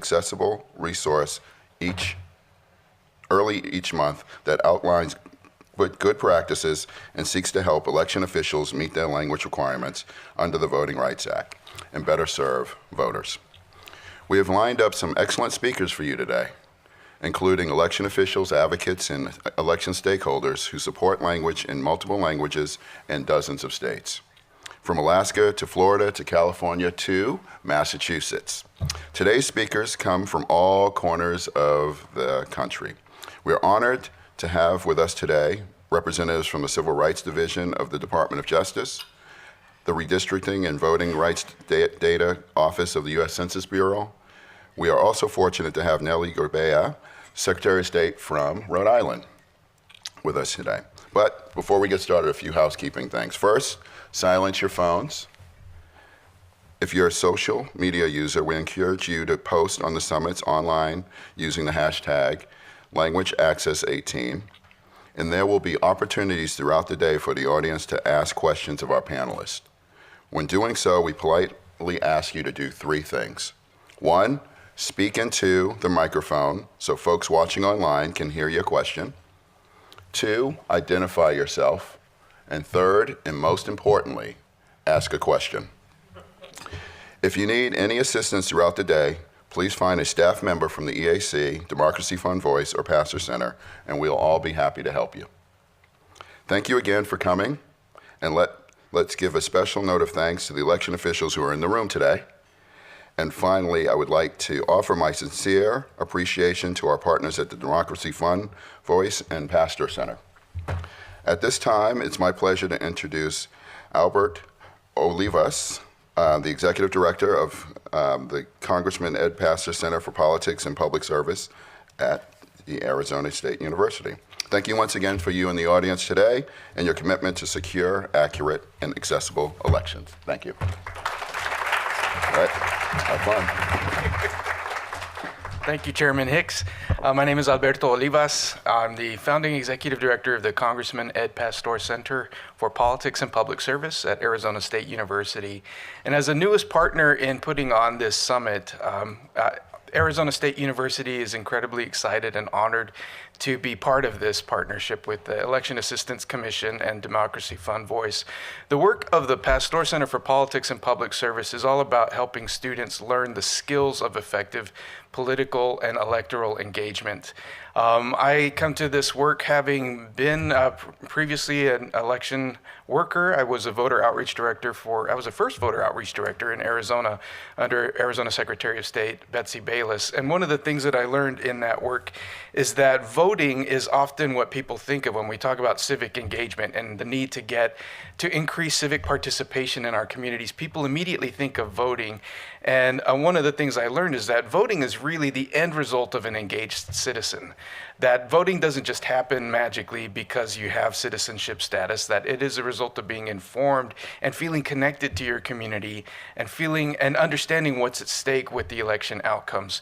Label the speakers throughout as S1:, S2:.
S1: accessible resource early each month that outlines good practices and seeks to help election officials meet their language requirements under the Voting Rights Act and better serve voters. We have lined up some excellent speakers for you today, including election officials, advocates, and election stakeholders who support language in multiple languages in dozens of states, from Alaska to Florida to California to Massachusetts. Today's speakers come from all corners of the country. We are honored to have with us today representatives from the Civil Rights Division of the Department of Justice, the Redistricting and Voting Rights Data Office of the U.S. Census Bureau. We are also fortunate to have Nellie Gorbea, Secretary of State from Rhode Island, with us today. But before we get started, a few housekeeping things. First, silence your phones. If you're a social media user, we encourage you to post on the summits online using the hashtag LanguageAccess18, and there will be opportunities throughout the day for the audience to ask questions of our panelists. When doing so, we politely ask you to do three things. One, speak into the microphone so folks watching online can hear your question. Two, identify yourself. And third, and most importantly, ask a question. If you need any assistance throughout the day, please find a staff member from the EAC, Democracy Fund Voice, or Pastor Center, and we'll all be happy to help you. Thank you again for coming, and let's give a special note of thanks to the election officials who are in the room today. And finally, I would like to offer my sincere appreciation to our partners at the Democracy Fund Voice and Pastor Center. At this time, it's my pleasure to introduce Albert Olivas, the Executive Director of the Congressman Ed Pastor Center for Politics and Public Service at the Arizona State University. Thank you once again for you in the audience today and your commitment to secure, accurate, and accessible elections. Thank you. All right, have fun.
S2: Thank you, Chairman Hicks. My name is Alberto Olivas. I'm the founding executive director of the Congressman Ed Pastor Center for Politics and Public Service at Arizona State University. And as the newest partner in putting on this summit, Arizona State University is incredibly excited and honored to be part of this partnership with the Election Assistance Commission and Democracy Fund Voice. The work of the Pastor Center for Politics and Public Service is all about helping students learn the skills of effective political and electoral engagement. I come to this work having been previously an election worker. I was a voter outreach director I was the first voter outreach director in Arizona under Arizona Secretary of State Betsy Bayless. And one of the things that I learned in that work is that voting is often what people think of when we talk about civic engagement and the need to increase civic participation in our communities. People immediately think of voting. And one of the things I learned is that voting is really the end result of an engaged citizen. That voting doesn't just happen magically because you have citizenship status, that it is a result of being informed and feeling connected to your community and feeling and understanding what's at stake with the election outcomes.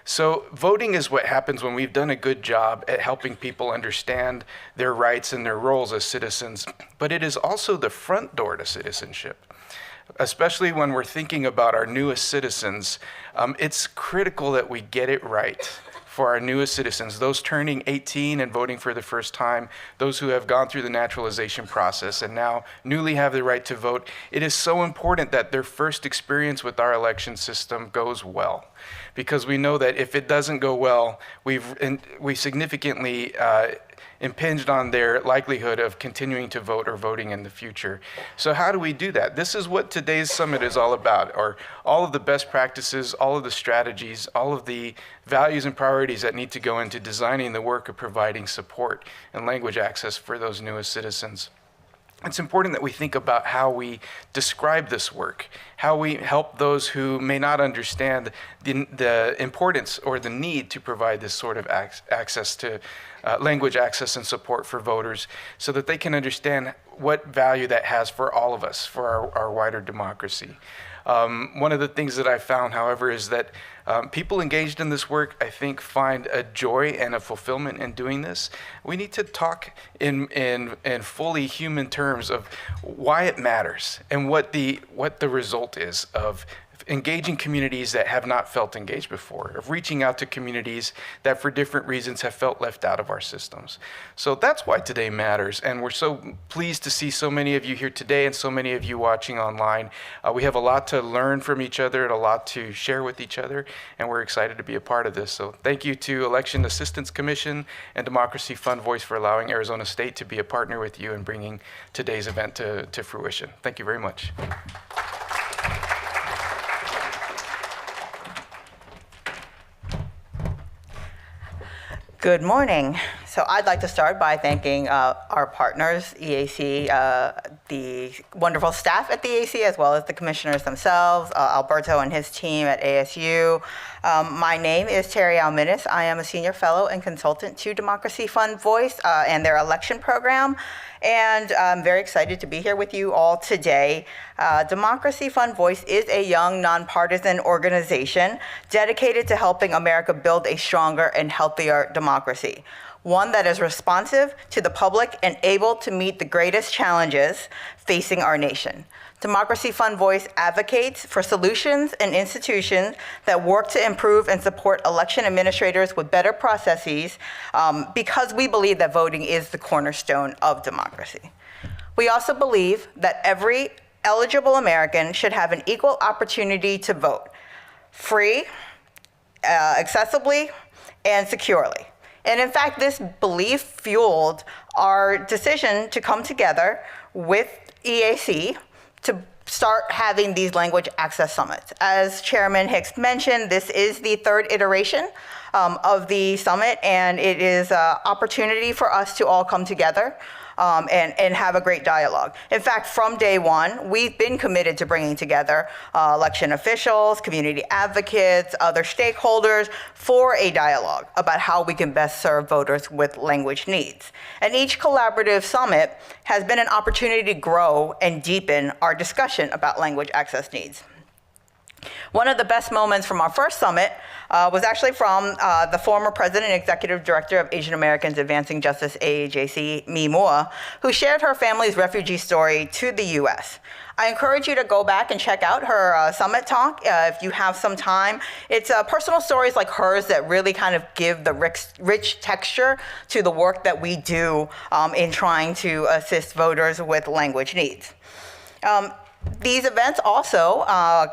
S2: So voting is what happens when we've done a good job at helping people understand their rights and their roles as citizens, but it is also the front door to citizenship. Especially when we're thinking about our newest citizens, it's critical that we get it right for our newest citizens, those turning 18 and voting for the first time, those who have gone through the naturalization process and now newly have the right to vote. It is so important that their first experience with our election system goes well, because we know that if it doesn't go well, we significantly impinged on their likelihood of continuing to vote or voting in the future. So how do we do that? This is what today's summit is all about, or all of the best practices, all of the strategies, all of the values and priorities that need to go into designing the work of providing support and language access for those newest citizens. It's important that we think about how we describe this work, how we help those who may not understand the importance or the need to provide this sort of access to language access and support for voters so that they can understand what value that has for all of us, for our wider democracy. One of the things that I found, however, is that people engaged in this work, I think, find a joy and a fulfillment in doing this. We need to talk in fully human terms of why it matters and what the result is of engaging communities that have not felt engaged before, of reaching out to communities that for different reasons have felt left out of our systems. So that's why today matters, and we're so pleased to see so many of you here today and so many of you watching online. We have a lot to learn from each other and a lot to share with each other, and we're excited to be a part of this. So thank you to Election Assistance Commission and Democracy Fund Voice for allowing Arizona State to be a partner with you in bringing today's event to fruition. Thank you very much.
S3: Good morning. So I'd like to start by thanking our partners, EAC, the wonderful staff at the EAC, as well as the commissioners themselves, Alberto and his team at ASU. My name is Terry Alminis. I am a senior fellow and consultant to Democracy Fund Voice and their election program. And I'm very excited to be here with you all today. Democracy Fund Voice is a young, nonpartisan organization dedicated to helping America build a stronger and healthier democracy, one that is responsive to the public and able to meet the greatest challenges facing our nation. Democracy Fund Voice advocates for solutions and institutions that work to improve and support election administrators with better processes because we believe that voting is the cornerstone of democracy. We also believe that every eligible American should have an equal opportunity to vote, free, accessibly, and securely. And in fact, this belief fueled our decision to come together with EAC to start having these language access summits. As Chairman Hicks mentioned, this is the third iteration of the summit, and it is an opportunity for us to all come together and have a great dialogue. In fact, from day one, we've been committed to bringing together election officials, community advocates, other stakeholders for a dialogue about how we can best serve voters with language needs. And each collaborative summit has been an opportunity to grow and deepen our discussion about language access needs. One of the best moments from our first summit was actually from the former president and executive director of Asian Americans Advancing Justice, AAJC, Mee Mua, who shared her family's refugee story to the U.S. I encourage you to go back and check out her summit talk if you have some time. It's personal stories like hers that really kind of give the rich texture to the work that we do in trying to assist voters with language needs. These events also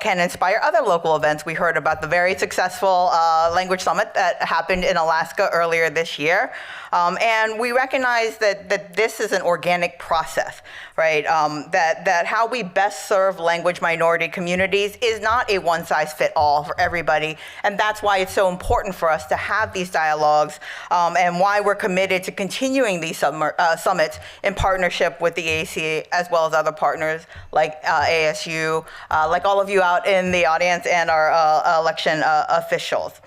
S3: can inspire other local events. We heard about the very successful language summit that happened in Alaska earlier this year. And we recognize that this is an organic process, right? That how we best serve language minority communities is not a one-size-fits-all for everybody. And that's why it's so important for us to have these dialogues and why we're committed to continuing these summits in partnership with the AAC as well as other partners like ASU, like all of you out in the audience and our election officials.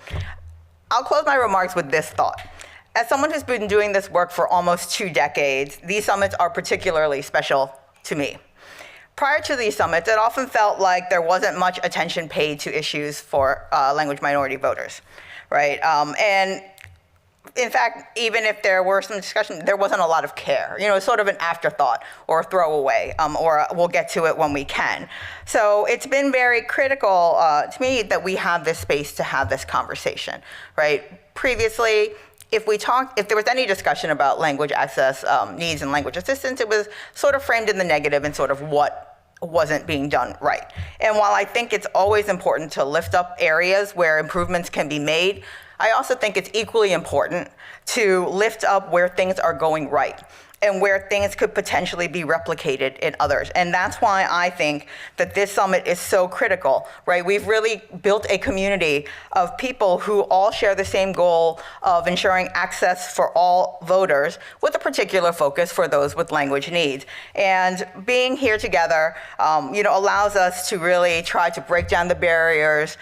S3: I'll close my remarks with this thought. As someone who's been doing this work for almost 2 decades, these summits are particularly special to me. Prior to these summits, it often felt like there wasn't much attention paid to issues for language minority voters, right? And in fact, even if there were some discussion, there wasn't a lot of care. You know, it's sort of an afterthought or a throwaway, or we'll get to it when we can. So it's been very critical to me that we have this space to have this conversation, right? Previously, if there was any discussion about language access needs and language assistance, it was sort of framed in the negative and sort of what wasn't being done right. And while I think it's always important to lift up areas where improvements can be made, I also think it's equally important to lift up where things are going right and where things could potentially be replicated in others. And that's why I think that this summit is so critical, right? We've really built a community of people who all share the same goal of ensuring access for all voters with a particular focus for those with language needs. And being here together, allows us to really try to break down the barriers,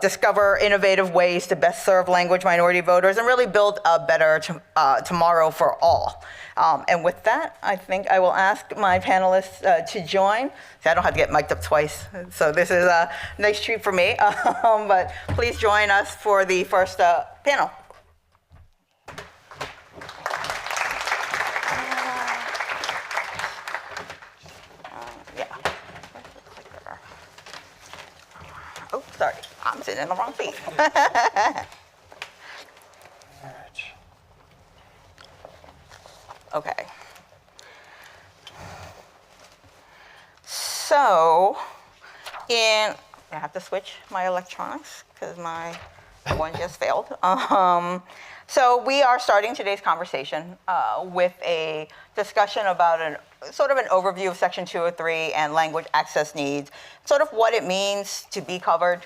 S3: discover innovative ways to best serve language minority voters, and really build a better tomorrow for all. And with that, I think I will ask my panelists to join. See, I don't have to get mic'd up twice, so this is a nice treat for me. But please join us for the first panel. sitting in the wrong seat. Okay. So, I have to switch my electronics because my one just failed. So we are starting today's conversation with a discussion about sort of an overview of Section 203 and language access needs, sort of what it means to be covered,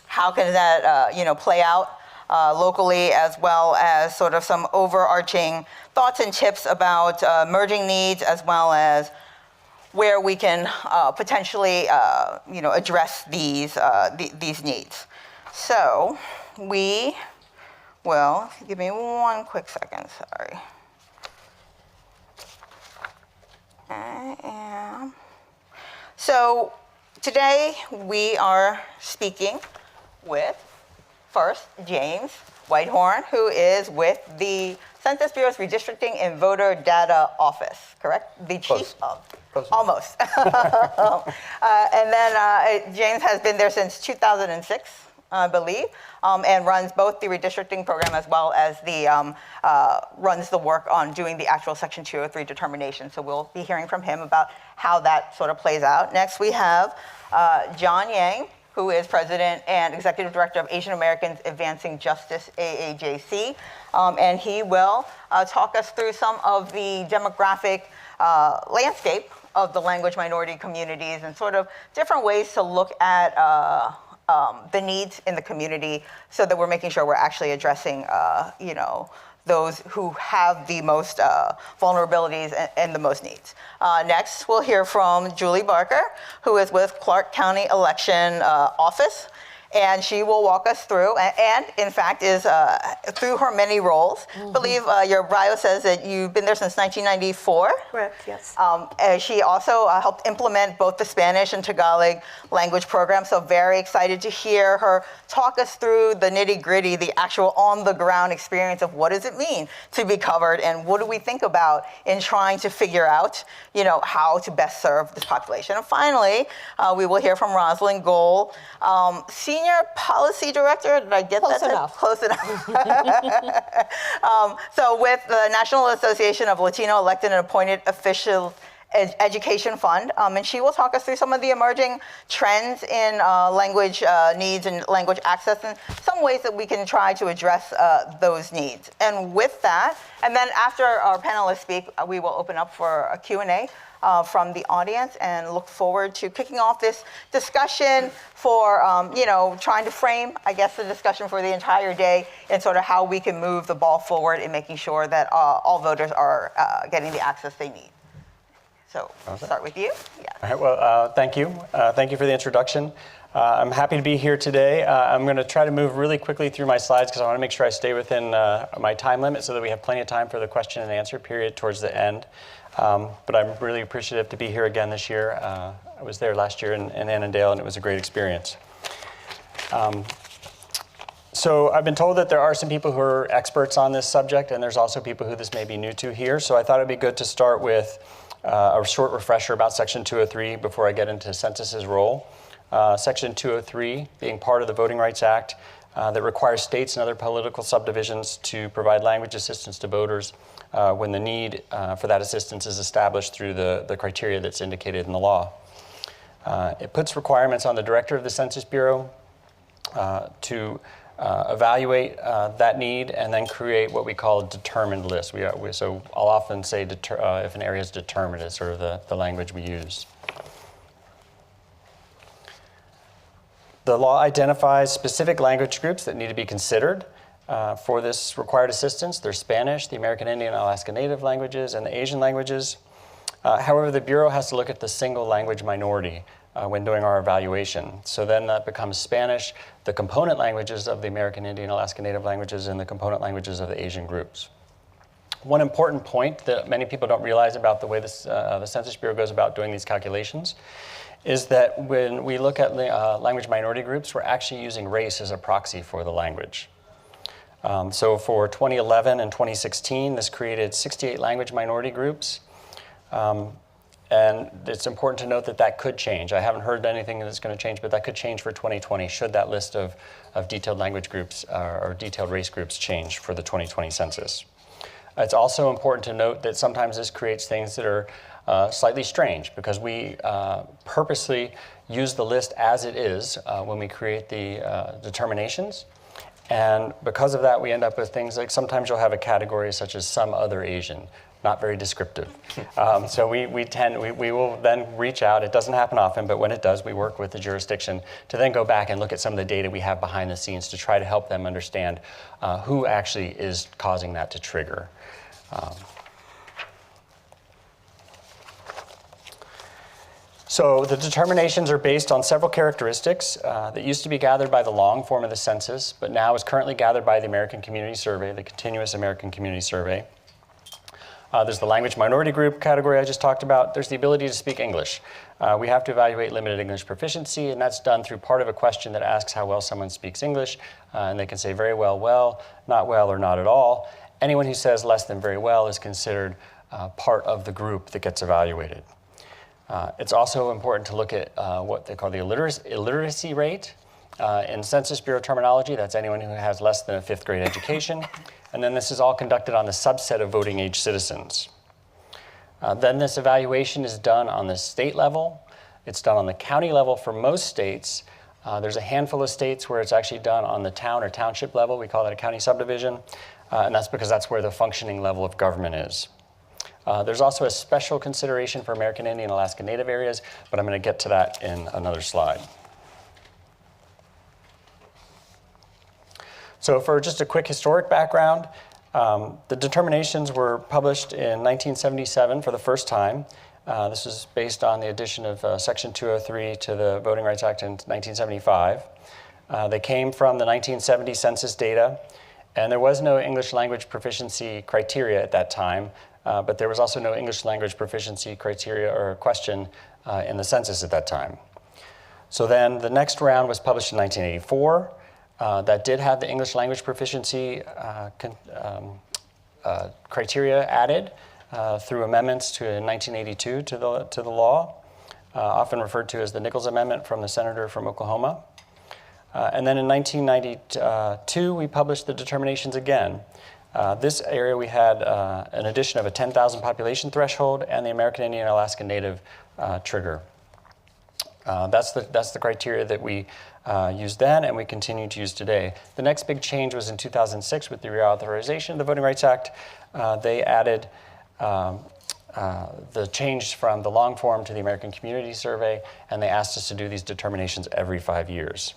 S3: how can that play out locally, as well as sort of some overarching thoughts and tips about merging needs, as well as where we can potentially address these needs. So we will, give me one quick second, sorry. So today we are speaking with, first, James Whitehorn, who is with the Census Bureau's Redistricting and Voter Data Office, correct? The chief of, almost. And then James has been there since 2006, I believe, and runs both the redistricting program as well as runs the work on doing the actual Section 203 determination. So we'll be hearing from him about how that sort of plays out. Next, we have John Yang, who is President and Executive Director of Asian Americans Advancing Justice, AAJC. And he will talk us through some of the demographic landscape of the language minority communities and sort of different ways to look at the needs in the community so that we're making sure we're actually addressing, those who have the most vulnerabilities and the most needs. Next, we'll hear from Julie Barker, who is with Clark County Election Office. And she will walk us through, and in fact is through her many roles. I believe your bio says that you've been there since 1994.
S4: Correct, yes.
S3: She also helped implement both the Spanish and Tagalog language program, so very excited to hear her talk us through the nitty-gritty, the actual on-the-ground experience of what does it mean to be covered, and what do we think about in trying to figure out, how to best serve this population. And finally, we will hear from Rosalind Gohl, Senior Policy Director. Did I get
S4: Close
S3: that?
S4: enough.
S3: Close enough. So with the National Association of Latino Elected and Appointed Officials Education Fund, and she will talk us through some of the emerging trends in language needs and language access and some ways that we can try to address those needs. And with that, and then after our panelists speak, we will open up for a Q&A from the audience and look forward to kicking off this discussion for, trying to frame, I guess, the discussion for the entire day and sort of how we can move the ball forward in making sure that all voters are getting the access they need. So we'll start with you. Yeah.
S5: All right, well, thank you. Thank you for the introduction. I'm happy to be here today. I'm going to try to move really quickly through my slides because I want to make sure I stay within my time limit so that we have plenty of time for the question and answer period towards the end. But I'm really appreciative to be here again this year. I was there last year in Annandale, and it was a great experience. So I've been told that there are some people who are experts on this subject, and there's also people who this may be new to here. So I thought it'd be good to start with a short refresher about Section 203 before I get into census's role. Section 203 being part of the Voting Rights Act that requires states and other political subdivisions to provide language assistance to voters when the need for that assistance is established through the criteria that's indicated in the law. It puts requirements on the director of the Census Bureau to evaluate that need and then create what we call a determined list. So I'll often say if an area is determined is sort of the language we use. The law identifies specific language groups that need to be considered for this required assistance. There's Spanish, the American Indian and Alaska Native languages, and the Asian languages. However, the Bureau has to look at the single language minority when doing our evaluation. So then that becomes Spanish, the component languages of the American Indian, Alaska Native languages, and the component languages of the Asian groups. One important point that many people don't realize about the way the Census Bureau goes about doing these calculations is that when we look at language minority groups, we're actually using race as a proxy for the language. So for 2011 and 2016, this created 68 language minority groups. And it's important to note that that could change. I haven't heard anything that's going to change, but that could change for 2020 should that list of detailed language groups or detailed race groups change for the 2020 census. It's also important to note that sometimes this creates things that are slightly strange because we purposely use the list as it is when we create the determinations. And because of that, we end up with things like sometimes you'll have a category such as some other Asian, not very descriptive. So we will then reach out. It doesn't happen often, but when it does, we work with the jurisdiction to then go back and look at some of the data we have behind the scenes to try to help them understand who actually is causing that to trigger. So the determinations are based on several characteristics that used to be gathered by the long form of the census, but now is currently gathered by the American Community Survey, the Continuous American Community Survey. There's the language minority group category I just talked about. There's the ability to speak English. We have to evaluate limited English proficiency, and that's done through part of a question that asks how well someone speaks English, and they can say very well, not well, or not at all. Anyone who says less than very well is considered part of the group that gets evaluated. It's also important to look at what they call the illiteracy rate. In Census Bureau terminology, that's anyone who has less than a 5th grade education. And then this is all conducted on the subset of voting age citizens. Then this evaluation is done on the state level. It's done on the county level for most states. There's a handful of states where it's actually done on the town or township level. We call that a county subdivision. And that's because that's where the functioning level of government is. There's also a special consideration for American Indian, Alaska Native areas, but I'm going to get to that in another slide. So for just a quick historic background, the determinations were published in 1977 for the first time. This was based on the addition of Section 203 to the Voting Rights Act in 1975. They came from the 1970 census data, and there was no English language proficiency criteria at that time, but there was also no English language proficiency criteria or question in the census at that time. So then the next round was published in 1984. That did have the English language proficiency criteria added through amendments to 1982 to the law, often referred to as the Nichols Amendment from the senator from Oklahoma. And then in 1992, we published the determinations again. This area we had an addition of a 10,000 population threshold and the American Indian Alaska Native trigger. That's the criteria that we used then and we continue to use today. The next big change was in 2006 with the reauthorization of the Voting Rights Act. They added the change from the long form to the American Community Survey, and they asked us to do these determinations every 5 years.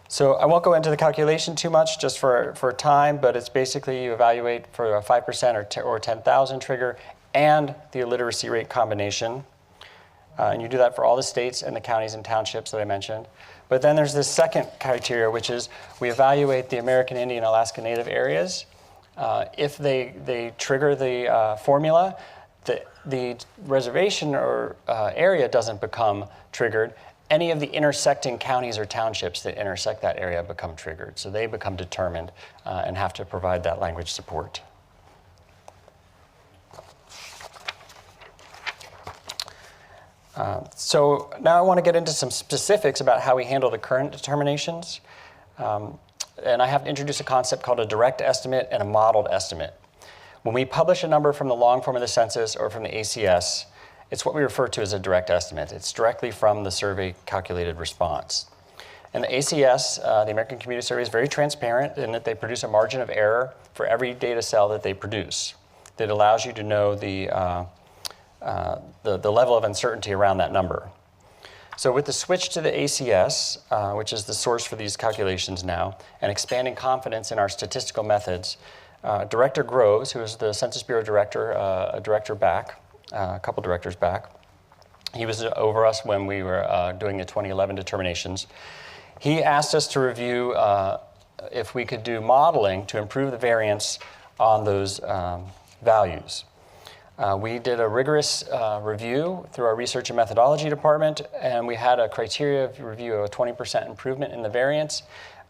S5: So I won't go into the calculation too much just for time, but it's basically you evaluate for a 5% or 10,000 trigger and the illiteracy rate combination. And you do that for all the states and the counties and townships that I mentioned. But then there's this second criteria, which is we evaluate the American Indian Alaska Native areas. If they trigger the formula, the reservation or area doesn't become triggered. Any of the intersecting counties or townships that intersect that area become triggered. So they become determined and have to provide that language support. So now I want to get into some specifics about how we handle the current determinations. And I have to introduce a concept called a direct estimate and a modeled estimate. When we publish a number from the long form of the census or from the ACS, it's what we refer to as a direct estimate. It's directly from the survey calculated response. And the ACS, the American Community Survey, is very transparent in that they produce a margin of error for every data cell that they produce that allows you to know the level of uncertainty around that number. So with the switch to the ACS, which is the source for these calculations now, and expanding confidence in our statistical methods, Director Groves, who is the Census Bureau director, a couple directors back, he was over us when we were doing the 2011 determinations. He asked us to review if we could do modeling to improve the variance on those values. We did a rigorous review through our research and methodology department, and we had a criteria review of a 20% improvement in the variance.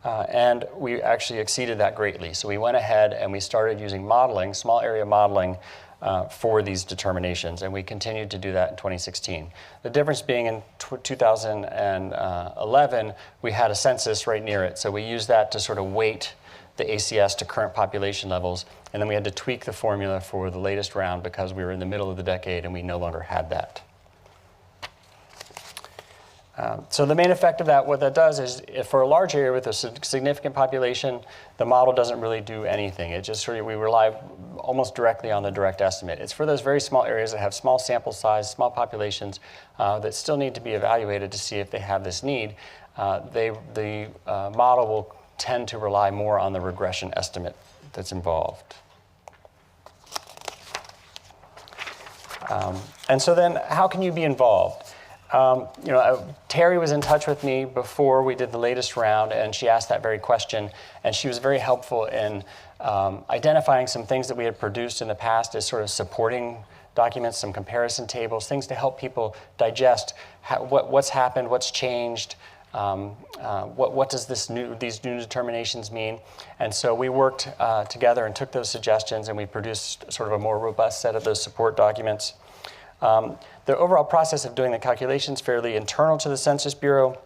S5: And we actually exceeded that greatly. So we went ahead and we started using modeling, small area modeling, for these determinations, and we continued to do that in 2016. The difference being in 2011, we had a census right near it, so we used that to sort of weight the ACS to current population levels, and then we had to tweak the formula for the latest round because we were in the middle of the decade and we no longer had that. So the main effect of that, what that does is, if for a large area with a significant population, the model doesn't really do anything. It just sort of, we rely almost directly on the direct estimate. It's for those very small areas that have small sample size, small populations that still need to be evaluated to see if they have this need. The model will tend to rely more on the regression estimate that's involved. And so then, how can you be involved? Terry was in touch with me before we did the latest round, and she asked that very question, and she was very helpful in identifying some things that we had produced in the past as sort of supporting documents, some comparison tables, things to help people digest what's happened, what's changed, what does these new determinations mean. And so we worked together and took those suggestions, and we produced sort of a more robust set of those support documents. The overall process of doing the calculations is fairly internal to the Census Bureau,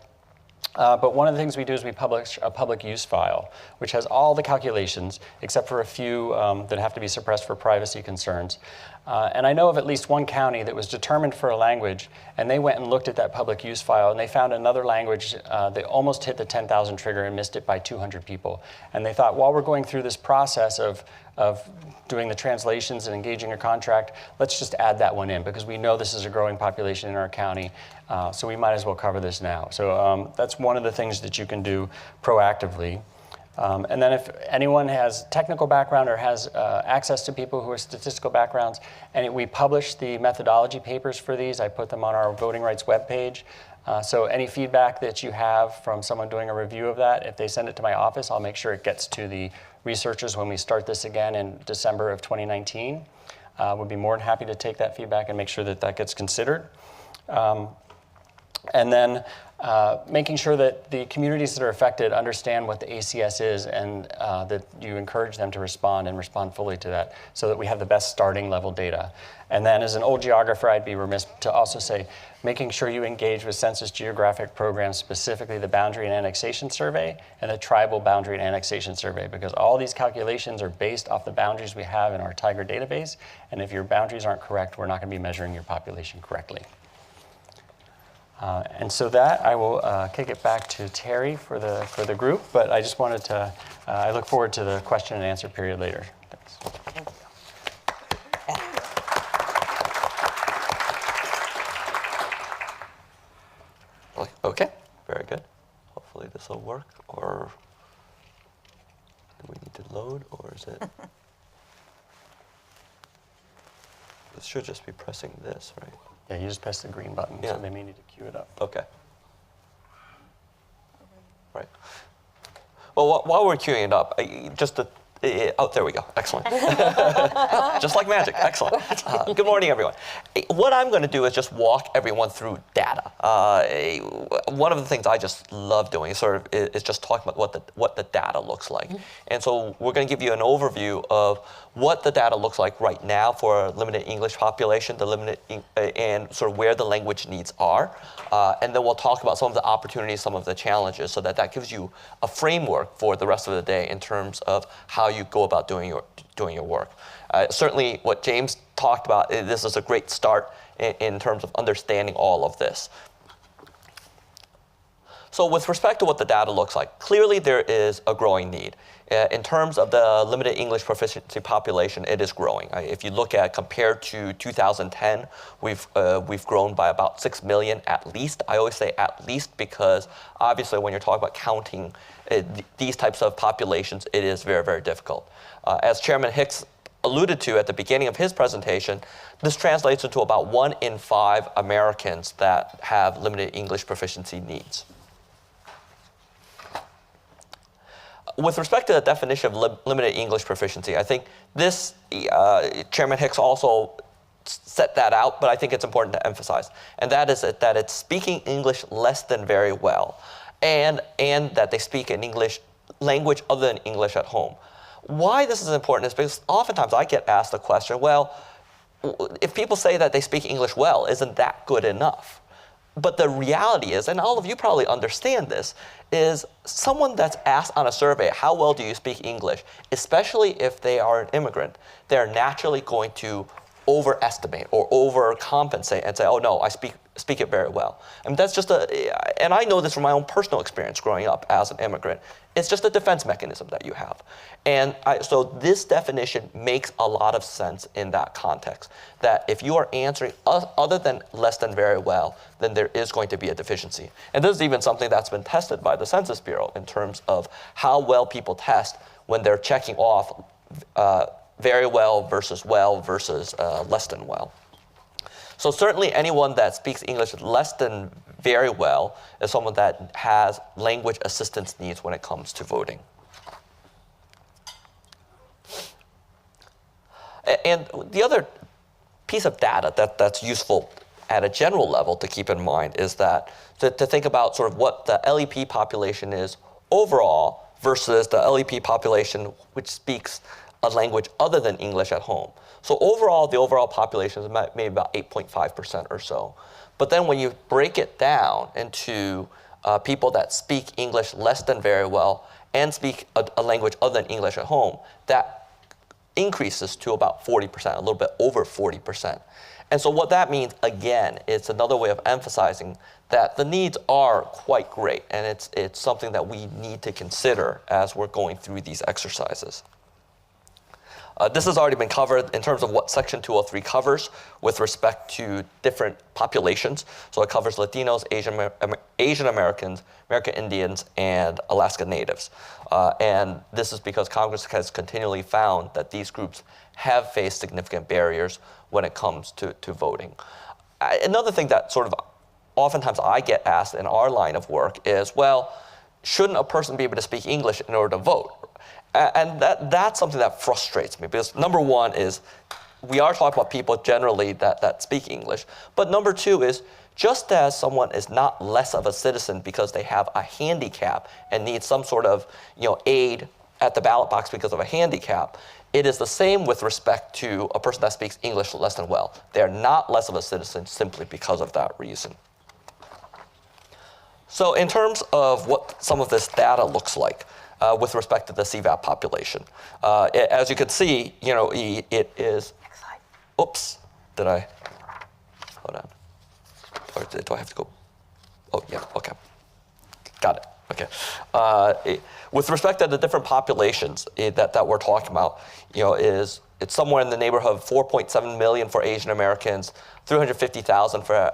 S5: but one of the things we do is we publish a public use file, which has all the calculations, except for a few that have to be suppressed for privacy concerns. And I know of at least one county that was determined for a language, and they went and looked at that public use file, and they found another language that almost hit the 10,000 trigger and missed it by 200 people. And they thought, while we're going through this process of doing the translations and engaging a contract, let's just add that one in, because we know this is a growing population in our county, so we might as well cover this now. So that's one of the things that you can do proactively. And then if anyone has technical background or has access to people who are statistical backgrounds, and we publish the methodology papers for these, I put them on our voting rights webpage. So any feedback that you have from someone doing a review of that, if they send it to my office, I'll make sure it gets to the researchers when we start this again in December of 2019. We'd be more than happy to take that feedback and make sure that that gets considered. And then making sure that the communities that are affected understand what the ACS is, and that you encourage them to respond and respond fully to that, so that we have the best starting level data. And then as an old geographer, I'd be remiss to also say, making sure you engage with census geographic programs, specifically the Boundary and Annexation Survey and the Tribal Boundary and Annexation Survey, because all these calculations are based off the boundaries we have in our TIGER database, and if your boundaries aren't correct, we're not going to be measuring your population correctly. And so that, I will kick it back to Terry for the group, but I just wanted to, I look forward to the question and answer period later. Thanks.
S4: Okay, very good. Hopefully this will work, or do we need to load, or is it? This should just be pressing this, right?
S5: Yeah, you just press the green button,
S4: Yeah.
S5: so they may need to queue it up.
S4: Okay. Right. Well, while we're queuing it up, oh, there we go. Excellent. Just like magic. Excellent. Good morning, everyone. What I'm going to do is just walk everyone through data. One of the things I just love doing is just talking about what the data looks like. Mm-hmm. And so we're going to give you an overview of what the data looks like right now for a limited English population, and sort of where the language needs are. And then we'll talk about some of the opportunities, some of the challenges, so that gives you a framework for the rest of the day in terms of how you go about doing your work. Certainly what James talked about, this is a great start in terms of understanding all of this. So with respect to what the data looks like, clearly there is a growing need. In terms of the limited English proficiency population, it is growing. If you look at compared to 2010, we've grown by about 6 million at least. I always say at least because obviously when you're talking about counting these types of populations, it is very, very difficult. As Chairman Hicks alluded to at the beginning of his presentation, this translates into about 1 in 5 Americans that have limited English proficiency needs. With respect to the definition of limited English proficiency, I think this, Chairman Hicks also set that out, but I think it's important to emphasize. And that is that it's speaking English less than very well. and that they speak an English language other than English at home. Why this is important is because oftentimes I get asked the question, well, if people say that they speak English well, isn't that good enough? But the reality is, and all of you probably understand this, is someone that's asked on a survey, how well do you speak English, especially if they are an immigrant, they're naturally going to overestimate or overcompensate and say, oh no, I speak it very well. I mean, that's just and I know this from my own personal experience growing up as an immigrant. It's just a defense mechanism that you have. And so this definition makes a lot of sense in that context, that if you are answering other than less than very well, then there is going to be a deficiency. And this is even something that's been tested by the Census Bureau in terms of how well people test when they're checking off very well versus less than well. So certainly anyone that speaks English less than very well is someone that has language assistance needs when it comes to voting. And the other piece of data that's useful at a general level to keep in mind is that to think about sort of what the LEP population is overall versus the LEP population which speaks a language other than English at home. So overall, the overall population is maybe about 8.5% or so. But then when you break it down into people that speak English less than very well and speak a language other than English at home, that increases to about 40%, a little bit over 40%. And so what that means, again, it's another way of emphasizing that the needs are quite great, and it's something that we need to consider as we're going through these exercises. This has already been covered in terms of what Section 203 covers with respect to different populations. So it covers Latinos, Asian Americans, American Indians, and Alaska Natives. And this is because Congress has continually found that these groups have faced significant barriers when it comes to voting. Another thing that sort of oftentimes I get asked in our line of work is, well, shouldn't a person be able to speak English in order to vote? And that's something that frustrates me, because number one is we are talking about people generally that speak English, but number two is just as someone is not less of a citizen because they have a handicap and need some sort of aid at the ballot box because of a handicap, it is the same with respect to a person that speaks English less than well. They're not less of a citizen simply because of that reason. So in terms of what some of this data looks like, with respect to the CVAP population. As you can see, it is, oops, did I, hold on. Or do I have to go, oh yeah, okay. Got it, okay. With respect to the different populations that we're talking about, it's somewhere in the neighborhood of 4.7 million for Asian Americans, 350,000 for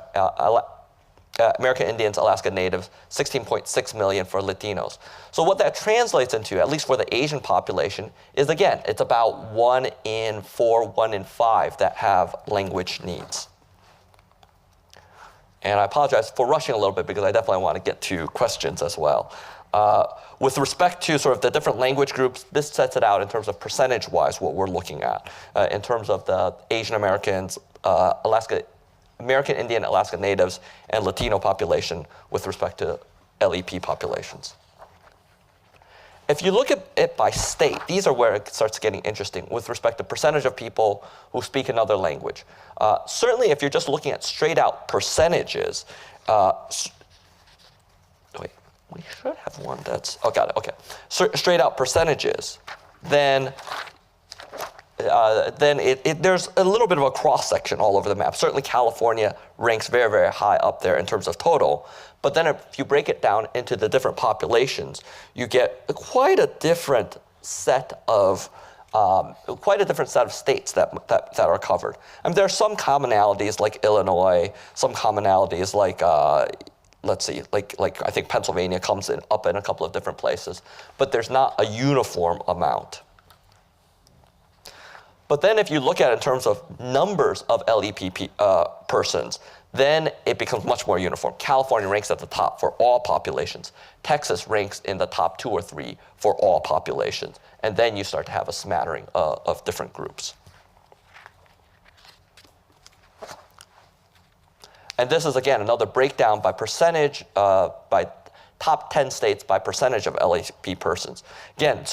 S4: American Indians, Alaska Natives, 16.6 million for Latinos. So what that translates into, at least for the Asian population, is again, it's about 1 in 4, 1 in 5 that have language needs. And I apologize for rushing a little bit because I definitely want to get to questions as well. With respect to sort of the different language groups, this sets it out in terms of percentage-wise what we're looking at. In terms of the Asian Americans, American Indian, Alaska Natives, and Latino population with respect to LEP populations. If you look at it by state, these are where it starts getting interesting with respect to percentage of people who speak another language. Certainly, if you're just looking at straight out percentages, wait, we should have one that's, oh, got it, okay. Straight out percentages, then there's a little bit of a cross-section all over the map. Certainly California ranks very, very high up there in terms of total. But then if you break it down into the different populations, you get quite a different set of states that are covered. I mean, there are some commonalities like Illinois, some commonalities like let's see, like I think Pennsylvania comes up in a couple of different places, but there's not a uniform amount. But then if you look at it in terms of numbers of LEP persons, then it becomes much more uniform. California ranks at the top for all populations. Texas ranks in the top 2 or 3 for all populations. And then you start to have a smattering of different groups. And this is, again, another breakdown by percentage, by top 10 states by percentage of LEP persons. Again,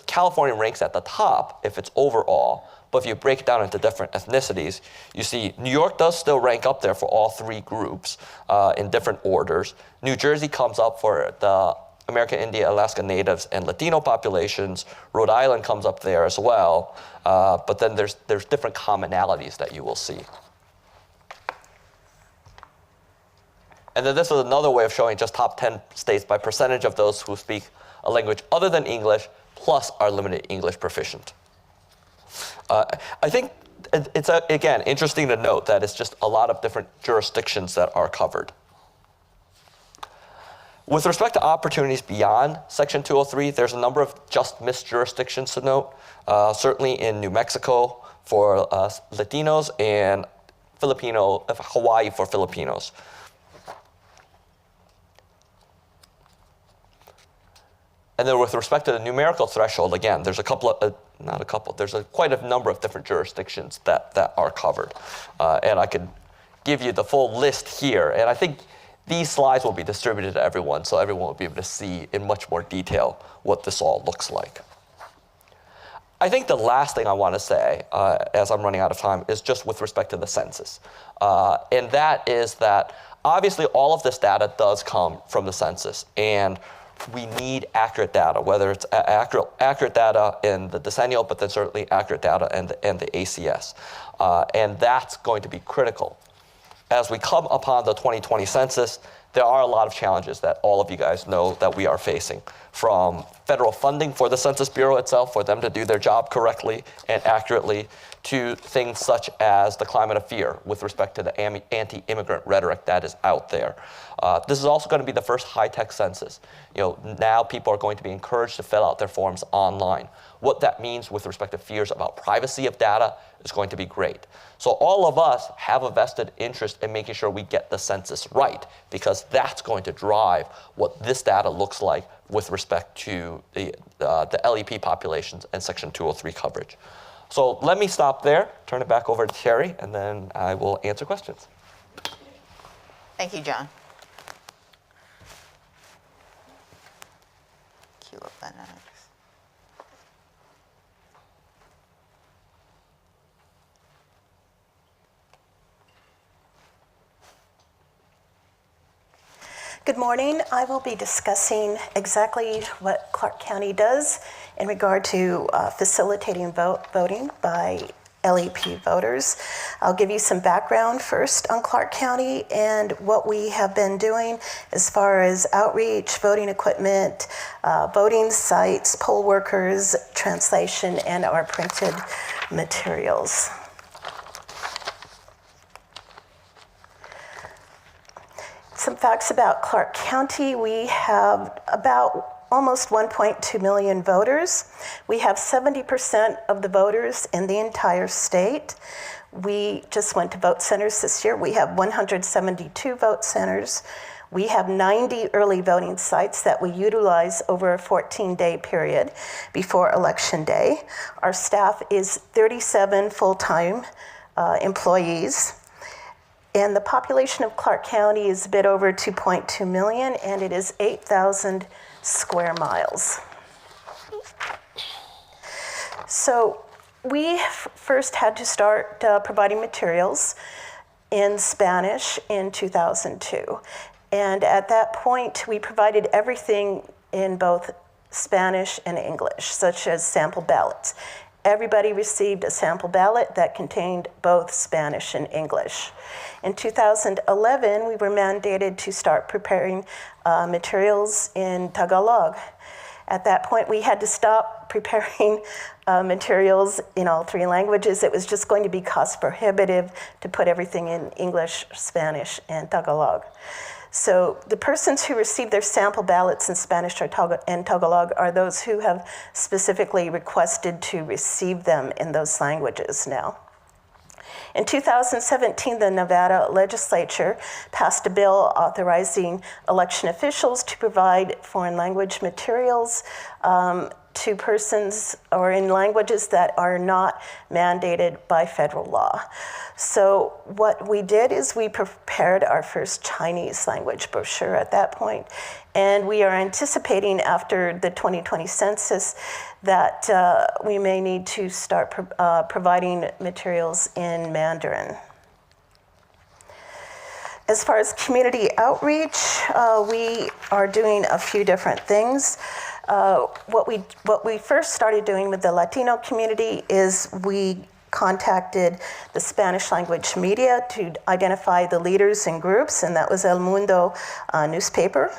S4: California ranks at the top if it's overall, but if you break it down into different ethnicities, you see New York does still rank up there for all three groups in different orders. New Jersey comes up for the American Indian, Alaska Natives, and Latino populations. Rhode Island comes up there as well, but then there's different commonalities that you will see. And then this is another way of showing just top 10 states by percentage of those who speak a language other than English, plus are limited English proficient. I think it's, again, interesting to note that it's just a lot of different jurisdictions that are covered. With respect to opportunities beyond Section 203, there's a number of just missed jurisdictions to note, certainly in New Mexico for Latinos and Hawaii for Filipinos. And then with respect to the numerical threshold, again, there's there's quite a number of different jurisdictions that are covered. And I could give you the full list here. And I think these slides will be distributed to everyone, so everyone will be able to see in much more detail what this all looks like. I think the last thing I want to say, as I'm running out of time, is just with respect to the census. And that is that obviously all of this data does come from the census. And we need accurate data, whether it's accurate data in the decennial, but then certainly accurate data and the ACS. And that's going to be critical. As we come upon the 2020 census, there are a lot of challenges that all of you guys know that we are facing, from federal funding for the Census Bureau itself, for them to do their job correctly and accurately, to things such as the climate of fear with respect to the anti-immigrant rhetoric that is out there. This is also going to be the first high-tech census. Now people are going to be encouraged to fill out their forms online. What that means with respect to fears about privacy of data is going to be great. So all of us have a vested interest in making sure we get the census right, because that's going to drive what this data looks like with respect to the LEP populations and Section 203 coverage. So let me stop there, turn it back over to Terry, and then I will answer questions.
S3: Thank you, John. Cue up that next.
S6: Good morning. I will be discussing exactly what Clark County does in regard to facilitating voting by LEP voters. I'll give you some background first on Clark County and what we have been doing as far as outreach, voting equipment, voting sites, poll workers, translation, and our printed materials. Some facts about Clark County. We have about almost 1.2 million voters. We have 70% of the voters in the entire state. We just went to vote centers this year. We have 172 vote centers. We have 90 early voting sites that we utilize over a 14-day period before Election Day. Our staff is 37 full-time employees. And the population of Clark County is a bit over 2.2 million, and it is 8,000 square miles. So we first had to start providing materials in Spanish in 2002. And at that point, we provided everything in both Spanish and English, such as sample ballots. Everybody received a sample ballot that contained both Spanish and English. In 2011, we were mandated to start preparing materials in Tagalog. At that point, we had to stop preparing materials in all three languages. It was just going to be cost prohibitive to put everything in English, Spanish, and Tagalog. So the persons who receive their sample ballots in Spanish and Tagalog are those who have specifically requested to receive them in those languages now. In 2017, the Nevada legislature passed a bill authorizing election officials to provide foreign language materials to persons or in languages that are not mandated by federal law. So what we did is we prepared our first Chinese language brochure at that point, and we are anticipating after the 2020 census that we may need to start providing materials in Mandarin. As far as community outreach, we are doing a few different things. What we first started doing with the Latino community is we contacted the Spanish language media to identify the leaders and groups, and that was El Mundo newspaper.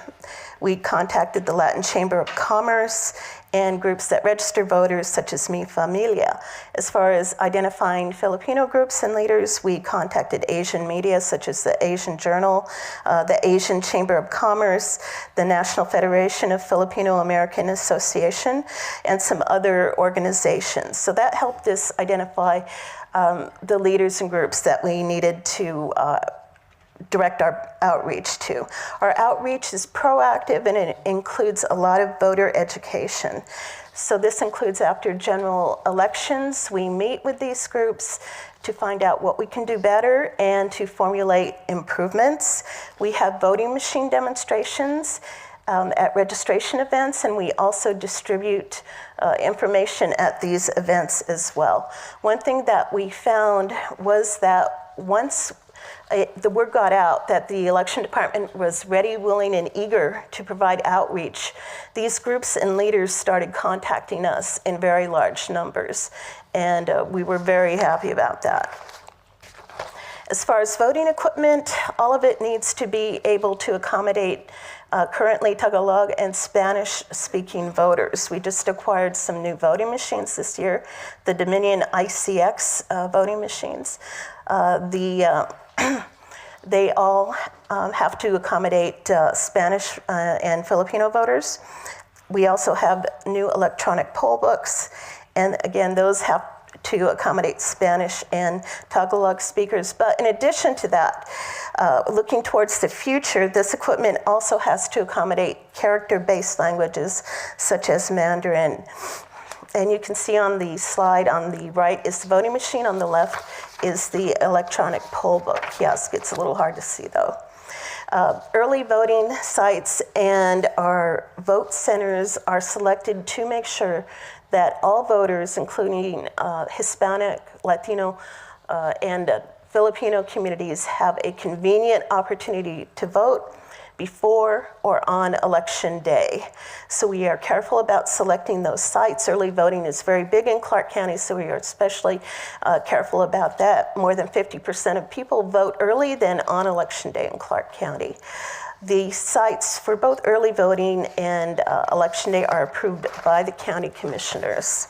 S6: We contacted the Latin Chamber of Commerce and groups that register voters, such as Mi Familia. As far as identifying Filipino groups and leaders, we contacted Asian media, such as the Asian Journal, the Asian Chamber of Commerce, the National Federation of Filipino American Association, and some other organizations. So that helped us identify the leaders and groups that we needed to direct our outreach to. Our outreach is proactive and it includes a lot of voter education. So this includes after general elections, we meet with these groups to find out what we can do better and to formulate improvements. We have voting machine demonstrations at registration events, and we also distribute information at these events as well. One thing that we found was that once the word got out that the election department was ready, willing, and eager to provide outreach, these groups and leaders started contacting us in very large numbers, and we were very happy about that. As far as voting equipment, all of it needs to be able to accommodate currently Tagalog and Spanish-speaking voters. We just acquired some new voting machines this year, the Dominion ICX voting machines. They all have to accommodate Spanish and Filipino voters. We also have new electronic poll books, and again, those have to accommodate Spanish and Tagalog speakers. But in addition to that, looking towards the future, this equipment also has to accommodate character-based languages such as Mandarin. And you can see on the slide on the right is the voting machine, on the left is the electronic poll book. Yes, it's a little hard to see though. Early voting sites and our vote centers are selected to make sure that all voters, including Hispanic, Latino, and Filipino communities, have a convenient opportunity to vote before or on election day. So we are careful about selecting those sites. Early voting is very big in Clark County, so we are especially careful about that. More than 50% of people vote early than on election day in Clark County. The sites for both early voting and election day are approved by the county commissioners.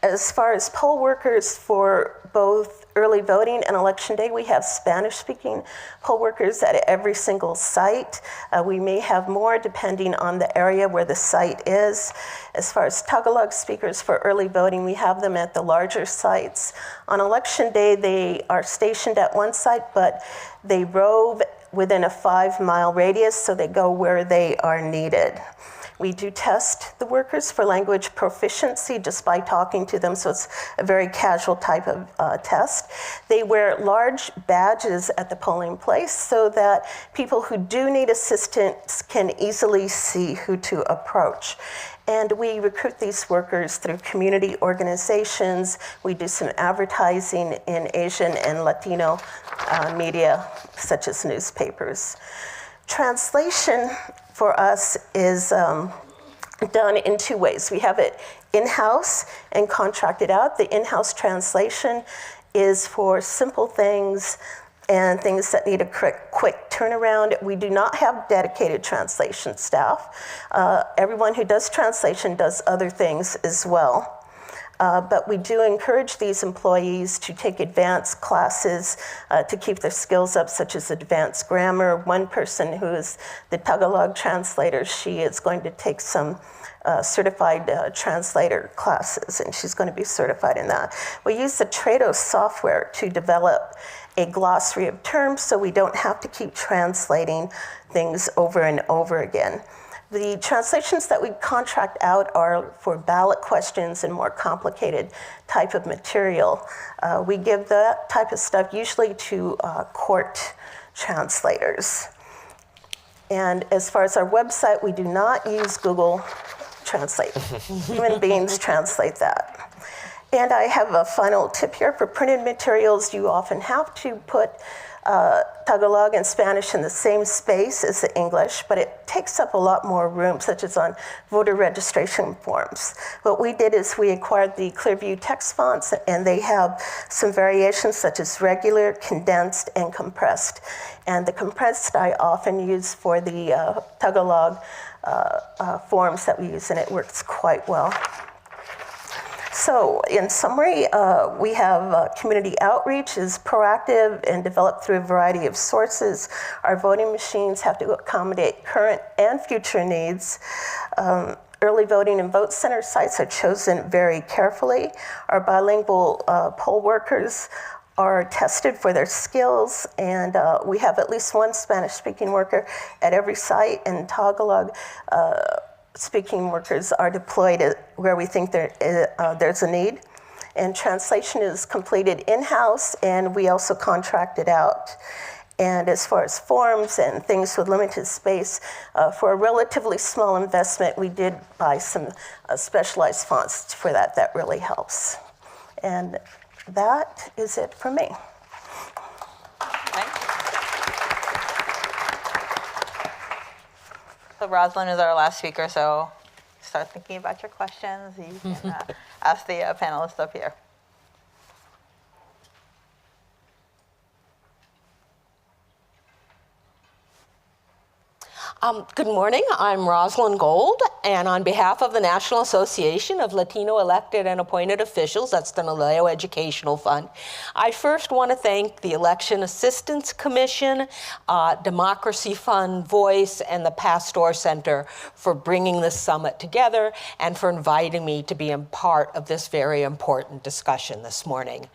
S6: As far as poll workers for both early voting and election day, we have Spanish-speaking poll workers at every single site. We may have more depending on the area where the site is. As far as Tagalog speakers for early voting, we have them at the larger sites. On election day, they are stationed at one site, but they rove within a 5-mile radius, so they go where they are needed. We do test the workers for language proficiency just by talking to them, so it's a very casual type of test. They wear large badges at the polling place so that people who do need assistance can easily see who to approach. And we recruit these workers through community organizations. We do some advertising in Asian and Latino media, such as newspapers. Translation for us is done in two ways. We have it in-house and contracted out. The in-house translation is for simple things and things that need a quick turnaround. We do not have dedicated translation staff. Everyone who does translation does other things as well. But we do encourage these employees to take advanced classes to keep their skills up, such as advanced grammar. One person who is the Tagalog translator, she is going to take some certified translator classes, and she's going to be certified in that. We use the Trados software to develop a glossary of terms so we don't have to keep translating things over and over again. The translations that we contract out are for ballot questions and more complicated type of material. We give that type of stuff usually to court translators. And as far as our website, we do not use Google Translate. Human beings translate that. And I have a final tip here. For printed materials, you often have to put Tagalog and Spanish in the same space as the English, but it takes up a lot more room, such as on voter registration forms. What we did is we acquired the Clearview text fonts, and they have some variations such as regular, condensed, and compressed. And the compressed I often use for the Tagalog forms that we use, and it works quite well. So in summary, we have community outreach is proactive and developed through a variety of sources. Our voting machines have to accommodate current and future needs. Early voting and vote center sites are chosen very carefully. Our bilingual poll workers are tested for their skills, and we have at least one Spanish-speaking worker at every site, and Tagalog speaking workers are deployed where we think there's a need. And translation is completed in-house, and we also contract it out. And as far as forms and things with limited space, for a relatively small investment, we did buy some specialized fonts for that. That really helps. And that is it for me.
S3: So Rosalind is our last speaker, so start thinking about your questions. You can ask the panelists up here.
S7: Good morning, I'm Rosalind Gold, and on behalf of the National Association of Latino Elected and Appointed Officials, that's the NALEO Educational Fund, I first want to thank the Election Assistance Commission, Democracy Fund, Voice, and the Pastor Center for bringing this summit together and for inviting me to be a part of this very important discussion this morning.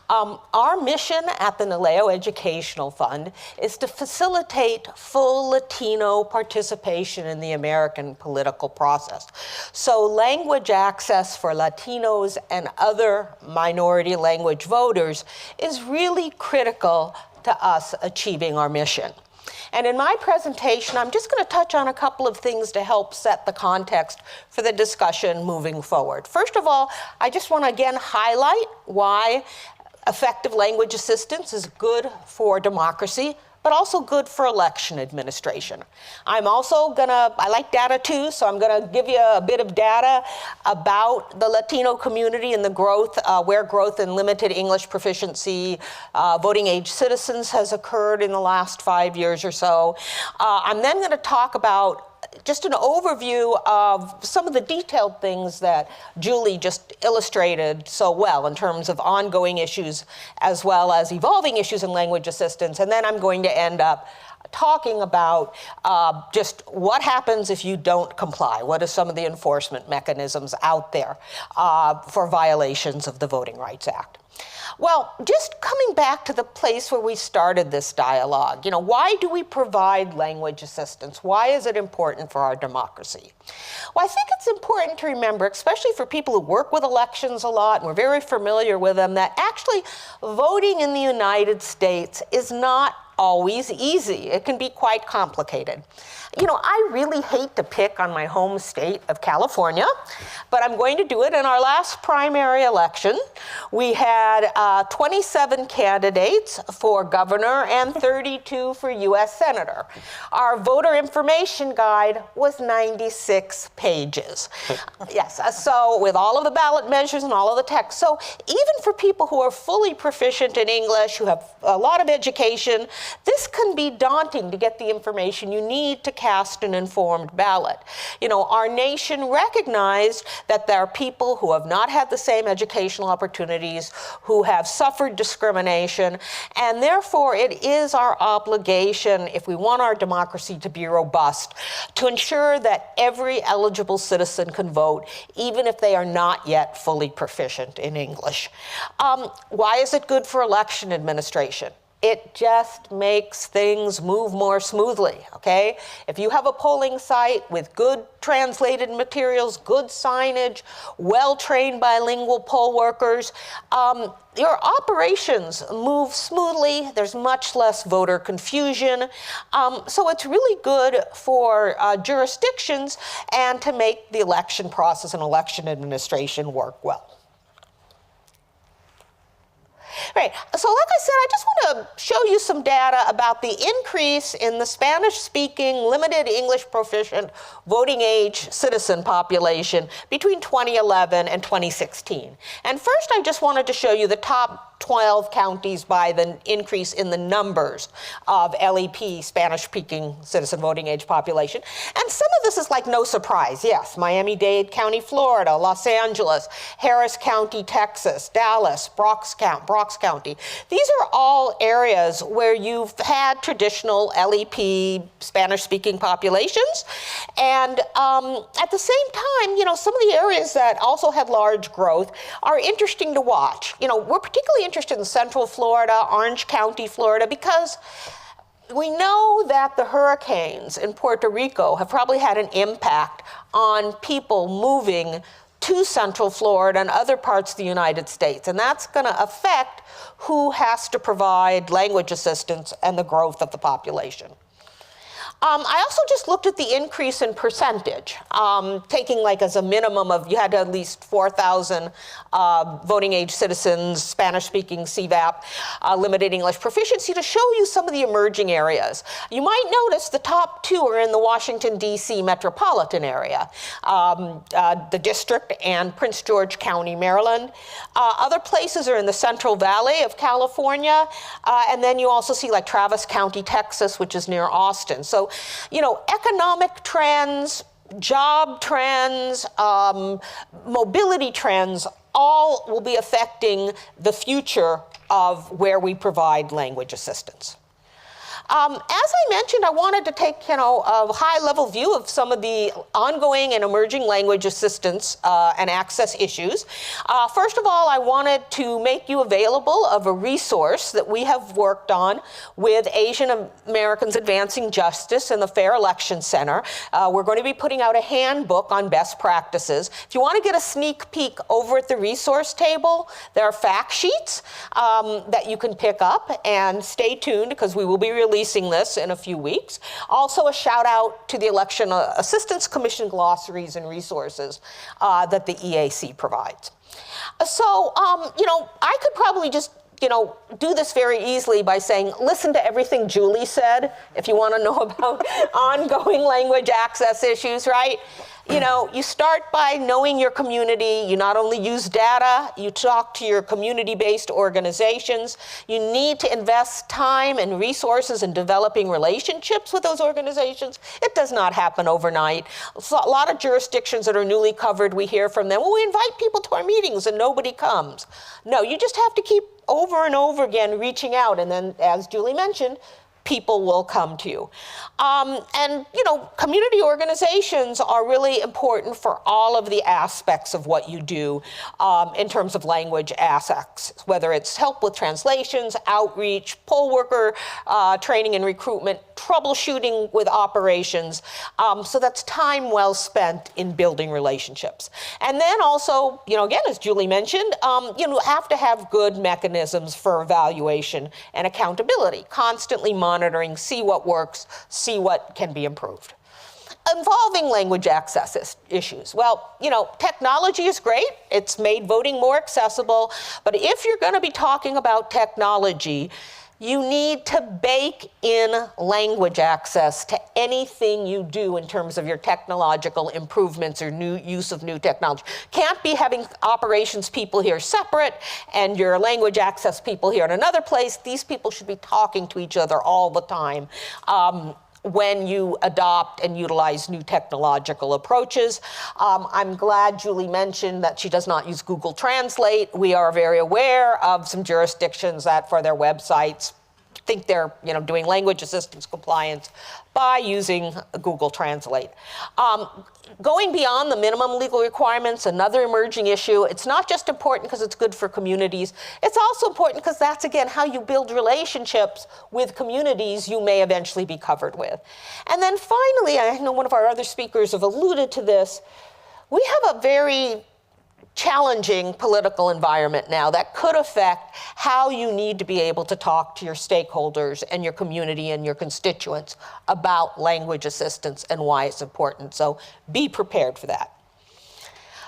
S7: Our mission at the NALEO Educational Fund is to facilitate full Latino participation in the American political process. So language access for Latinos and other minority language voters is really critical to us achieving our mission. And in my presentation, I'm just going to touch on a couple of things to help set the context for the discussion moving forward. First of all, I just want to again highlight why effective language assistance is good for democracy, but also good for election administration. I'm also I like data too, so I'm gonna give you a bit of data about the Latino community and the growth, where growth in limited English proficiency, voting age citizens has occurred in the last 5 years or so. I'm then gonna talk about just an overview of some of the detailed things that Julie just illustrated so well in terms of ongoing issues as well as evolving issues in language assistance. And then I'm going to end up talking about just what happens if you don't comply. What are some of the enforcement mechanisms out there for violations of the Voting Rights Act? Well, just coming back to the place where we started this dialogue, why do we provide language assistance? Why is it important for our democracy? Well, I think it's important to remember, especially for people who work with elections a lot and we're very familiar with them, that actually voting in the United States is not always easy. It can be quite complicated. I really hate to pick on my home state of California, but I'm going to do it. In our last primary election, we had 27 candidates for governor and 32 for U.S. senator. Our voter information guide was 96 pages. Yes, so with all of the ballot measures and all of the text. So even for people who are fully proficient in English, who have a lot of education, this can be daunting to get the information you need to cast an informed ballot. Our nation recognized that there are people who have not had the same educational opportunities, who have suffered discrimination, and therefore it is our obligation, if we want our democracy to be robust, to ensure that every eligible citizen can vote, even if they are not yet fully proficient in English. Why is it good for election administration? it just makes things move more smoothly, okay? If you have a polling site with good translated materials, good signage, well-trained bilingual poll workers, your operations move smoothly. There's much less voter confusion. So it's really good for jurisdictions and to make the election process and election administration work well. Right, so like I said, I just want to show you some data about the increase in the Spanish-speaking, limited English proficient, voting age citizen population between 2011 and 2016. And first, I just wanted to show you the top 12 counties by the increase in the numbers of LEP, Spanish-speaking citizen voting age population. And some of this is like no surprise. Yes, Miami-Dade County, Florida, Los Angeles, Harris County, Texas, Dallas, Bronx County. These are all areas where you've had traditional LEP, Spanish-speaking populations. And at the same time, you know, some of the areas that also had large growth are interesting to watch. You know, we're particularly interested in Central Florida, Orange County, Florida, because we know that the hurricanes in Puerto Rico have probably had an impact on people moving to Central Florida and other parts of the United States. And that's going to affect who has to provide language assistance and the growth of the population. I also just looked at the increase in percentage, taking like as a minimum of, you had to at least 4,000 voting age citizens, Spanish-speaking CVAP, limited English proficiency, to show you some of the emerging areas. You might notice the top two are in the Washington, D.C. metropolitan area, the district and Prince George County, Maryland. Other places are in the Central Valley of California, and then you also see like Travis County, Texas, which is near Austin. So, you know, economic trends, job trends, mobility trends, all will be affecting the future of where we provide language assistance. As I mentioned, I wanted to take, you know, a high-level view of some of the ongoing and emerging language assistance and access issues. First of all, I wanted to make you available of a resource that we have worked on with Asian Americans Advancing Justice and the Fair Election Center. We're going to be putting out a handbook on best practices. If you want to get a sneak peek over at the resource table, there are fact sheets that you can pick up, and stay tuned because we will be releasing this in a few weeks. Also, a shout out to the Election Assistance Commission glossaries and resources that the EAC provides. So, you know, I could probably just, you know, do this very easily by saying, listen to everything Julie said if you want to know about ongoing language access issues, right? You know, you start by knowing your community. You not only use data, you talk to your community-based organizations. You need to invest time and resources in developing relationships with those organizations. It does not happen overnight. So a lot of jurisdictions that are newly covered, we hear from them, well, we invite people to our meetings and nobody comes. No, you just have to keep over and over again reaching out, and then, as Julie mentioned, people will come to you. And, you know, community organizations are really important for all of the aspects of what you do in terms of language assets, whether it's help with translations, outreach, poll worker training and recruitment, troubleshooting with operations. So that's time well spent in building relationships. And then also, you know, again, as Julie mentioned, you know, have to have good mechanisms for evaluation and accountability, constantly monitoring, see what works, see what can be improved. Involving language access issues. Well, you know, technology is great. It's made voting more accessible. But if you're going to be talking about technology, you need to bake in language access to anything you do in terms of your technological improvements or new use of new technology. Can't be having operations people here separate and your language access people here in another place. These people should be talking to each other all the time when you adopt and utilize new technological approaches. I'm glad Julie mentioned that she does not use Google Translate. We are very aware of some jurisdictions that for their websites, think they're doing language assistance compliance by using Google Translate. Going beyond the minimum legal requirements, another emerging issue. It's not just important because it's good for communities. It's also important because that's, again, how you build relationships with communities you may eventually be covered with. And then finally, I know one of our other speakers have alluded to this, we have a very challenging political environment now that could affect how you need to be able to talk to your stakeholders and your community and your constituents about language assistance and why it's important. So be prepared for that.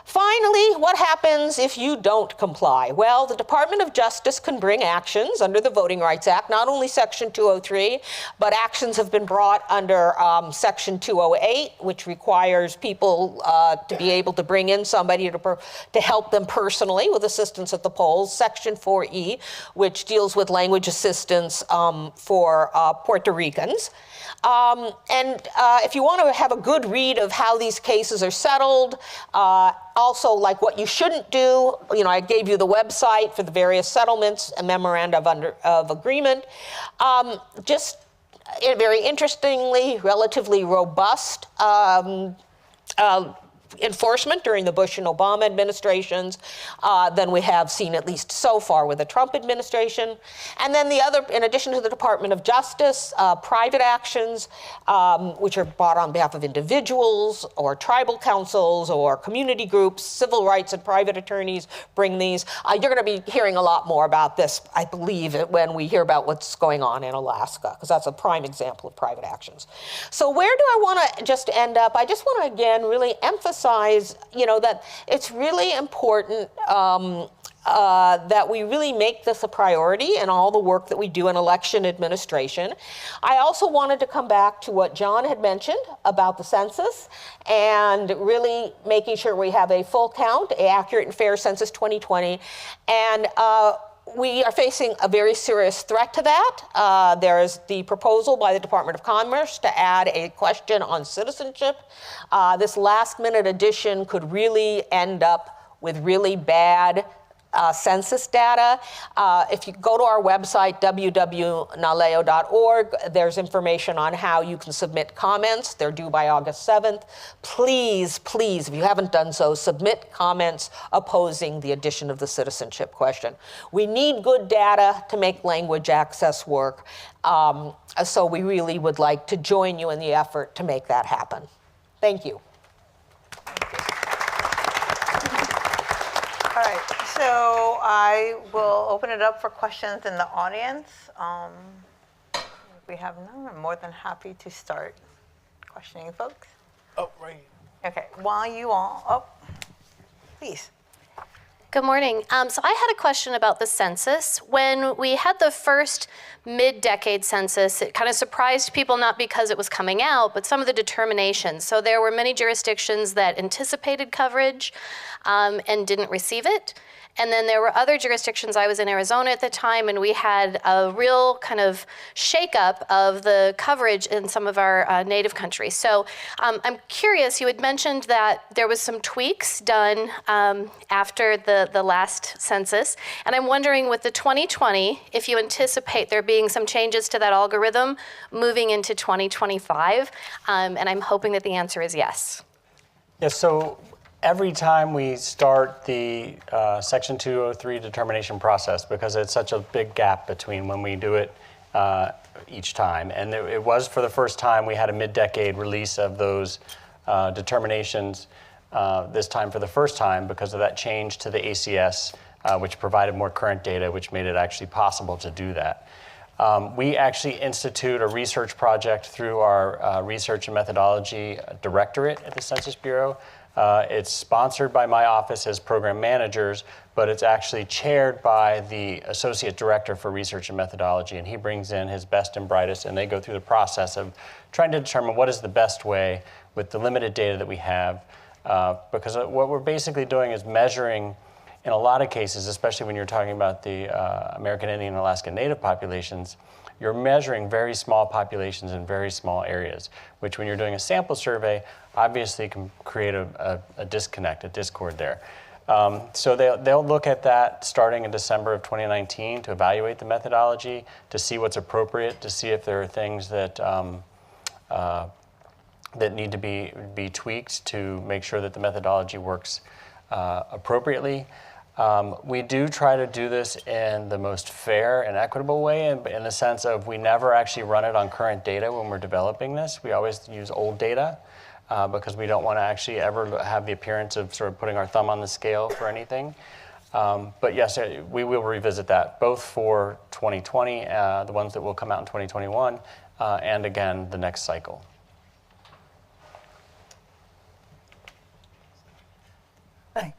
S7: Finally, what happens if you don't comply? Well, the Department of Justice can bring actions under the Voting Rights Act, not only Section 203, but actions have been brought under Section 208, which requires people to be able to bring in somebody to help them personally with assistance at the polls. Section 4E, which deals with language assistance for Puerto Ricans. If you want to have a good read of how these cases are settled, also like what you shouldn't do, I gave you the website for the various settlements and memoranda of agreement. Just very interestingly, relatively robust enforcement during the Bush and Obama administrations than we have seen, at least so far, with the Trump administration. And then the other, in addition to the Department of Justice, private actions, which are brought on behalf of individuals or tribal councils or community groups, civil rights and private attorneys bring these. You're going to be hearing a lot more about this, I believe, when we hear about what's going on in Alaska, because that's a prime example of private actions. So where do I want to just end up? I just want to, again, really emphasize that it's really important that we really make this a priority in all the work that we do in election administration. I also wanted to come back to what John had mentioned about the census and really making sure we have a full count, an accurate and fair Census 2020. And we are facing a very serious threat to that. There is the proposal by the Department of Commerce to add a question on citizenship. This last-minute addition could really end up with really bad census data. If you go to our website, www.naleo.org, there's information on how you can submit comments. They're due by August 7th. Please, please, if you haven't done so, submit comments opposing the addition of the citizenship question. We need good data to make language access work. So we really would like to join you in the effort to make that happen. Thank you.
S3: All right, so I will open it up for questions in the audience. If we have none, I'm more than happy to start questioning folks.
S8: Oh, right.
S3: Okay, while you all, please.
S9: Good morning. So I had a question about the census. When we had the first mid-decade census, it kind of surprised people, not because it was coming out, but some of the determinations. So there were many jurisdictions that anticipated coverage and didn't receive it. And then there were other jurisdictions. I was in Arizona at the time, and we had a real kind of shakeup of the coverage in some of our native countries. So I'm curious, you had mentioned that there was some tweaks done after the last census. And I'm wondering with the 2020, if you anticipate there being some changes to that algorithm moving into 2025. And I'm hoping that the answer is yes.
S5: Yes, so every time we start the Section 203 determination process, because it's such a big gap between when we do it each time, and it was for the first time we had a mid-decade release of those determinations this time for the first time because of that change to the ACS, which provided more current data, which made it actually possible to do that. We actually institute a research project through our Research and Methodology Directorate at the Census Bureau. It's sponsored by my office as program managers, but it's actually chaired by the Associate Director for Research and Methodology, and he brings in his best and brightest, and they go through the process of trying to determine what is the best way with the limited data that we have, because what we're basically doing is measuring, in a lot of cases, especially when you're talking about the American Indian and Alaska Native populations, you're measuring very small populations in very small areas, which when you're doing a sample survey, obviously can create a disconnect, a discord there. So they'll look at that starting in December of 2019 to evaluate the methodology, to see what's appropriate, to see if there are things that that need to be tweaked to make sure that the methodology works appropriately. We do try to do this in the most fair and equitable way, in the sense of we never actually run it on current data when we're developing this. We always use old data because we don't want to actually ever have the appearance of sort of putting our thumb on the scale for anything. But yes, we will revisit that, both for 2020, the ones that will come out in 2021, and again, the next cycle.
S8: Hi,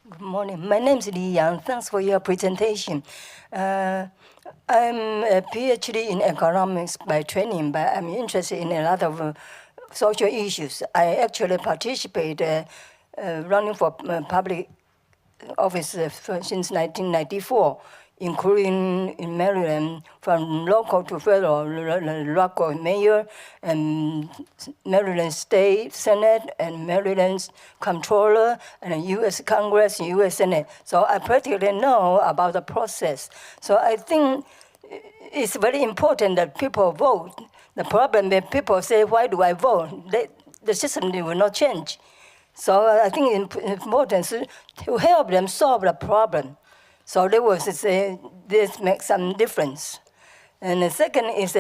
S8: good morning. My name is Li Yang. Thanks for your presentation. I'm a PhD in economics by training, but I'm interested in a lot of social issues. I actually participate running for public office since 1994, including in Maryland, from local to federal, local mayor, and Maryland State Senate, and Maryland's comptroller, and U.S. Congress, U.S. Senate. So I practically know about the process. So I think it's very important that people vote. The problem is people say, why do I vote? The system will not change. So I think it's important to help them solve the problem. So they will say this makes some difference. And the second is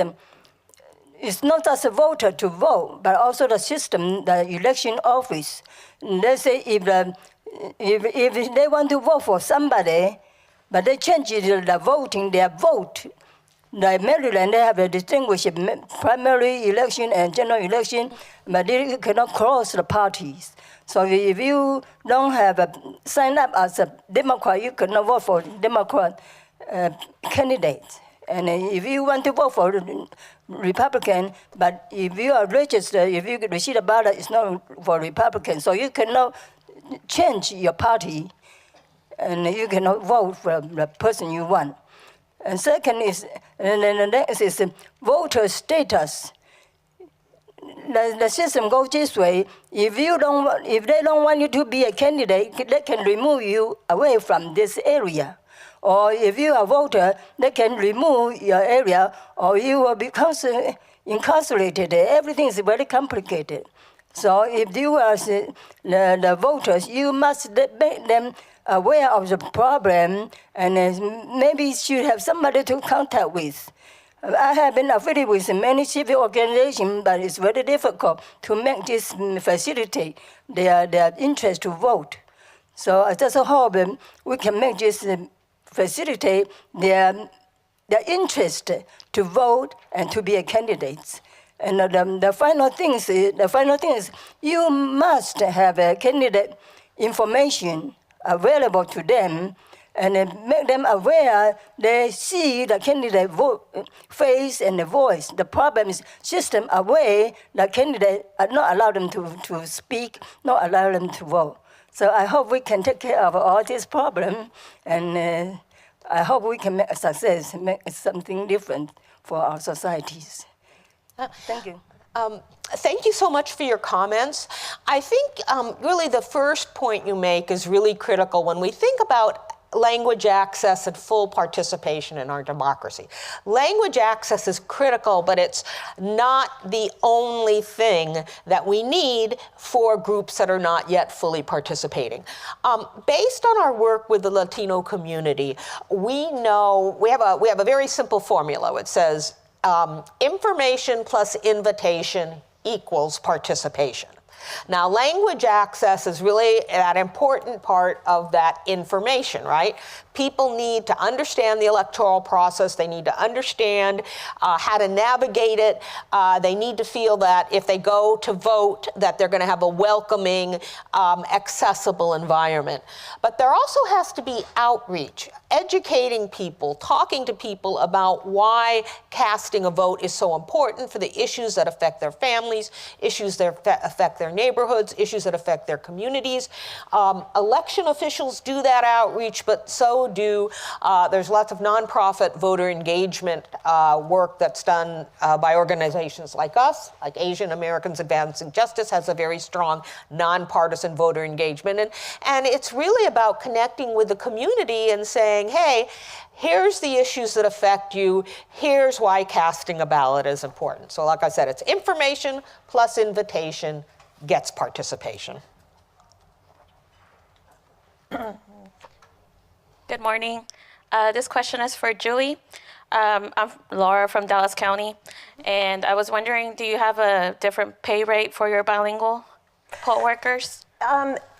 S8: it's not just a voter to vote, but also the system, the election office. Let's say if they want to vote for somebody, but they change the voting, their vote. Like Maryland, they have a distinguished primary election and general election, but they cannot cross the parties. So if you don't have sign up as a Democrat, you cannot vote for Democrat candidates. And if you want to vote for Republican, but if you are registered, if you receive a ballot, it's not for Republican. So you cannot change your party, and you cannot vote for the person you want. And second is, and then the next is voter status. The system goes this way: if they don't want you to be a candidate, they can remove you away from this area. Or if you are a voter, they can remove your area, or you will be incarcerated. Everything is very complicated. So if you are the voters, you must make them aware of the problem, and maybe should have somebody to contact with. I have been affiliated with many civil organizations, but it's very difficult to make this facilitate their interest to vote. So I just hope we can make this facilitate their interest to vote and to be a candidate. And the final thing is you must have a candidate information available to them, and make them aware. They see the candidate face and the voice. The problem is system away. The candidate not allow them to speak, not allow them to vote. So I hope we can take care of all this problem, and I hope we can make a success, make something different for our societies. Thank you.
S7: Thank you so much for your comments. I think really the first point you make is really critical when we think about language access and full participation in our democracy. Language access is critical, but it's not the only thing that we need for groups that are not yet fully participating. Based on our work with the Latino community, we know we have a very simple formula. It says information plus invitation equals participation. Now, language access is really that important part of that information, right? People need to understand the electoral process. They need to understand how to navigate it. They need to feel that if they go to vote, that they're going to have a welcoming, accessible environment. But there also has to be outreach, educating people, talking to people about why casting a vote is so important for the issues that affect their families, issues that affect their neighborhoods, issues that affect their communities. Election officials do that outreach, but so also do, there's lots of nonprofit voter engagement work that's done by organizations like us, like Asian Americans Advancing Justice has a very strong nonpartisan voter engagement. And it's really about connecting with the community and saying, hey, here's the issues that affect you. Here's why casting a ballot is important. So like I said, it's information plus invitation gets participation.
S10: Good morning. This question is for Julie. I'm Laura from Dallas County, and I was wondering, do you have a different pay rate for your bilingual poll workers?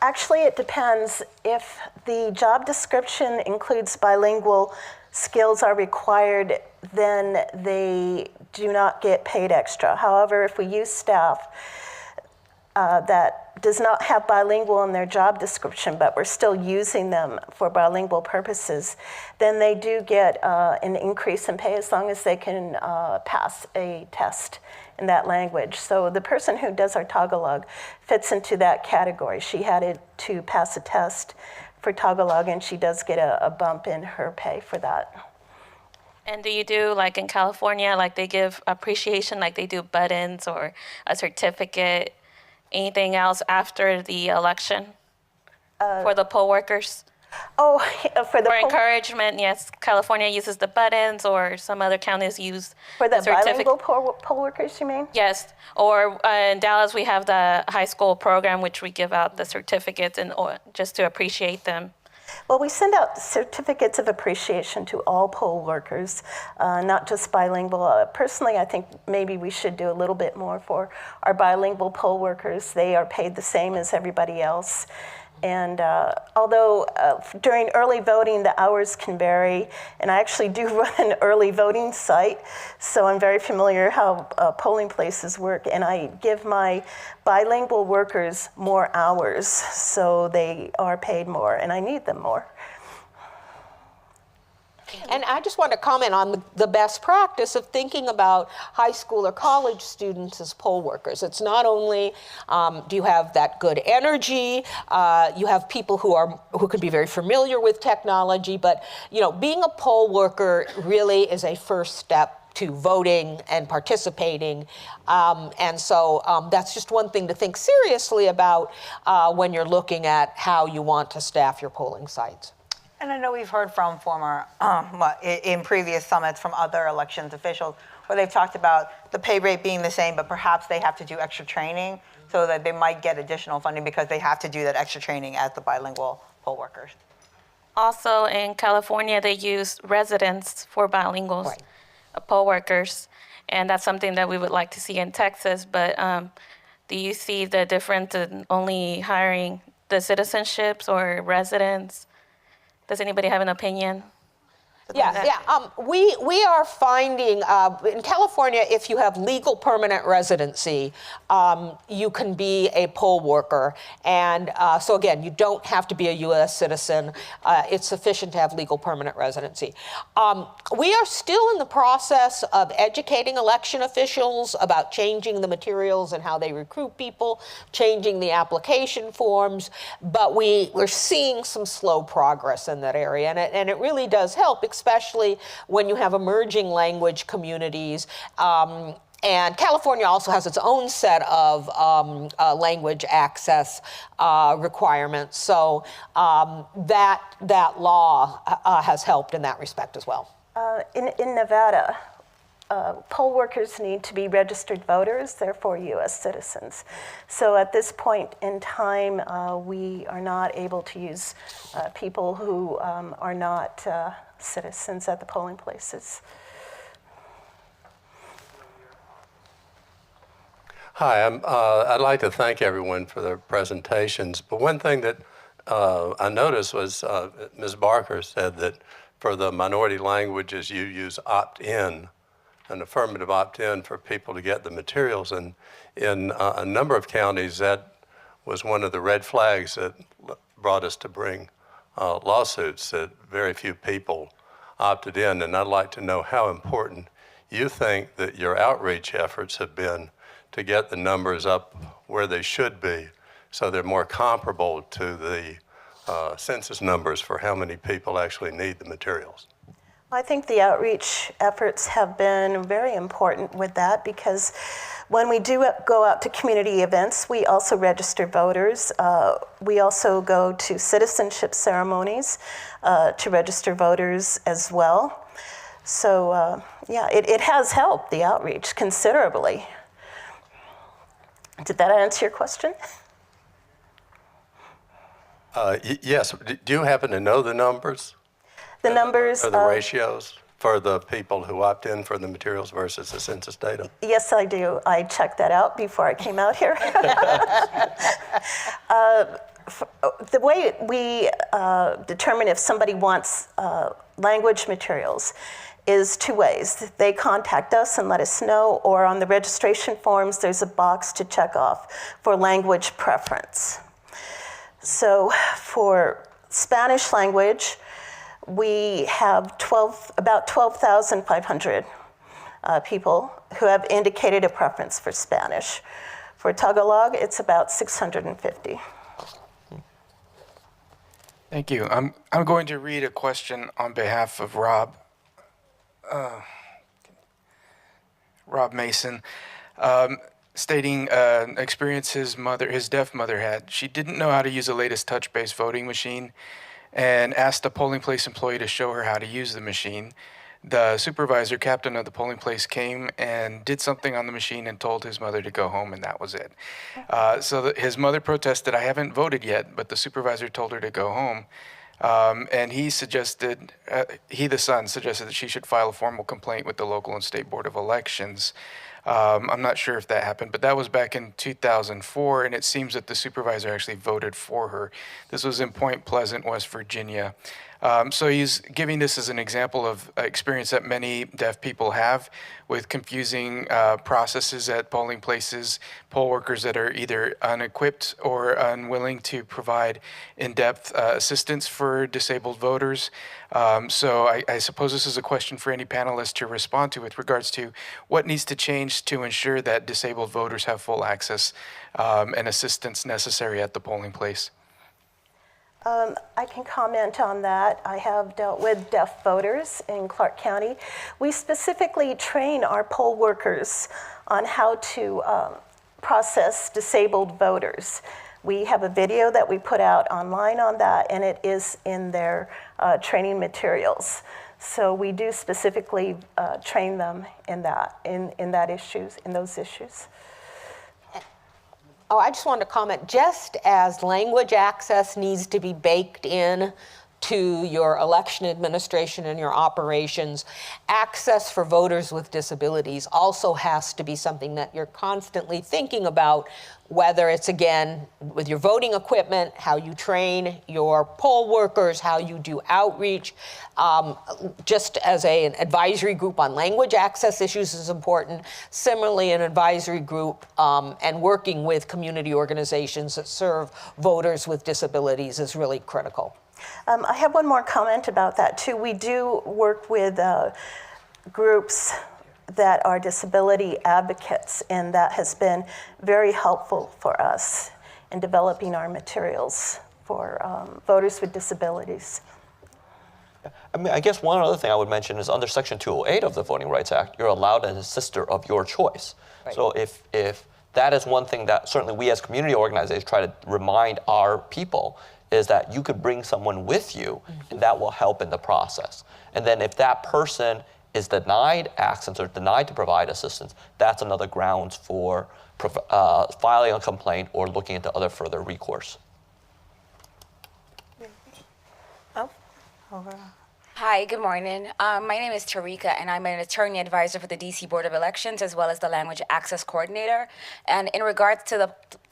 S6: Actually, it depends. If the job description includes bilingual skills are required, then they do not get paid extra. However, if we use staff that does not have bilingual in their job description, but we're still using them for bilingual purposes, then they do get an increase in pay as long as they can pass a test in that language. So the person who does our Tagalog fits into that category. She had to pass a test for Tagalog, and she does get a bump in her pay for that.
S10: And do you do, like in California, like they give appreciation, like they do buttons or a certificate, anything else after the election for the poll workers?
S6: Oh, for the
S10: For encouragement, yes. California uses the buttons, or some other counties use
S6: for the
S10: certificate.
S6: bilingual poll workers, you mean?
S10: Yes, or in Dallas we have the high school program, which we give out the certificates and just to appreciate them.
S6: Well, we send out certificates of appreciation to all poll workers, not just bilingual. Personally, I think maybe we should do a little bit more for our bilingual poll workers. They are paid the same as everybody else. And although during early voting, the hours can vary, and I actually do run an early voting site, so I'm very familiar how polling places work, and I give my bilingual workers more hours, so they are paid more, and I need them more.
S7: And I just want to comment on the best practice of thinking about high school or college students as poll workers. It's not only do you have that good energy, you have people who can be very familiar with technology, but being a poll worker really is a first step to voting and participating. And so that's just one thing to think seriously about when you're looking at how you want to staff your polling sites.
S3: And I know we've heard from former, in previous summits from other elections officials, where they've talked about the pay rate being the same, but perhaps they have to do extra training so that they might get additional funding because they have to do that extra training as the bilingual poll workers.
S10: Also in California, they use residents for bilinguals,
S7: Right.
S10: Poll workers, and that's something that we would like to see in Texas. But do you see the difference in only hiring the citizenships or residents? Does anybody have an opinion?
S7: Yeah. We are finding in California, if you have legal permanent residency, you can be a poll worker. And so again, you don't have to be a U.S. citizen. It's sufficient to have legal permanent residency. We are still in the process of educating election officials about changing the materials and how they recruit people, changing the application forms. But we're seeing some slow progress in that area, and it really does help, especially when you have emerging language communities. And California also has its own set of language access requirements. So that law has helped in that respect as well.
S6: In Nevada, poll workers need to be registered voters, therefore U.S. citizens. So at this point in time, we are not able to use people who are not citizens at the polling places.
S11: Hi, I'd like to thank everyone for their presentations. But one thing that I noticed was Ms. Barker said that for the minority languages, you use opt-in, an affirmative opt-in for people to get the materials. And in a number of counties, that was one of the red flags that brought us to bring lawsuits, that very few people opted in. And I'd like to know how important you think that your outreach efforts have been to get the numbers up where they should be so they're more comparable to the census numbers for how many people actually need the materials?
S6: I think the outreach efforts have been very important with that, because when we do go out to community events, we also register voters. We also go to citizenship ceremonies to register voters as well. So yeah, it has helped the outreach considerably. Did that answer your question?
S11: Yes. Do you happen to know the numbers?
S6: The numbers.
S11: Or the ratios for the people who opt in for the materials versus the census data?
S6: Yes, I do. I checked that out before I came out here. The way we determine if somebody wants language materials is two ways. They contact us and let us know, or on the registration forms, there's a box to check off for language preference. So for Spanish language, we have about 12,500 people who have indicated a preference for Spanish. For Tagalog, it's about 650.
S2: Thank you. I'm going to read a question on behalf of Rob Mason, stating experience his deaf mother had. She didn't know how to use the latest touch-based voting machine and asked a polling place employee to show her how to use the machine. The supervisor, captain of the polling place, came and did something on the machine and told his mother to go home, and that was it. His mother protested, "I haven't voted yet," but the supervisor told her to go home. And he, the son, suggested that she should file a formal complaint with the local and state board of elections. I'm not sure if that happened, but that was back in 2004, and it seems that the supervisor actually voted for her. This was in Point Pleasant, West Virginia. So he's giving this as an example of experience that many deaf people have with confusing processes at polling places, poll workers that are either unequipped or unwilling to provide in-depth assistance for disabled voters. So I suppose this is a question for any panelist to respond to with regards to what needs to change to ensure that disabled voters have full access and assistance necessary at the polling place.
S6: I can comment on that. I have dealt with deaf voters in Clark County. We specifically train our poll workers on how to process disabled voters. We have a video that we put out online on that, and it is in their training materials. So we do specifically train them in those issues.
S7: Oh, I just wanted to comment, just as language access needs to be baked in to your election administration and your operations, access for voters with disabilities also has to be something that you're constantly thinking about, whether it's, again, with your voting equipment, how you train your poll workers, how you do outreach. Just as an advisory group on language access issues is important. Similarly, an advisory group and working with community organizations that serve voters with disabilities is really critical.
S6: I have one more comment about that, too. We do work with groups that are disability advocates, and that has been very helpful for us in developing our materials for voters with disabilities.
S4: I mean, I guess one other thing I would mention is under Section 208 of the Voting Rights Act, you're allowed an assister of your choice. Right. So if that is one thing that certainly we as community organizations try to remind our people, is that you could bring someone with you, and that will help in the process. And then if that person is denied access or denied to provide assistance, that's another grounds for filing a complaint or looking into other further recourse.
S3: Oh, over.
S12: Hi, good morning. My name is Tarika, and I'm an attorney advisor for the DC Board of Elections, as well as the Language Access Coordinator. And in regards to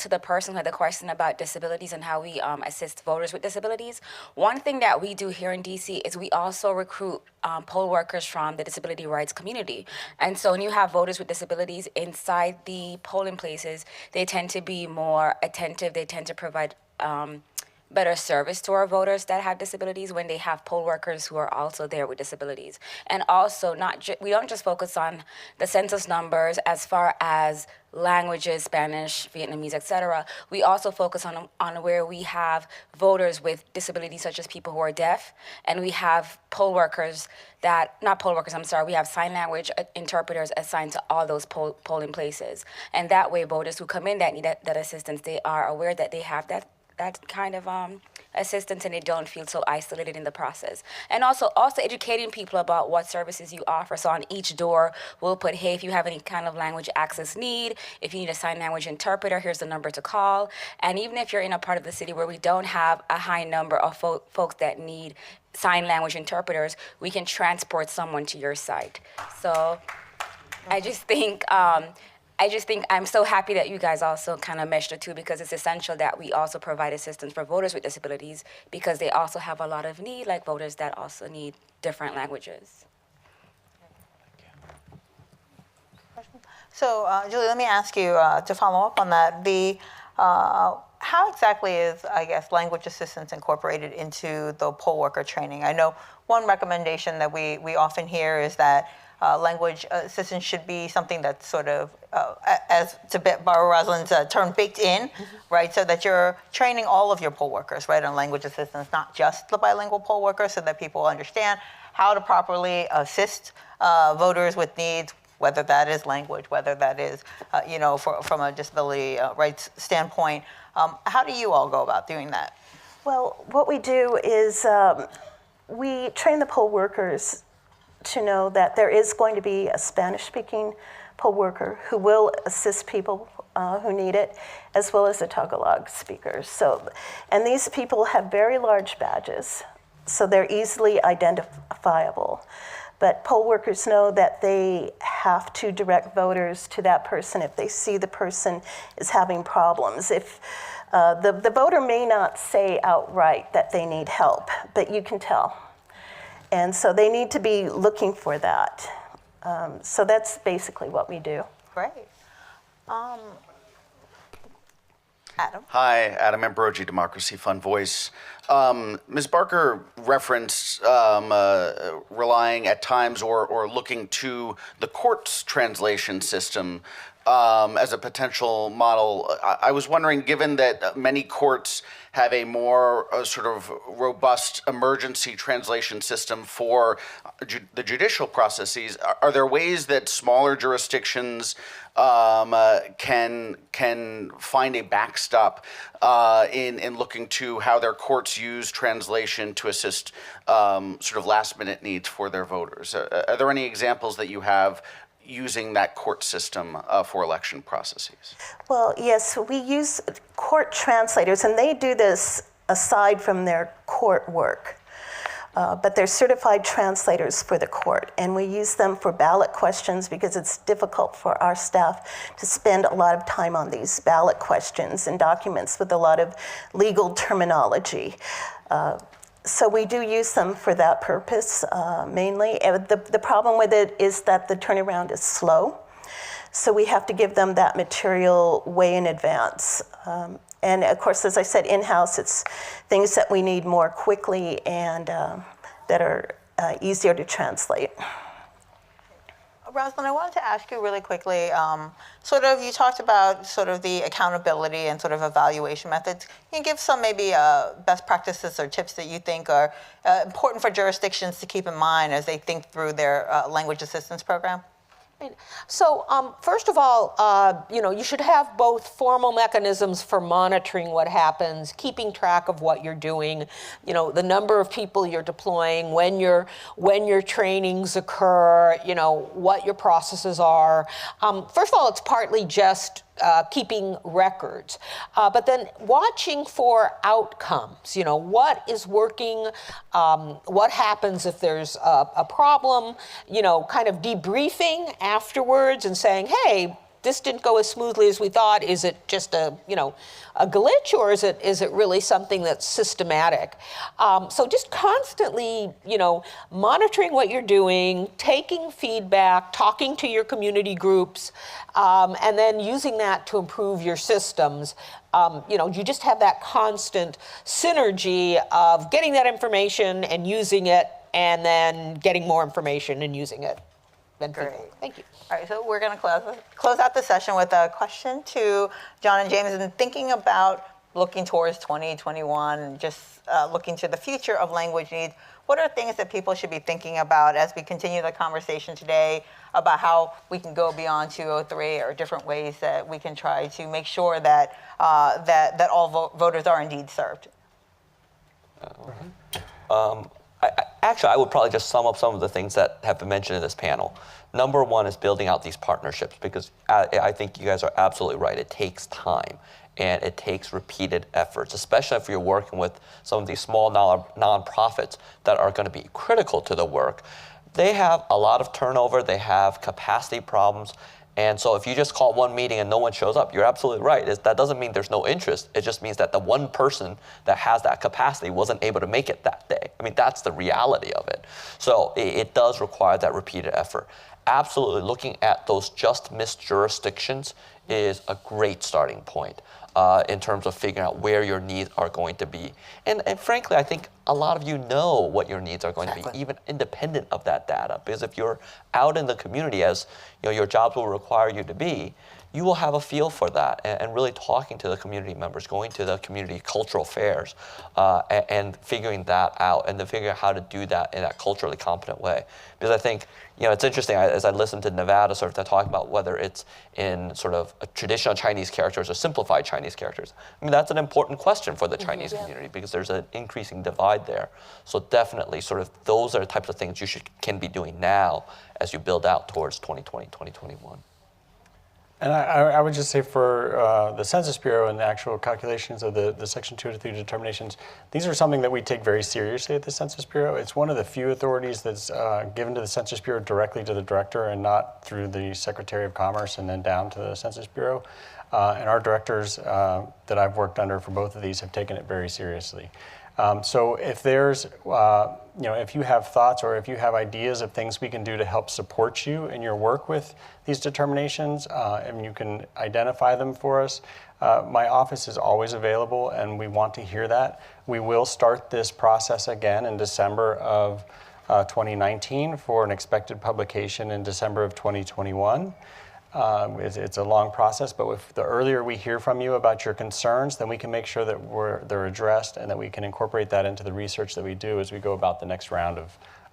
S12: the person who had the question about disabilities and how we assist voters with disabilities, one thing that we do here in DC is we also recruit poll workers from the disability rights community. And so when you have voters with disabilities inside the polling places, they tend to be more attentive. They tend to provide better service to our voters that have disabilities when they have poll workers who are also there with disabilities. And also, we don't just focus on the census numbers as far as languages, Spanish, Vietnamese, etc. We also focus on where we have voters with disabilities, such as people who are deaf, and we have poll workers we have sign language interpreters assigned to all those polling places. And that way, voters who come in that need that assistance, they are aware that they have that kind of assistance, and they don't feel so isolated in the process. And also educating people about what services you offer. So on each door, we'll put, hey, if you have any kind of language access need, if you need a sign language interpreter, here's the number to call. And even if you're in a part of the city where we don't have a high number of folks that need sign language interpreters, we can transport someone to your site. So I just think I'm so happy that you guys also kind of mesh the two, because it's essential that we also provide assistance for voters with disabilities, because they also have a lot of need, like voters that also need different languages.
S3: So, Julie, let me ask you to follow up on that. How exactly is, I guess, language assistance incorporated into the poll worker training? I know one recommendation that we often hear is that language assistance should be something that's sort of, as to borrow Rosalind's term, baked in, right? So that you're training all of your poll workers, right, on language assistance, not just the bilingual poll workers, so that people understand how to properly assist voters with needs, whether that is language, whether that is, from a disability rights standpoint. How do you all go about doing that?
S6: Well, what we do is we train the poll workers to know that there is going to be a Spanish-speaking poll worker who will assist people who need it, as well as a Tagalog speakers. So, and these people have very large badges, so they're easily identifiable. But poll workers know that they have to direct voters to that person if they see the person is having problems. If the voter may not say outright that they need help, but you can tell. And so they need to be looking for that. So that's basically what we do.
S3: Great. Adam?
S13: Hi, Adam Ambrogi, Democracy Fund Voice. Ms. Barker referenced relying at times or looking to the court's translation system as a potential model. I was wondering, given that many courts have a more sort of robust emergency translation system for the judicial processes, are there ways that smaller jurisdictions can find a backstop in looking to how their courts use translation to assist sort of last-minute needs for their voters? Are there any examples that you have using that court system for election processes?
S6: Well, yes, we use court translators, and they do this aside from their court work. But they're certified translators for the court, and we use them for ballot questions because it's difficult for our staff to spend a lot of time on these ballot questions and documents with a lot of legal terminology. So we do use them for that purpose mainly. The problem with it is that the turnaround is slow, so we have to give them that material way in advance. And of course, as I said, in-house, it's things that we need more quickly and that are easier to translate.
S3: Rosalind, I wanted to ask you really quickly, you talked about sort of the accountability and sort of evaluation methods. Can you give some maybe best practices or tips that you think are important for jurisdictions to keep in mind as they think through their language assistance program?
S7: So first of all, you should have both formal mechanisms for monitoring what happens, keeping track of what you're doing, the number of people you're deploying, when your trainings occur, what your processes are. First of all, it's partly just keeping records, but then watching for outcomes. What is working, what happens if there's a problem, kind of debriefing afterwards and saying, hey, this didn't go as smoothly as we thought. Is it just a glitch, or is it really something that's systematic? So just constantly, monitoring what you're doing, taking feedback, talking to your community groups, and then using that to improve your systems. You just have that constant synergy of getting that information and using it, and then getting more information and using it.
S3: Great.
S7: Thank you.
S3: All right, so we're going to close out the session with a question to John and James, and thinking about looking towards 2021 and just looking to the future of language needs. What are things that people should be thinking about as we continue the conversation today about how we can go beyond 203, or different ways that we can try to make sure that that all voters are indeed served?
S4: Actually, I would probably just sum up some of the things that have been mentioned in this panel. Number one is building out these partnerships, because I think you guys are absolutely right. It takes time and it takes repeated efforts, especially if you're working with some of these small nonprofits that are going to be critical to the work. They have a lot of turnover, they have capacity problems. And so if you just call one meeting and no one shows up, you're absolutely right. That doesn't mean there's no interest. It just means that the one person that has that capacity wasn't able to make it that day. I mean, that's the reality of it. So it does require that repeated effort. Absolutely, looking at those just missed jurisdictions is a great starting point in terms of figuring out where your needs are going to be. And frankly, I think a lot of you know what your needs are going to be, even independent of that data. Because if you're out in the community, as your jobs will require you to be, you will have a feel for that, and really talking to the community members, going to the community cultural fairs, and figuring that out, and then figuring out how to do that in that culturally competent way. Because I think, it's interesting, as I listened to Nevada sort of talking about whether it's in sort of a traditional Chinese characters or simplified Chinese characters. I mean, that's an important question for the Chinese community, because there's an increasing divide there. So definitely sort of those are the types of things you can be doing now as you build out towards 2020, 2021.
S5: And I would just say for the Census Bureau and the actual calculations of the Section 203 determinations, these are something that we take very seriously at the Census Bureau. It's one of the few authorities that's given to the Census Bureau directly to the director, and not through the Secretary of Commerce and then down to the Census Bureau. And our directors that I've worked under for both of these have taken it very seriously. So if there's, if you have thoughts or if you have ideas of things we can do to help support you in your work with these determinations, and you can identify them for us, my office is always available, and we want to hear that. We will start this process again in December of 2019 for an expected publication in December of 2021. It's a long process, but if the earlier we hear from you about your concerns, then we can make sure that they're addressed, and that we can incorporate that into the research that we do as we go about the next round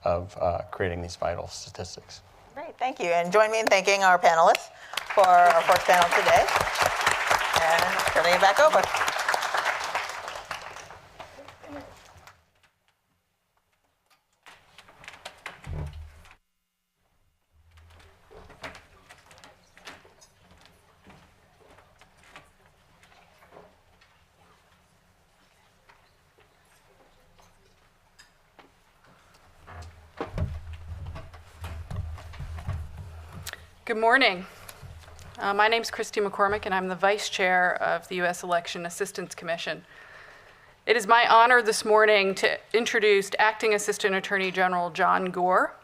S5: of creating these vital statistics.
S3: Great, thank you. And join me in thanking our panelists for our first panel today. And turning it back over.
S14: Good morning. My name is Christy McCormick, and I'm the Vice Chair of the U.S. Election Assistance Commission. It is my honor this morning to introduce Acting Assistant Attorney General John Gore.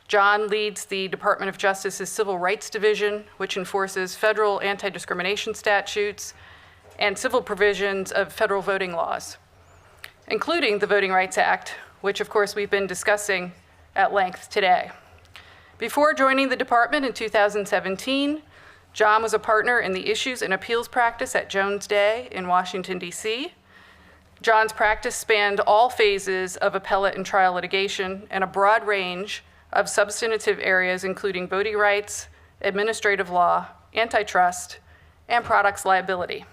S14: John leads the Department of Justice's Civil Rights Division, which enforces federal anti-discrimination statutes and civil provisions of federal voting laws, including the Voting Rights Act, which of course we've been discussing at length today. Before joining the department in 2017, John was a partner in the Issues and Appeals practice at Jones Day in Washington, D.C. John's practice spanned all phases of appellate and trial litigation and a broad range of substantive areas, including voting rights, administrative law, antitrust, and products liability.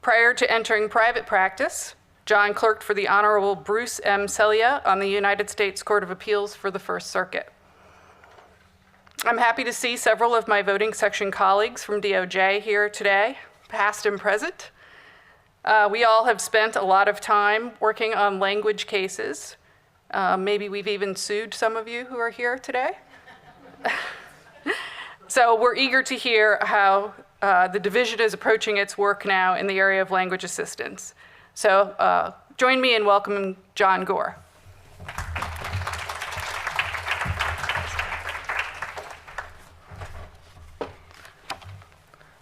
S14: Prior to entering private practice, John clerked for the Honorable Bruce M. Celia on the United States Court of Appeals for the First Circuit. I'm happy to see several of my voting section colleagues from DOJ here today, past and present. We all have spent a lot of time working on language cases. Maybe we've even sued some of you who are here today. So we're eager to hear how the division is approaching its work now in the area of language assistance. So join me in welcoming John Gore.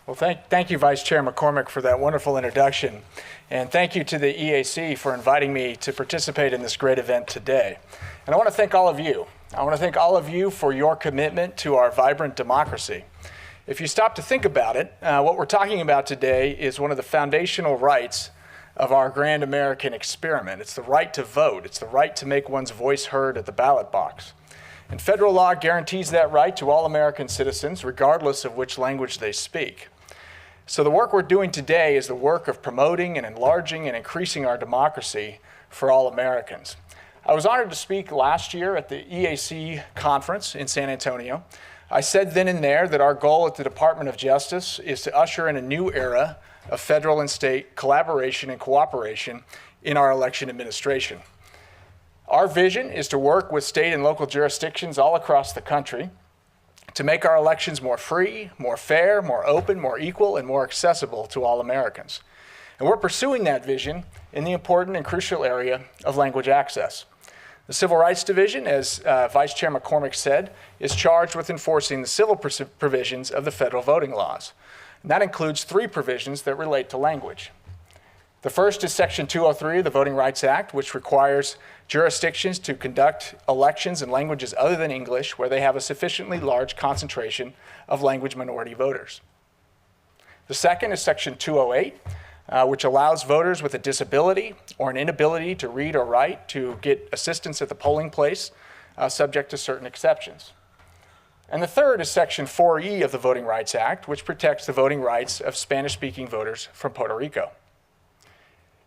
S15: Well, thank you, Vice Chair McCormick, for that wonderful introduction. And thank you to the EAC for inviting me to participate in this great event today. And I want to thank all of you. I want to thank all of you for your commitment to our vibrant democracy. If you stop to think about it, what we're talking about today is one of the foundational rights of our grand American experiment. It's the right to vote. It's the right to make one's voice heard at the ballot box. And federal law guarantees that right to all American citizens, regardless of which language they speak. So the work we're doing today is the work of promoting and enlarging and increasing our democracy for all Americans. I was honored to speak last year at the EAC conference in San Antonio. I said then and there that our goal at the Department of Justice is to usher in a new era of federal and state collaboration and cooperation in our election administration. Our vision is to work with state and local jurisdictions all across the country to make our elections more free, more fair, more open, more equal, and more accessible to all Americans. And we're pursuing that vision in the important and crucial area of language access. The Civil Rights Division, as Vice Chair McCormick said, is charged with enforcing the civil provisions of the federal voting laws. And that includes 3 provisions that relate to language. The first is Section 203 of the Voting Rights Act, which requires jurisdictions to conduct elections in languages other than English where they have a sufficiently large concentration of language minority voters. The second is Section 208, which allows voters with a disability or an inability to read or write to get assistance at the polling place, subject to certain exceptions. And the third is Section 4E of the Voting Rights Act, which protects the voting rights of Spanish-speaking voters from Puerto Rico.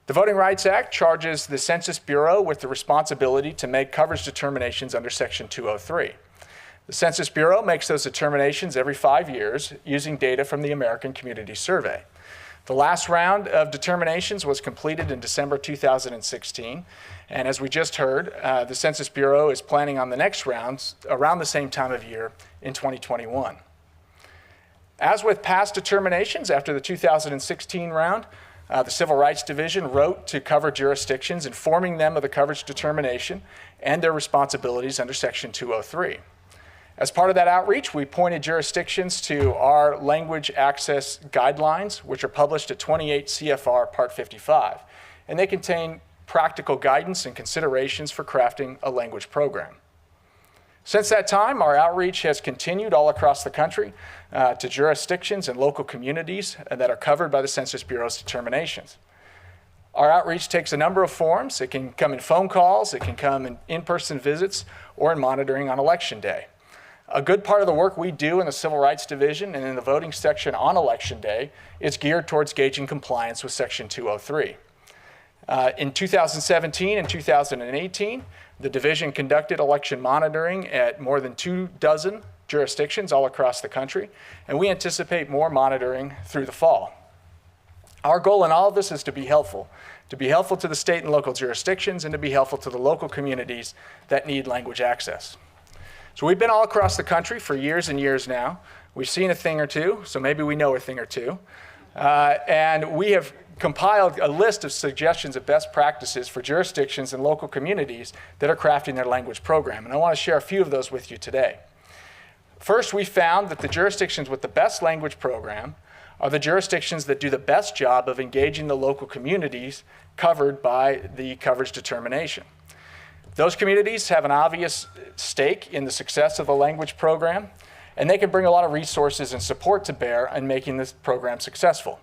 S15: The Voting Rights Act charges the Census Bureau with the responsibility to make coverage determinations under Section 203. The Census Bureau makes those determinations every 5 years using data from the American Community Survey. The last round of determinations was completed in December 2016, and as we just heard, the Census Bureau is planning on the next rounds around the same time of year in 2021. As with past determinations after the 2016 round, the Civil Rights Division wrote to cover jurisdictions, informing them of the coverage determination and their responsibilities under Section 203. As part of that outreach, we pointed jurisdictions to our language access guidelines, which are published at 28 CFR Part 55, and they contain practical guidance and considerations for crafting a language program. Since that time, our outreach has continued all across the country to jurisdictions and local communities that are covered by the Census Bureau's determinations. Our outreach takes a number of forms. It can come in phone calls, it can come in in-person visits, or in monitoring on Election Day. A good part of the work we do in the Civil Rights Division and in the voting section on Election Day is geared towards gauging compliance with Section 203. In 2017 and 2018, the division conducted election monitoring at more than 24 jurisdictions all across the country, and we anticipate more monitoring through the fall. Our goal in all of this is to be helpful to the state and local jurisdictions and to be helpful to the local communities that need language access. So we've been all across the country for years and years now. We've seen a thing or two, so maybe we know a thing or two. And we have compiled a list of suggestions of best practices for jurisdictions and local communities that are crafting their language program. And I want to share a few of those with you today. First, we found that the jurisdictions with the best language program are the jurisdictions that do the best job of engaging the local communities covered by the coverage determination. Those communities have an obvious stake in the success of the language program, and they can bring a lot of resources and support to bear in making this program successful.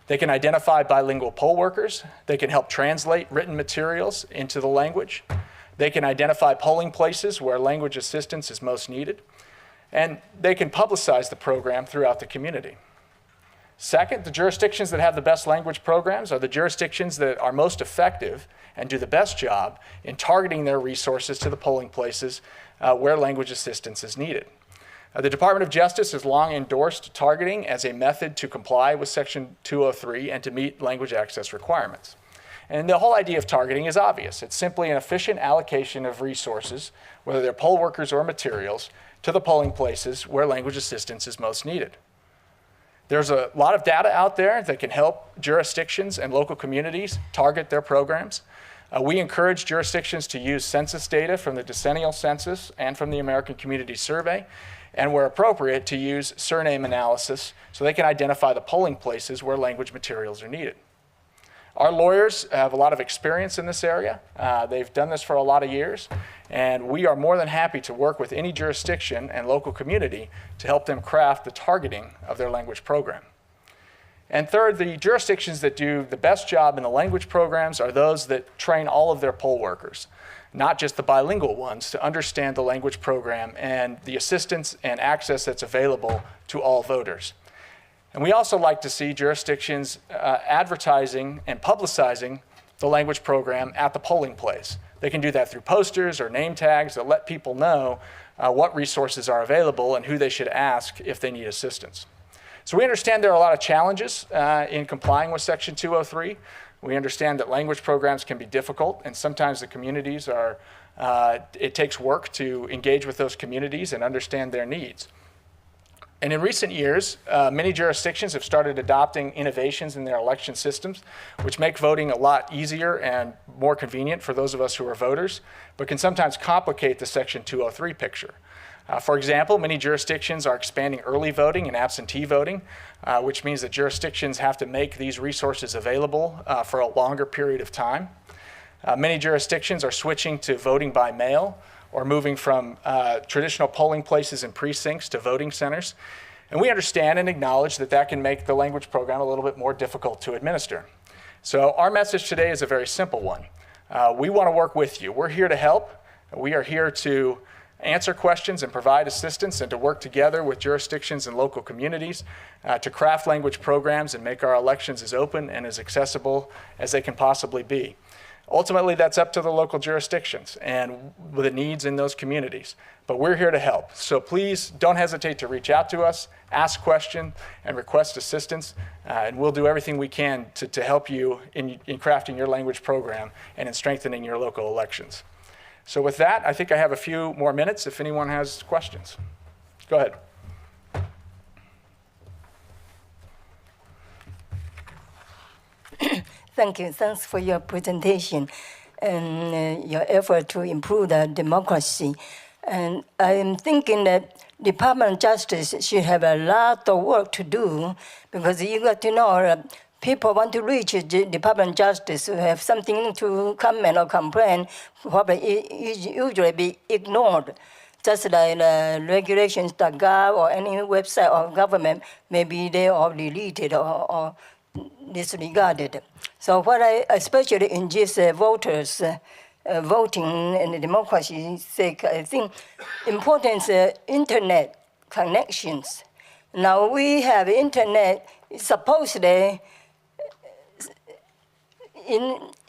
S15: They can identify bilingual poll workers. They can help translate written materials into the language. They can identify polling places where language assistance is most needed. And they can publicize the program throughout the community. Second, the jurisdictions that have the best language programs are the jurisdictions that are most effective and do the best job in targeting their resources to the polling places where language assistance is needed. The Department of Justice has long endorsed targeting as a method to comply with Section 203 and to meet language access requirements. And the whole idea of targeting is obvious. It's simply an efficient allocation of resources, whether they're poll workers or materials, to the polling places where language assistance is most needed. There's a lot of data out there that can help jurisdictions and local communities target their programs. We encourage jurisdictions to use census data from the decennial census and from the American Community Survey, and where appropriate, to use surname analysis so they can identify the polling places where language materials are needed. Our lawyers have a lot of experience in this area. They've done this for a lot of years, and we are more than happy to work with any jurisdiction and local community to help them craft the targeting of their language program. And third, the jurisdictions that do the best job in the language programs are those that train all of their poll workers, not just the bilingual ones, to understand the language program and the assistance and access that's available to all voters. And we also like to see jurisdictions advertising and publicizing the language program at the polling place. They can do that through posters or name tags that let people know what resources are available and who they should ask if they need assistance. So we understand there are a lot of challenges in complying with Section 203. We understand that language programs can be difficult, and sometimes the communities are, it takes work to engage with those communities and understand their needs. And in recent years, many jurisdictions have started adopting innovations in their election systems, which make voting a lot easier and more convenient for those of us who are voters, but can sometimes complicate the Section 203 picture. For example, many jurisdictions are expanding early voting and absentee voting, which means that jurisdictions have to make these resources available for a longer period of time. Many jurisdictions are switching to voting by mail, or moving from traditional polling places and precincts to voting centers. And we understand and acknowledge that that can make the language program a little bit more difficult to administer. So our message today is a very simple one. We want to work with you. We're here to help. We are here to answer questions and provide assistance, and to work together with jurisdictions and local communities to craft language programs and make our elections as open and as accessible as they can possibly be. Ultimately, that's up to the local jurisdictions and the needs in those communities. But we're here to help. So please don't hesitate to reach out to us, ask questions, and request assistance. And we'll do everything we can to help you in crafting your language program and in strengthening your local elections. So with that, I think I have a few more minutes if anyone has questions. Go ahead.
S8: Thank you. Thanks for your presentation and your effort to improve the democracy. And I'm thinking that Department of Justice should have a lot of work to do, because you got to know people want to reach the Department of Justice who have something to comment or complain, probably usually be ignored. Just like regulations.gov or any website of government, maybe they are deleted or disregarded. So what I, especially in this voters voting and democracy's sake, I think important internet connections. Now we have internet supposedly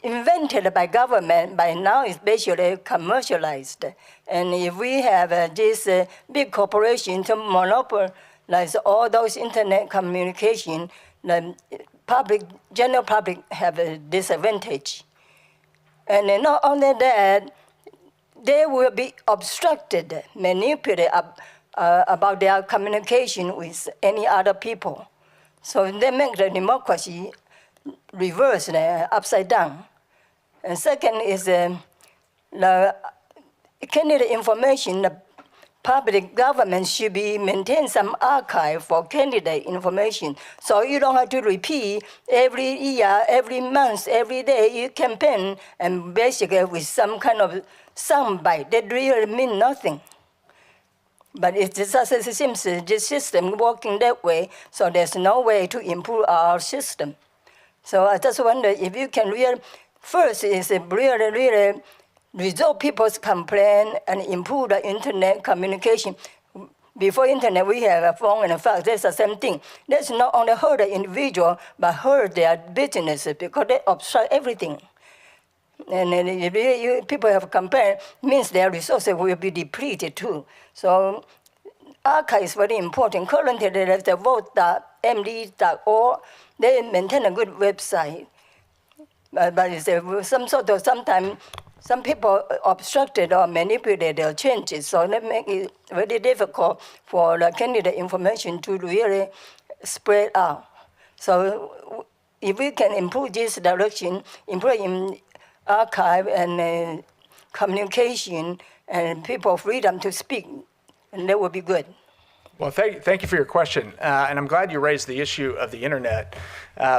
S8: invented by government, by now it's basically commercialized. And if we have this big corporation to monopolize all those internet communication, the general public have a disadvantage. And not only that, they will be obstructed, manipulated about their communication with any other people. So they make the democracy reverse, upside down. And second is the candidate information. The public government should be maintain some archive for candidate information, so you don't have to repeat every year, every month, every day you campaign, and basically with some kind of soundbite that really mean nothing. But it seems this system working that way, so there's no way to improve our system. So I just wonder if you can really, first is really resolve people's complaint and improve the internet communication. Before internet, we have a phone and a fax. That's the same thing. That's not only hurt the individual, but hurt their business, because they obstruct everything. And if people have complained, means their resources will be depleted too. So archive is very important. Currently, there's the vote.md.org. They maintain a good website. but it's some sort of sometimes some people obstructed or manipulated their changes, so that make it very difficult for the candidate information to really spread out. So if we can improve this direction, improve in archive and communication and people freedom to speak, and that would be good.
S15: Well, thank you for your question. And I'm glad you raised the issue of the internet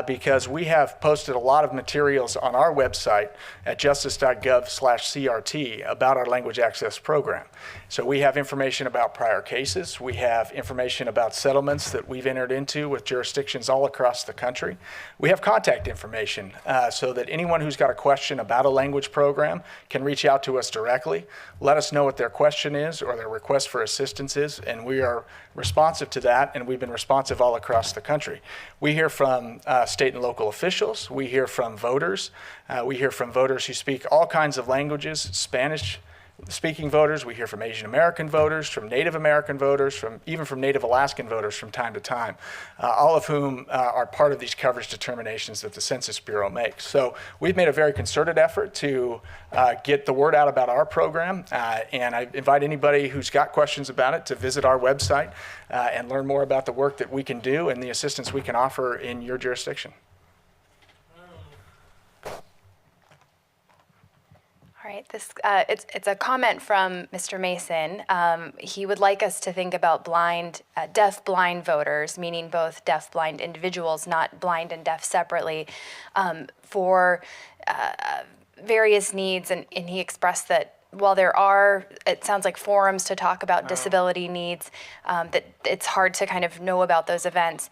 S15: because we have posted a lot of materials on our website at justice.gov/CRT about our language access program. So we have information about prior cases. We have information about settlements that we've entered into with jurisdictions all across the country. We have contact information so that anyone who's got a question about a language program can reach out to us directly, let us know what their question is or their request for assistance is, and we are responsive to that, and we've been responsive all across the country. We hear from state and local officials. We hear from voters. We hear from voters who speak all kinds of languages, Spanish-speaking voters. We hear from Asian American voters, from Native American voters, even from Native Alaskan voters from time to time, all of whom are part of these coverage determinations that the Census Bureau makes. So we've made a very concerted effort to get the word out about our program, and I invite anybody who's got questions about it to visit our website and learn more about the work that we can do and the assistance we can offer in your jurisdiction.
S16: All right, it's a comment from Mr. Mason. He would like us to think about deaf-blind voters, meaning both deaf-blind individuals, not blind and deaf separately, for various needs. And he expressed that while there are, it sounds like, forums to talk about disability needs, that it's hard to kind of know about those events.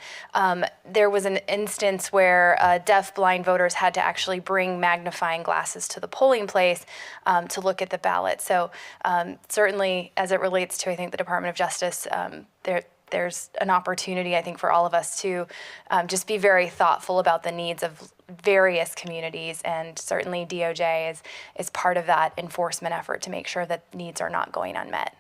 S16: There was an instance where deaf-blind voters had to actually bring magnifying glasses to the polling place to look at the ballot. So certainly, as it relates to, I think, the Department of Justice, there's an opportunity, I think, for all of us to just be very thoughtful about the needs of various communities, and certainly DOJ is part of that enforcement effort to make sure that needs are not going unmet.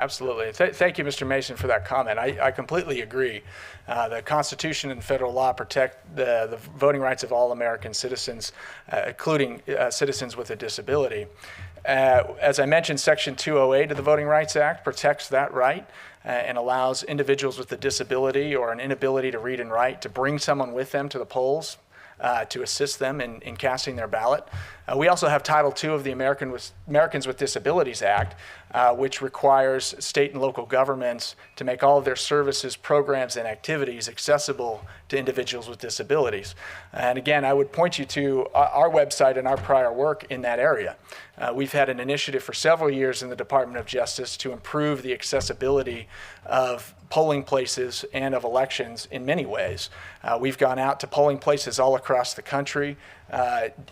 S15: Absolutely. Thank you, Mr. Mason, for that comment. I completely agree. The Constitution and federal law protect the voting rights of all American citizens, including citizens with a disability. As I mentioned, Section 208 of the Voting Rights Act protects that right and allows individuals with a disability or an inability to read and write to bring someone with them to the polls to assist them in casting their ballot. We also have Title II of the Americans with Disabilities Act, which requires state and local governments to make all of their services, programs, and activities accessible to individuals with disabilities. And again, I would point you to our website and our prior work in that area. We've had an initiative for several years in the Department of Justice to improve the accessibility of polling places and of elections in many ways. We've gone out to polling places all across the country,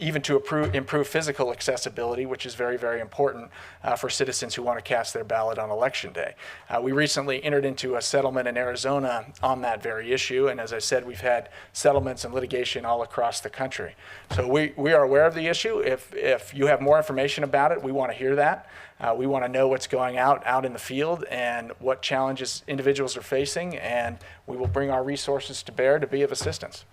S15: even to improve physical accessibility, which is very, very important for citizens who want to cast their ballot on Election Day. We recently entered into a settlement in Arizona on that very issue, and as I said, we've had settlements and litigation all across the country. So we are aware of the issue. If you have more information about it, we want to hear that. We want to know what's going out in the field and what challenges individuals are facing, and we will bring our resources to bear to be of assistance.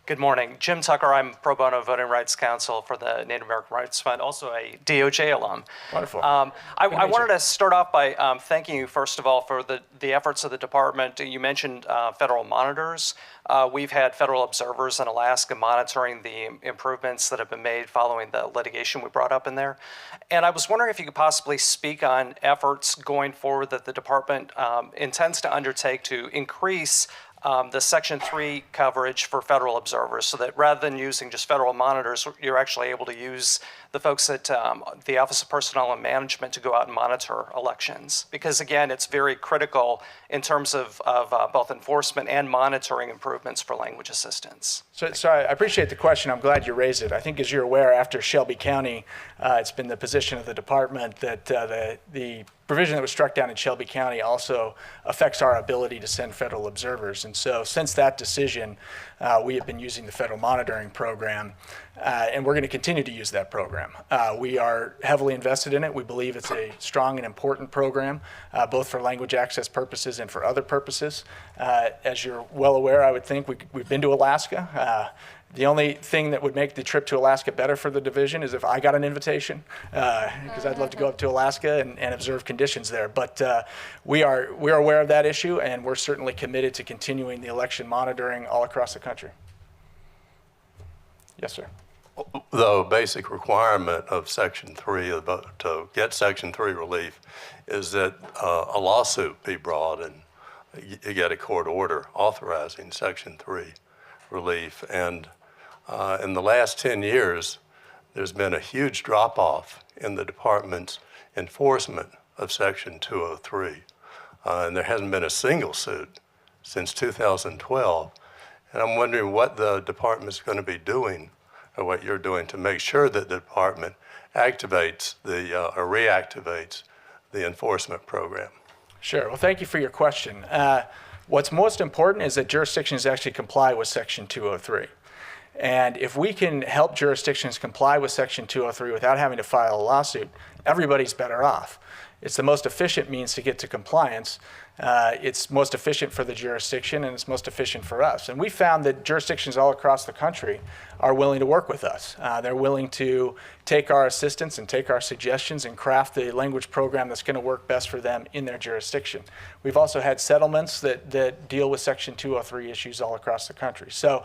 S17: Good morning. Jim Tucker. I'm pro bono voting rights counsel for the Native American Rights Fund, also a DOJ alum.
S15: Wonderful.
S17: I wanted to start off by thanking you, first of all, for the efforts of the department. You mentioned federal monitors. We've had federal observers in Alaska monitoring the improvements that have been made following the litigation we brought up in there. And I was wondering if you could possibly speak on efforts going forward that the department intends to undertake to increase the Section 3 coverage for federal observers, so that rather than using just federal monitors, you're actually able to use the folks at the Office of Personnel and Management to go out and monitor elections. Because again, it's very critical in terms of both enforcement and monitoring improvements for language assistance.
S15: So I appreciate the question. I'm glad you raised it. I think, as you're aware, after Shelby County, it's been the position of the department that the provision that was struck down in Shelby County also affects our ability to send federal observers. And so since that decision, we have been using the federal monitoring program, and we're going to continue to use that program. We are heavily invested in it. We believe it's a strong and important program, both for language access purposes and for other purposes. As you're well aware, I would think we've been to Alaska. The only thing that would make the trip to Alaska better for the division is if I got an invitation, because I'd love to go up to Alaska and observe conditions there. But we are aware of that issue, and we're certainly committed to continuing the election monitoring all across the country. Yes, sir.
S11: The basic requirement of Section 3, to get Section 3 relief, is that a lawsuit be brought and you get a court order authorizing Section 3 relief. And in the last 10 years, there's been a huge drop-off in the department's enforcement of Section 203. And there hasn't been a single suit since 2012. And I'm wondering what the department's going to be doing, or what you're doing, to make sure that the department activates or reactivates the enforcement program.
S15: Sure. Well, thank you for your question. What's most important is that jurisdictions actually comply with Section 203. And if we can help jurisdictions comply with Section 203 without having to file a lawsuit, everybody's better off. It's the most efficient means to get to compliance. It's most efficient for the jurisdiction, and it's most efficient for us. And we found that jurisdictions all across the country are willing to work with us. They're willing to take our assistance and take our suggestions and craft the language program that's going to work best for them in their jurisdiction. We've also had settlements that deal with Section 203 issues all across the country. So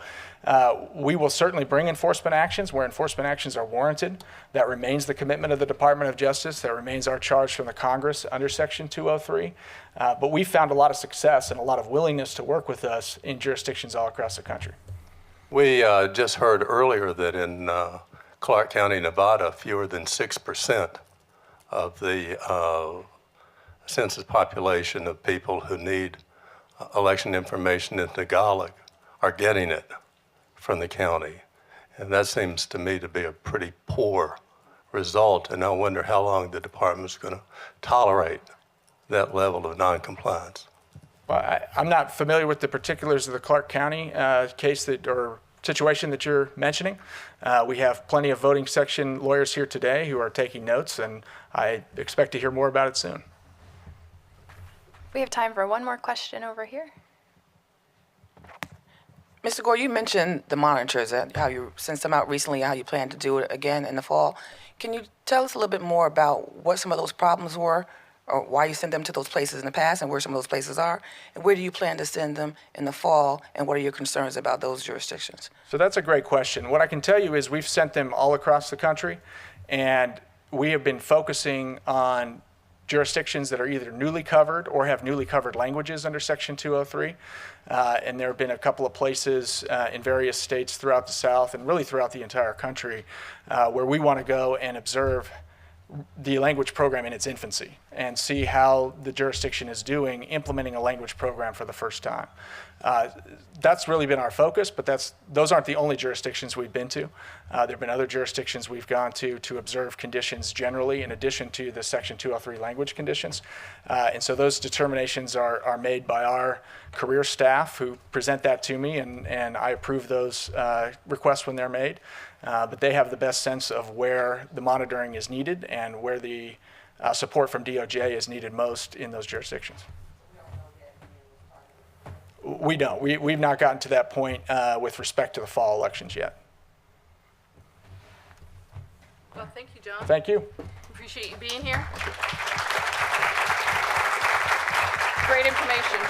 S15: we will certainly bring enforcement actions where enforcement actions are warranted. That remains the commitment of the Department of Justice. That remains our charge from the Congress under Section 203. But we found a lot of success and a lot of willingness to work with us in jurisdictions all across the country.
S11: We just heard earlier that in Clark County, Nevada, fewer than 6% of the census population of people who need election information in Tagalog are getting it from the county. And that seems to me to be a pretty poor result. And I wonder how long the department's going to tolerate that level of noncompliance.
S15: Well, I'm not familiar with the particulars of the Clark County case or situation that you're mentioning. We have plenty of voting section lawyers here today who are taking notes, and I expect to hear more about it soon.
S16: We have time for one more question over here.
S18: Mr. Gore, you mentioned the monitors, how you sent some out recently, how you plan to do it again in the fall. Can you tell us a little bit more about what some of those problems were, or why you sent them to those places in the past and where some of those places are? And where do you plan to send them in the fall, and what are your concerns about those jurisdictions?
S15: So that's a great question. What I can tell you is we've sent them all across the country, and we have been focusing on jurisdictions that are either newly covered or have newly covered languages under Section 203. And there have been a couple of places in various states throughout the South and really throughout the entire country where we want to go and observe the language program in its infancy and see how the jurisdiction is doing implementing a language program for the first time. That's really been our focus, but those aren't the only jurisdictions we've been to. There have been other jurisdictions we've gone to observe conditions generally in addition to the Section 203 language conditions. And so those determinations are made by our career staff who present that to me, and I approve those requests when they're made. But they have the best sense of where the monitoring is needed and where the support from DOJ is needed most in those jurisdictions. We don't. We've not gotten to that point with respect to the fall elections yet.
S14: Well, thank you, John.
S15: Thank you.
S14: Appreciate you being here. Great information.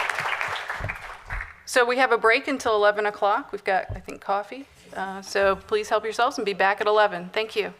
S14: So we have a break until 11 o'clock. We've got, I think, coffee. So please help yourselves and be back at 11. Thank you.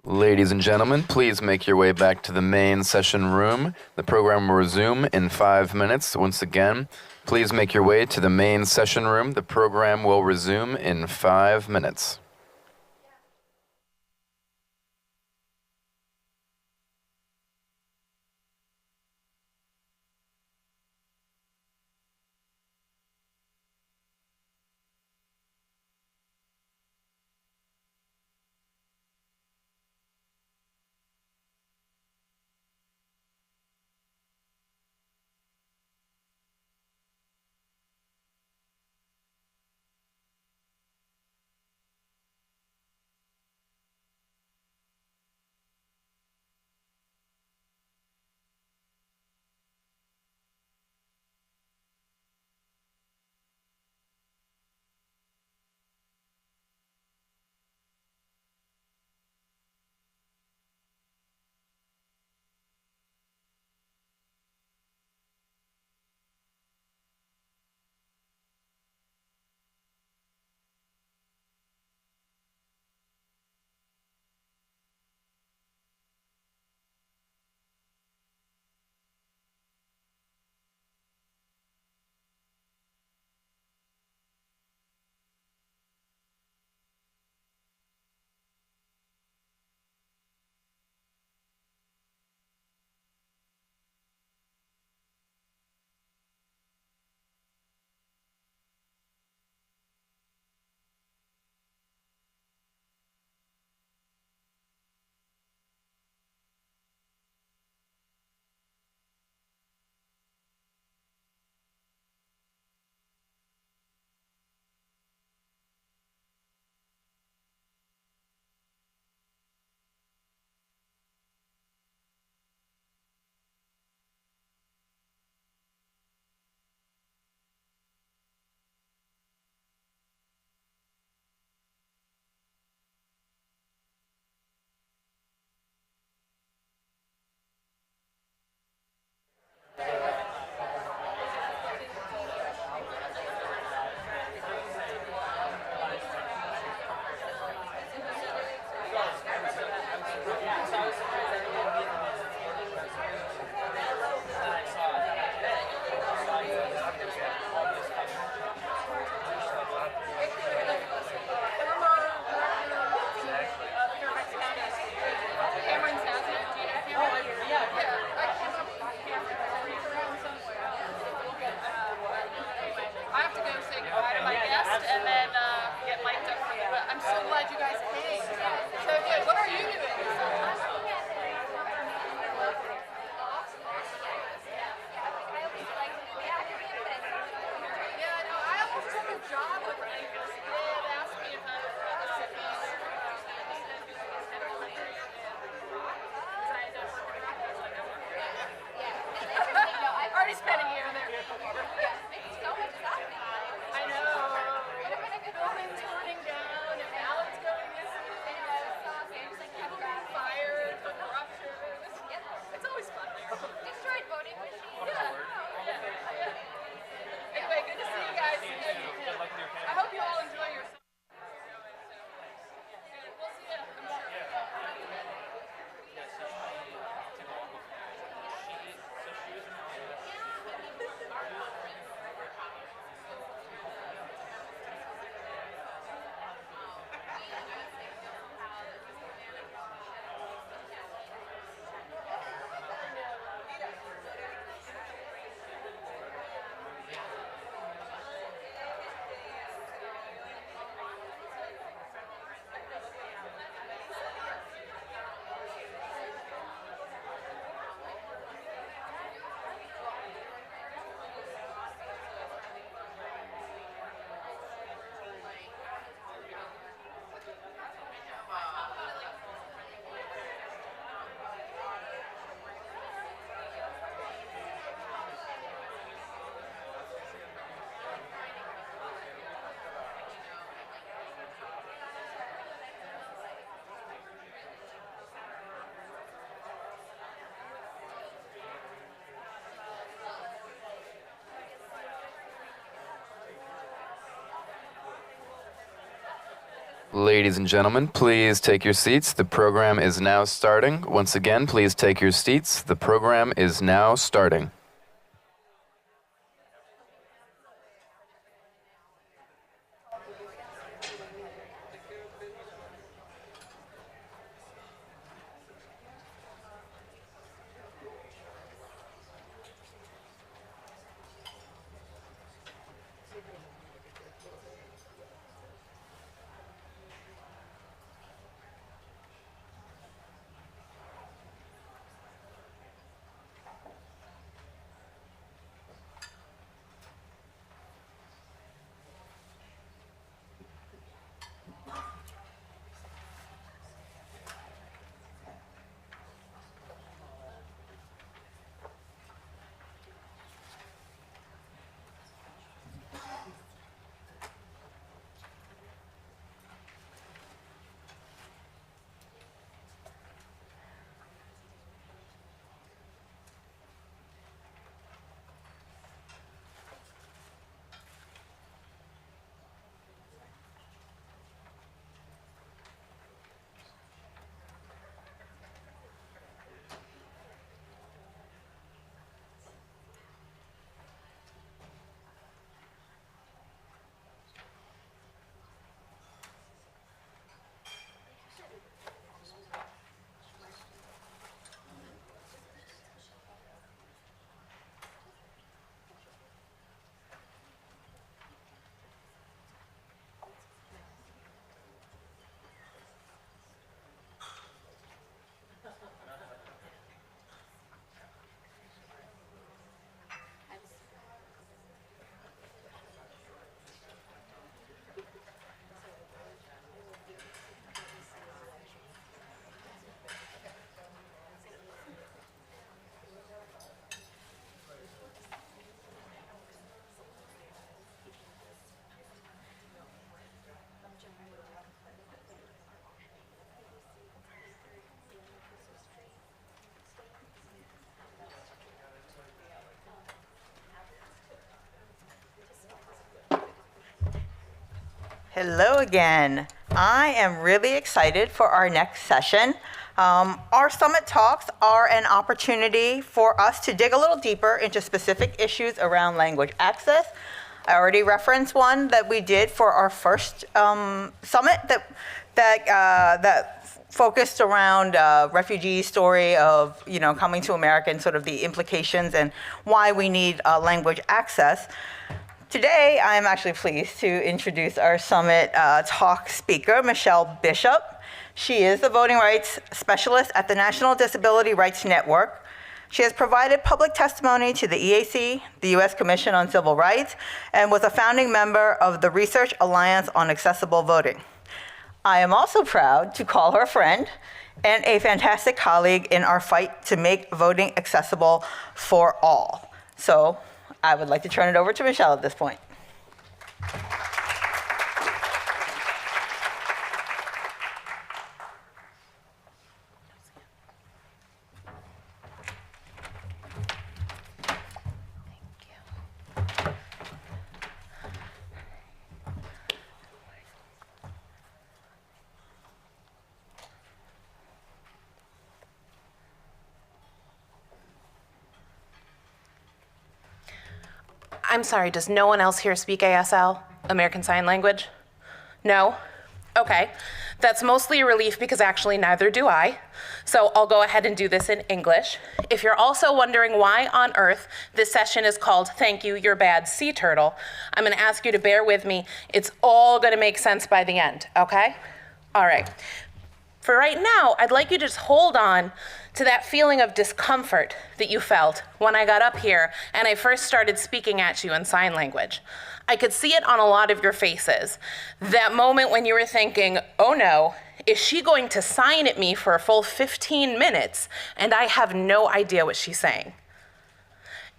S19: Ladies and gentlemen, please make your way back to the main session room. The program will resume in 5 minutes. Once again, please make your way to the main session room. The program will resume in 5 minutes. Ladies and gentlemen, please take your seats. The program is now starting. Once again, please take your seats. The program is now starting.
S3: Hello again. I am really excited for our next session. Our summit talks are an opportunity for us to dig a little deeper into specific issues around language access. I already referenced one that we did for our first summit that focused around refugee story of coming to America and sort of the implications and why we need language access. Today, I'm actually pleased to introduce our summit talk speaker, Michelle Bishop. She is the voting rights specialist at the National Disability Rights Network. She has provided public testimony to the EAC, the U.S. Commission on Civil Rights, and was a founding member of the Research Alliance on Accessible Voting. I am also proud to call her a friend and a fantastic colleague in our fight to make voting accessible for all. So I would like to turn it over to Michelle at this point.
S20: I'm sorry, does no one else here speak ASL, American Sign Language? No? Okay. That's mostly a relief because actually neither do I. So I'll go ahead and do this in English. If you're also wondering why on earth this session is called Thank You, You're Bad, Sea Turtle, I'm gonna ask you to bear with me. It's all gonna make sense by the end, okay? All right. For right now, I'd like you to just hold on to that feeling of discomfort that you felt when I got up here and I first started speaking at you in sign language. I could see it on a lot of your faces. That moment when you were thinking, oh no, is she going to sign at me for a full 15 minutes and I have no idea what she's saying?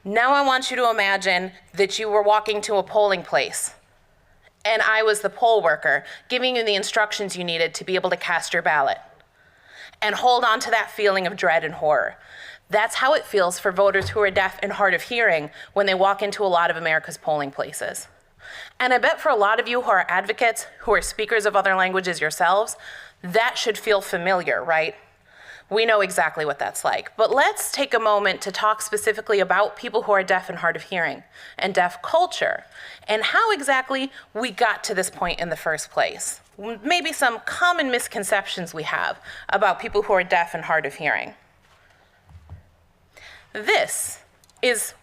S20: Now I want you to imagine that you were walking to a polling place and I was the poll worker giving you the instructions you needed to be able to cast your ballot. And hold on to that feeling of dread and horror. That's how it feels for voters who are deaf and hard of hearing when they walk into a lot of America's polling places. And I bet for a lot of you who are advocates, who are speakers of other languages yourselves, that should feel familiar, right? We know exactly what that's like. But let's take a moment to talk specifically about people who are deaf and hard of hearing and deaf culture and how exactly we got to this point in the first place. Maybe some common misconceptions we have about people who are deaf and hard of hearing. This is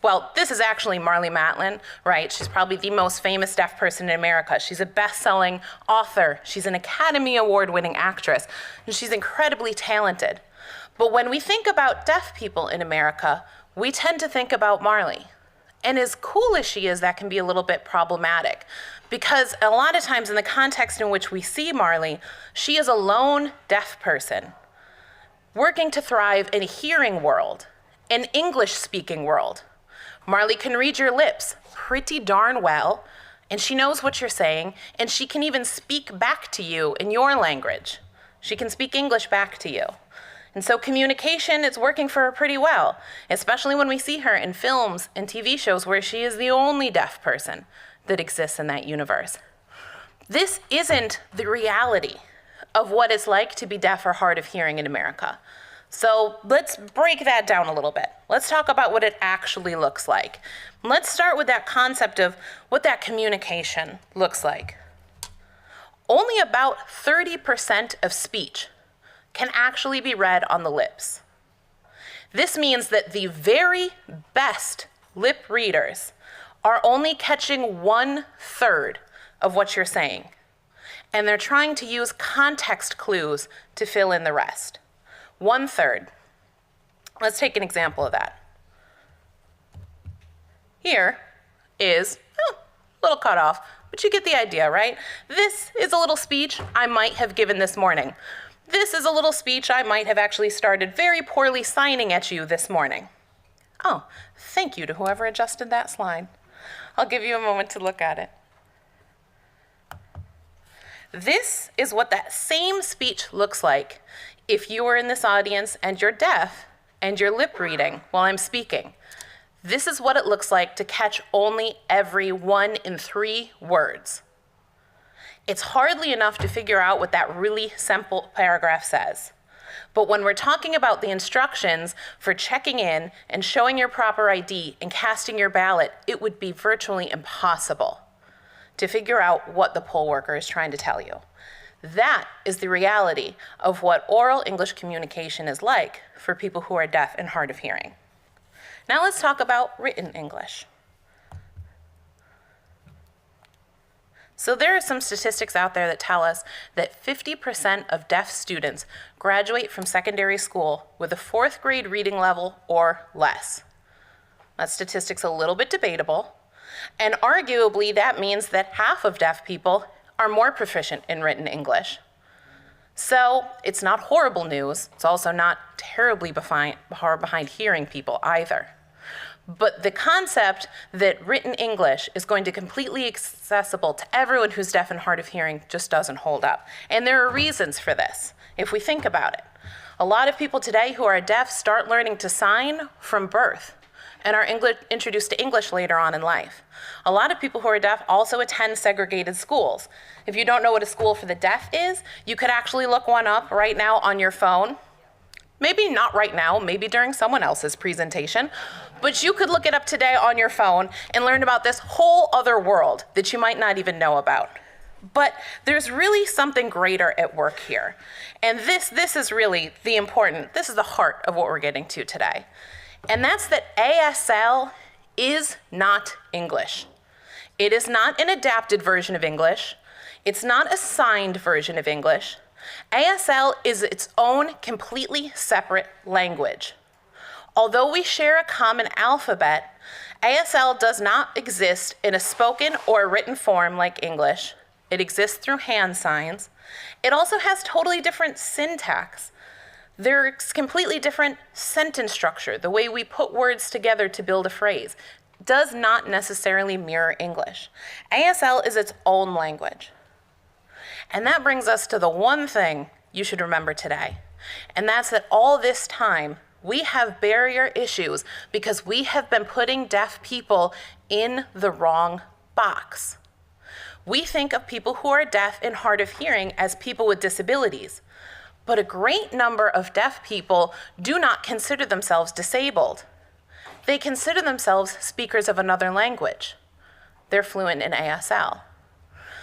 S20: actually Marlee Matlin, right? She's probably the most famous deaf person in America. She's a best-selling author. She's an Academy Award-winning actress, and she's incredibly talented. But when we think about deaf people in America, we tend to think about Marlee. And as cool as she is, that can be a little bit problematic because a lot of times in the context in which we see Marlee, she is a lone deaf person working to thrive in a hearing world, an English-speaking world. Marlee can read your lips pretty darn well, and she knows what you're saying, and she can even speak back to you in your language. She can speak English back to you. And so communication is working for her pretty well, especially when we see her in films and TV shows where she is the only deaf person that exists in that universe. This isn't the reality of what it's like to be deaf or hard of hearing in America. So let's break that down a little bit. Let's talk about what it actually looks like. Let's start with that concept of what that communication looks like. Only about 30% of speech can actually be read on the lips. This means that the very best lip readers are only catching 1/3 of what you're saying, and they're trying to use context clues to fill in the rest. 1/3. Let's take an example of that. Here is a little cut off, but you get the idea, right? This is a little speech I might have given this morning. This is a little speech I might have actually started very poorly signing at you this morning. Oh, thank you to whoever adjusted that slide. I'll give you a moment to look at it. This is what that same speech looks like if you were in this audience and you're deaf and you're lip reading while I'm speaking. This is what it looks like to catch only every 1 in 3 words. It's hardly enough to figure out what that really simple paragraph says. But when we're talking about the instructions for checking in and showing your proper ID and casting your ballot, it would be virtually impossible to figure out what the poll worker is trying to tell you. That is the reality of what oral English communication is like for people who are deaf and hard of hearing. Now let's talk about written English. So there are some statistics out there that tell us that 50% of deaf students graduate from secondary school with a 4th grade reading level or less. That statistic's a little bit debatable, and arguably that means that half of deaf people are more proficient in written English. So it's not horrible news. It's also not terribly hard behind hearing people either. But the concept that written English is going to be completely accessible to everyone who's deaf and hard of hearing just doesn't hold up. And there are reasons for this, if we think about it. A lot of people today who are deaf start learning to sign from birth and are introduced to English later on in life. A lot of people who are deaf also attend segregated schools. If you don't know what a school for the deaf is, you could actually look one up right now on your phone. Maybe not right now, maybe during someone else's presentation, but you could look it up today on your phone and learn about this whole other world that you might not even know about. But there's really something greater at work here. And this is really this is the heart of what we're getting to today. And that's that ASL is not English. It is not an adapted version of English. It's not a signed version of English. ASL is its own completely separate language. Although we share a common alphabet, ASL does not exist in a spoken or a written form like English. It exists through hand signs. It also has totally different syntax. There's completely different sentence structure. The way we put words together to build a phrase does not necessarily mirror English. ASL is its own language. And that brings us to the one thing you should remember today. And that's that all this time, we have barrier issues because we have been putting deaf people in the wrong box. We think of people who are deaf and hard of hearing as people with disabilities. But a great number of deaf people do not consider themselves disabled. They consider themselves speakers of another language. They're fluent in ASL.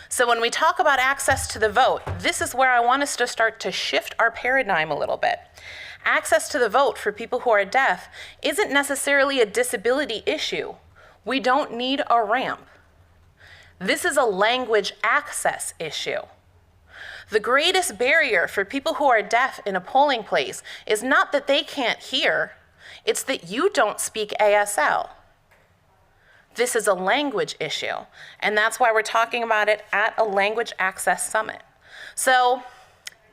S20: So when we talk about access to the vote, this is where I want us to start to shift our paradigm a little bit. Access to the vote for people who are deaf isn't necessarily a disability issue. We don't need a ramp. This is a language access issue. The greatest barrier for people who are deaf in a polling place is not that they can't hear, it's that you don't speak ASL. This is a language issue, and that's why we're talking about it at a Language Access Summit. So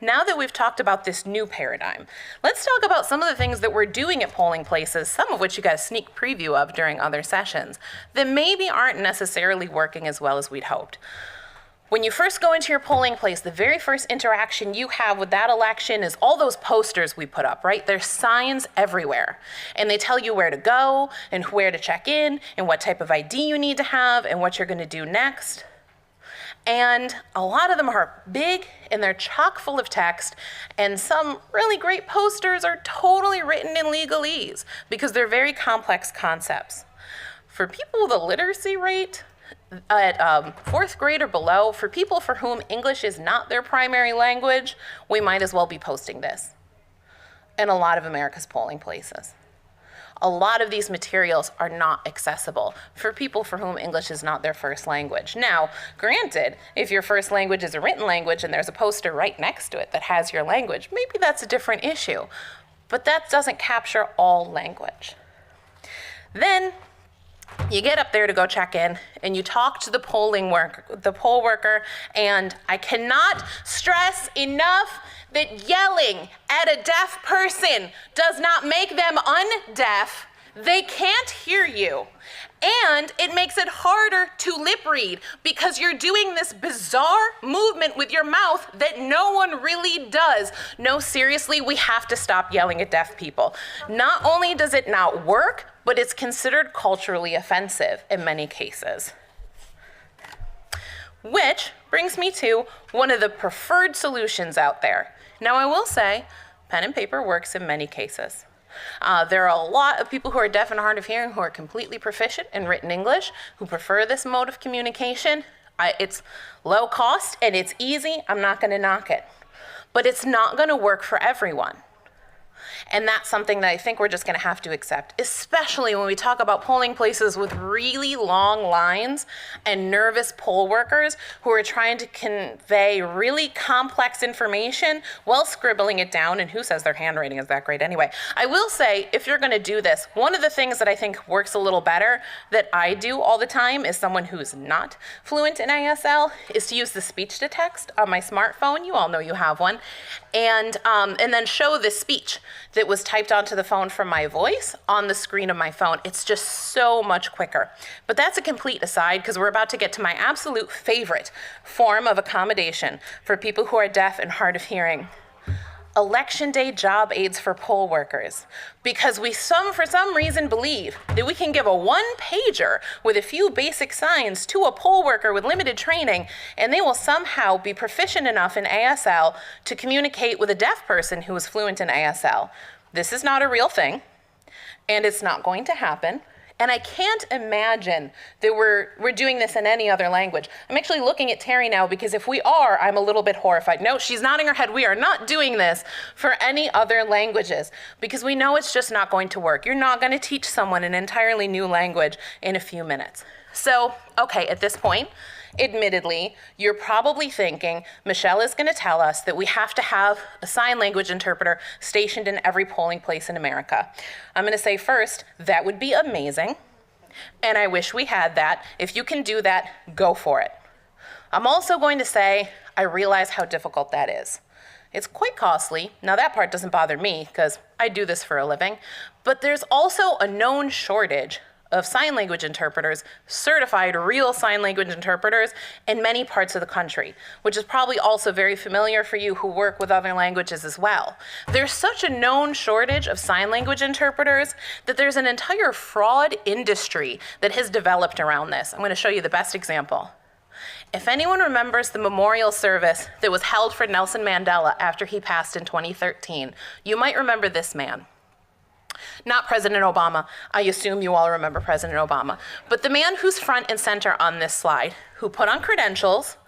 S20: now that we've talked about this new paradigm, let's talk about some of the things that we're doing at polling places, some of which you got a sneak preview of during other sessions, that maybe aren't necessarily working as well as we'd hoped. When you first go into your polling place, the very first interaction you have with that election is all those posters we put up, right? There's signs everywhere, and they tell you where to go and where to check in and what type of ID you need to have and what you're going to do next. And a lot of them are big and they're chock full of text, and some really great posters are totally written in legalese because they're very complex concepts. For people with a literacy rate at fourth grade or below, for people for whom English is not their primary language, we might as well be posting this in a lot of America's polling places. A lot of these materials are not accessible for people for whom English is not their first language. Now, granted, if your first language is a written language and there's a poster right next to it that has your language, maybe that's a different issue, but that doesn't capture all language. Then you get up there to go check in and you talk to the poll worker, and I cannot stress enough that yelling at a deaf person does not make them undeaf. They can't hear you. And it makes it harder to lip read because you're doing this bizarre movement with your mouth that no one really does. No, seriously, we have to stop yelling at deaf people. Not only does it not work, but it's considered culturally offensive in many cases. Which brings me to one of the preferred solutions out there. Now, I will say, pen and paper works in many cases. There are a lot of people who are deaf and hard of hearing who are completely proficient in written English, who prefer this mode of communication. It's low cost and it's easy. I'm not going to knock it. But it's not going to work for everyone. And that's something that I think we're just going to have to accept, especially when we talk about polling places with really long lines and nervous poll workers who are trying to convey really complex information while scribbling it down. And who says their handwriting is that great anyway? I will say, if you're going to do this, one of the things that I think works a little better that I do all the time as someone who's not fluent in ASL is to use the speech to text on my smartphone. You all know you have one. And then show this speech that was typed onto the phone from my voice on the screen of my phone. It's just so much quicker. But that's a complete aside because we're about to get to my absolute favorite form of accommodation for people who are deaf and hard of hearing. Election day job aids for poll workers, because we for some reason believe that we can give a one-pager with a few basic signs to a poll worker with limited training and they will somehow be proficient enough in ASL to communicate with a deaf person who is fluent in ASL. This is not a real thing, and it's not going to happen. And I can't imagine that we're doing this in any other language. I'm actually looking at Terry now because if we are, I'm a little bit horrified. No, she's nodding her head. We are not doing this for any other languages because we know it's just not going to work. You're not going to teach someone an entirely new language in a few minutes. So, okay, at this point, admittedly, you're probably thinking, Michelle is going to tell us that we have to have a sign language interpreter stationed in every polling place in America. I'm going to say first, that would be amazing, and I wish we had that. If you can do that, go for it. I'm also going to say, I realize how difficult that is. It's quite costly. Now, that part doesn't bother me because I do this for a living, but there's also a known shortage of sign language interpreters, certified real sign language interpreters in many parts of the country, which is probably also very familiar for you who work with other languages as well. There's such a known shortage of sign language interpreters that there's an entire fraud industry that has developed around this. I'm going to show you the best example. If anyone remembers the memorial service that was held for Nelson Mandela after he passed in 2013, you might remember this man. Not President Obama. I assume you all remember President Obama. But the man who's front and center on this slide, who put on credentials,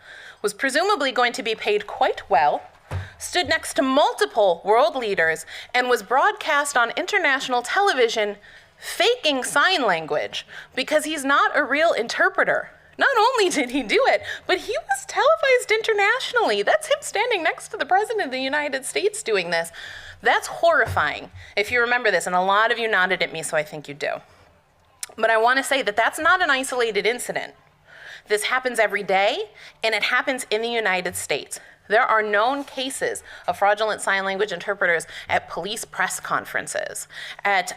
S20: was presumably going to be paid quite well, stood next to multiple world leaders, and was broadcast on international television faking sign language because he's not a real interpreter. Not only did he do it, but he was televised internationally. That's him standing next to the President of the United States doing this. That's horrifying, if you remember this, and a lot of you nodded at me, so I think you do. But I want to say that that's not an isolated incident. This happens every day, and it happens in the United States. There are known cases of fraudulent sign language interpreters at police press conferences, at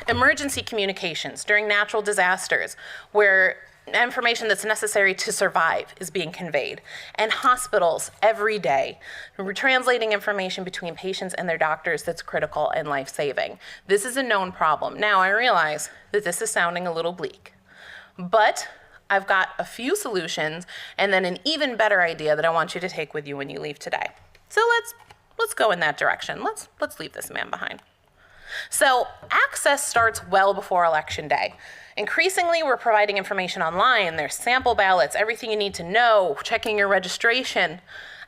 S20: emergency communications during natural disasters, where information that's necessary to survive is being conveyed, and hospitals every day. We're translating information between patients and their doctors that's critical and life-saving. This is a known problem. Now, I realize that this is sounding a little bleak, but I've got a few solutions and then an even better idea that I want you to take with you when you leave today. So let's go in that direction. Let's leave this man behind. So access starts well before Election Day. Increasingly, we're providing information online. There's sample ballots, everything you need to know, checking your registration.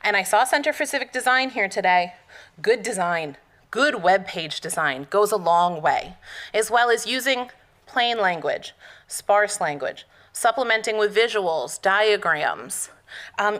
S20: And I saw Center for Civic Design here today. Good design, good web page design goes a long way, as well as using plain language, sparse language, supplementing with visuals, diagrams.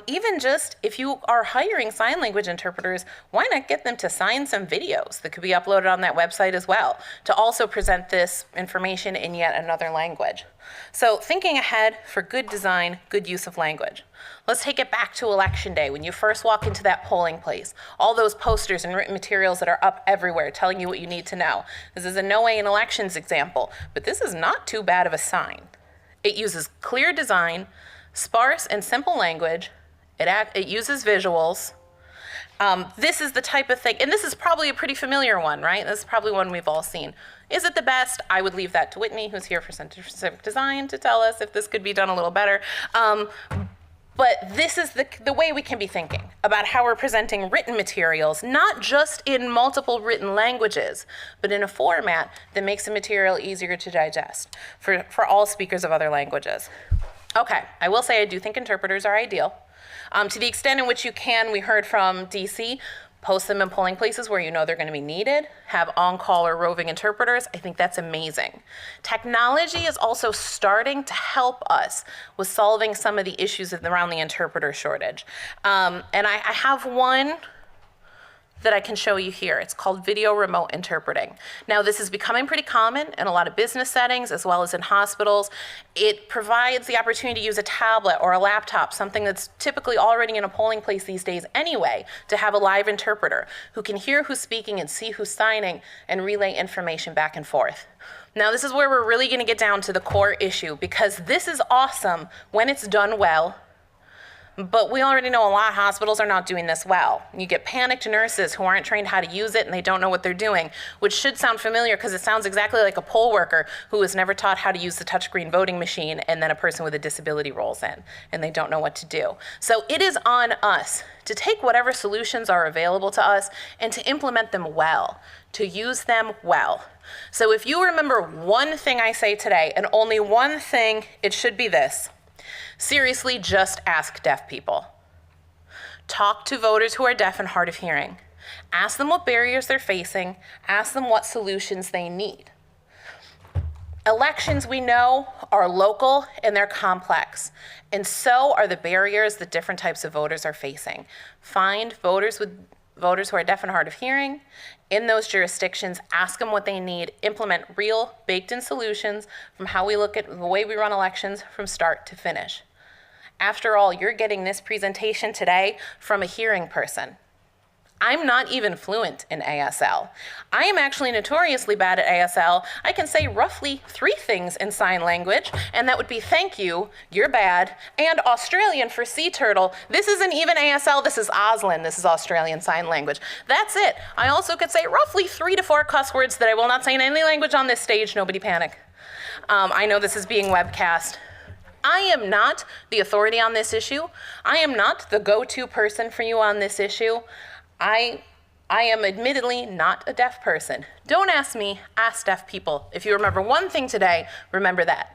S20: Even just if you are hiring sign language interpreters, why not get them to sign some videos that could be uploaded on that website as well to also present this information in yet another language. So thinking ahead for good design, good use of language. Let's take it back to Election Day when you first walk into that polling place. All those posters and written materials that are up everywhere telling you what you need to know. This is a No Way in Elections example, but this is not too bad of a sign. It uses clear design, sparse and simple language. It uses visuals. This is the type of thing, and this is probably a pretty familiar one, right? This is probably one we've all seen. Is it the best? I would leave that to Whitney, who's here for Center for Civic Design, to tell us if this could be done a little better. But this is the way we can be thinking about how we're presenting written materials, not just in multiple written languages, but in a format that makes the material easier to digest for all speakers of other languages. Okay, I will say I do think interpreters are ideal. To the extent in which you can, we heard from DC, post them in polling places where you know they're going to be needed, have on-call or roving interpreters. I think that's amazing. Technology is also starting to help us with solving some of the issues around the interpreter shortage. And I have one that I can show you here. It's called video remote interpreting. Now, this is becoming pretty common in a lot of business settings as well as in hospitals. It provides the opportunity to use a tablet or a laptop, something that's typically already in a polling place these days anyway, to have a live interpreter who can hear who's speaking and see who's signing and relay information back and forth. Now, this is where we're really going to get down to the core issue, because this is awesome when it's done well. But we already know a lot of hospitals are not doing this well. You get panicked nurses who aren't trained how to use it and they don't know what they're doing, which should sound familiar because it sounds exactly like a poll worker who was never taught how to use the touchscreen voting machine, and then a person with a disability rolls in and they don't know what to do. So it is on us to take whatever solutions are available to us and to implement them well, to use them well. So if you remember one thing I say today, and only one thing, it should be this. Seriously, just ask deaf people. Talk to voters who are deaf and hard of hearing. Ask them what barriers they're facing. Ask them what solutions they need. Elections, we know, are local and they're complex, and so are the barriers that different types of voters are facing. Find voters who are deaf and hard of hearing in those jurisdictions, ask them what they need, implement real baked-in solutions from how we look at the way we run elections from start to finish. After all, you're getting this presentation today from a hearing person. I'm not even fluent in ASL. I am actually notoriously bad at ASL. I can say roughly 3 things in sign language, and that would be thank you, you're bad, and Australian for sea turtle. This isn't even ASL, this is Auslan, this is Australian Sign Language. That's it. I also could say roughly 3 to 4 cuss words that I will not say in any language on this stage, nobody panic. I know this is being webcast. I am not the authority on this issue. I am not the go-to person for you on this issue. I am admittedly not a deaf person. Don't ask me, ask deaf people. If you remember one thing today, remember that.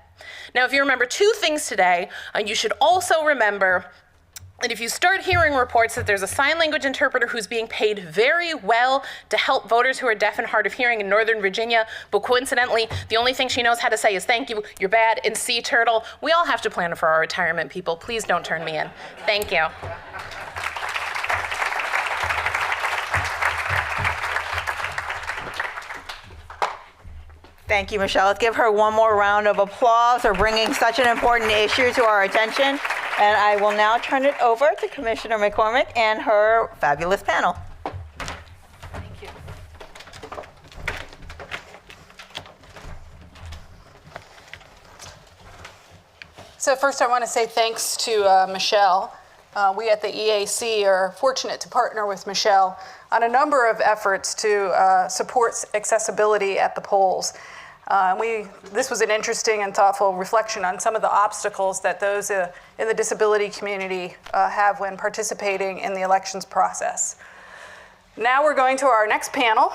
S20: Now, if you remember two things today, you should also remember that if you start hearing reports that there's a sign language interpreter who's being paid very well to help voters who are deaf and hard of hearing in Northern Virginia, but coincidentally, the only thing she knows how to say is thank you, you're bad, and sea turtle, we all have to plan for our retirement, people. Please don't turn me in. Thank you.
S3: Thank you, Michelle. Let's give her one more round of applause for bringing such an important issue to our attention. And I will now turn it over to Commissioner McCormick and her fabulous panel.
S14: Thank you. So first I want to say thanks to Michelle. We at the EAC are fortunate to partner with Michelle on a number of efforts to support accessibility at the polls. This was an interesting and thoughtful reflection on some of the obstacles that those in the disability community have when participating in the elections process. Now we're going to our next panel,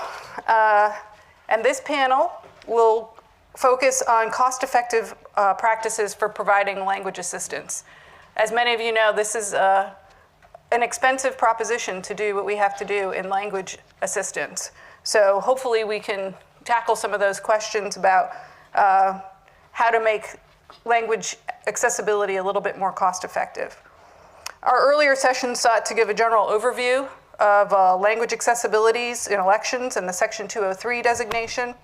S14: and this panel will focus on cost-effective practices for providing language assistance. As many of you know, this is an expensive proposition to do what we have to do in language assistance. So hopefully we can tackle some of those questions about how to make language accessibility a little bit more cost-effective. Our earlier session sought to give a general overview of language accessibilities in elections and the Section 203 designation.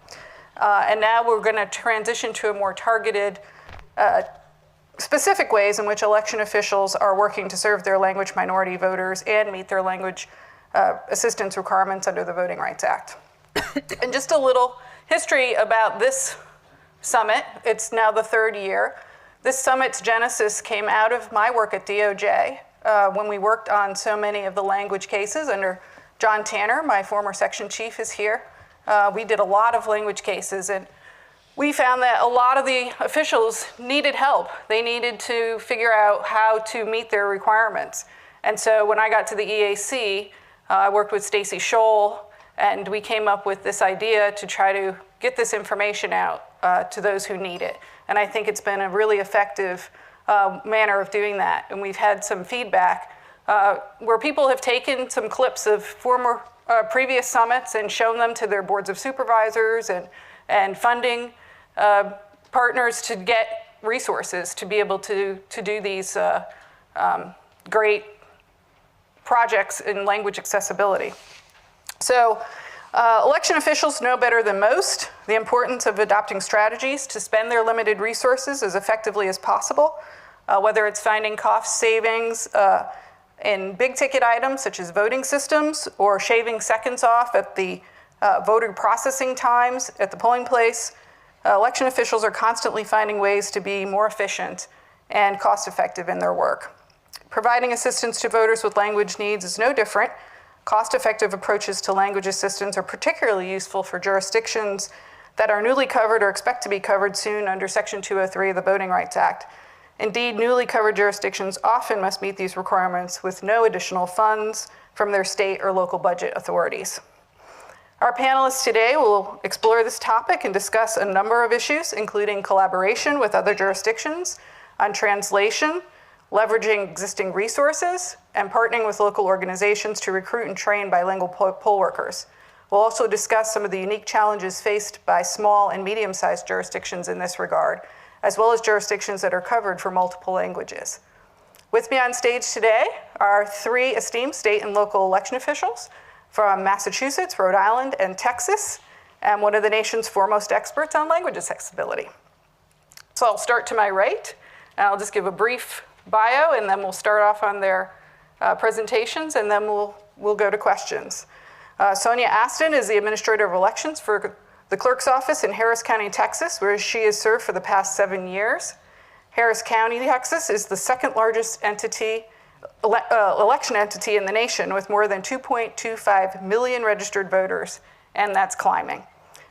S14: And now we're going to transition to a more targeted, specific ways in which election officials are working to serve their language minority voters and meet their language assistance requirements under the Voting Rights Act. And just a little history about this summit. It's now the third year. This summit's genesis came out of my work at DOJ when we worked on so many of the language cases under John Tanner, my former section chief, is here. We did a lot of language cases, and we found that a lot of the officials needed help. They needed to figure out how to meet their requirements. And so when I got to the EAC, I worked with Stacy Scholl, and we came up with this idea to try to get this information out to those who need it. And I think it's been a really effective manner of doing that. And we've had some feedback where people have taken some clips of former previous summits and shown them to their boards of supervisors and funding partners to get resources to be able to do these great projects in language accessibility. So election officials know better than most the importance of adopting strategies to spend their limited resources as effectively as possible, whether it's finding cost savings in big ticket items such as voting systems or shaving seconds off at the voter processing times at the polling place. Election officials are constantly finding ways to be more efficient and cost effective in their work. Providing assistance to voters with language needs is no different. Cost-effective approaches to language assistance are particularly useful for jurisdictions that are newly covered or expect to be covered soon under Section 203 of the Voting Rights Act. Indeed, newly covered jurisdictions often must meet these requirements with no additional funds from their state or local budget authorities. Our panelists today will explore this topic and discuss a number of issues, including collaboration with other jurisdictions on translation, leveraging existing resources, and partnering with local organizations to recruit and train bilingual poll workers. We'll also discuss some of the unique challenges faced by small and medium-sized jurisdictions in this regard, as well as jurisdictions that are covered for multiple languages. With me on stage today are three esteemed state and local election officials from Massachusetts, Rhode Island, and Texas, and one of the nation's foremost experts on language accessibility. So I'll start to my right, and I'll just give a brief bio, and then we'll start off on their presentations, and then we'll go to questions. Sonia Aston is the Administrator of Elections for the Clerk's Office in Harris County, Texas, where she has served for the past 7 years. Harris County, Texas is the second largest election entity in the nation with more than 2.25 million registered voters, and that's climbing.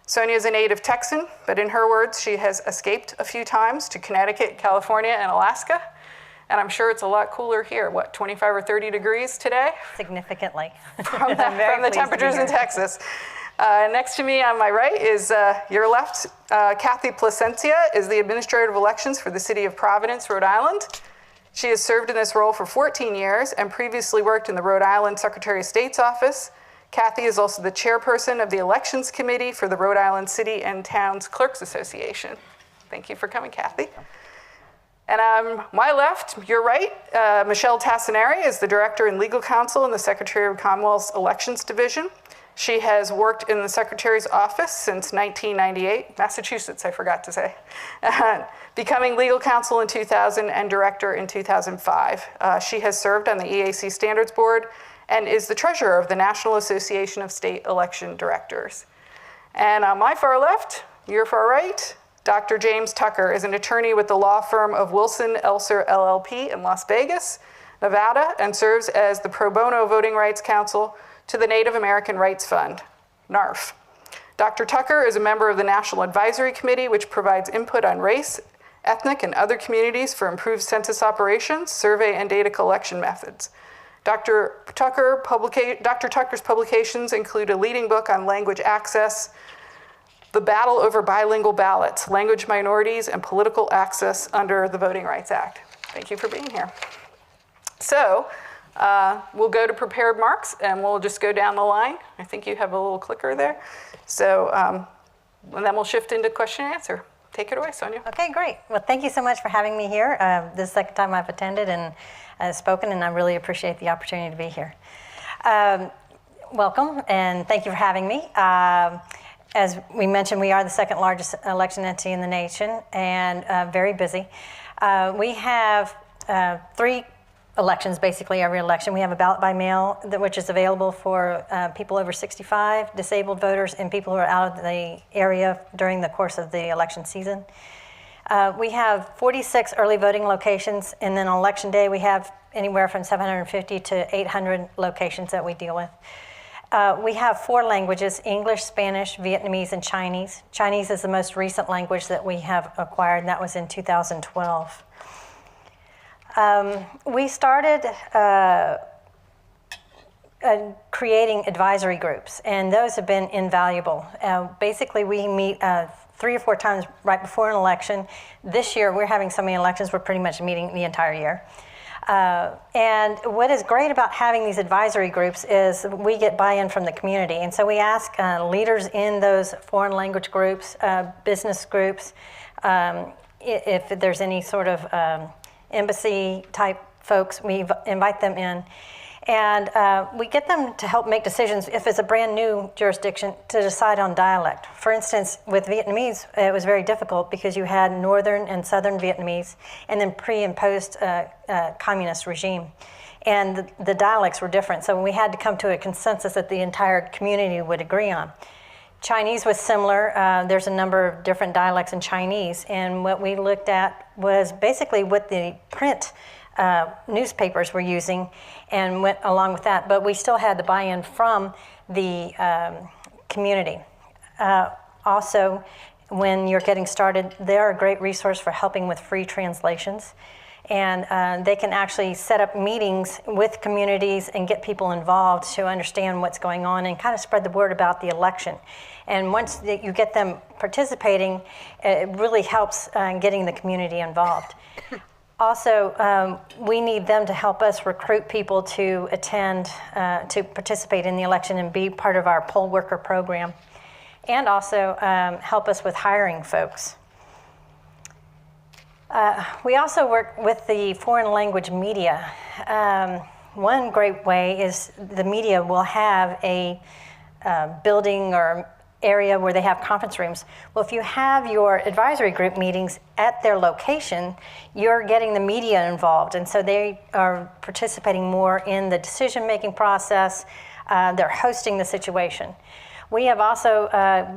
S14: Sonia is a native Texan, but in her words, she has escaped a few times to Connecticut, California, and Alaska. And I'm sure it's a lot cooler here. What, 25 or 30 degrees today?
S21: Significantly.
S14: From the temperatures in Texas. Next to me on my right is your left. Kathy Placencia is the Administrator of Elections for the City of Providence, Rhode Island. She has served in this role for 14 years and previously worked in the Rhode Island Secretary of State's office. Kathy is also the chairperson of the Elections Committee for the Rhode Island City and Towns Clerks Association. Thank you for coming, Kathy. And on my left, your right, Michelle Tassinari is the Director and Legal Counsel in the Secretary of Commonwealth's Elections Division. She has worked in the Secretary's office since 1998, Massachusetts, I forgot to say, becoming legal counsel in 2000 and director in 2005. She has served on the EAC Standards Board and is the treasurer of the National Association of State Election Directors. And on my far left, your far right, Dr. James Tucker is an attorney with the law firm of Wilson Elser LLP in Las Vegas, Nevada, and serves as the pro bono voting rights counsel to the Native American Rights Fund, NARF. Dr. Tucker is a member of the National Advisory Committee, which provides input on race, ethnic, and other communities for improved census operations, survey, and data collection methods. Dr. Tucker's publications include a leading book on language access, The Battle Over Bilingual Ballots, Language Minorities and Political Access Under the Voting Rights Act. Thank you for being here. So we'll go to prepared remarks and we'll just go down the line. I think you have a little clicker there. So, and then we'll shift into question and answer. Take it away, Sonia.
S21: Okay, great. Well, thank you so much for having me here. This is the second time I've attended and spoken, and I really appreciate the opportunity to be here. Welcome, and thank you for having me. As we mentioned, we are the second largest election entity in the nation, and very busy. We have 3 elections, basically every election. We have a ballot by mail, which is available for people over 65, disabled voters, and people who are out of the area during the course of the election season. We have 46 early voting locations, and then on election day, we have anywhere from 750 to 800 locations that we deal with. We have 4 languages: English, Spanish, Vietnamese, and Chinese. Chinese is the most recent language that we have acquired, and that was in 2012. We started creating advisory groups, and those have been invaluable. Basically, we meet 3 or 4 times right before an election. This year, we're having so many elections, we're pretty much meeting the entire year. And what is great about having these advisory groups is we get buy-in from the community. And so we ask leaders in those foreign language groups, business groups, if there's any sort of embassy type folks, we invite them in. And we get them to help make decisions if it's a brand new jurisdiction to decide on dialect. For instance, with Vietnamese, it was very difficult because you had northern and southern Vietnamese and then pre and post communist regime. And the dialects were different. So we had to come to a consensus that the entire community would agree on. Chinese was similar. There's a number of different dialects in Chinese. And what we looked at was basically what the print newspapers were using and went along with that, but we still had the buy-in from the community. Also, when you're getting started, they're a great resource for helping with free translations, and they can actually set up meetings with communities and get people involved to understand what's going on and kind of spread the word about the election. And once you get them participating, it really helps getting the community involved. Also, we need them to help us recruit people to attend, to participate in the election and be part of our poll worker program, and also help us with hiring folks. We also work with the foreign language media. One great way is the media will have a building or area where they have conference rooms. Well, if you have your advisory group meetings at their location, you're getting the media involved, and so they are participating more in the decision-making process. They're hosting the situation. We have also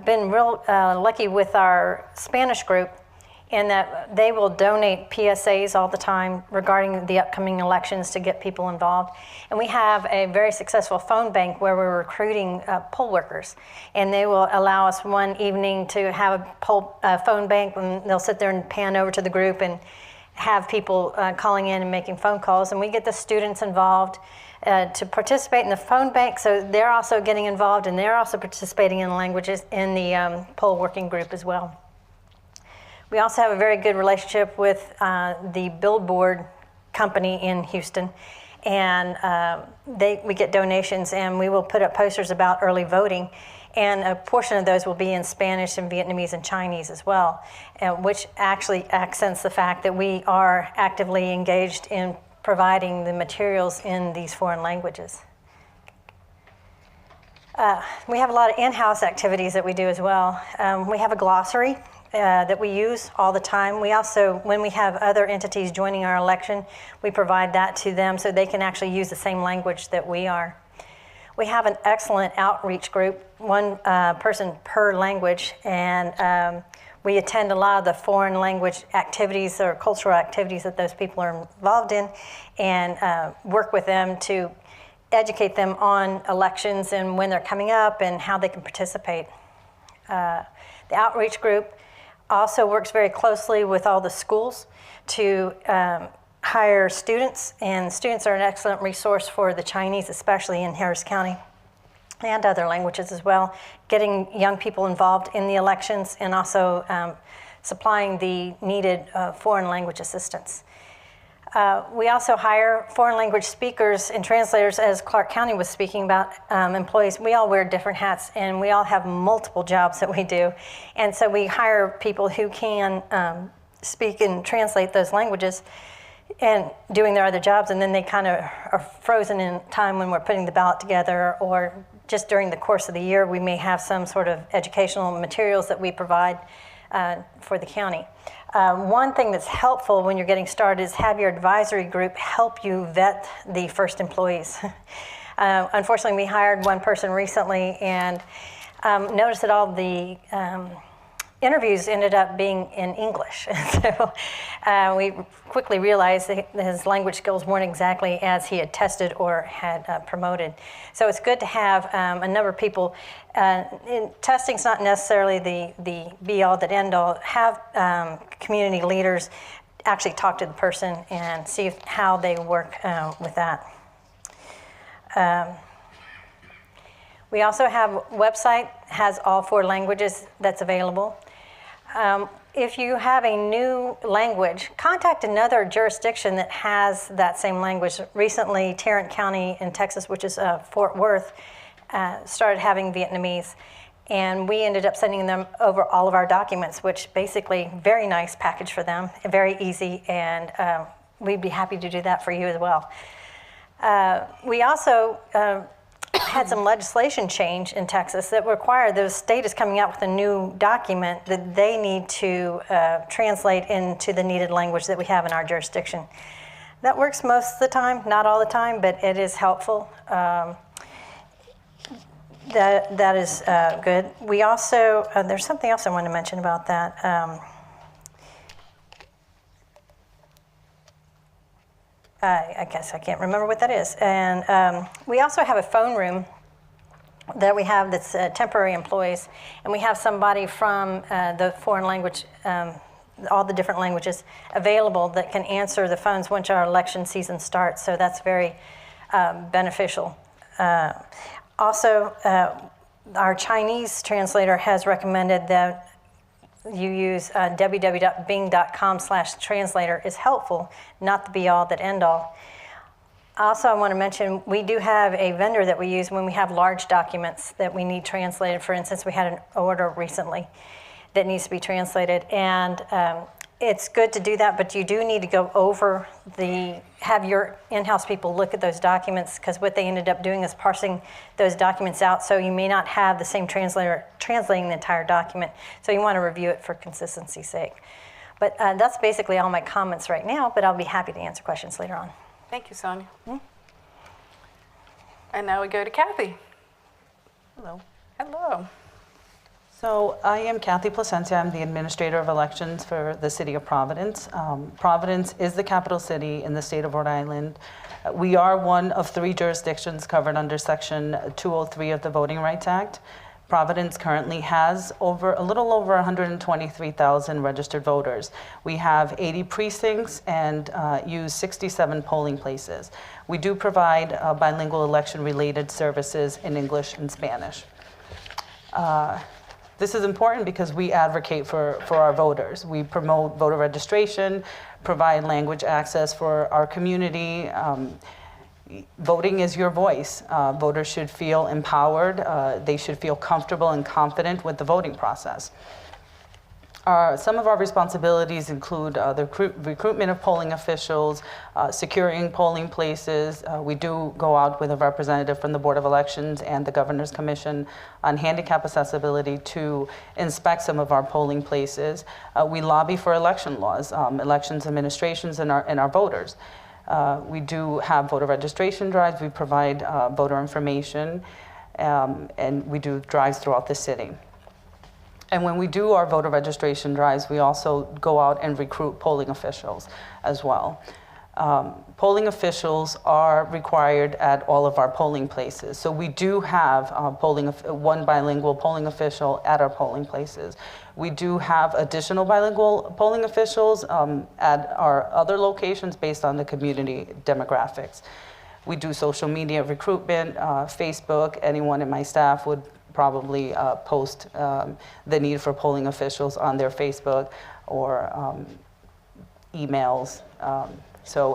S21: been real lucky with our Spanish group. in that they will donate PSAs all the time regarding the upcoming elections to get people involved. And we have a very successful phone bank where we're recruiting poll workers. And they will allow us one evening to have a phone bank, and they'll sit there and pan over to the group and have people calling in and making phone calls. And we get the students involved to participate in the phone bank, so they're also getting involved, and they're also participating in languages in the poll working group as well. We also have a very good relationship with the Billboard company in Houston, and we get donations, and we will put up posters about early voting, and a portion of those will be in Spanish and Vietnamese and Chinese as well, which actually accents the fact that we are actively engaged in providing the materials in these foreign languages. We have a lot of in-house activities that we do as well. We have a glossary that we use all the time. We also, when we have other entities joining our election, we provide that to them so they can actually use the same language that we are. We have an excellent outreach group, one person per language, and we attend a lot of the foreign language activities or cultural activities that those people are involved in, and work with them to educate them on elections and when they're coming up and how they can participate. The outreach group also works very closely with all the schools to hire students, and students are an excellent resource for the Chinese, especially in Harris County, and other languages as well, getting young people involved in the elections and also supplying the needed foreign language assistance. We also hire foreign language speakers and translators, as Clark County was speaking about employees. We all wear different hats, and we all have multiple jobs that we do. And so we hire people who can speak and translate those languages and doing their other jobs, and then they kind of are frozen in time when we're putting the ballot together, or just during the course of the year, we may have some sort of educational materials that we provide for the county. One thing that's helpful when you're getting started is have your advisory group help you vet the first employees. Unfortunately, we hired one person recently, and noticed that all the interviews ended up being in English. So we quickly realized that his language skills weren't exactly as he had tested or had promoted. So it's good to have a number of people. Testing's not necessarily the be-all that end-all. Have community leaders actually talk to the person and see how they work with that. We also have a website, has all 4 languages that's available. If you have a new language, contact another jurisdiction that has that same language. Recently, Tarrant County in Texas, which is Fort Worth, started having Vietnamese. And we ended up sending them over all of our documents, which basically, very nice package for them, very easy, and we'd be happy to do that for you as well. We also had some legislation change in Texas that required the state is coming out with a new document that they need to translate into the needed language that we have in our jurisdiction. That works most of the time, not all the time, but it is helpful. That is good. We also, there's something else I want to mention about that. I guess I can't remember what that is. And we also have a phone room that we have that's temporary employees, and we have somebody from the foreign language, all the different languages available that can answer the phones once our election season starts, so that's very beneficial. Also, our Chinese translator has recommended that you use www.bing.com/translator is helpful, not the be-all that end-all. Also, I want to mention we do have a vendor that we use when we have large documents that we need translated. For instance, we had an order recently that needs to be translated, and it's good to do that, but you do need to go over have your in-house people look at those documents, because what they ended up doing is parsing those documents out, so you may not have the same translator translating the entire document, so you want to review it for consistency's sake. But that's basically all my comments right now, but I'll be happy to answer questions later on.
S14: Thank you, Sonia. And now we go to Kathy.
S21: Hello.
S14: Hello.
S1: So I am Kathy Placencia. I'm the Administrator of Elections for the City of Providence. Providence is the capital city in the state of Rhode Island. We are one of 3 jurisdictions covered under Section 203 of the Voting Rights Act. Providence currently has a little over 123,000 registered voters. We have 80 precincts and use 67 polling places. We do provide bilingual election-related services in English and Spanish. This is important because we advocate for our voters. We promote voter registration, provide language access for our community. Voting is your voice. Voters should feel empowered. They should feel comfortable and confident with the voting process. Some of our responsibilities include the recruitment of polling officials, securing polling places. We do go out with a representative from the Board of Elections and the Governor's Commission on handicap accessibility to inspect some of our polling places. We lobby for election laws, elections administrations, and our voters. We do have voter registration drives. We provide voter information, and we do drives throughout the city. And when we do our voter registration drives, we also go out and recruit polling officials as well. Polling officials are required at all of our polling places. So we do have one bilingual polling official at our polling places. We do have additional bilingual polling officials at our other locations based on the community demographics. We do social media recruitment, Facebook. Anyone in my staff would probably post the need for polling officials on their Facebook or emails.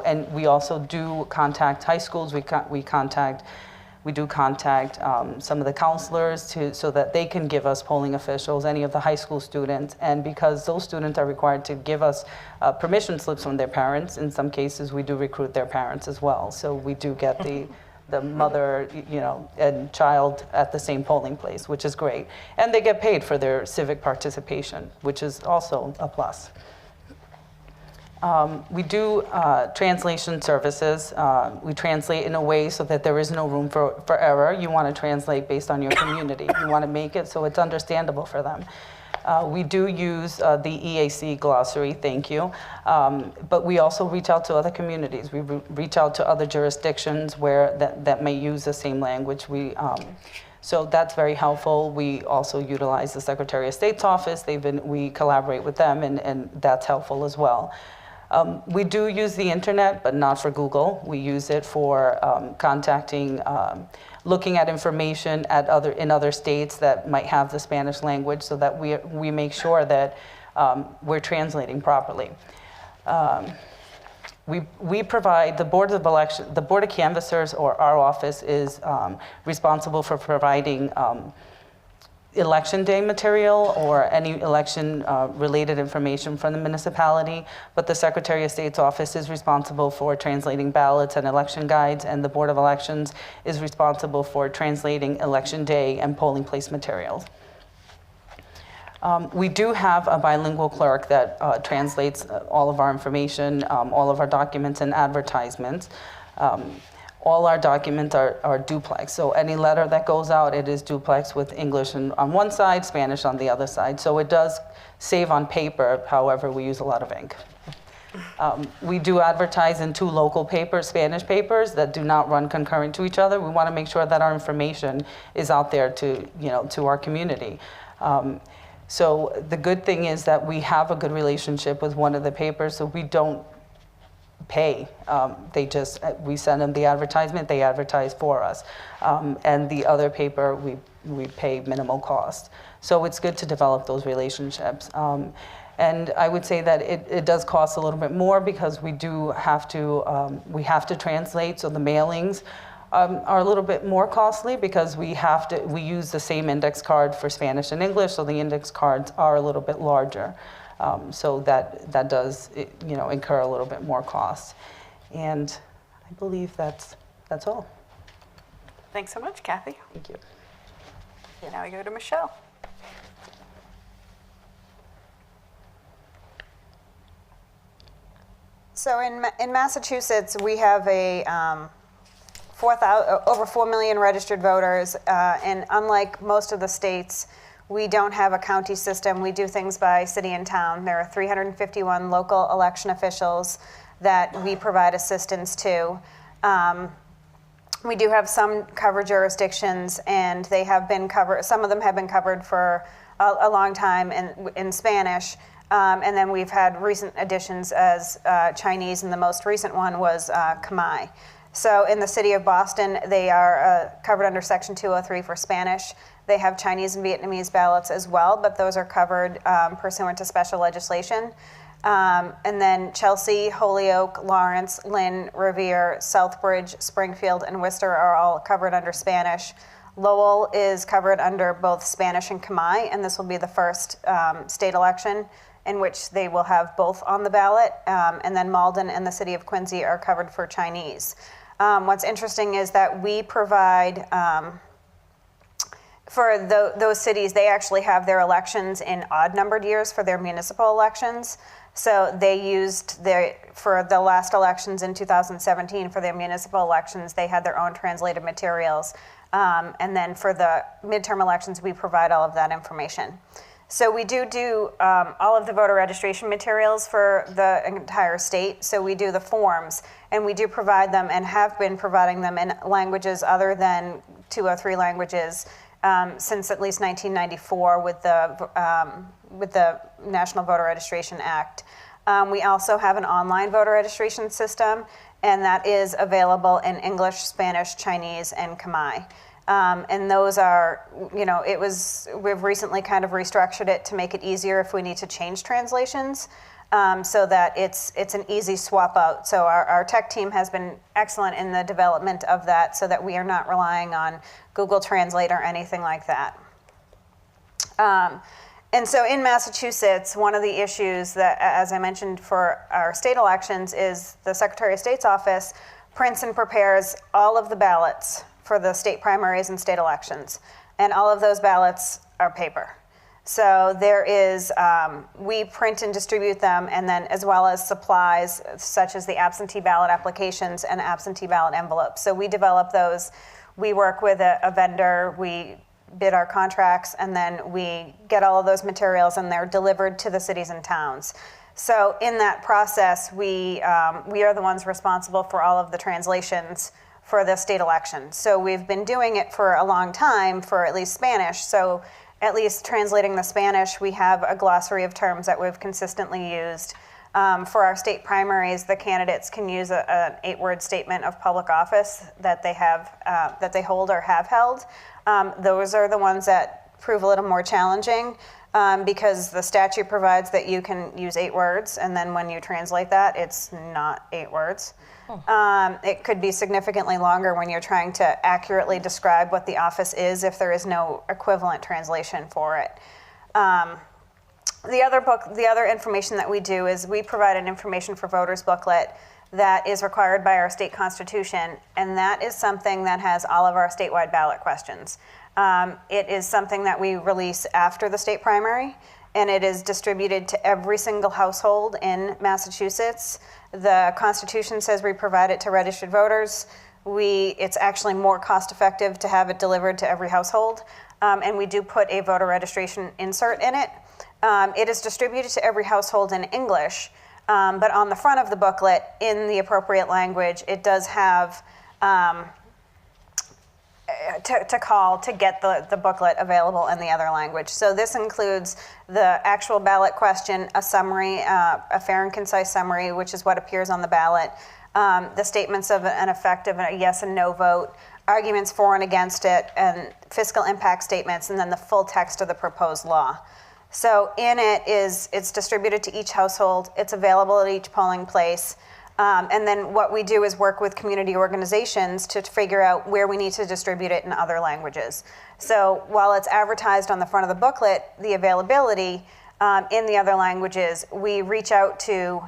S1: And we also do contact high schools. We do contact some of the counselors so that they can give us polling officials, any of the high school students. And because those students are required to give us permission slips from their parents, in some cases we do recruit their parents as well. So we do get the mother, and child at the same polling place, which is great. And they get paid for their civic participation, which is also a plus. We do translation services. We translate in a way so that there is no room for error. You want to translate based on your community. You want to make it so it's understandable for them. We do use the EAC glossary, thank you. But we also reach out to other communities. We reach out to other jurisdictions that may use the same language. So that's very helpful. We also utilize the Secretary of State's office. We collaborate with them, and that's helpful as well. We do use the internet, but not for Google. We use it for contacting, looking at information in other states that might have the Spanish language, so that we make sure that we're translating properly. We provide the Board of Election, the Board of Canvassers, or our office is responsible for providing election day material or any election related information from the municipality, but the Secretary of State's office is responsible for translating ballots and election guides, and the Board of Elections is responsible for translating election day and polling place materials. We do have a bilingual clerk that translates all of our information, all of our documents and advertisements. All our documents are duplex, so any letter that goes out, it is duplex with English on one side, Spanish on the other side. So it does save on paper, however, we use a lot of ink. We do advertise in 2 local papers, Spanish papers, that do not run concurrent to each other. We want to make sure that our information is out there to our community. So the good thing is that we have a good relationship with one of the papers, so we don't pay. We send them the advertisement, they advertise for us. And the other paper, we pay minimal cost. So it's good to develop those relationships. And I would say that it does cost a little bit more because we have to translate, so the mailings are a little bit more costly because we use the same index card for Spanish and English, so the index cards are a little bit larger. So that does incur a little bit more cost. And I believe that's all.
S14: Thanks so much, Kathy.
S1: Thank you.
S14: Now we go to Michelle.
S22: So in Massachusetts, we have over 4 million registered voters, and unlike most of the states, We don't have a county system. We do things by city and town. There are 351 local election officials that we provide assistance to. We do have some covered jurisdictions, and they have been covered. Some of them have been covered for a long time in Spanish, and then we've had recent additions as Chinese, and the most recent one was Khmer. So in the city of Boston, they are covered under Section 203 for Spanish. They have Chinese and Vietnamese ballots as well, but those are covered pursuant to special legislation. And then Chelsea, Holyoke, Lawrence, Lynn, Revere, Southbridge, Springfield, and Worcester are all covered under Spanish. Lowell is covered under both Spanish and Khmer, and this will be the first state election in which they will have both on the ballot. And then Malden and the city of Quincy are covered for Chinese. What's interesting is that we provide, for those cities, they actually have their elections in odd-numbered years for their municipal elections. So they used for the last elections in 2017, for their municipal elections, they had their own translated materials. And then for the midterm elections, we provide all of that information. So we do all of the voter registration materials for the entire state. So we do the forms, and we do provide them and have been providing them in languages other than 203 languages since at least 1994 with the National Voter Registration Act. We also have an online voter registration system, and that is available in English, Spanish, Chinese, and Khmer. And those are, we've recently kind of restructured it to make it easier if we need to change translations, so that it's an easy swap out. So our tech team has been excellent in the development of that, so that we are not relying on Google Translate or anything like that. And so in Massachusetts, one of the issues that, as I mentioned, for our state elections is the Secretary of State's office prints and prepares all of the ballots for the state primaries and state elections. And all of those ballots are paper. So there is, we print and distribute them, and then as well as supplies such as the absentee ballot applications and absentee ballot envelopes. So we develop those. We work with a vendor, we bid our contracts, and then we get all of those materials, and they're delivered to the cities and towns. So in that process, we are the ones responsible for all of the translations for the state election. So we've been doing it for a long time for at least Spanish. So at least translating the Spanish, we have a glossary of terms that we've consistently used. For our state primaries, the candidates can use an 8-word statement of public office that they have, that they hold or have held. Those are the ones that prove a little more challenging because the statute provides that you can use 8 words, and then when you translate that, it's not 8 words. It could be significantly longer when you're trying to accurately describe what the office is if there is no equivalent translation for it. The other information that we do is we provide an information for voters booklet that is required by our state constitution, and that is something that has all of our statewide ballot questions. It is something that we release after the state primary, and it is distributed to every single household in Massachusetts. The Constitution says we provide it to registered voters. It's actually more cost effective to have it delivered to every household, and we do put a voter registration insert in it. It is distributed to every household in English, but on the front of the booklet, in the appropriate language, it does have to call to get the booklet available in the other language. So this includes the actual ballot question, a summary, a fair and concise summary, which is what appears on the ballot, the statements of an effective a yes and no vote, arguments for and against it, and fiscal impact statements, and then the full text of the proposed law. So in it's distributed to each household, it's available at each polling place, and then what we do is work with community organizations to figure out where we need to distribute it in other languages. So while it's advertised on the front of the booklet, the availability in the other languages, we reach out to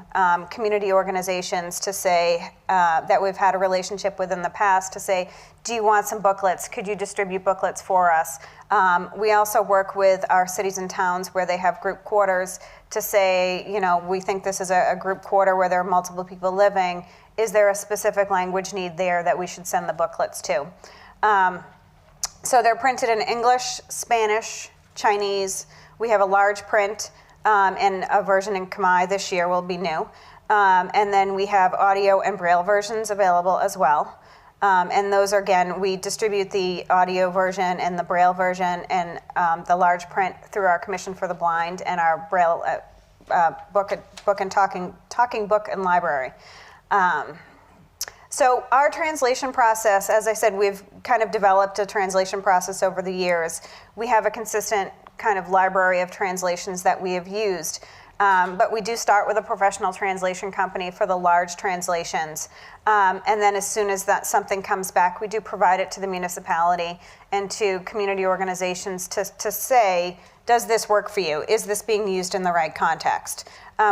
S22: community organizations to say that we've had a relationship with in the past to say, do you want some booklets? Could you distribute booklets for us? We also work with our cities and towns where they have group quarters to say, we think this is a group quarter where there are multiple people living. Is there a specific language need there that we should send the booklets to? So they're printed in English, Spanish, Chinese. We have a large print and a version in Khmer this year will be new. And then we have audio and Braille versions available as well. And those are, again, we distribute the audio version and the Braille version and the large print through our Commission for the Blind and our Braille book and talking book and library. So our translation process, as I said, we've kind of developed a translation process over the years. We have a consistent kind of library of translations that we have used. But we do start with a professional translation company for the large translations. And then as soon as that something comes back, we do provide it to the municipality and to community organizations to say, does this work for you? Is this being used in the right context?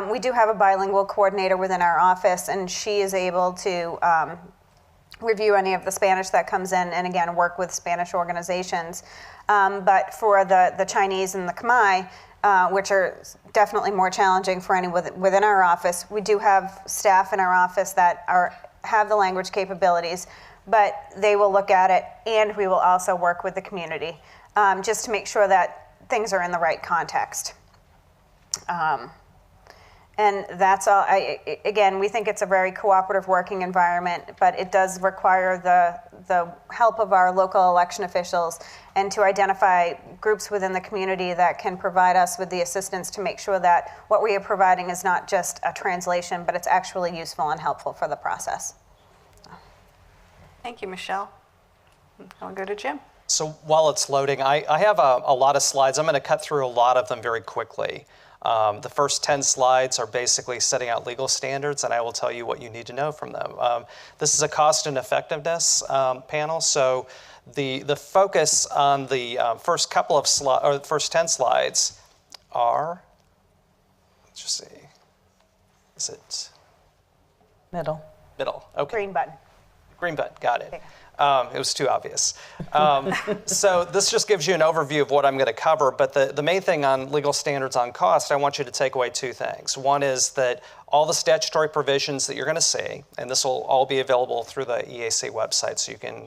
S22: We do have a bilingual coordinator within our office, and she is able to review any of the Spanish that comes in and, again, work with Spanish organizations. But for the Chinese and the Khmer, which are definitely more challenging for anyone within our office, we do have staff in our office that have the language capabilities, but they will look at it, and we will also work with the community just to make sure that things are in the right context. And that's all. Again, we think it's a very cooperative working environment, but it does require the help of our local election officials and to identify groups within the community that can provide us with the assistance to make sure that what we are providing is not just a translation, but it's actually useful and helpful for the process.
S14: Thank you, Michelle. I'll go to Jim.
S17: So while it's loading, I have a lot of slides. I'm going to cut through a lot of them very quickly. The first 10 slides are basically setting out legal standards, and I will tell you what you need to know from them. This is a cost and effectiveness panel, so the focus on the first couple of slides, or the first 10 slides are, let's just see, is it?
S1: Middle.
S17: Middle, okay.
S22: Green button.
S17: Green button, got it. It was too obvious. So this just gives you an overview of what I'm going to cover, but the main thing on legal standards on cost, I want you to take away two things. One is that all the statutory provisions that you're going to see, and this will all be available through the EAC website, so you can,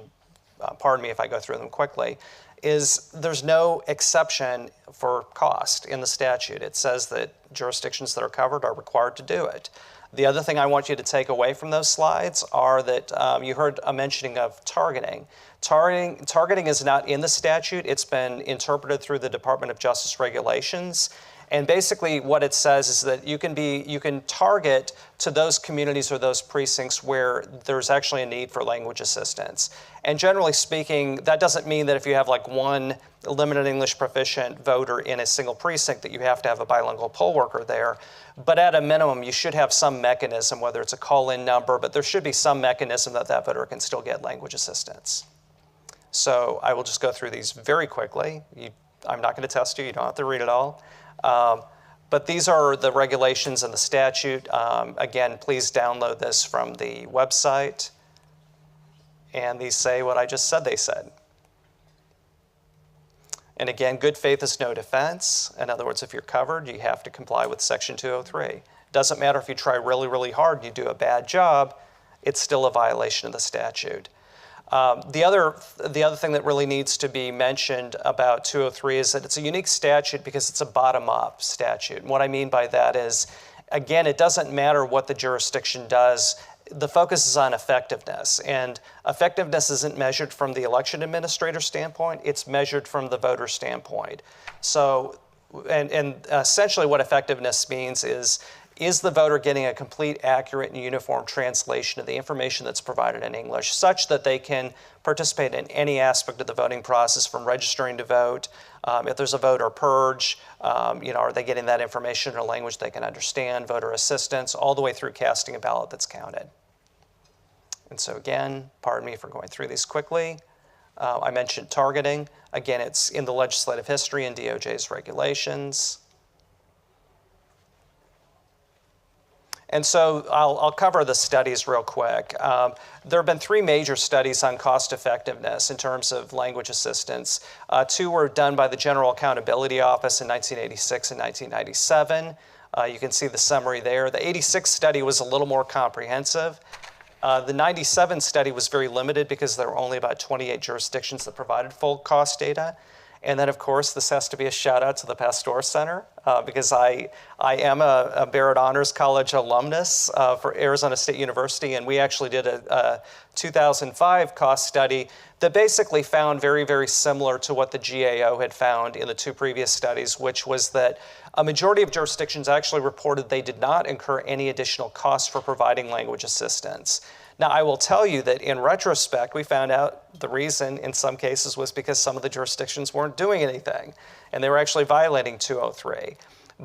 S17: pardon me if I go through them quickly, is there's no exception for cost in the statute. It says that jurisdictions that are covered are required to do it. The other thing I want you to take away from those slides are that you heard a mentioning of targeting. Targeting is not in the statute. It's been interpreted through the Department of Justice regulations. And basically what it says is that you can target to those communities or those precincts where there's actually a need for language assistance. And generally speaking, that doesn't mean that if you have like one limited English proficient voter in a single precinct that you have to have a bilingual poll worker there. But at a minimum, you should have some mechanism, whether it's a call-in number, but there should be some mechanism that that voter can still get language assistance. So I will just go through these very quickly. I'm not going to test you. You don't have to read it all. But these are the regulations and the statute. Again, please download this from the website. And these say what I just said they said. And again, good faith is no defense. In other words, if you're covered, you have to comply with Section 203. Doesn't matter if you try really, really hard and you do a bad job, it's still a violation of the statute. The other thing that really needs to be mentioned about 203 is that it's a unique statute because it's a bottom-up statute. And what I mean by that is, again, it doesn't matter what the jurisdiction does. The focus is on effectiveness, and effectiveness isn't measured from the election administrator standpoint, it's measured from the voter standpoint. So, and essentially what effectiveness means is the voter getting a complete, accurate, and uniform translation of the information that's provided in English such that they can participate in any aspect of the voting process from registering to vote, if there's a voter purge, are they getting that information in a language they can understand, voter assistance, all the way through casting a ballot that's counted. And so again, pardon me for going through these quickly. I mentioned targeting. Again, it's in the legislative history and DOJ's regulations. And so I'll cover the studies real quick. There have been 3 major studies on cost effectiveness in terms of language assistance. 2 were done by the General Accountability Office in 1986 and 1997. You can see the summary there. The 86 study was a little more comprehensive. The 97 study was very limited because there were only about 28 jurisdictions that provided full cost data. And then, of course, this has to be a shout out to the Pasteur Center because I am a Barrett Honors College alumnus for Arizona State University, and we actually did a 2005 cost study that basically found very, very similar to what the GAO had found in the 2 previous studies, which was that a majority of jurisdictions actually reported they did not incur any additional costs for providing language assistance. Now, I will tell you that in retrospect, we found out the reason in some cases was because some of the jurisdictions weren't doing anything, and they were actually violating 203.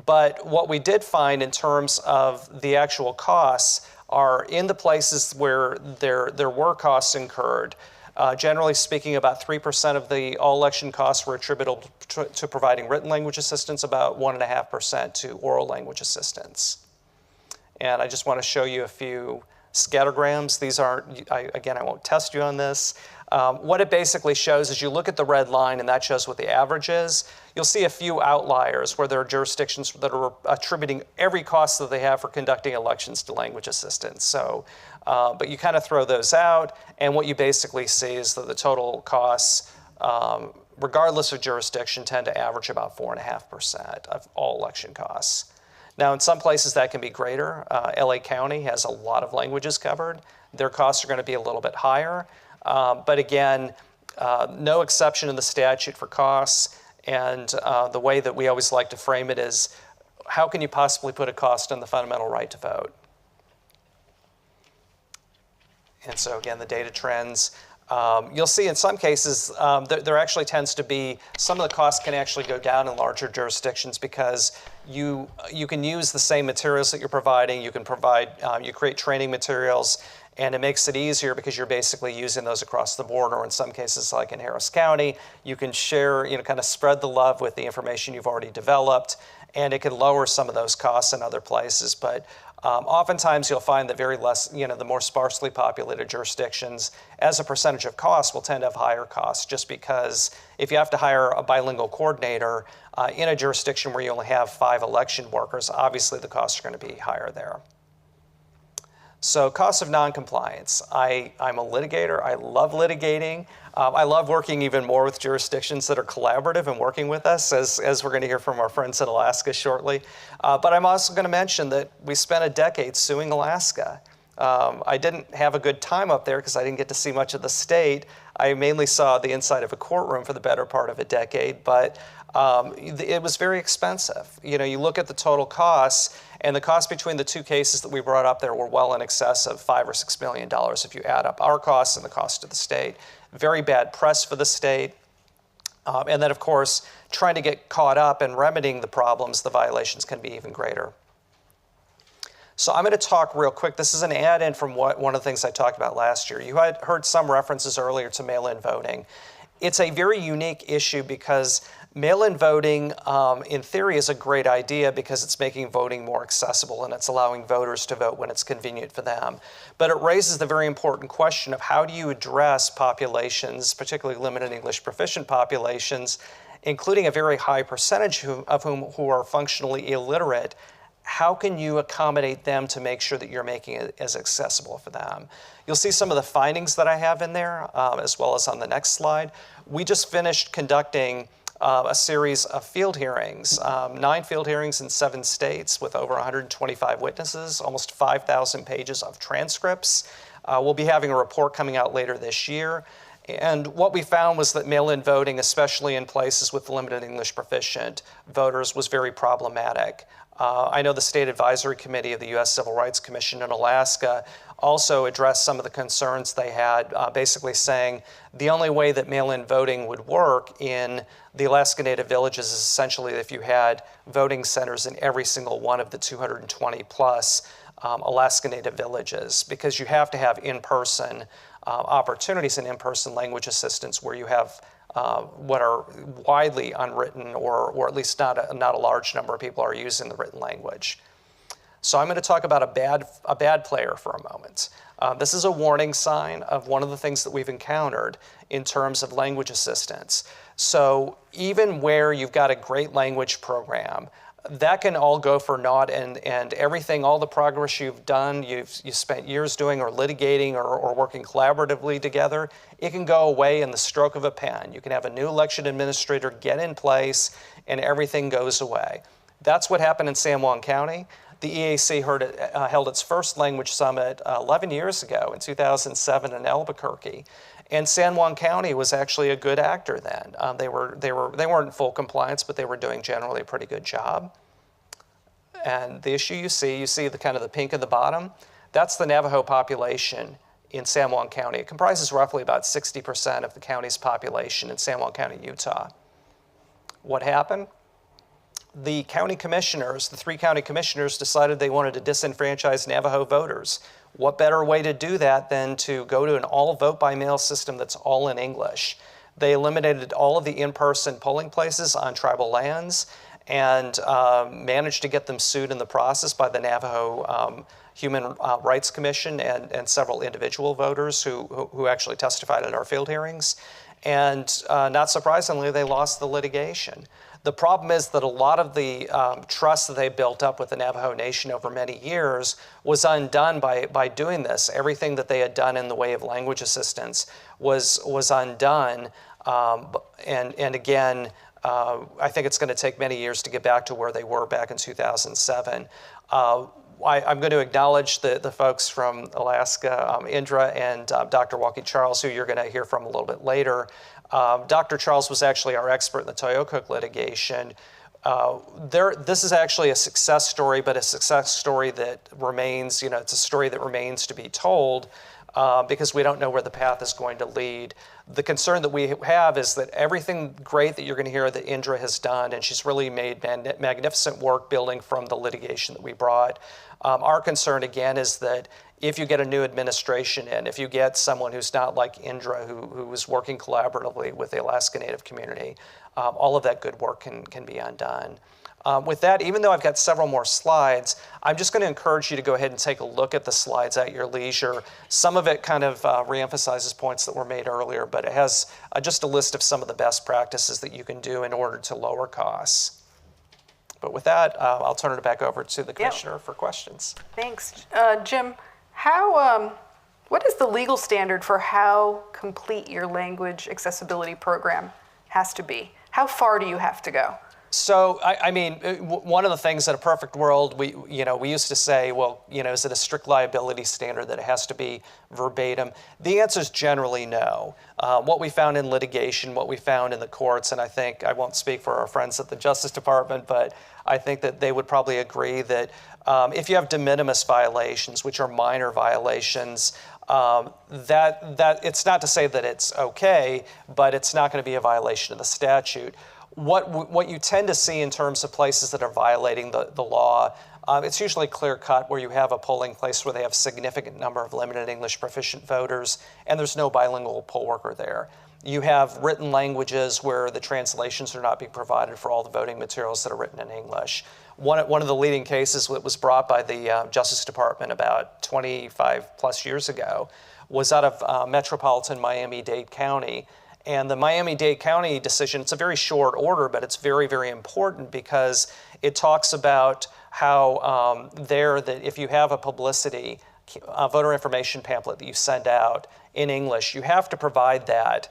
S17: But what we did find in terms of the actual costs are in the places where there were costs incurred. Generally speaking, about 3% of the all election costs were attributable to providing written language assistance, about 1.5% to oral language assistance. And I just want to show you a few scattergrams. These aren't, again, I won't test you on this. What it basically shows is you look at the red line and that shows what the average is. You'll see a few outliers where there are jurisdictions that are attributing every cost that they have for conducting elections to language assistance. So, but you kind of throw those out, and what you basically see is that the total costs, regardless of jurisdiction, tend to average about 4.5% of all election costs. Now, in some places that can be greater. LA County has a lot of languages covered. Their costs are going to be a little bit higher. But again, no exception in the statute for costs. And the way that we always like to frame it is, how can you possibly put a cost on the fundamental right to vote? And so again, the data trends. You'll see in some cases, there actually tends to be, some of the costs can actually go down in larger jurisdictions because you can use the same materials that you're providing. You can provide, you create training materials, and it makes it easier because you're basically using those across the board, or in some cases, like in Harris County, you can share, kind of spread the love with the information you've already developed, and it can lower some of those costs in other places. But oftentimes you'll find that the more sparsely populated jurisdictions, as a percentage of cost, will tend to have higher costs, just because if you have to hire a bilingual coordinator in a jurisdiction where you only have 5 election workers, obviously the costs are going to be higher there. So cost of noncompliance. I'm a litigator. I love litigating. I love working even more with jurisdictions that are collaborative and working with us, as we're going to hear from our friends in Alaska shortly. But I'm also going to mention that we spent a decade suing Alaska. I didn't have a good time up there because I didn't get to see much of the state. I mainly saw the inside of a courtroom for the better part of a decade, but it was very expensive. You look at the total costs, and the costs between the 2 cases that we brought up there were well in excess of $5 or $6 million if you add up our costs and the cost of the state. Very bad press for the state. And then, of course, trying to get caught up and remedying the problems, the violations can be even greater. So I'm going to talk real quick. This is an add-in from one of the things I talked about last year. You had heard some references earlier to mail-in voting. It's a very unique issue because mail-in voting, in theory, is a great idea because it's making voting more accessible and it's allowing voters to vote when it's convenient for them. But it raises the very important question of how do you address populations, particularly limited English proficient populations, including a very high percentage of whom who are functionally illiterate. How can you accommodate them to make sure that you're making it as accessible for them? You'll see some of the findings that I have in there, as well as on the next slide. We just finished conducting a series of field hearings, 9 field hearings in 7 states with over 125 witnesses, almost 5,000 pages of transcripts. We'll be having a report coming out later this year. And what we found was that mail-in voting, especially in places with limited English proficient voters, was very problematic. I know the State Advisory Committee of the U.S. Civil Rights Commission in Alaska also addressed some of the concerns they had, basically saying the only way that mail-in voting would work in the Alaska Native villages is essentially if you had voting centers in every single one of the 220 plus Alaska Native villages, because you have to have in-person opportunities and in-person language assistance where you have what are widely unwritten, or at least not a large number of people are using the written language. So I'm going to talk about a bad player for a moment. This is a warning sign of one of the things that we've encountered in terms of language assistance. So even where you've got a great language program, that can all go for naught, and everything, all the progress you've done, you spent years doing or litigating or working collaboratively together, it can go away in the stroke of a pen. You can have a new election administrator get in place and everything goes away. That's what happened in San Juan County. The EAC held its first language summit 11 years ago in 2007 in Albuquerque. And San Juan County was actually a good actor then. They weren't in full compliance, but they were doing generally a pretty good job. And the issue you see the kind of the pink at the bottom, that's the Navajo population in San Juan County. It comprises roughly about 60% of the county's population in San Juan County, Utah. What happened? The county commissioners, the 3 county commissioners, decided they wanted to disenfranchise Navajo voters. What better way to do that than to go to an all vote-by-mail system that's all in English? They eliminated all of the in-person polling places on tribal lands and managed to get them sued in the process by the Navajo Human Rights Commission and several individual voters who actually testified at our field hearings. And not surprisingly, they lost the litigation. The problem is that a lot of the trust that they built up with the Navajo Nation over many years was undone by doing this. Everything that they had done in the way of language assistance was undone. And again, I think it's going to take many years to get back to where they were back in 2007. I'm going to acknowledge the folks from Alaska, Indra and Dr. Walkie Charles, who you're going to hear from a little bit later. Dr. Charles was actually our expert in the Toyocook litigation. This is actually a success story, but a success story that remains, it's a story that remains to be told because we don't know where the path is going to lead. The concern that we have is that everything great that you're going to hear that Indra has done, and she's really made magnificent work building from the litigation that we brought. Our concern, again, is that if you get a new administration in, if you get someone who's not like Indra, who is working collaboratively with the Alaska Native community, all of that good work can be undone. With that, even though I've got several more slides, I'm just going to encourage you to go ahead and take a look at the slides at your leisure. Some of it kind of reemphasizes points that were made earlier, but it has just a list of some of the best practices that you can do in order to lower costs. But with that, I'll turn it back over to the Commissioner for questions.
S14: Thanks. Jim, what is the legal standard for how complete your language accessibility program has to be? How far do you have to go?
S17: So, I mean, one of the things in a perfect world, we used to say, well, is it a strict liability standard that it has to be verbatim? The answer is generally no. What we found in litigation, what we found in the courts, and I won't speak for our friends at the Justice Department, but I think that they would probably agree that if you have de minimis violations, which are minor violations, that it's not to say that it's okay, but it's not going to be a violation of the statute. What you tend to see in terms of places that are violating the law, it's usually clear-cut where you have a polling place where they have a significant number of limited English proficient voters, and there's no bilingual poll worker there. You have written languages where the translations are not being provided for all the voting materials that are written in English. One of the leading cases that was brought by the Justice Department about 25 plus years ago was out of metropolitan Miami-Dade County. And the Miami-Dade County decision, it's a very short order, but it's very, very important because it talks about how that if you have a publicity, voter information pamphlet that you send out in English, you have to provide that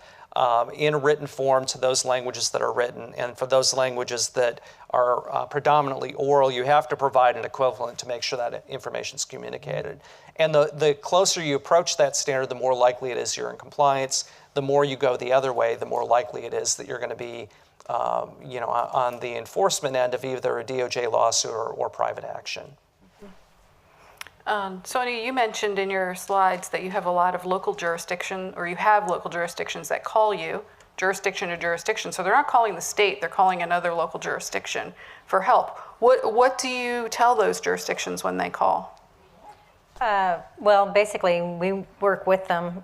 S17: in written form to those languages that are written. And for those languages that are predominantly oral, you have to provide an equivalent to make sure that information is communicated. And the closer you approach that standard, the more likely it is you're in compliance. The more you go the other way, the more likely it is that you're going to be on the enforcement end of either a DOJ lawsuit or private action.
S14: Sonia, you mentioned in your slides that you have a lot of local jurisdiction, or you have local jurisdictions that call you jurisdiction to jurisdiction. So they're not calling the state, they're calling another local jurisdiction for help. What do you tell those jurisdictions when they call?
S21: Well, basically, we work with them.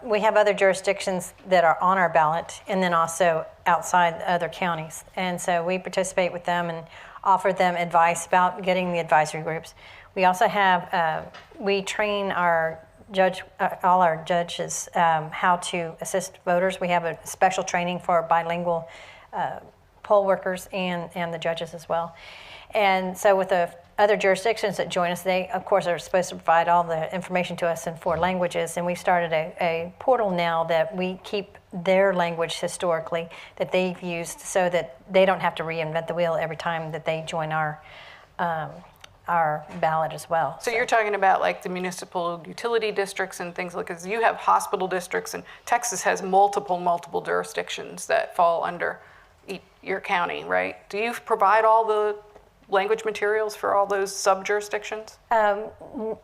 S21: We have other jurisdictions that are on our ballot and then also outside other counties. And so we participate with them and offer them advice about getting the advisory groups. We also have, we train our all our judges how to assist voters. We have a special training for bilingual poll workers and the judges as well. And so with the other jurisdictions that join us, they, of course, are supposed to provide all the information to us in 4 languages. And we've started a portal now that we keep their language historically that they've used so that they don't have to reinvent the wheel every time that they join our ballot as well.
S14: So you're talking about like the municipal utility districts and things like, because you have hospital districts, and Texas has multiple jurisdictions that fall under your county, right? Do you provide all the language materials for all those sub-jurisdictions?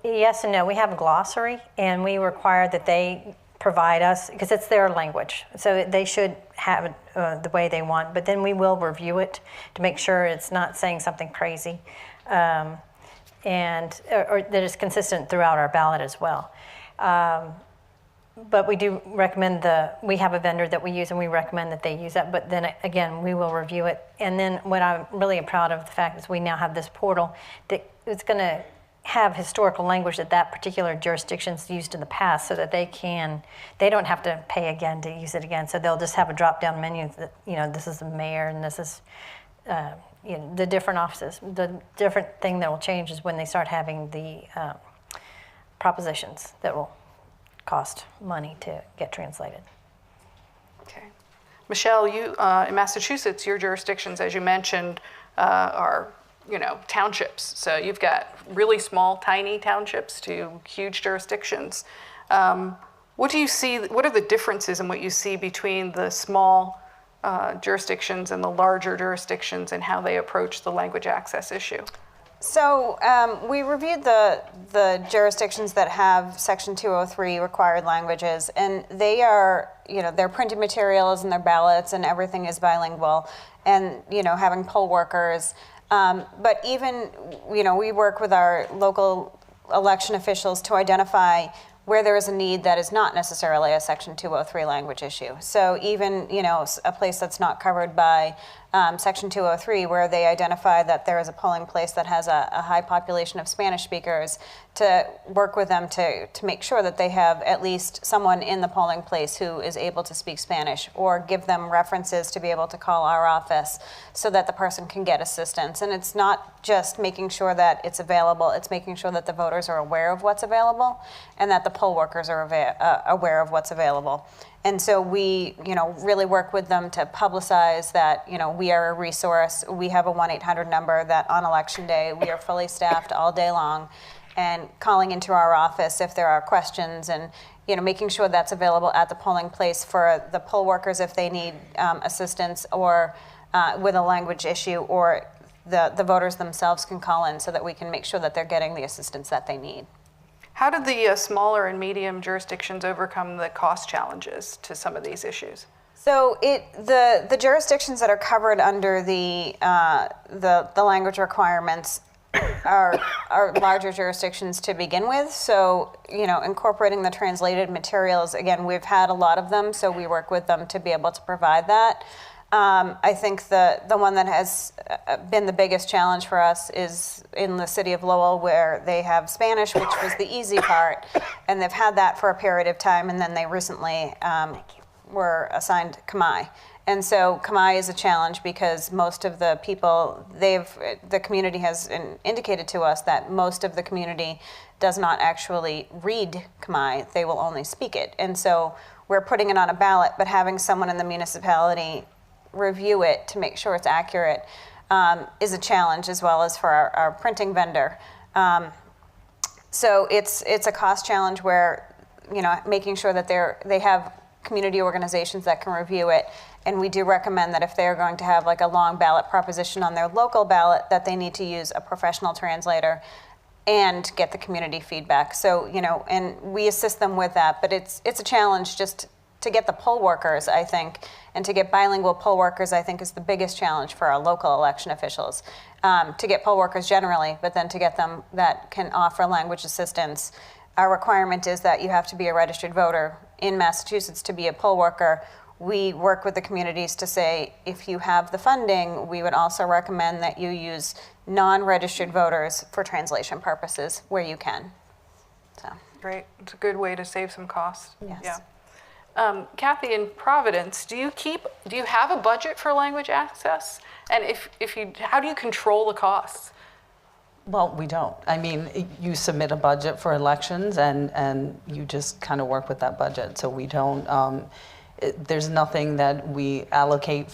S21: Yes and no. We have a glossary, and we require that they provide us, because it's their language, so they should have it the way they want, but then we will review it to make sure it's not saying something crazy, or that it's consistent throughout our ballot as well. But we do recommend we have a vendor that we use, and we recommend that they use that, but then again, we will review it. And then what I'm really proud of the fact is we now have this portal that it's going to have historical language that particular jurisdiction's used in the past, so that they don't have to pay again to use it again. So they'll just have a drop-down menu that, this is the mayor and this is, the different offices. The different thing that will change is when they start having the propositions that will cost money to get translated.
S14: Okay. Michelle, you, in Massachusetts, your jurisdictions, as you mentioned, are townships. So you've got really small, tiny townships to huge jurisdictions. What do you see, what are the differences in what you see between the small jurisdictions and the larger jurisdictions and how they approach the language access issue?
S22: So we reviewed the jurisdictions that have Section 203 required languages, and they are, their printed materials and their ballots and everything is bilingual, and, having poll workers. But even, we work with our local election officials to identify where there is a need that is not necessarily a Section 203 language issue. So even, a place that's not covered by Section 203, where they identify that there is a polling place that has a high population of Spanish speakers, to work with them to make sure that they have at least someone in the polling place who is able to speak Spanish, or give them references to be able to call our office so that the person can get assistance. And it's not just making sure that it's available, it's making sure that the voters are aware of what's available and that the poll workers are aware of what's available. And so we, really work with them to publicize that, we are a resource. We have a 1-800 number that on election day, we are fully staffed all day long, and calling into our office if there are questions, and, making sure that's available at the polling place for the poll workers if they need assistance, or with a language issue, or the voters themselves can call in so that we can make sure that they're getting the assistance that they need.
S14: How did the smaller and medium jurisdictions overcome the cost challenges to some of these issues?
S22: So the jurisdictions that are covered under the language requirements are larger jurisdictions to begin with. So, incorporating the translated materials, again, we've had a lot of them, so we work with them to be able to provide that. I think the one that has been the biggest challenge for us is in the city of Lowell, where they have Spanish, which was the easy part, and they've had that for a period of time, and then they recently were assigned Khmer. And so Khmer is a challenge because most of the people, the community has indicated to us that most of the community does not actually read Khmer, they will only speak it. And so we're putting it on a ballot, but having someone in the municipality review it to make sure it's accurate is a challenge, as well as for our printing vendor. So it's a cost challenge where, making sure that they have community organizations that can review it. And we do recommend that if they're going to have like a long ballot proposition on their local ballot, that they need to use a professional translator and get the community feedback. So, and we assist them with that, but it's a challenge just to get the poll workers, I think, and to get bilingual poll workers, I think, is the biggest challenge for our local election officials. To get poll workers generally, but then to get them that can offer language assistance. Our requirement is that you have to be a registered voter in Massachusetts to be a poll worker. We work with the communities to say, if you have the funding, we would also recommend that you use non-registered voters for translation purposes where you can. So.
S14: Great. It's a good way to save some costs.
S22: Yes.
S14: Yeah. Kathy, in Providence, do you have a budget for language access? And if you, how do you control the costs?
S1: Well, we don't. I mean, you submit a budget for elections and you just kind of work with that budget. So we don't, there's nothing that we allocate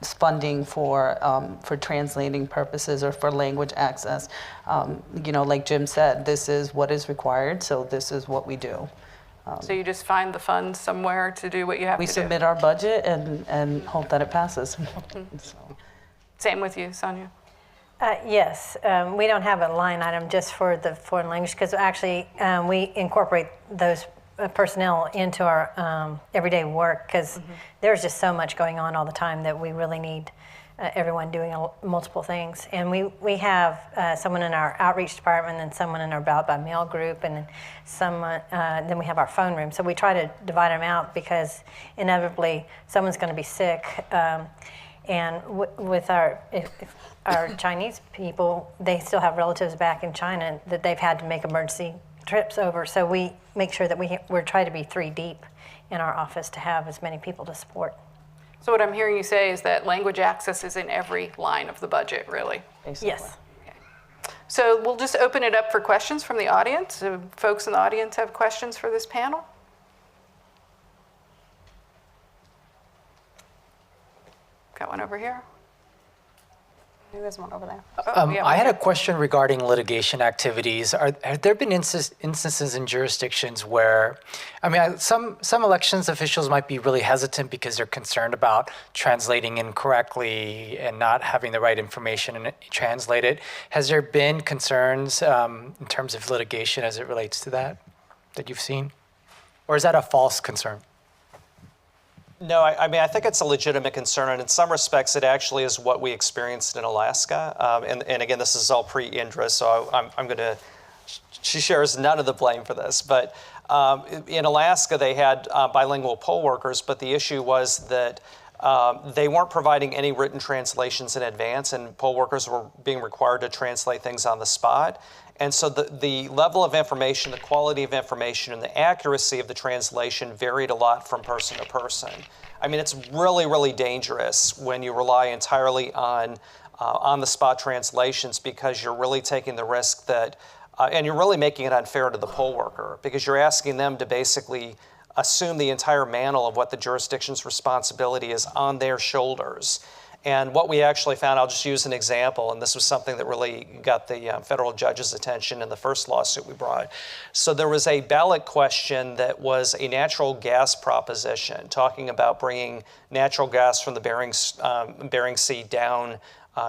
S1: funding for translating purposes or for language access. You know, like Jim said, this is what is required, so this is what we do.
S14: So you just find the funds somewhere to do what you have
S1: We
S14: to do?
S1: submit our budget and hope that it passes. So.
S14: Same with you, Sonia?
S21: Yes, we don't have a line item just for the foreign language because actually we incorporate those personnel into our everyday work because there's just so much going on all the time that we really need everyone doing multiple things. And we have someone in our outreach department and someone in our ballot by mail group and someone, then we have our phone room. So we try to divide them out because inevitably someone's going to be sick. And with our Chinese people, they still have relatives back in China that they've had to make emergency trips over. So we make sure that we're trying to be 3 deep in our office to have as many people to support.
S14: So what I'm hearing you say is that language access is in every line of the budget, really?
S21: Basically. Yes.
S14: Okay. So we'll just open it up for questions from the audience. Do folks in the audience have questions for this panel? Got one over here.
S22: There's one over there.
S9: I had a question regarding litigation activities. Have there been instances in jurisdictions where, I mean, some elections officials might be really hesitant because they're concerned about translating incorrectly and not having the right information and translate it. Has there been concerns in terms of litigation as it relates to that you've seen? Or is that a false concern?
S17: No, I mean, I think it's a legitimate concern, and in some respects, it actually is what we experienced in Alaska. And again, this is all pre-Indra, so I'm going to, she shares none of the blame for this. But in Alaska, they had bilingual poll workers, but the issue was that they weren't providing any written translations in advance, and poll workers were being required to translate things on the spot. And so the level of information, the quality of information, and the accuracy of the translation varied a lot from person to person. I mean, it's really, really dangerous when you rely entirely on the-spot translations because you're really taking the risk that, and you're really making it unfair to the poll worker because you're asking them to basically assume the entire mantle of what the jurisdiction's responsibility is on their shoulders. And what we actually found, I'll just use an example, and this was something that really got the federal judge's attention in the first lawsuit we brought. So there was a ballot question that was a natural gas proposition, talking about bringing natural gas from the Bering Sea down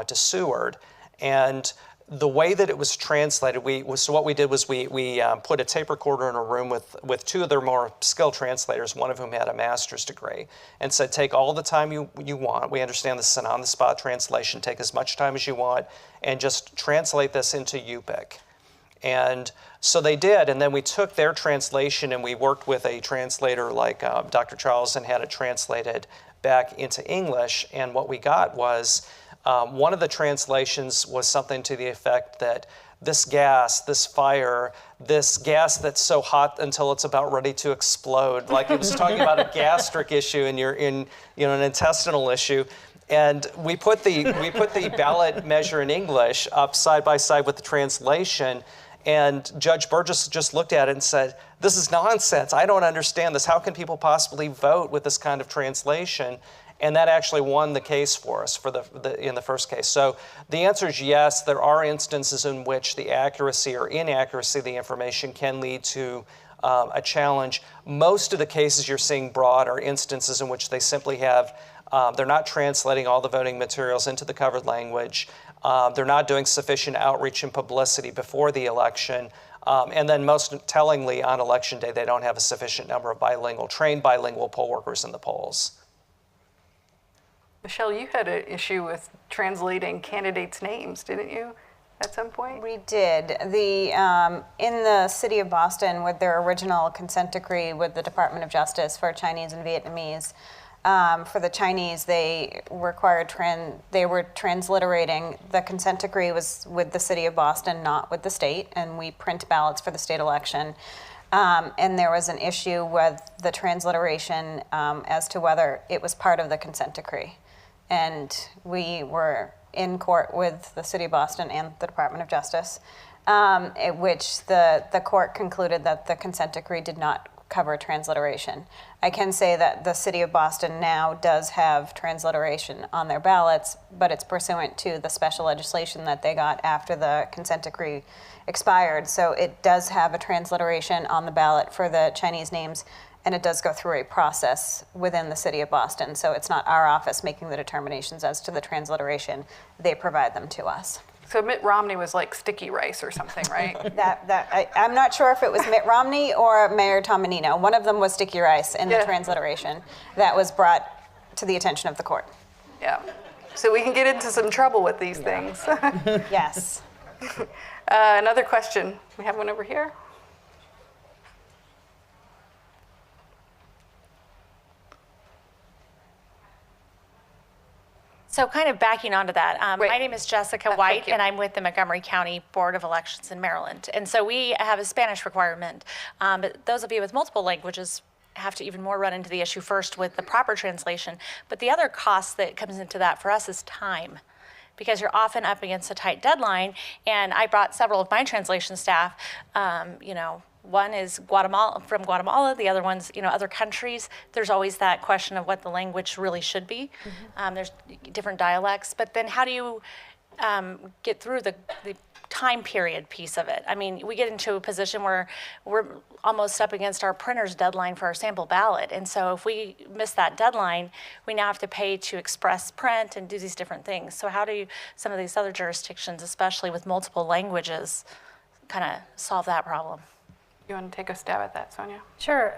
S17: to Seward. And the way that it was translated, so what we did was we put a tape recorder in a room with 2 of their more skilled translators, one of whom had a master's degree, and said, take all the time you want. We understand this is an on-the-spot translation. Take as much time as you want and just translate this into Yupik. And so they did, and then we took their translation and we worked with a translator like Dr. Charles and had it translated back into English, and what we got was one of the translations was something to the effect that this gas, this fire, this gas that's so hot until it's about ready to explode, like it was talking about a gastric issue and you're in, an intestinal issue. And we put the ballot measure in English up side by side with the translation, and Judge Burgess just looked at it and said, this is nonsense. I don't understand this. How can people possibly vote with this kind of translation? And that actually won the case for us in the first case. So the answer is yes, there are instances in which the accuracy or inaccuracy of the information can lead to a challenge. Most of the cases you're seeing brought are instances in which they simply have, they're not translating all the voting materials into the covered language. They're not doing sufficient outreach and publicity before the election. And then most tellingly on election day, they don't have a sufficient number of trained bilingual poll workers in the polls.
S14: Michelle, you had an issue with translating candidates' names, didn't you, at some point?
S22: We did. In the city of Boston, with their original consent decree with the Department of Justice for Chinese and Vietnamese, for the Chinese, they were transliterating. The consent decree was with the city of Boston, not with the state, and we print ballots for the state election. And there was an issue with the transliteration as to whether it was part of the consent decree. And we were in court with the City of Boston and the Department of Justice, at which the court concluded that the consent decree did not cover transliteration. I can say that the City of Boston now does have transliteration on their ballots, but it's pursuant to the special legislation that they got after the consent decree expired. So it does have a transliteration on the ballot for the Chinese names, and it does go through a process within the City of Boston. So it's not our office making the determinations as to the transliteration. They provide them to us.
S14: So Mitt Romney was like sticky rice or something, right?
S22: I'm not sure if it was Mitt Romney or Mayor Tom Menino. One of them was sticky rice in the transliteration that was brought to the attention of the court.
S14: Yeah. So we can get into some trouble with these things.
S22: Yes.
S14: Another question. We have one over here.
S2: So kind of backing onto that, my name is Jessica White, and I'm with the Montgomery County Board of Elections in Maryland. And so we have a Spanish requirement, but those of you with multiple languages have to even more run into the issue first with the proper translation. But the other cost that comes into that for us is time, because you're often up against a tight deadline. And I brought several of my translation staff, one is from Guatemala, the other one's, other countries. There's always that question of what the language really should be. There's different dialects, but then how do you get through the time period piece of it? I mean, we get into a position where we're almost up against our printer's deadline for our sample ballot. And so if we miss that deadline, we now have to pay to express print and do these different things. So how do some of these other jurisdictions, especially with multiple languages, kind of solve that problem?
S14: You want to take a stab at that, Sonia?
S21: Sure.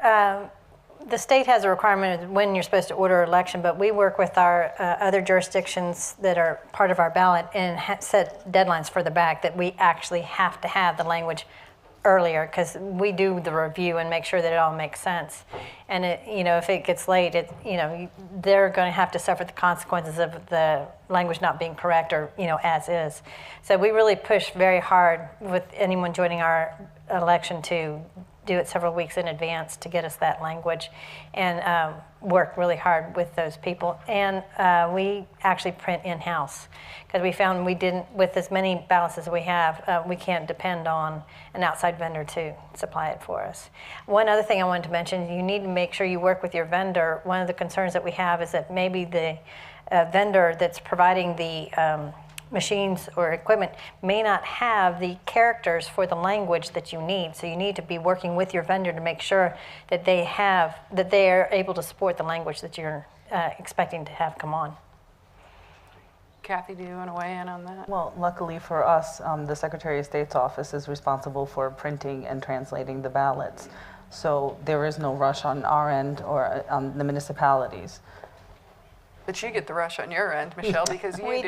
S21: The state has a requirement of when you're supposed to order an election, but we work with our other jurisdictions that are part of our ballot and set deadlines further back that we actually have to have the language earlier, because we do the review and make sure that it all makes sense. And if it gets late, they're going to have to suffer the consequences of the language not being correct or as is. So we really push very hard with anyone joining our election to do it several weeks in advance to get us that language, and work really hard with those people. And we actually print in-house, because we found with as many ballots as we have, we can't depend on an outside vendor to supply it for us. One other thing I wanted to mention, you need to make sure you work with your vendor. One of the concerns that we have is that maybe the vendor that's providing the machines or equipment may not have the characters for the language that you need. So you need to be working with your vendor to make sure that they are able to support the language that you're expecting to have come on.
S14: Kathy, do you want to weigh in on that?
S1: Well, luckily for us, the Secretary of State's office is responsible for printing and translating the ballots. So there is no rush on our end or on the municipalities.
S14: But you get the rush on your end, Michelle, because you
S22: We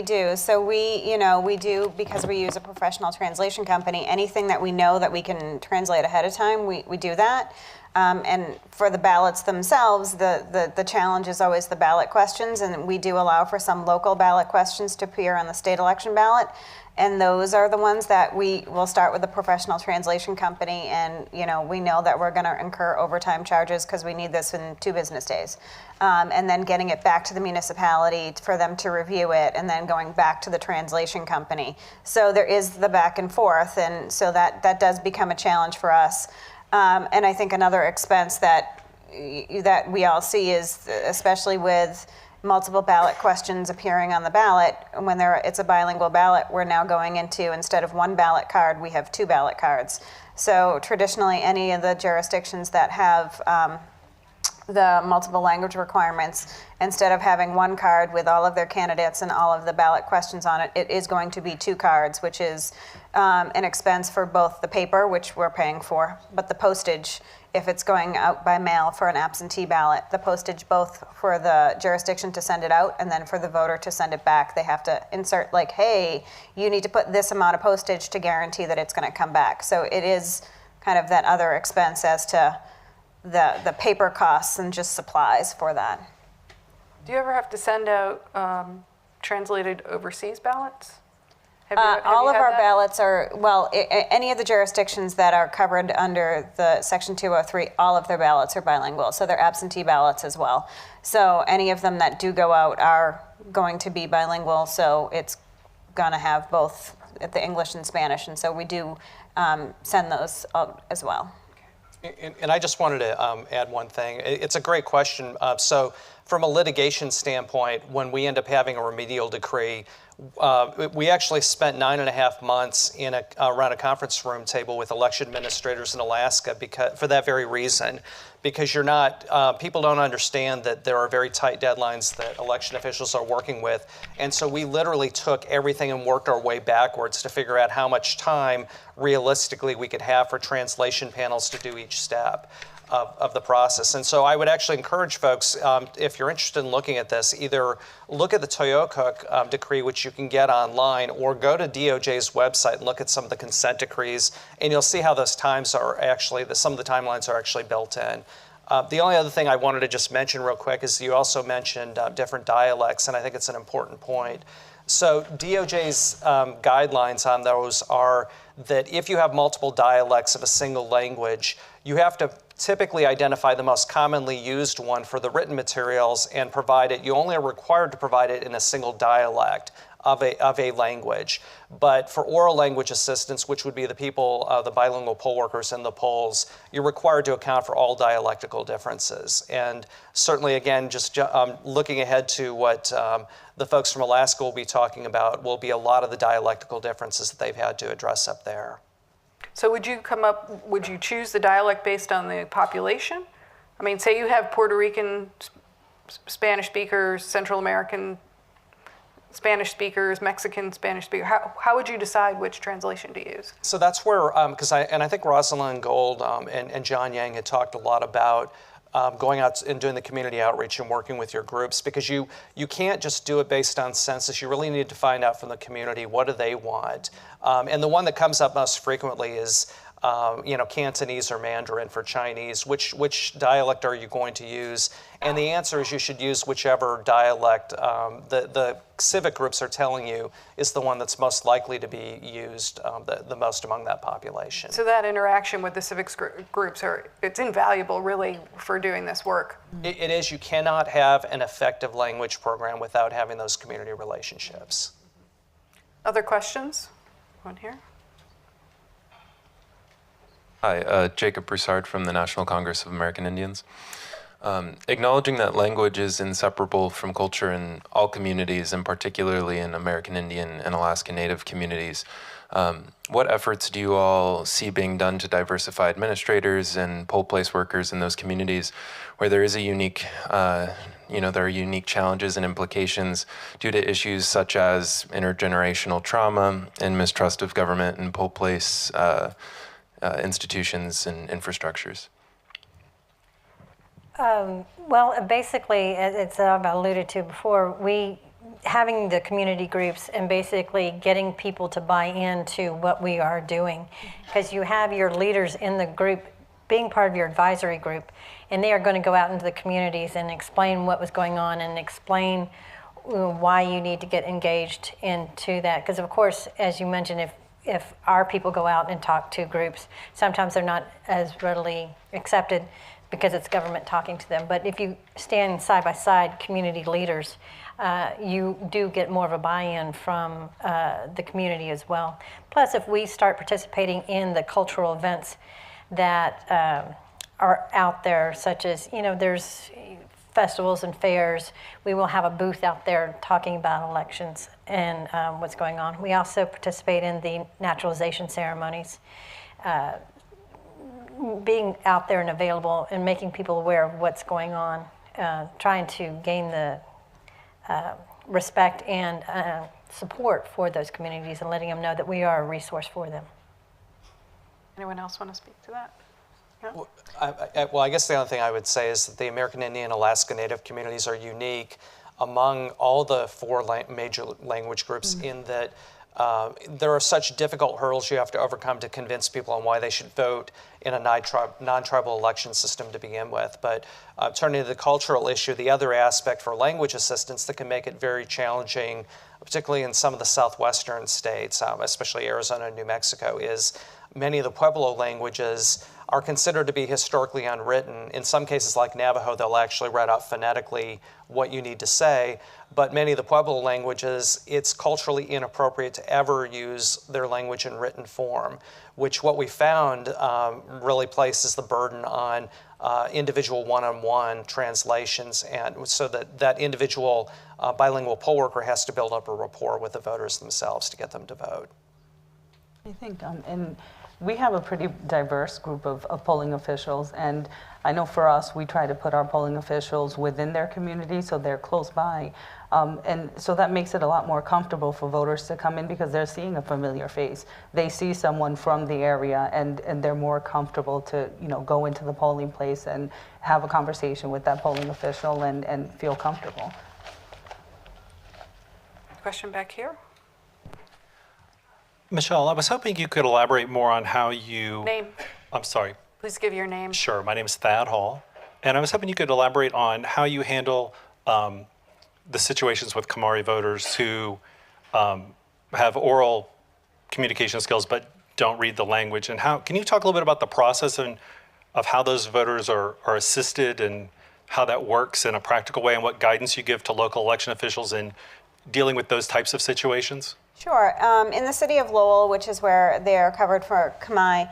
S22: do. So we do, because we use a professional translation company, anything that we know that we can translate ahead of time, we do that. And for the ballots themselves, the challenge is always the ballot questions, and we do allow for some local ballot questions to appear on the state election ballot. And those are the ones that we will start with a professional translation company, and we know that we're going to incur overtime charges because we need this in 2 business days. And then getting it back to the municipality for them to review it, and then going back to the translation company. So there is the back and forth, and so that does become a challenge for us. And I think another expense that we all see is, especially with multiple ballot questions appearing on the ballot, when it's a bilingual ballot, we're now going into, instead of 1 ballot card, we have 2 ballot cards. So traditionally, any of the jurisdictions that have the multiple language requirements, instead of having 1 card with all of their candidates and all of the ballot questions on it, it is going to be 2 cards, which is an expense for both the paper, which we're paying for, but the postage, if it's going out by mail for an absentee ballot, the postage both for the jurisdiction to send it out and then for the voter to send it back. They have to insert hey, you need to put this amount of postage to guarantee that it's going to come back. So it is kind of that other expense as to the paper costs and just supplies for that.
S14: Do you ever have to send out translated overseas ballots?
S22: All of our ballots are, well, any of the jurisdictions that are covered under the Section 203, all of their ballots are bilingual, so they're absentee ballots as well. So any of them that do go out are going to be bilingual, so it's going to have both the English and Spanish, and so we do send those out as well.
S17: And I just wanted to add one thing. It's a great question. So from a litigation standpoint, when we end up having a remedial decree, we actually spent 9.5 months around a conference room table with election administrators in Alaska for that very reason. Because people don't understand that there are very tight deadlines that election officials are working with. And so we literally took everything and worked our way backwards to figure out how much time realistically we could have for translation panels to do each step of the process. And so I would actually encourage folks, if you're interested in looking at this, either look at the Toyocook decree, which you can get online, or go to DOJ's website and look at some of the consent decrees, and you'll see how those times are actually, some of the timelines are actually built in. The only other thing I wanted to just mention real quick is you also mentioned different dialects, and I think it's an important point. So DOJ's guidelines on those are that if you have multiple dialects of a single language, you have to typically identify the most commonly used one for the written materials and provide it. You only are required to provide it in a single dialect of a language. But for oral language assistants, which would be the people, the bilingual poll workers in the polls, you're required to account for all dialectical differences. And certainly, again, just looking ahead to what the folks from Alaska will be talking about will be a lot of the dialectical differences that they've had to address up there.
S14: So would you choose the dialect based on the population? I mean, say you have Puerto Rican Spanish speakers, Central American Spanish speakers, Mexican Spanish speakers. How would you decide which translation to use?
S17: So that's where, I think Rosalind Gold and John Yang had talked a lot about going out and doing the community outreach and working with your groups, because you can't just do it based on census. You really need to find out from the community, what do they want? And the one that comes up most frequently is Cantonese or Mandarin for Chinese. Which dialect are you going to use? And the answer is you should use whichever dialect the civic groups are telling you is the one that's most likely to be used the most among that population.
S14: So that interaction with the civics groups, it's invaluable really for doing this work.
S17: It is. You cannot have an effective language program without having those community relationships.
S14: Other questions? One here.
S10: Hi, Jacob Broussard from the National Congress of American Indians. Acknowledging that language is inseparable from culture in all communities, and particularly in American Indian and Alaska Native communities, what efforts do you all see being done to diversify administrators and poll place workers in those communities where there is a unique, there are unique challenges and implications due to issues such as intergenerational trauma and mistrust of government and poll place institutions and infrastructures?
S21: Well, basically, it's I've alluded to before, having the community groups and basically getting people to buy into what we are doing. Because you have your leaders in the group being part of your advisory group, and they are going to go out into the communities and explain what was going on and explain why you need to get engaged into that. Because, of course, as you mentioned, if our people go out and talk to groups, sometimes they're not as readily accepted because it's government talking to them. But if you stand side by side community leaders, you do get more of a buy-in from the community as well. Plus, if we start participating in the cultural events that are out there, such as, there's festivals and fairs, we will have a booth out there talking about elections and what's going on. We also participate in the naturalization ceremonies. Being out there and available and making people aware of what's going on, trying to gain the respect and support for those communities and letting them know that we are a resource for them.
S14: Anyone else want to speak to that? No?
S17: Well, I guess the only thing I would say is that the American Indian Alaska Native communities are unique among all the four major language groups in that there are such difficult hurdles you have to overcome to convince people on why they should vote in a non-tribal election system to begin with. But turning to the cultural issue, the other aspect for language assistance that can make it very challenging, particularly in some of the southwestern states, especially Arizona and New Mexico, is many of the Pueblo languages are considered to be historically unwritten. In some cases, like Navajo, they'll actually write out phonetically what you need to say. But many of the Pueblo languages, it's culturally inappropriate to ever use their language in written form, which what we found really places the burden on individual one-on-one translations, and so that individual bilingual poll worker has to build up a rapport with the voters themselves to get them to vote.
S1: I think, and we have a pretty diverse group of polling officials, and I know for us, we try to put our polling officials within their community so they're close by. And so that makes it a lot more comfortable for voters to come in because they're seeing a familiar face. They see someone from the area, and they're more comfortable to go into the polling place and have a conversation with that polling official and feel comfortable.
S14: Question back here.
S12: Michelle, I was hoping you could elaborate more on how you...
S14: Name.
S12: I'm sorry.
S14: Please give your name.
S12: Sure. My name is Thad Hall. And I was hoping you could elaborate on how you handle the situations with Kamari voters who have oral communication skills but don't read the language. And how can you talk a little bit about the process of how those voters are assisted and how that works in a practical way and what guidance you give to local election officials in dealing with those types of situations?
S22: Sure. In the city of Lowell, which is where they are covered for Khmer,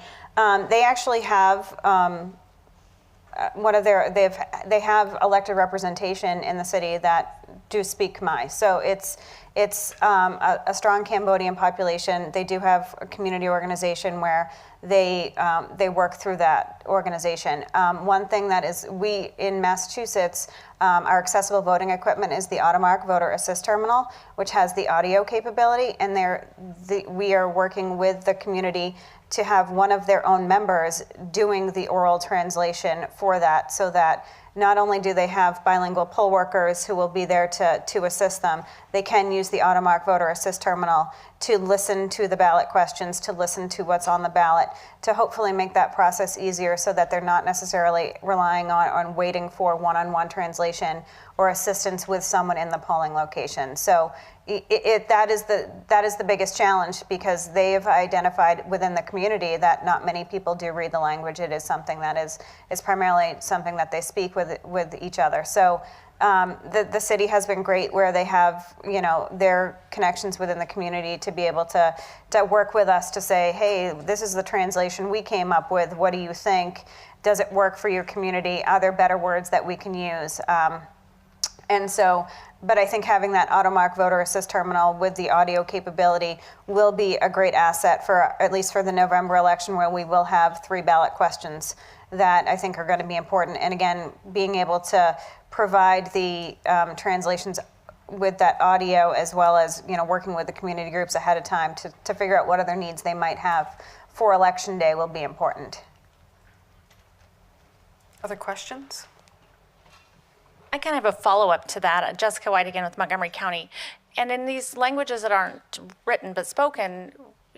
S22: they actually have they have elected representation in the city that do speak Khmer. So it's a strong Cambodian population. They do have a community organization where they work through that organization. One thing that is, we in Massachusetts, our accessible voting equipment is the Automark Voter Assist Terminal, which has the audio capability, and we are working with the community to have one of their own members doing the oral translation for that, so that not only do they have bilingual poll workers who will be there to assist them, they can use the Automark Voter Assist Terminal to listen to the ballot questions, to listen to what's on the ballot, to hopefully make that process easier so that they're not necessarily relying on waiting for one-on-one translation or assistance with someone in the polling location. So that is the biggest challenge, because they've identified within the community that not many people do read the language. It is something that is primarily something that they speak with each other. So the city has been great where they have their connections within the community to be able to work with us to say, hey, this is the translation we came up with. What do you think? Does it work for your community? Are there better words that we can use? But I think having that Automark Voter Assist Terminal with the audio capability will be a great asset at least for the November election, where we will have 3 ballot questions that I think are going to be important. And again, being able to provide the translations with that audio, as well as working with the community groups ahead of time to figure out what other needs they might have for election day will be important.
S14: Other questions?
S2: I kind of have a follow-up to that. Jessica White again with Montgomery County. And in these languages that aren't written but spoken,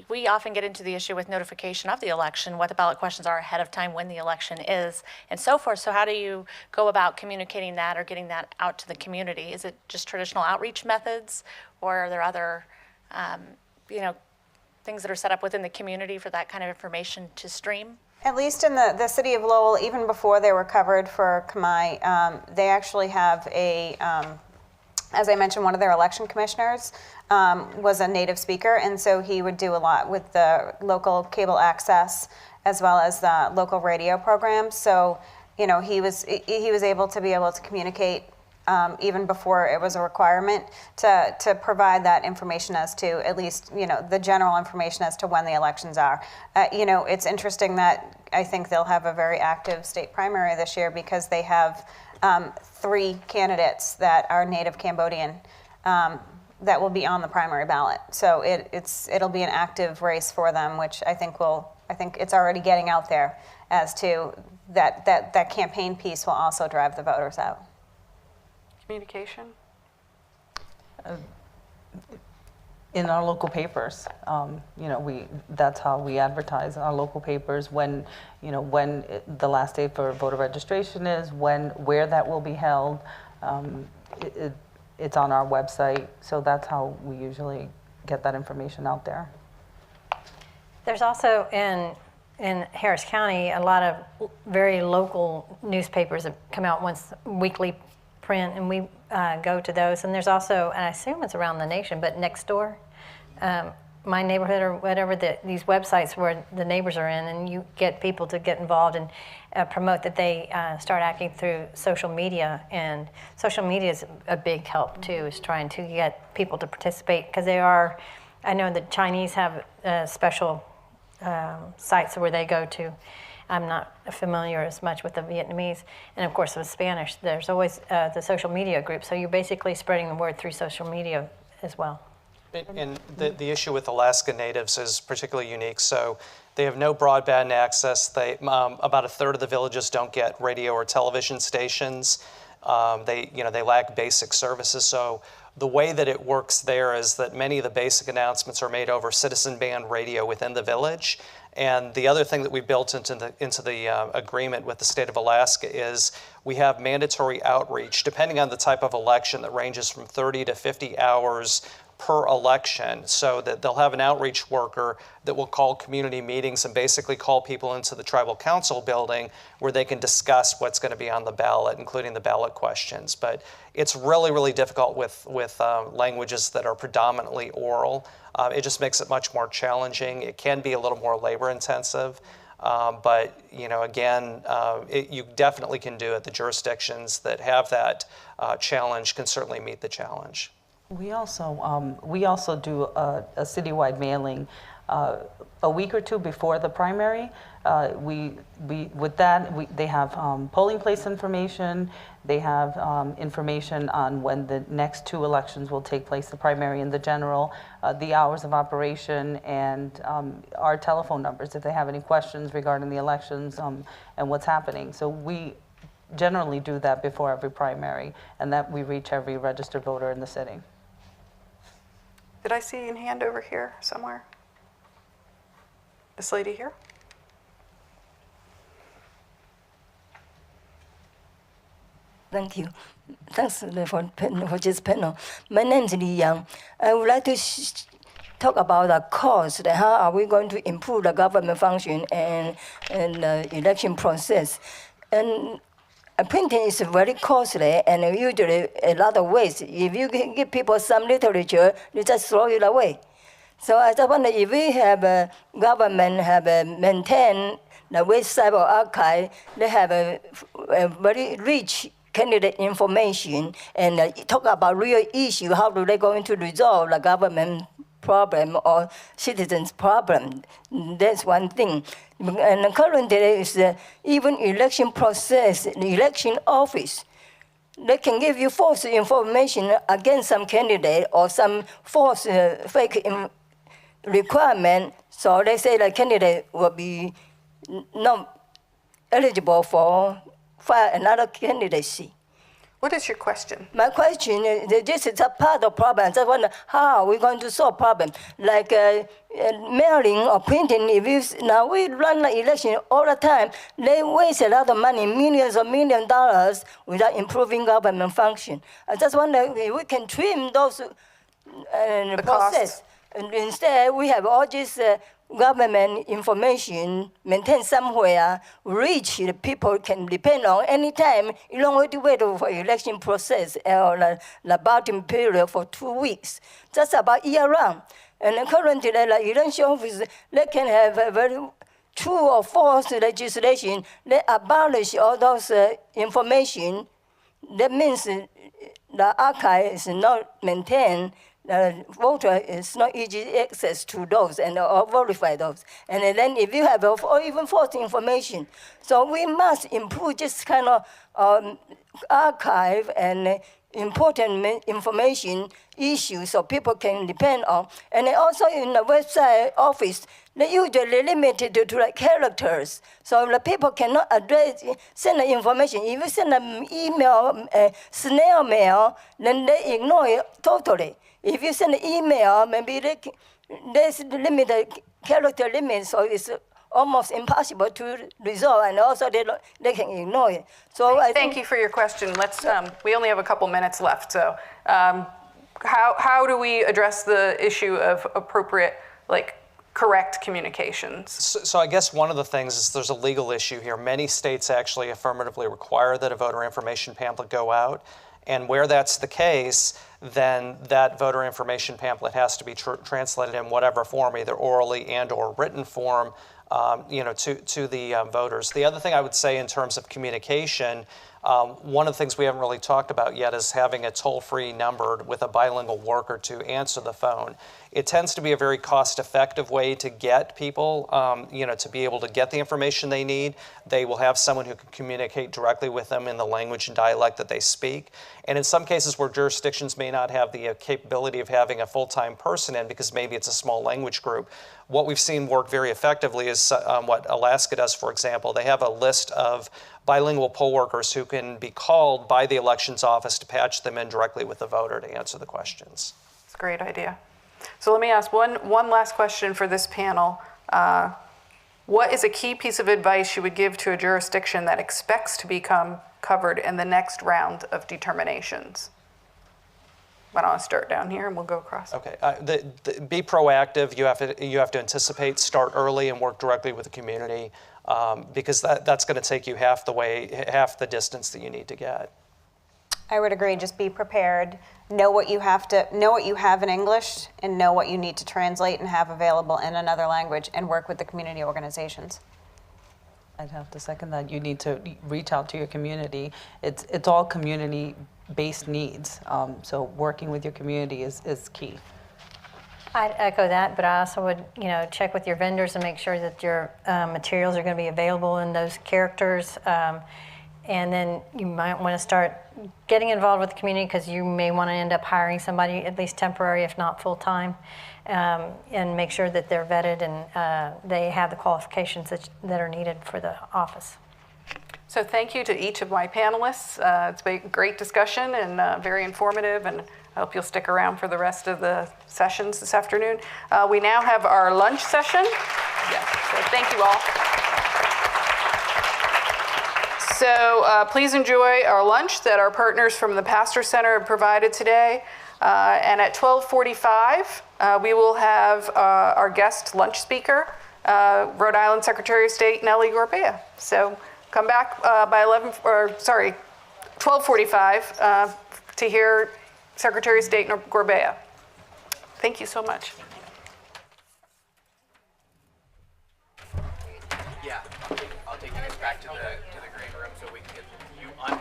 S2: we often get into the issue with notification of the election, what the ballot questions are ahead of time, when the election is, and so forth. So how do you go about communicating that or getting that out to the community? Is it just traditional outreach methods, or are there other things that are set up within the community for that kind of information to stream?
S22: At least in the city of Lowell, even before they were covered for Khmer, they actually have as I mentioned, one of their election commissioners was a native speaker, and so he would do a lot with the local cable access as well as the local radio programs. So, he was able to communicate even before it was a requirement to provide that information as to at least, the general information as to when the elections are. It's interesting that I think they'll have a very active state primary this year, because they have 3 candidates that are native Cambodian that will be on the primary ballot. So it'll be an active race for them, which I think it's already getting out there as to that campaign piece will also drive the voters out.
S14: Communication?
S1: In our local papers, that's how we advertise our local papers. When the last day for voter registration is, where that will be held. It's on our website, so that's how we usually get that information out there.
S21: There's also in Harris County a lot of very local newspapers that come out once weekly print, and we go to those. And there's also, and I assume it's around the nation, but Nextdoor, My Neighborhood or whatever, these websites where the neighbors are in, and you get people to get involved and promote that they start acting through social media. And social media is a big help too, is trying to get people to participate, because I know the Chinese have special sites where they go to. I'm not familiar as much with the Vietnamese, and of course with Spanish. There's always the social media group, so you're basically spreading the word through social media as well.
S17: And the issue with Alaska Natives is particularly unique. So they have no broadband access. About a third of the villages don't get radio or television stations. They lack basic services. So the way that it works there is that many of the basic announcements are made over citizen band radio within the village. And the other thing that we built into the agreement with the state of Alaska is we have mandatory outreach, depending on the type of election, that ranges from 30 to 50 hours per election, so that they'll have an outreach worker that will call community meetings and basically call people into the tribal council building where they can discuss what's going to be on the ballot, including the ballot questions. But it's really, really difficult with languages that are predominantly oral. It just makes it much more challenging. It can be a little more labor intensive. But again, you definitely can do it. The jurisdictions that have that challenge can certainly meet the challenge.
S1: We also do a citywide mailing a week or two before the primary. They have polling place information. They have information on when the next two elections will take place, the primary and the general, the hours of operation, and our telephone numbers if they have any questions regarding the elections and what's happening. So we generally do that before every primary, and that we reach every registered voter in the city.
S14: Did I see a hand over here somewhere? This lady here?
S8: Thank you. Thanks for this panel. My name is Li Yang. I would like to talk about the cost. How are we going to improve the government function and the election process? And printing is very costly, and usually a lot of waste. If you can give people some literature, they just throw it away. So I just wonder if we have a government maintain the West Cyber Archive, they have a very rich candidate information and talk about real issue. How do they going to resolve the government problem or citizens' problem? That's one thing. And currently, is even election process, the election office, they can give you false information against some candidate or some false fake requirement. So they say the candidate will be not eligible for file another candidacy.
S14: What is your question?
S8: My question is, this is a part of the problem. I just wonder how we're going to solve problem. Like mailing or printing, now we run the election all the time. They waste a lot of money, millions of dollars, without improving government function. I just wonder if we can trim those process. And instead, we have all this government information maintained somewhere, which the people can depend on anytime. You don't have to wait for election process or the balloting period for 2 weeks. Just about year round. And currently, the election office, they can have a very true or false legislation. They abolish all those information. That means the archive is not maintained. The voter is not easy access to those and or verify those. And then if you have or even false information, so we must improve this kind of archive and important information issues so people can depend on. And also in the website office, they usually limited to like characters, so the people cannot send the information. If you send an email, snail mail, then they ignore it totally. If you send an email, maybe there's limited character limit, so it's almost impossible to resolve, and also they can ignore it. So
S14: Thank you for your question. Let's. We only have a couple minutes left, so how do we address the issue of appropriate, correct communications?
S17: So I guess one of the things is there's a legal issue here. Many states actually affirmatively require that a voter information pamphlet go out. And where that's the case, then that voter information pamphlet has to be translated in whatever form, either orally and or written form, to the voters. The other thing I would say in terms of communication, one of the things we haven't really talked about yet is having a toll-free number with a bilingual worker to answer the phone. It tends to be a very cost-effective way to get people, to be able to get the information they need. They will have someone who can communicate directly with them in the language and dialect that they speak. And in some cases where jurisdictions may not have the capability of having a full-time person in because maybe it's a small language group, what we've seen work very effectively is what Alaska does, for example. They have a list of bilingual poll workers who can be called by the elections office to patch them in directly with the voter to answer the questions.
S14: It's a great idea. So let me ask one last question for this panel. What is a key piece of advice you would give to a jurisdiction that expects to become covered in the next round of determinations? Why don't I start down here and we'll go across? Okay.
S17: Be proactive. You have to anticipate, start early, and work directly with the community because that's going to take you half the distance that you need to get.
S22: I would agree. Just be prepared. Know what you have in English, and know what you need to translate and have available in another language, and work with the community organizations.
S1: I'd have to second that. You need to reach out to your community. It's all community-based needs. So working with your community is key.
S21: I'd echo that, but I also would, check with your vendors and make sure that your materials are going to be available in those characters. And then you might want to start getting involved with the community because you may want to end up hiring somebody, at least temporary, if not full-time, and make sure that they're vetted and they have the qualifications that are needed for the office.
S14: So thank you to each of my panelists. It's been a great discussion and very informative, and I hope you'll stick around for the rest of the sessions this afternoon. We now have our lunch session. So thank you all. So please enjoy our lunch that our partners from the Pastor Center have provided today. And at 12:45, we will have our guest lunch speaker, Rhode Island Secretary of State Nellie Gorbea. So come back by 12:45 to hear Secretary of State Gorbea. Thank you so much.
S6: Yeah, I'll take you guys back to the green room so we can get you on.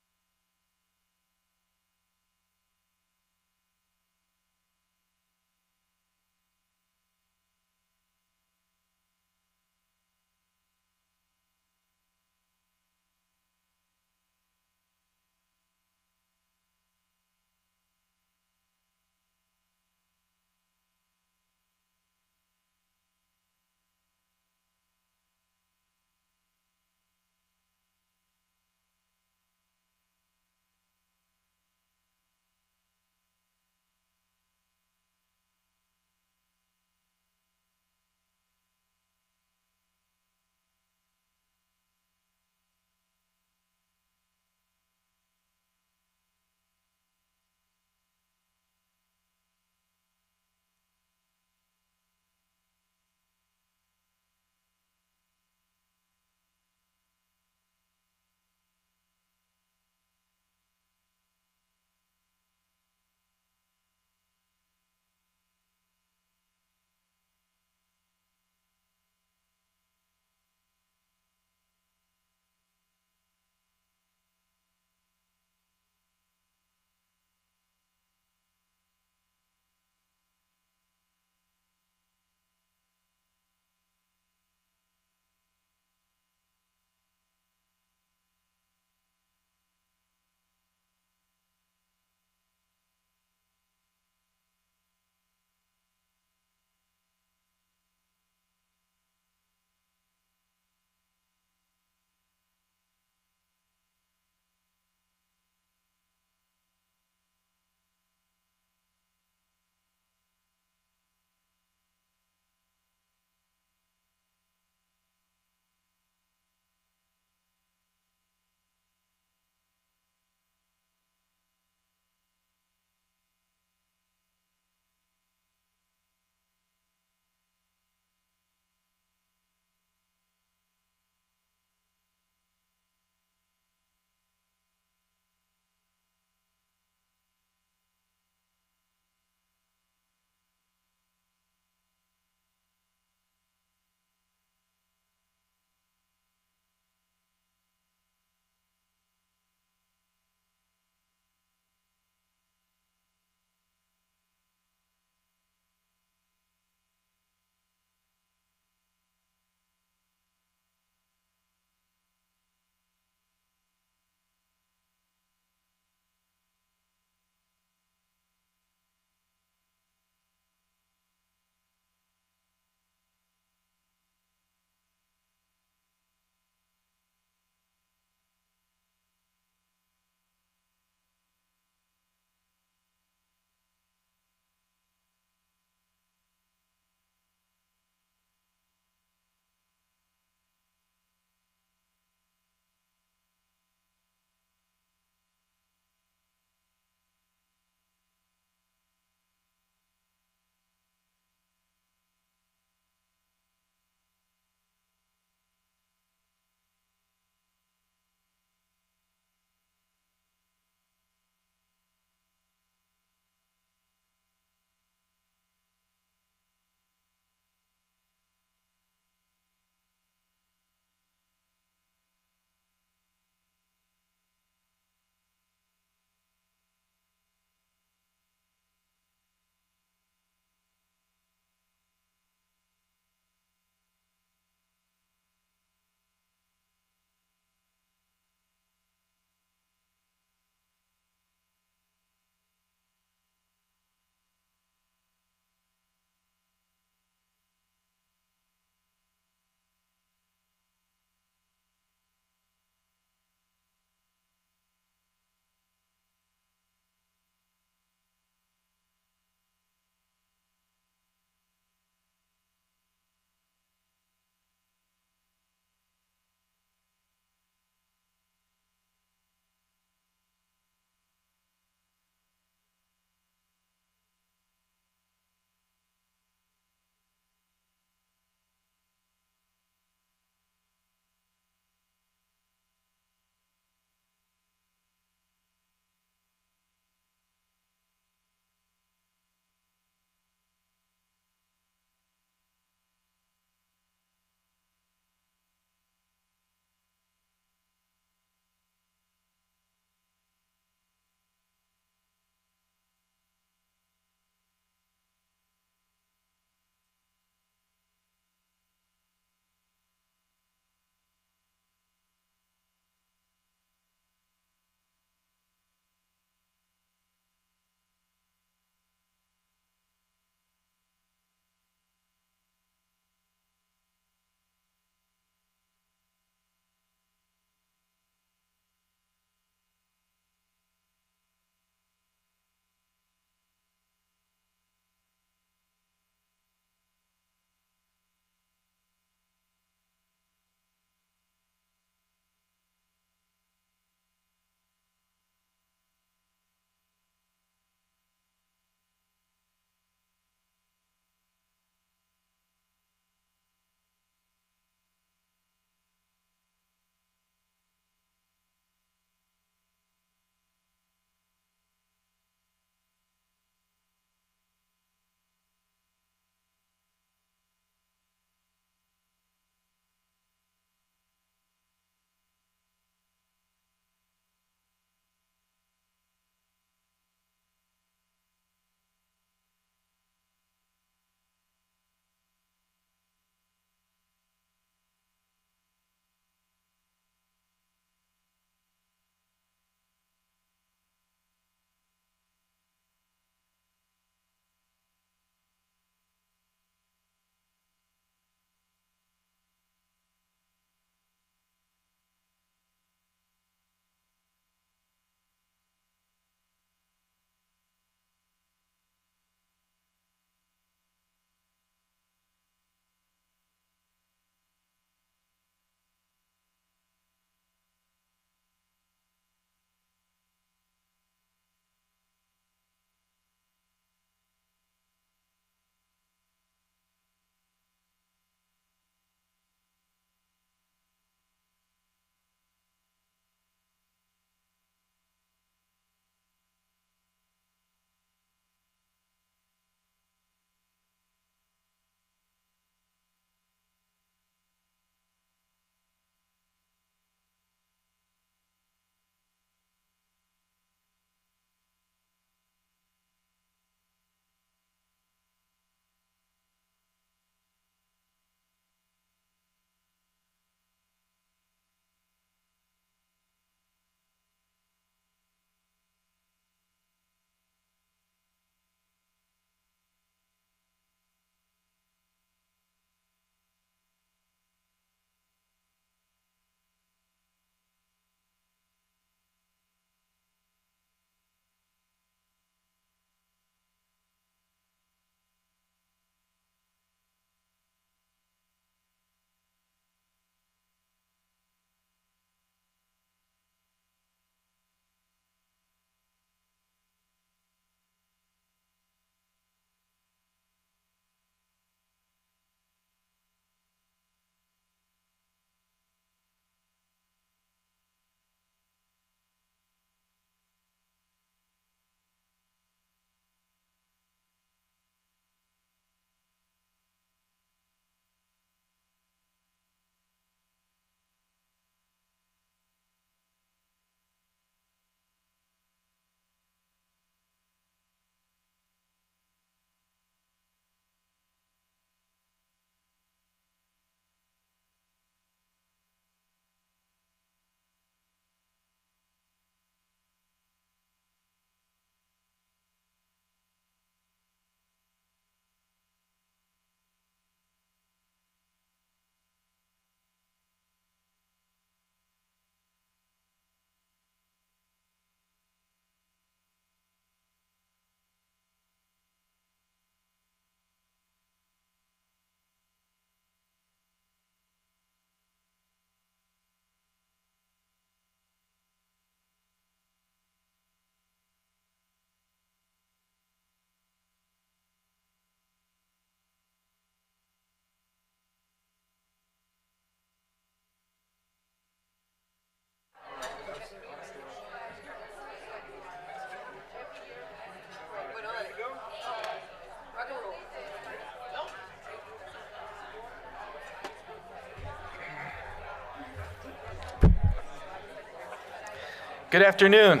S7: Good afternoon.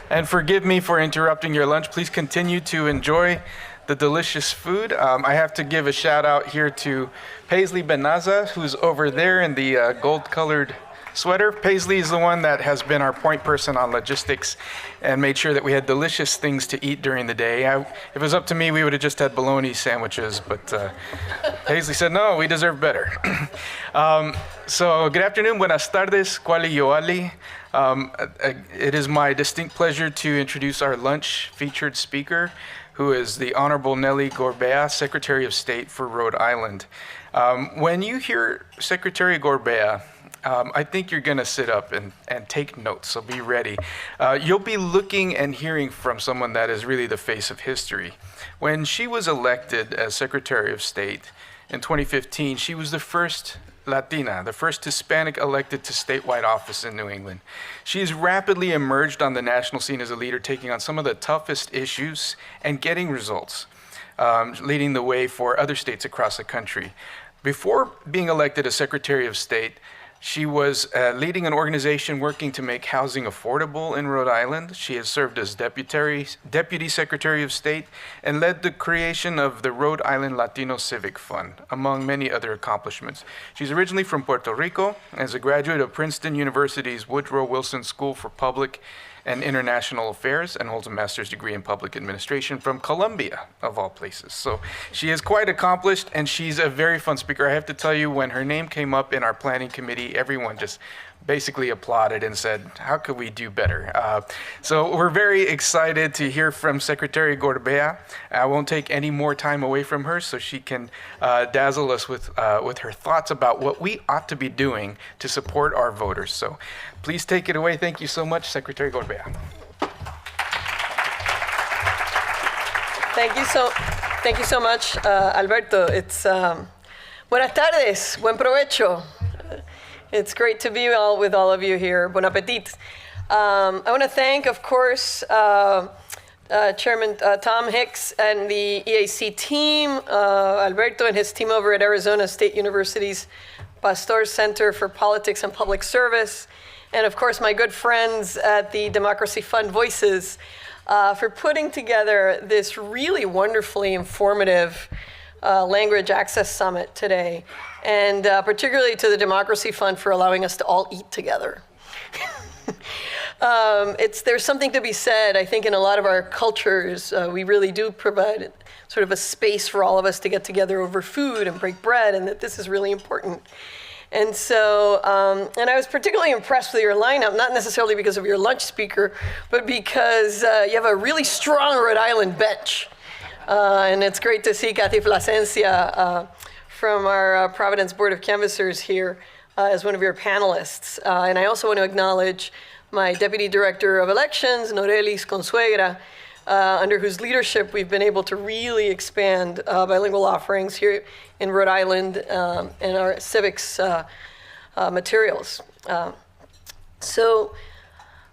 S7: And forgive me for interrupting your lunch. Please continue to enjoy the delicious food. I have to give a shout out here to Paisley Benaza, who's over there in the gold-colored sweater. Paisley is the one that has been our point person on logistics and made sure that we had delicious things to eat during the day. If it was up to me, we would have just had bologna sandwiches, but Paisley said, no, we deserve better. So good afternoon, buenas tardes, Kwali Yoali. It is my distinct pleasure to introduce our lunch featured speaker, who is the Honorable Nelly Gorbea, Secretary of State for Rhode Island. When you hear Secretary Gorbea, I think you're going to sit up and take notes, so be ready. You'll be looking and hearing from someone that is really the face of history. When she was elected as Secretary of State in 2015, she was the first Latina, the first Hispanic elected to statewide office in New England. She has rapidly emerged on the national scene as a leader, taking on some of the toughest issues and getting results, leading the way for other states across the country. Before being elected as Secretary of State, she was leading an organization working to make housing affordable in Rhode Island. She has served as Deputy Secretary of State and led the creation of the Rhode Island Latino Civic Fund, among many other accomplishments. She's originally from Puerto Rico, as a graduate of Princeton University's Woodrow Wilson School for Public and International Affairs, and holds a master's degree in public administration from Columbia, of all places. So she is quite accomplished, and she's a very fun speaker. I have to tell you, when her name came up in our planning committee, everyone just basically applauded and said, how could we do better? So we're very excited to hear from Secretary Gorbea. I won't take any more time away from her so she can dazzle us with her thoughts about what we ought to be doing to support our voters. So please take it away. Thank you so much, Secretary Gorbea.
S13: Thank you so much, Alberto. It's buenas tardes, buen provecho. It's great to be with all of you here. Bon appetit. I want to thank, of course, Chairman Tom Hicks and the EAC team, Alberto and his team over at Arizona State University's Pasteur Center for Politics and Public Service, and of course my good friends at the Democracy Fund Voices for putting together this really wonderfully informative Language Access Summit today, and particularly to the Democracy Fund for allowing us to all eat together. There's something to be said, I think, in a lot of our cultures. We really do provide sort of a space for all of us to get together over food and break bread, and that this is really important. And so, and I was particularly impressed with your lineup, not necessarily because of your lunch speaker, but because you have a really strong Rhode Island bench. And it's great to see Kathy Plasencia from our Providence Board of Canvassers here as one of your panelists. And I also want to acknowledge my Deputy Director of Elections, Norelis Consuegra, under whose leadership we've been able to really expand bilingual offerings here in Rhode Island and our civics materials. So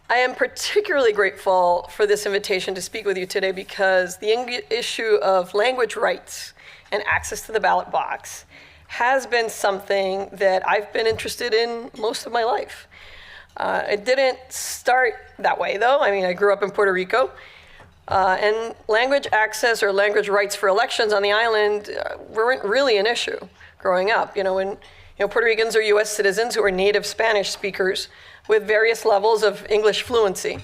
S13: I am particularly grateful for this invitation to speak with you today because the issue of language rights and access to the ballot box has been something that I've been interested in most of my life. It didn't start that way, though. I mean, I grew up in Puerto Rico, and language access or language rights for elections on the island weren't really an issue growing up. Puerto Ricans are U.S. citizens who are native Spanish speakers with various levels of English fluency.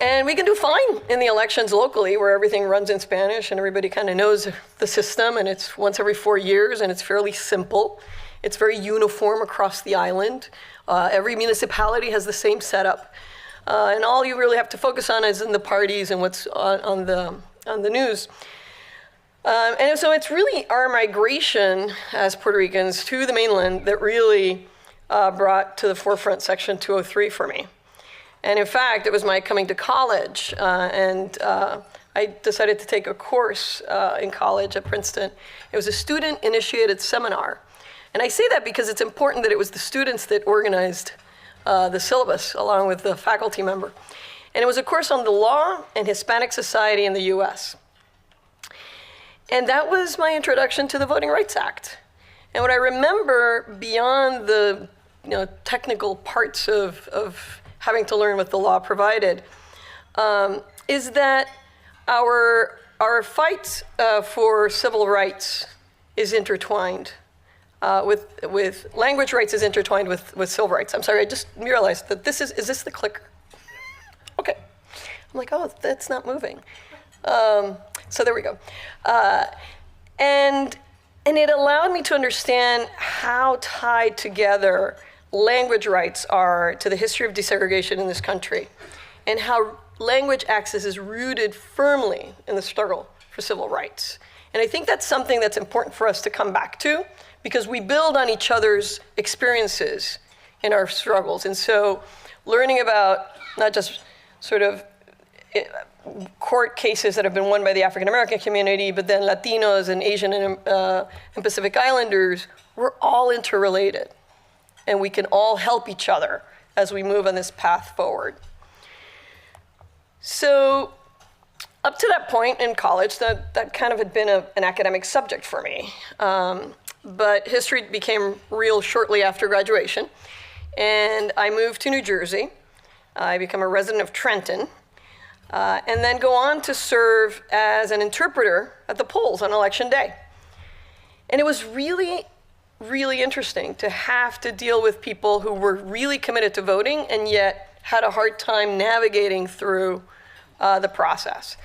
S13: And we can do fine in the elections locally where everything runs in Spanish and everybody kind of knows the system, and it's once every 4 years and it's fairly simple. It's very uniform across the island. Every municipality has the same setup. And all you really have to focus on is in the parties and what's on the news. And so it's really our migration as Puerto Ricans to the mainland that really brought to the forefront Section 203 for me. And in fact, it was my coming to college, and I decided to take a course in college at Princeton. It was a student-initiated seminar. And I say that because it's important that it was the students that organized the syllabus along with the faculty member. And it was a course on the law and Hispanic society in the US. And that was my introduction to the Voting Rights Act. And what I remember beyond the technical parts of having to learn what the law provided, is that our fight for civil rights is intertwined with language rights is intertwined with civil rights. I'm sorry, I just realized that is this the clicker? Okay. I'm like, oh, that's not moving. So there we go. And it allowed me to understand how tied together language rights are to the history of desegregation in this country, and how language access is rooted firmly in the struggle for civil rights. And I think that's something that's important for us to come back to, because we build on each other's experiences in our struggles. And so learning about not just sort of court cases that have been won by the African American community, but then Latinos and Asian and Pacific Islanders, we're all interrelated. And we can all help each other as we move on this path forward. So up to that point in college, that kind of had been an academic subject for me. But history became real shortly after graduation. And I moved to New Jersey. I became a resident of Trenton. And then go on to serve as an interpreter at the polls on election day. And it was really, really interesting to have to deal with people who were really committed to voting and yet had a hard time navigating through the process.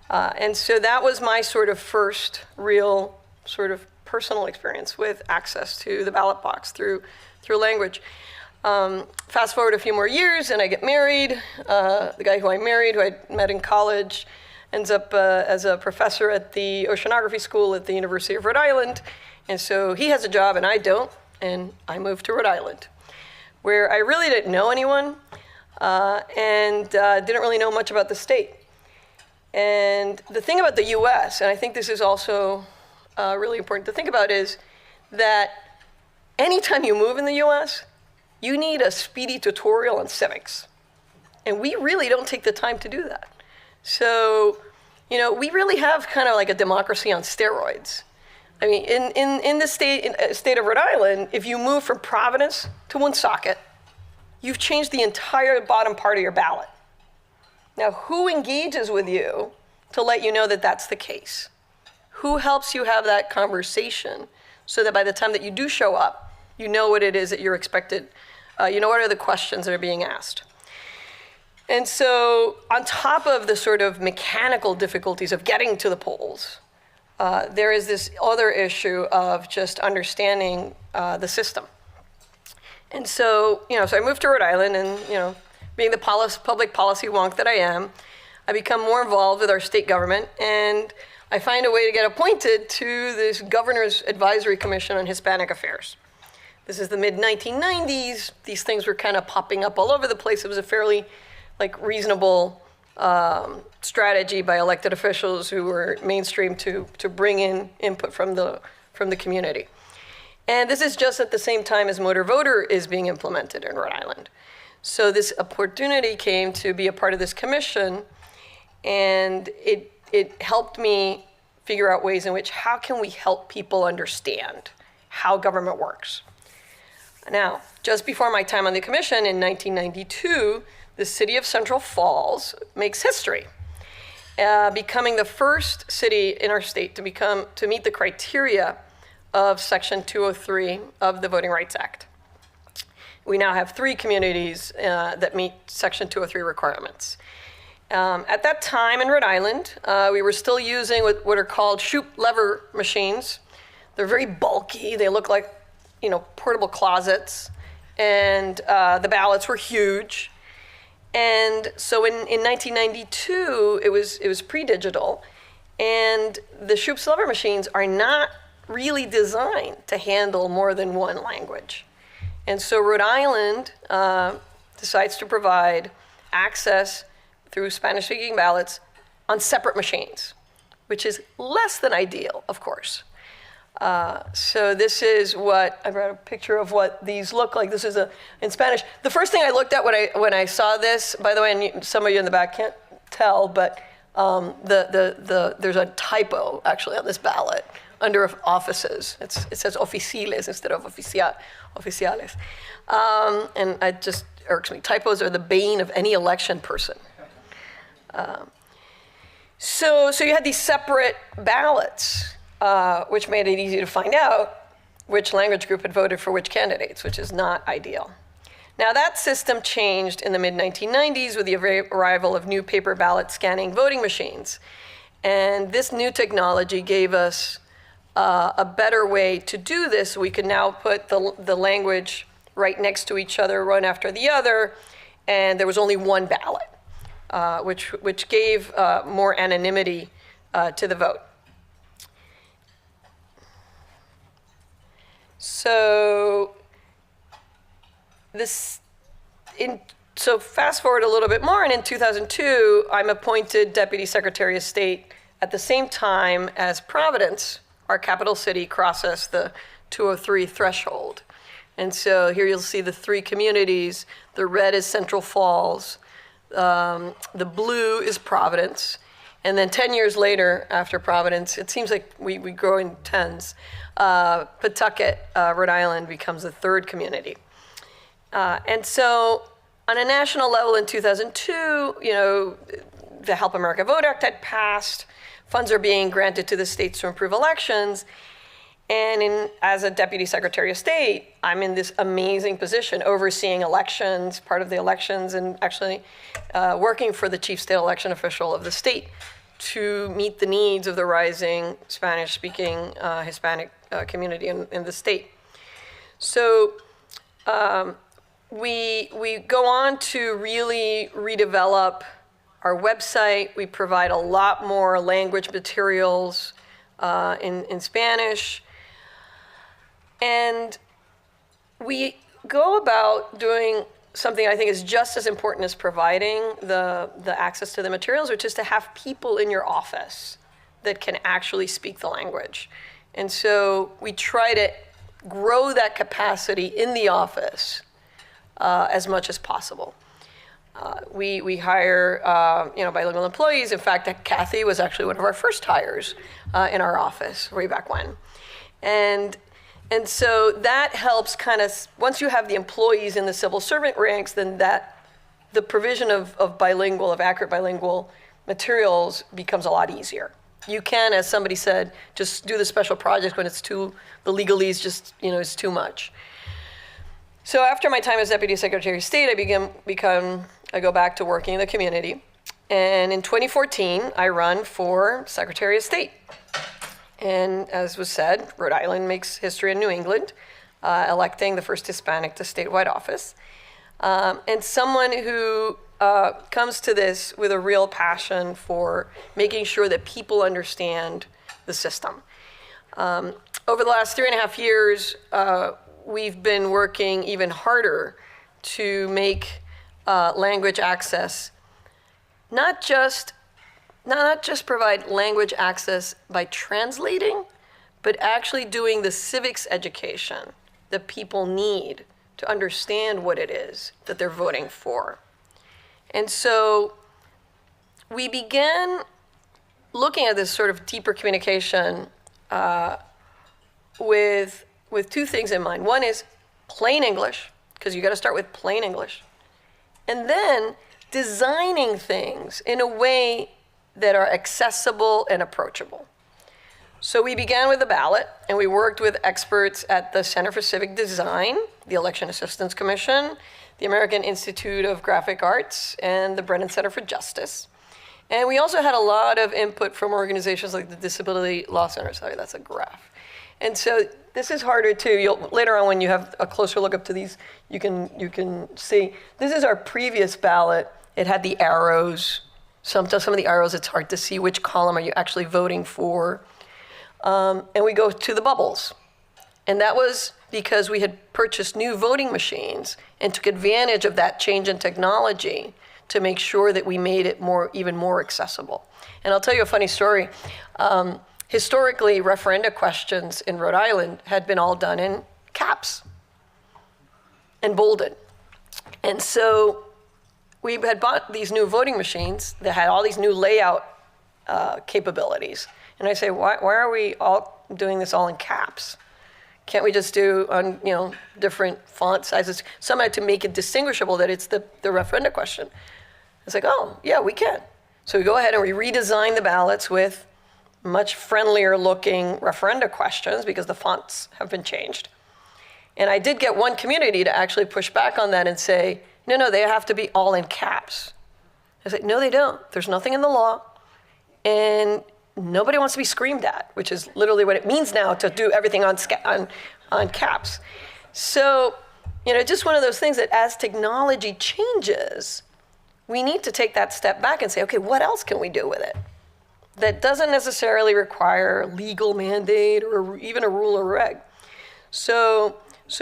S13: And so that was my sort of first real sort of personal experience with access to the ballot box through language. Fast forward a few more years and I get married. The guy who I married, who I met in college, ends up as a professor at the oceanography school at the University of Rhode Island. And so he has a job and I don't, and I moved to Rhode Island, where I really didn't know anyone and didn't really know much about the state. And the thing about the US, and I think this is also really important to think about, is that anytime you move in the US, you need a speedy tutorial on civics. And we really don't take the time to do that. So, we really have kind of like a democracy on steroids. I mean, in the state of Rhode Island, if you move from Providence to Woonsocket, you've changed the entire bottom part of your ballot. Now, who engages with you to let you know that that's the case? Who helps you have that conversation so that by the time that you do show up, you know what it is that you're expected, you know what are the questions that are being asked. And so on top of the sort of mechanical difficulties of getting to the polls, there is this other issue of just understanding the system. And so, so I moved to Rhode Island and, being the public policy wonk that I am, I become more involved with our state government, and I find a way to get appointed to this Governor's Advisory Commission on Hispanic Affairs. This is the mid-1990s. These things were kind of popping up all over the place. It was a fairly reasonable strategy by elected officials who were mainstream to bring in input from the community. And this is just at the same time as motor voter is being implemented in Rhode Island. So this opportunity came to be a part of this commission, and it helped me figure out ways in which how can we help people understand how government works. Now, just before my time on the commission in 1992, the city of Central Falls makes history, becoming the first city in our state to meet the criteria of Section 203 of the Voting Rights Act. We now have 3 communities that meet Section 203 requirements. At that time in Rhode Island, we were still using what are called Shoup lever machines. They're very bulky. They look like, portable closets. And the ballots were huge. And so in 1992, it was pre-digital. And the Shoup lever machines are not really designed to handle more than one language. And so Rhode Island decides to provide access through Spanish-speaking ballots on separate machines, which is less than ideal, of course. So this is what, I brought a picture of what these look like. This is in Spanish. The first thing I looked at when I saw this, by the way, and some of you in the back can't tell, but there's a typo actually on this ballot. under offices. It says oficiales instead of oficiales. And it just irks me. Typos are the bane of any election person. So you had these separate ballots, which made it easy to find out which language group had voted for which candidates, which is not ideal. Now that system changed in the mid-1990s with the arrival of new paper ballot scanning voting machines. And this new technology gave us a better way to do this. We could now put the language right next to each other, one after the other, and there was only one ballot, which gave more anonymity to the vote. So so fast forward a little bit more, and in 2002, I'm appointed Deputy Secretary of State at the same time as Providence, our capital city, crosses the 203 threshold. And so here you'll see the three communities. The red is Central Falls, the blue is Providence, and then 10 years later, after Providence, it seems like we grow in tens, Pawtucket, Rhode Island becomes the third community. And so on a national level in 2002, the Help America Vote Act had passed. Funds are being granted to the states to improve elections. And as a Deputy Secretary of State, I'm in this amazing position overseeing elections, part of the elections, and actually working for the chief state election official of the state to meet the needs of the rising Spanish-speaking Hispanic community in the state. So we go on to really redevelop our website. We provide a lot more language materials in Spanish. And we go about doing something I think is just as important as providing the access to the materials, which is to have people in your office that can actually speak the language. And so we try to grow that capacity in the office as much as possible. We hire bilingual employees. In fact, Kathy was actually one of our first hires in our office way back when. And so that helps kind of, once you have the employees in the civil servant ranks, then the provision of accurate bilingual materials becomes a lot easier. You can, as somebody said, just do the special projects when the legalese just, is too much. So after my time as Deputy Secretary of State, I go back to working in the community. And in 2014, I run for Secretary of State. And as was said, Rhode Island makes history in New England, electing the first Hispanic to statewide office. And someone who comes to this with a real passion for making sure that people understand the system. Over the last 3.5 years, we've been working even harder to make language access not just provide language access by translating, but actually doing the civics education that people need to understand what it is that they're voting for. And so we began looking at this sort of deeper communication with two things in mind. One is plain English, because you got to start with plain English. And then designing things in a way that are accessible and approachable. So we began with the ballot, and we worked with experts at the Center for Civic Design, the Election Assistance Commission, the American Institute of Graphic Arts, and the Brennan Center for Justice. And we also had a lot of input from organizations like the Disability Law Center. Sorry, that's a graph. And so this is harder too. Later on, when you have a closer look up to these, you can see. This is our previous ballot. It had the arrows. Some of the arrows, it's hard to see which column are you actually voting for. And we go to the bubbles. And that was because we had purchased new voting machines and took advantage of that change in technology to make sure that we made it even more accessible. And I'll tell you a funny story. Historically, referenda questions in Rhode Island had been all done in caps and bolded. And so we had bought these new voting machines that had all these new layout capabilities. And I say, why are we all doing this all in caps? Can't we just do on different font sizes? Somehow to make it distinguishable that it's the referenda question. It's like, oh, yeah, we can. So we go ahead and we redesign the ballots with much friendlier looking referenda questions because the fonts have been changed. And I did get one community to actually push back on that and say, no, they have to be all in caps. I said, no, they don't. There's nothing in the law. And nobody wants to be screamed at, which is literally what it means now to do everything on caps. So, just one of those things that as technology changes, we need to take that step back and say, okay, what else can we do with it? That doesn't necessarily require legal mandate or even a rule or reg. So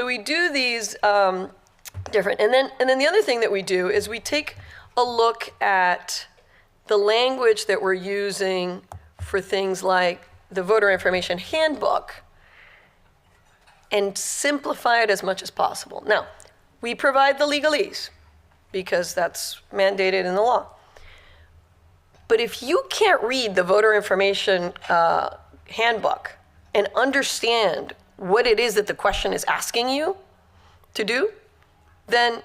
S13: we do these different, and then the other thing that we do is we take a look at the language that we're using for things like the voter information handbook and simplify it as much as possible. Now, we provide the legalese because that's mandated in the law. But if you can't read the voter information handbook and understand what it is that the question is asking you to do, then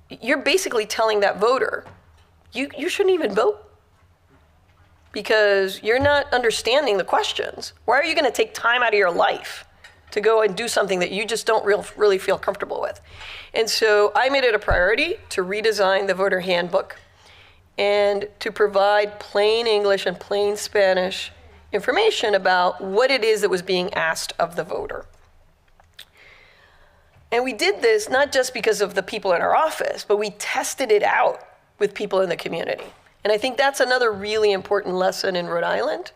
S13: you're basically telling that voter, you shouldn't even vote because you're not understanding the questions. Why are you going to take time out of your life to go and do something that you just don't really feel comfortable with? And so I made it a priority to redesign the voter handbook and to provide plain English and plain Spanish information about what it is that was being asked of the voter. And we did this not just because of the people in our office, but we tested it out with people in the community. And I think that's another really important lesson in Rhode Island.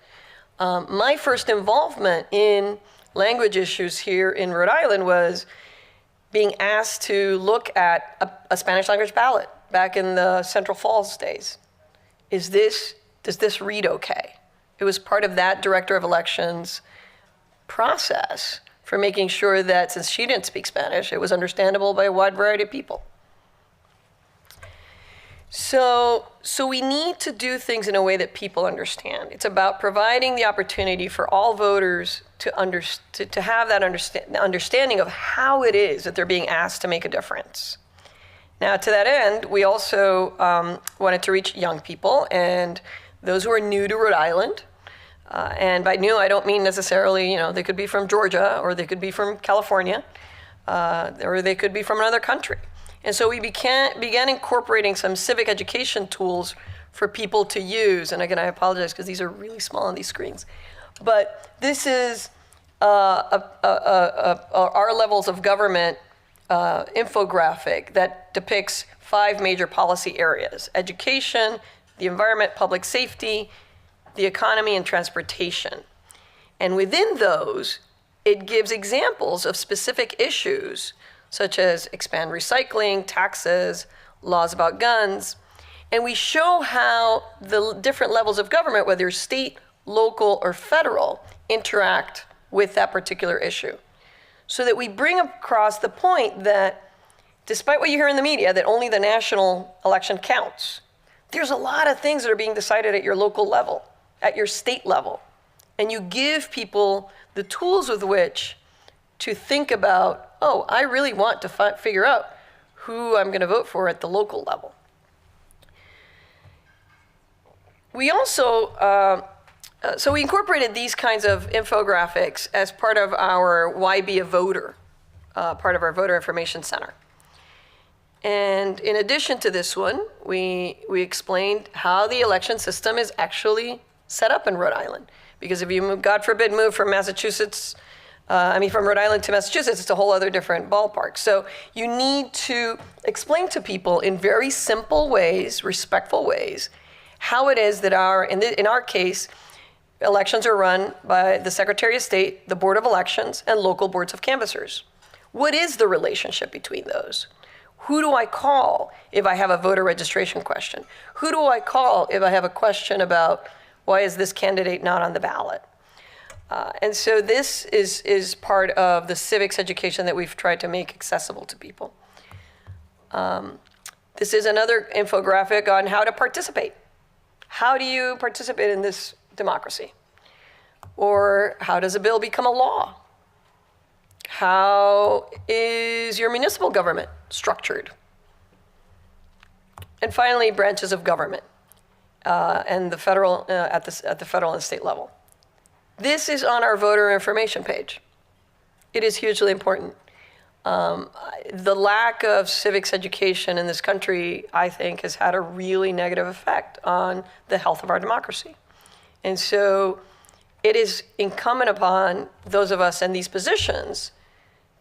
S13: My first involvement in language issues here in Rhode Island was being asked to look at a Spanish language ballot back in the Central Falls days. Does this read okay? It was part of that director of elections process for making sure that since she didn't speak Spanish, it was understandable by a wide variety of people. So we need to do things in a way that people understand. It's about providing the opportunity for all voters to have that understanding of how it is that they're being asked to make a difference. Now, to that end, we also wanted to reach young people and those who are new to Rhode Island. And by new, I don't mean necessarily, they could be from Georgia or they could be from California or they could be from another country. And so we began incorporating some civic education tools for people to use. And again, I apologize because these are really small on these screens. But this is our levels of government infographic that depicts 5 major policy areas: education, the environment, public safety, the economy, and transportation. And within those, it gives examples of specific issues such as expand recycling, taxes, laws about guns. And we show how the different levels of government, whether state, local, or federal, interact with that particular issue. So that we bring across the point that despite what you hear in the media, that only the national election counts, there's a lot of things that are being decided at your local level, at your state level. And you give people the tools with which to think about, oh, I really want to figure out who I'm going to vote for at the local level. We also, so we incorporated these kinds of infographics as part of our Why Be a Voter, part of our Voter Information Center. And in addition to this one, we explained how the election system is actually set up in Rhode Island. Because if you move, God forbid, move from from Rhode Island to Massachusetts, it's a whole other different ballpark. So you need to explain to people in very simple ways, respectful ways, how it is that in our case, elections are run by the Secretary of State, the Board of Elections, and local boards of canvassers. What is the relationship between those? Who do I call if I have a voter registration question? Who do I call if I have a question about why is this candidate not on the ballot? And so this is part of the civics education that we've tried to make accessible to people. This is another infographic on how to participate. how do you participate in this democracy? Or how does a bill become a law? How is your municipal government structured? And finally, branches of government and the federal at the federal and state level. This is on our voter information page. It is hugely important. The lack of civics education in this country, I think, has had a really negative effect on the health of our democracy. And so it is incumbent upon those of us in these positions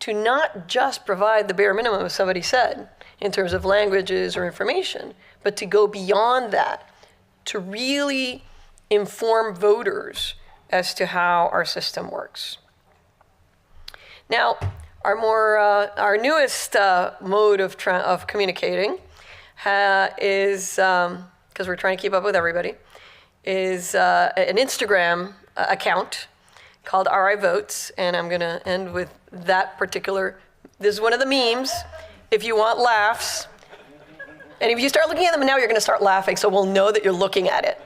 S13: to not just provide the bare minimum, as somebody said, in terms of languages or information, but to go beyond that, to really inform voters as to how our system works. Now, our newest mode of communicating is, because we're trying to keep up with everybody, is an Instagram account called RI Votes, and I'm going to end with that particular. This is one of the memes. If you want laughs, and if you start looking at them now, you're going to start laughing, so we'll know that you're looking at it.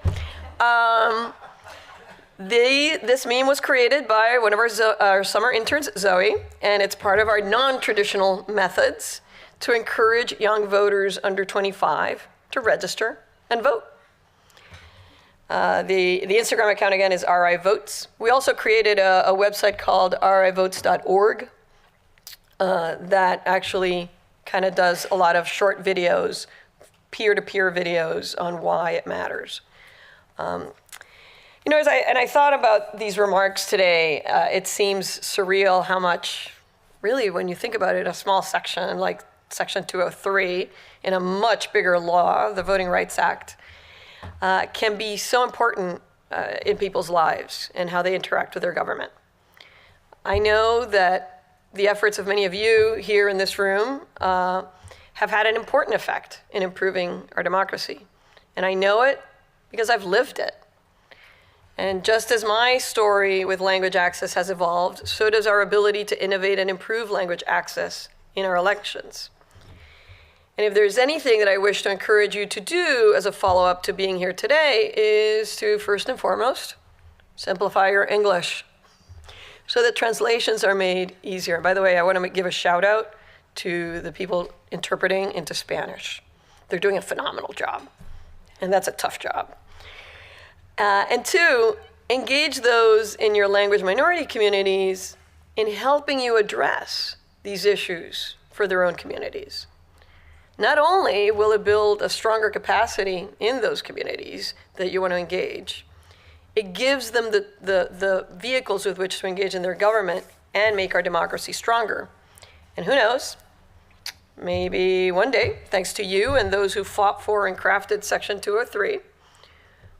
S13: This meme was created by one of our summer interns, Zoe, and it's part of our non-traditional methods to encourage young voters under 25 to register and vote. The Instagram account, again, is RI Votes. We also created a website called rivotes.org that actually kind of does a lot of short videos, peer-to-peer videos on why it matters. You know, as I thought about these remarks today, it seems surreal how much, really, when you think about it, a small section like Section 203 in a much bigger law, the Voting Rights Act, can be so important in people's lives and how they interact with their government. I know that the efforts of many of you here in this room have had an important effect in improving our democracy. And I know it because I've lived it. And just as my story with language access has evolved, so does our ability to innovate and improve language access in our elections. And if there's anything that I wish to encourage you to do as a follow-up to being here today is to, first and foremost, simplify your English so that translations are made easier. And by the way, I want to give a shout out to the people interpreting into Spanish. They're doing a phenomenal job, and that's a tough job. And two, engage those in your language minority communities in helping you address these issues for their own communities. Not only will it build a stronger capacity in those communities that you want to engage, it gives them the vehicles with which to engage in their government and make our democracy stronger. And who knows, maybe one day, thanks to you and those who fought for and crafted Section 203,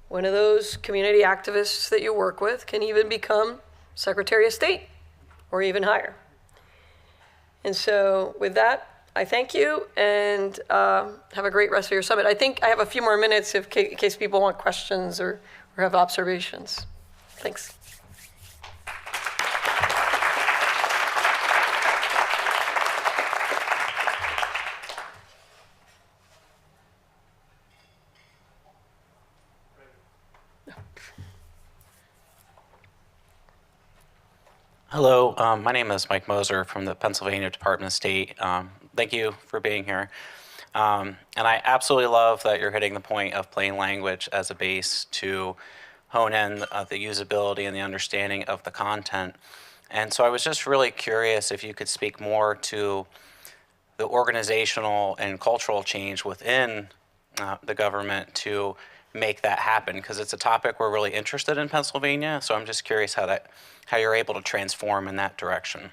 S13: one of those community activists that you work with can even become Secretary of State or even higher. And so with that, I thank you and have a great rest of your summit. I think I have a few more minutes in case people want questions or have observations. Thanks.
S4: Hello, my name is Mike Moser from the Pennsylvania Department of State. Thank you for being here. And I absolutely love that you're hitting the point of plain language as a base to hone in the usability and the understanding of the content. And so I was just really curious if you could speak more to the organizational and cultural change within the government to make that happen, because it's a topic we're really interested in Pennsylvania. So I'm just curious how you're able to transform in that direction.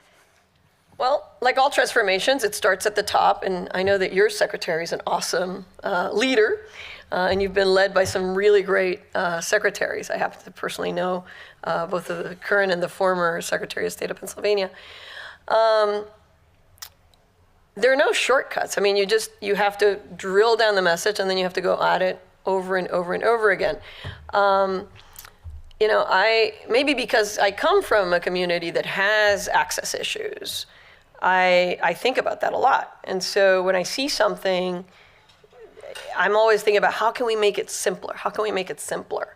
S13: Well, like all transformations, it starts at the top, and I know that your secretary is an awesome leader, and you've been led by some really great secretaries. I happen to personally know both of the current and the former Secretary of State of Pennsylvania. There are no shortcuts. I mean, you have to drill down the message, and then you have to go at it over and over and over again. You know, maybe because I come from a community that has access issues, I think about that a lot. And so when I see something, I'm always thinking about how can we make it simpler? How can we make it simpler?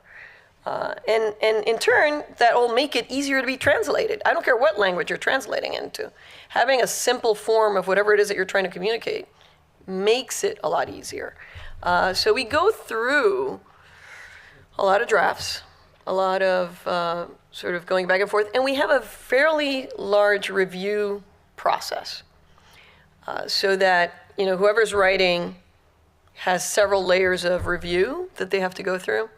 S13: And in turn, that will make it easier to be translated. I don't care what language you're translating into. Having a simple form of whatever it is that you're trying to communicate makes it a lot easier. So we go through a lot of drafts, a lot of sort of going back and forth, and we have a fairly large review process so that whoever's writing has several layers of review that they have to go through,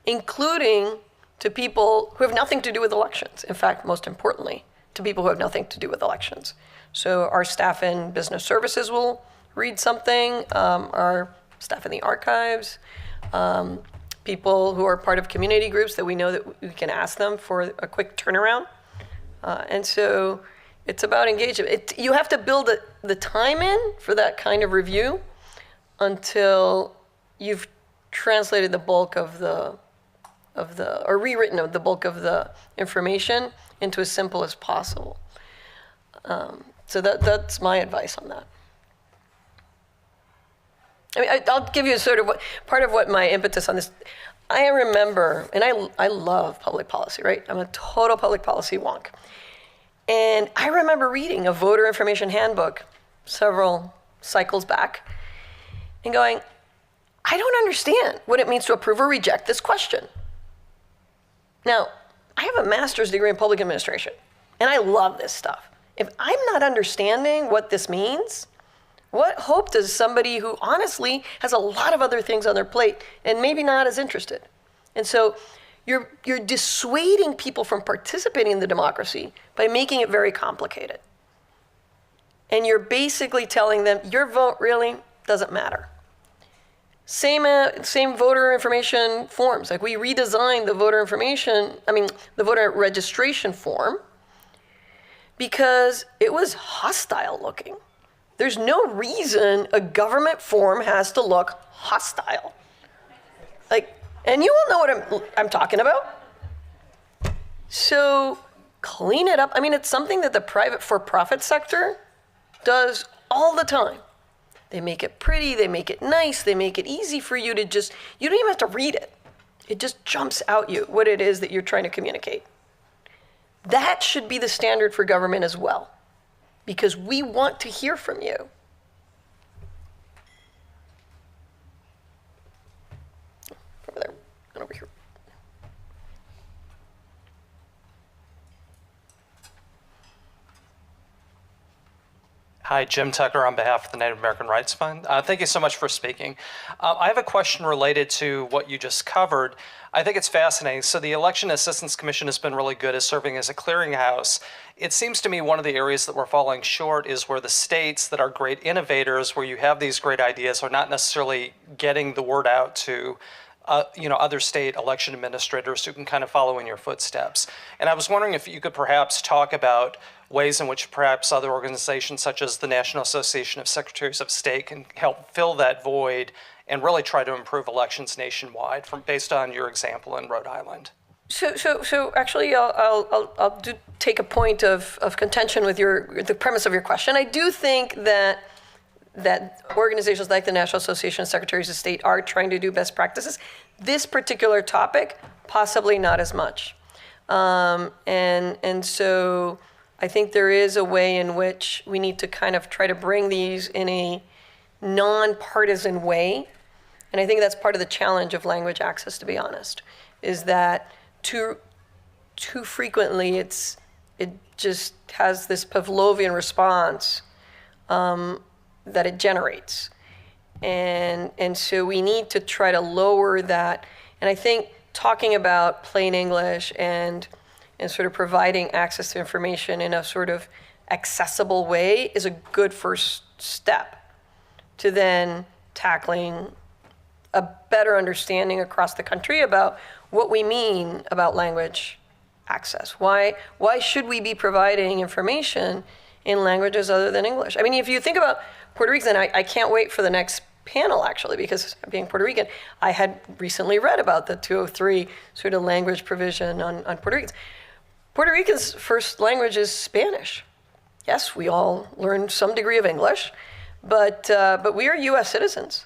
S13: including to people who have nothing to do with elections. In fact, most importantly, to people who have nothing to do with elections. So our staff in business services will read something, our staff in the archives, people who are part of community groups that we know that we can ask them for a quick turnaround. And so it's about engagement. You have to build the time in for that kind of review until you've translated the bulk of the or rewritten the bulk of the information into as simple as possible. So that's my advice on that. I mean, I'll give you sort of part of what my impetus on this. I remember, and I love public policy, right? I'm a total public policy wonk. And I remember reading a voter information handbook several cycles back and going, I don't understand what it means to approve or reject this question. Now, I have a master's degree in public administration, and I love this stuff. If I'm not understanding what this means, what hope does somebody who honestly has a lot of other things on their plate and maybe not as interested? And so you're dissuading people from participating in the democracy by making it very complicated. And you're basically telling them your vote really doesn't matter. Same voter information forms. Like we redesigned the the voter registration form because it was hostile looking. There's no reason a government form has to look hostile. And you all know what I'm talking about. So clean it up. I mean, it's something that the private for-profit sector does all the time. They make it pretty, they make it nice, they make it easy for you to you don't even have to read it. It just jumps out you what it is that you're trying to communicate. That should be the standard for government as well, because we want to hear from you. Over there, and over here.
S17: Hi, Jim Tucker on behalf of the Native American Rights Fund. Thank you so much for speaking. I have a question related to what you just covered. I think it's fascinating. So the Election Assistance Commission has been really good at serving as a clearinghouse. It seems to me one of the areas that we're falling short is where the states that are great innovators, where you have these great ideas, are not necessarily getting the word out to other state election administrators who can kind of follow in your footsteps. And I was wondering if you could perhaps talk about ways in which perhaps other organizations such as the National Association of Secretaries of State can help fill that void and really try to improve elections nationwide based on your example in Rhode Island.
S13: So actually, I'll take a point of contention with the premise of your question. I do think that organizations like the National Association of Secretaries of State are trying to do best practices. This particular topic, possibly not as much. And so I think there is a way in which we need to kind of try to bring these in a nonpartisan way. And I think that's part of the challenge of language access, to be honest, is that too frequently it just has this Pavlovian response that it generates. And so we need to try to lower that. And I think talking about plain English and sort of providing access to information in a sort of accessible way is a good first step to then tackling a better understanding across the country about what we mean about language access. Why should we be providing information in languages other than English? I mean, if you think about Puerto Ricans, and I can't wait for the next panel, actually, because being Puerto Rican, I had recently read about the 203 sort of language provision on Puerto Ricans. Puerto Ricans' first language is Spanish. Yes, we all learn some degree of English, but we are U.S. citizens.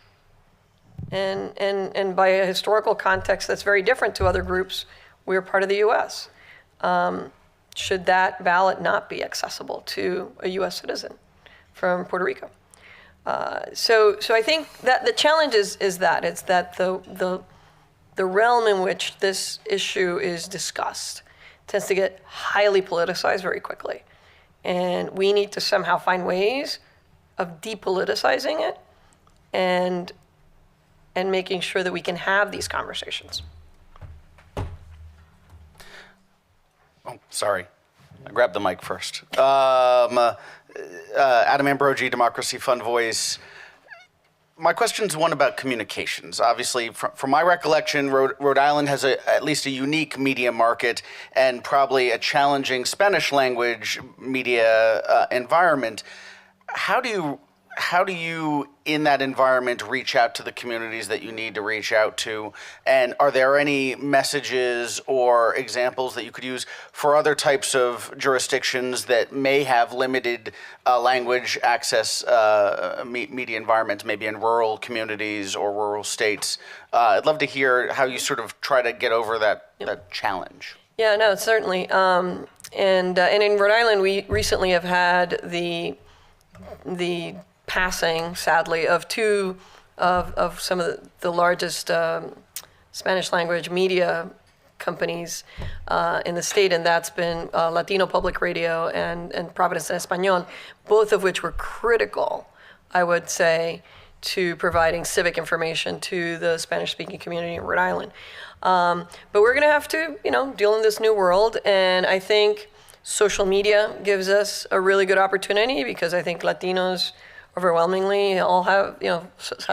S13: And by a historical context that's very different to other groups, we're part of the U.S. Should that ballot not be accessible to a U.S. citizen from Puerto Rico? So I think that the challenge is that it's that the realm in which this issue is discussed tends to get highly politicized very quickly. And we need to somehow find ways of depoliticizing it and making sure that we can have these conversations.
S5: Oh, sorry. I grabbed the mic first. Adam Ambrogi, Democracy Fund Voice. My question's one about communications. Obviously, from my recollection, Rhode Island has at least a unique media market and probably a challenging Spanish language media environment. How do you, in that environment, reach out to the communities that you need to reach out to? And are there any messages or examples that you could use for other types of jurisdictions that may have limited language access media environments, maybe in rural communities or rural states? I'd love to hear how you sort of try to get over that challenge.
S13: Yeah, no, certainly. And in Rhode Island, we recently have had the passing, sadly, of two of some of the largest Spanish language media companies in the state, and that's been Latino Public Radio and Providence en Español, both of which were critical, I would say, to providing civic information to the Spanish-speaking community in Rhode Island. But we're going to have to, deal in this new world, and I think social media gives us a really good opportunity because I think Latinos overwhelmingly all have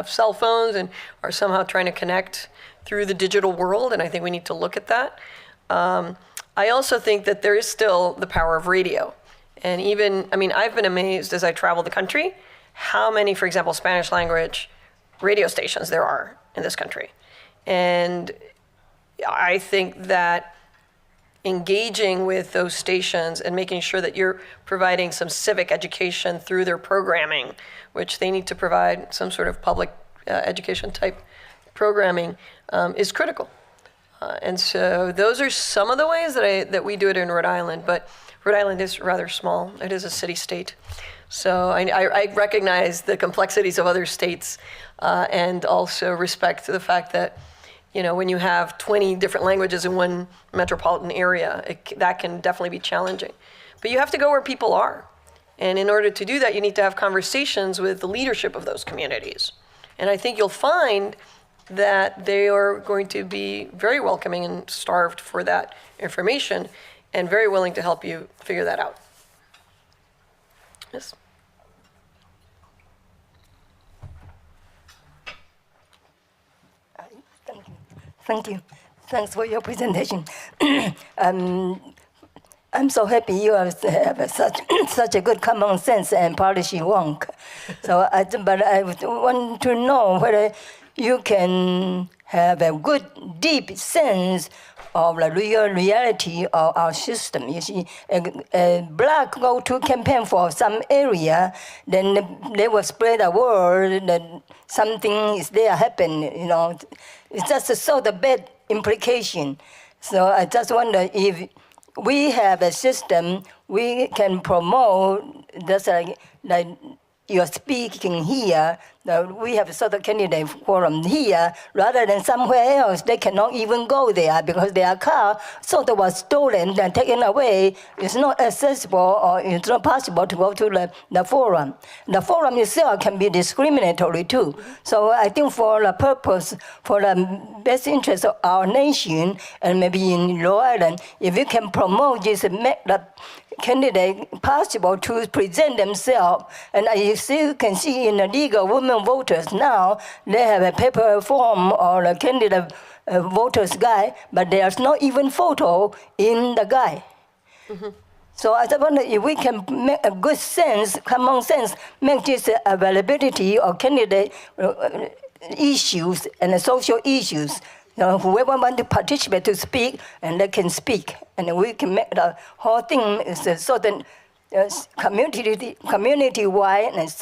S13: cell phones and are somehow trying to connect through the digital world, and I think we need to look at that. I also think that there is still the power of radio. And I've been amazed as I travel the country how many, for example, Spanish language radio stations there are in this country. And I think that engaging with those stations and making sure that you're providing some civic education through their programming, which they need to provide some sort of public education type programming, is critical. And so those are some of the ways that we do it in Rhode Island, but Rhode Island is rather small. It is a city-state. So I recognize the complexities of other states and also respect the fact that when you have 20 different languages in one metropolitan area, that can definitely be challenging. But you have to go where people are. And in order to do that, you need to have conversations with the leadership of those communities. And I think you'll find that they are going to be very welcoming and starved for that information and very willing to help you figure that out. Yes.
S8: Thank you. Thanks for your presentation. I'm so happy you have such a good common sense and policy work. But I want to know whether you can have a good, deep sense of the real reality of our system. You see, a black go to campaign for some area, then they will spread the word that something is there happen. It's just so the bad implication. So I just wonder if we have a system we can promote, just like you're speaking here, we have a sort of candidate forum here, rather than somewhere else. They cannot even go there because their car sort of was stolen and taken away. It's not accessible or it's not possible to go to the forum. The forum itself can be discriminatory too. So I think for the purpose, for the best interest of our nation, and maybe in Rhode Island, if we can promote this, make the candidate possible to present themselves, and you still can see in the League of Women Voters now, they have a paper form or a candidate voters guide, but there's not even photo in the guide. Mm-hmm. So I just wonder if we can make a good sense, common sense, make this availability of candidate issues and social issues. Whoever wants to participate to speak, and they can speak, and we can make the whole thing is so that community-wide and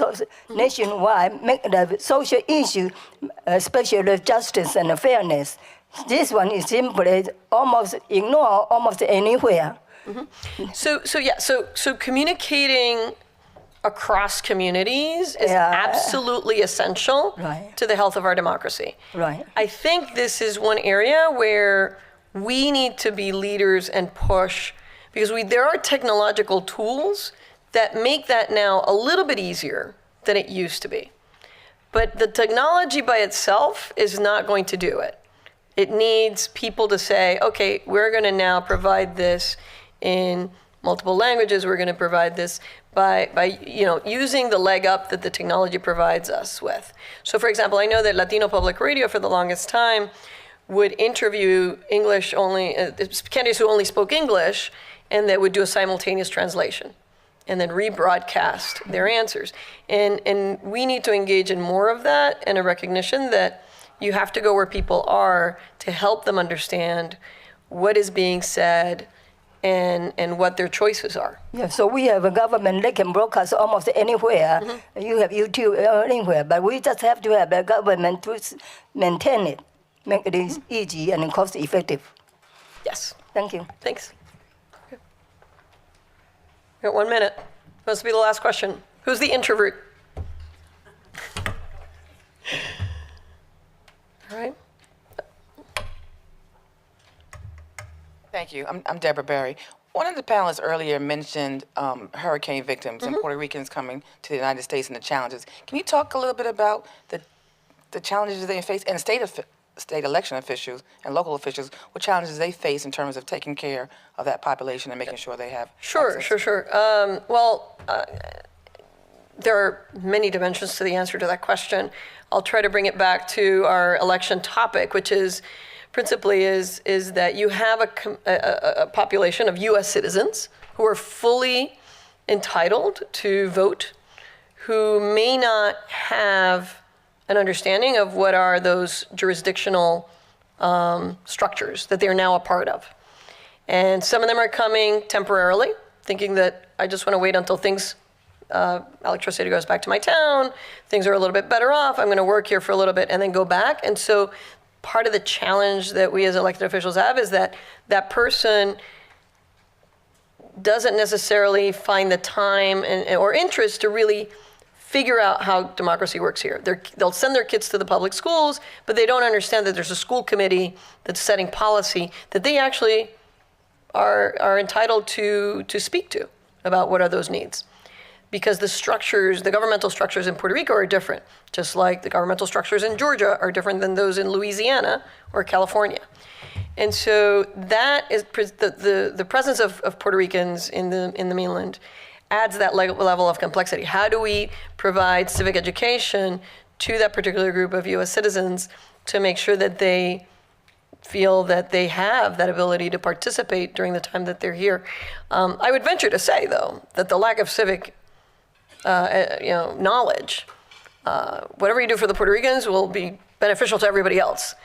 S8: nationwide, make the social issue, especially justice and fairness. This one is simply almost ignored almost anywhere.
S13: So communicating across communities is absolutely essential to the health of our democracy.
S8: Right.
S13: I think this is one area where we need to be leaders and push, because there are technological tools that make that now a little bit easier than it used to be. But the technology by itself is not going to do it. It needs people to say, okay, we're going to now provide this in multiple languages. We're going to provide this by using the leg up that the technology provides us with. So, for example, I know that Latino Public Radio for the longest time would interview English only candidates who only spoke English, and that would do a simultaneous translation and then rebroadcast their answers. And we need to engage in more of that, and a recognition that you have to go where people are to help them understand what is being said and what their choices are.
S8: Yeah, so we have a government that can broadcast almost anywhere. You have YouTube anywhere, but we just have to have a government to maintain it, make it easy and cost effective.
S13: Yes.
S8: Thank you.
S13: Thanks. Okay. We got 1 minute. Must be the last question. Who's the introvert? All right.
S18: Thank you. I'm Deborah Berry. One of the panelists earlier mentioned hurricane victims and Puerto Ricans coming to the United States and the challenges. Can you talk a little bit about the challenges they face, and state election officials and local officials, what challenges they face in terms of taking care of that population and making sure they have
S13: Sure. There are many dimensions to the answer to that question. I'll try to bring it back to our election topic, which is principally is that you have a population of U.S. citizens who are fully entitled to vote, who may not have an understanding of what are those jurisdictional structures that they're now a part of. And some of them are coming temporarily, thinking that I just want to wait until electricity goes back to my town, things are a little bit better off, I'm going to work here for a little bit and then go back. And so part of the challenge that we as elected officials have is that that person doesn't necessarily find the time or interest to really figure out how democracy works here. They'll send their kids to the public schools, but they don't understand that there's a school committee that's setting policy that they actually are entitled to speak to about what are those needs. Because the governmental structures in Puerto Rico are different, just like the governmental structures in Georgia are different than those in Louisiana or California. And so that is the presence of Puerto Ricans in the mainland adds that level of complexity. How do we provide civic education to that particular group of U.S. citizens to make sure that they feel that they have that ability to participate during the time that they're here? I would venture to say, though, that the lack of civic knowledge, whatever you do for the Puerto Ricans will be beneficial to everybody else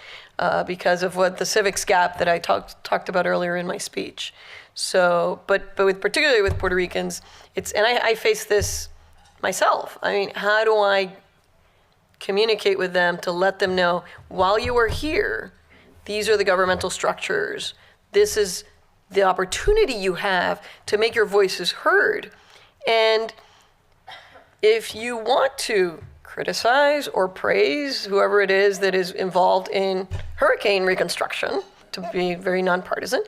S13: because of what the civics gap that I talked about earlier in my speech. So, but particularly with Puerto Ricans, I face this myself. I mean, how do I communicate with them to let them know, while you are here, these are the governmental structures. This is the opportunity you have to make your voices heard. And if you want to criticize or praise whoever it is that is involved in hurricane reconstruction, to be very nonpartisan,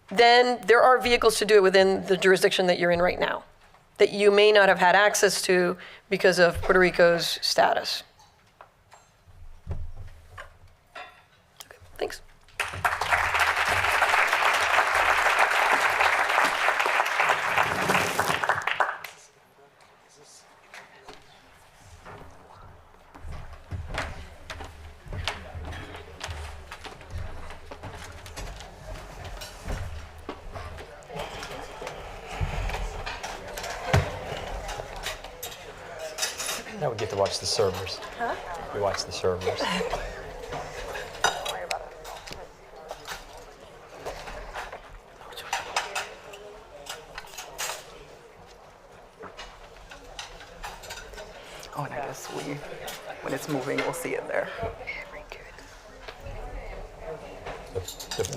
S13: then there are vehicles to do it within the jurisdiction that you're in right now, that you may not have had access to because of Puerto Rico's status. Okay, thanks.
S9: Now we get to watch the servers.
S22: Huh?
S9: We watch the servers.
S3: when it's moving, we'll see it there.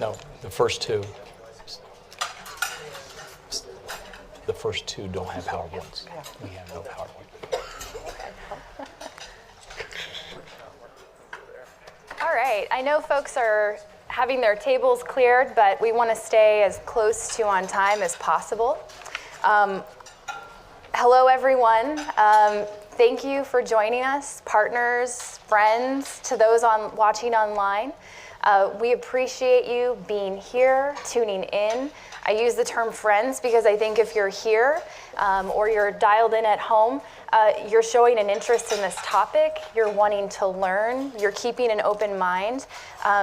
S11: No, the first two. The first two don't have PowerPoints. We have no PowerPoint.
S16: All right, I know folks are having their tables cleared, but we want to stay as close to on time as possible. Hello, everyone. Thank you for joining us, partners, friends, to those watching online. We appreciate you being here, tuning in. I use the term friends because I think if you're here or you're dialed in at home, you're showing an interest in this topic, you're wanting to learn, you're keeping an open mind,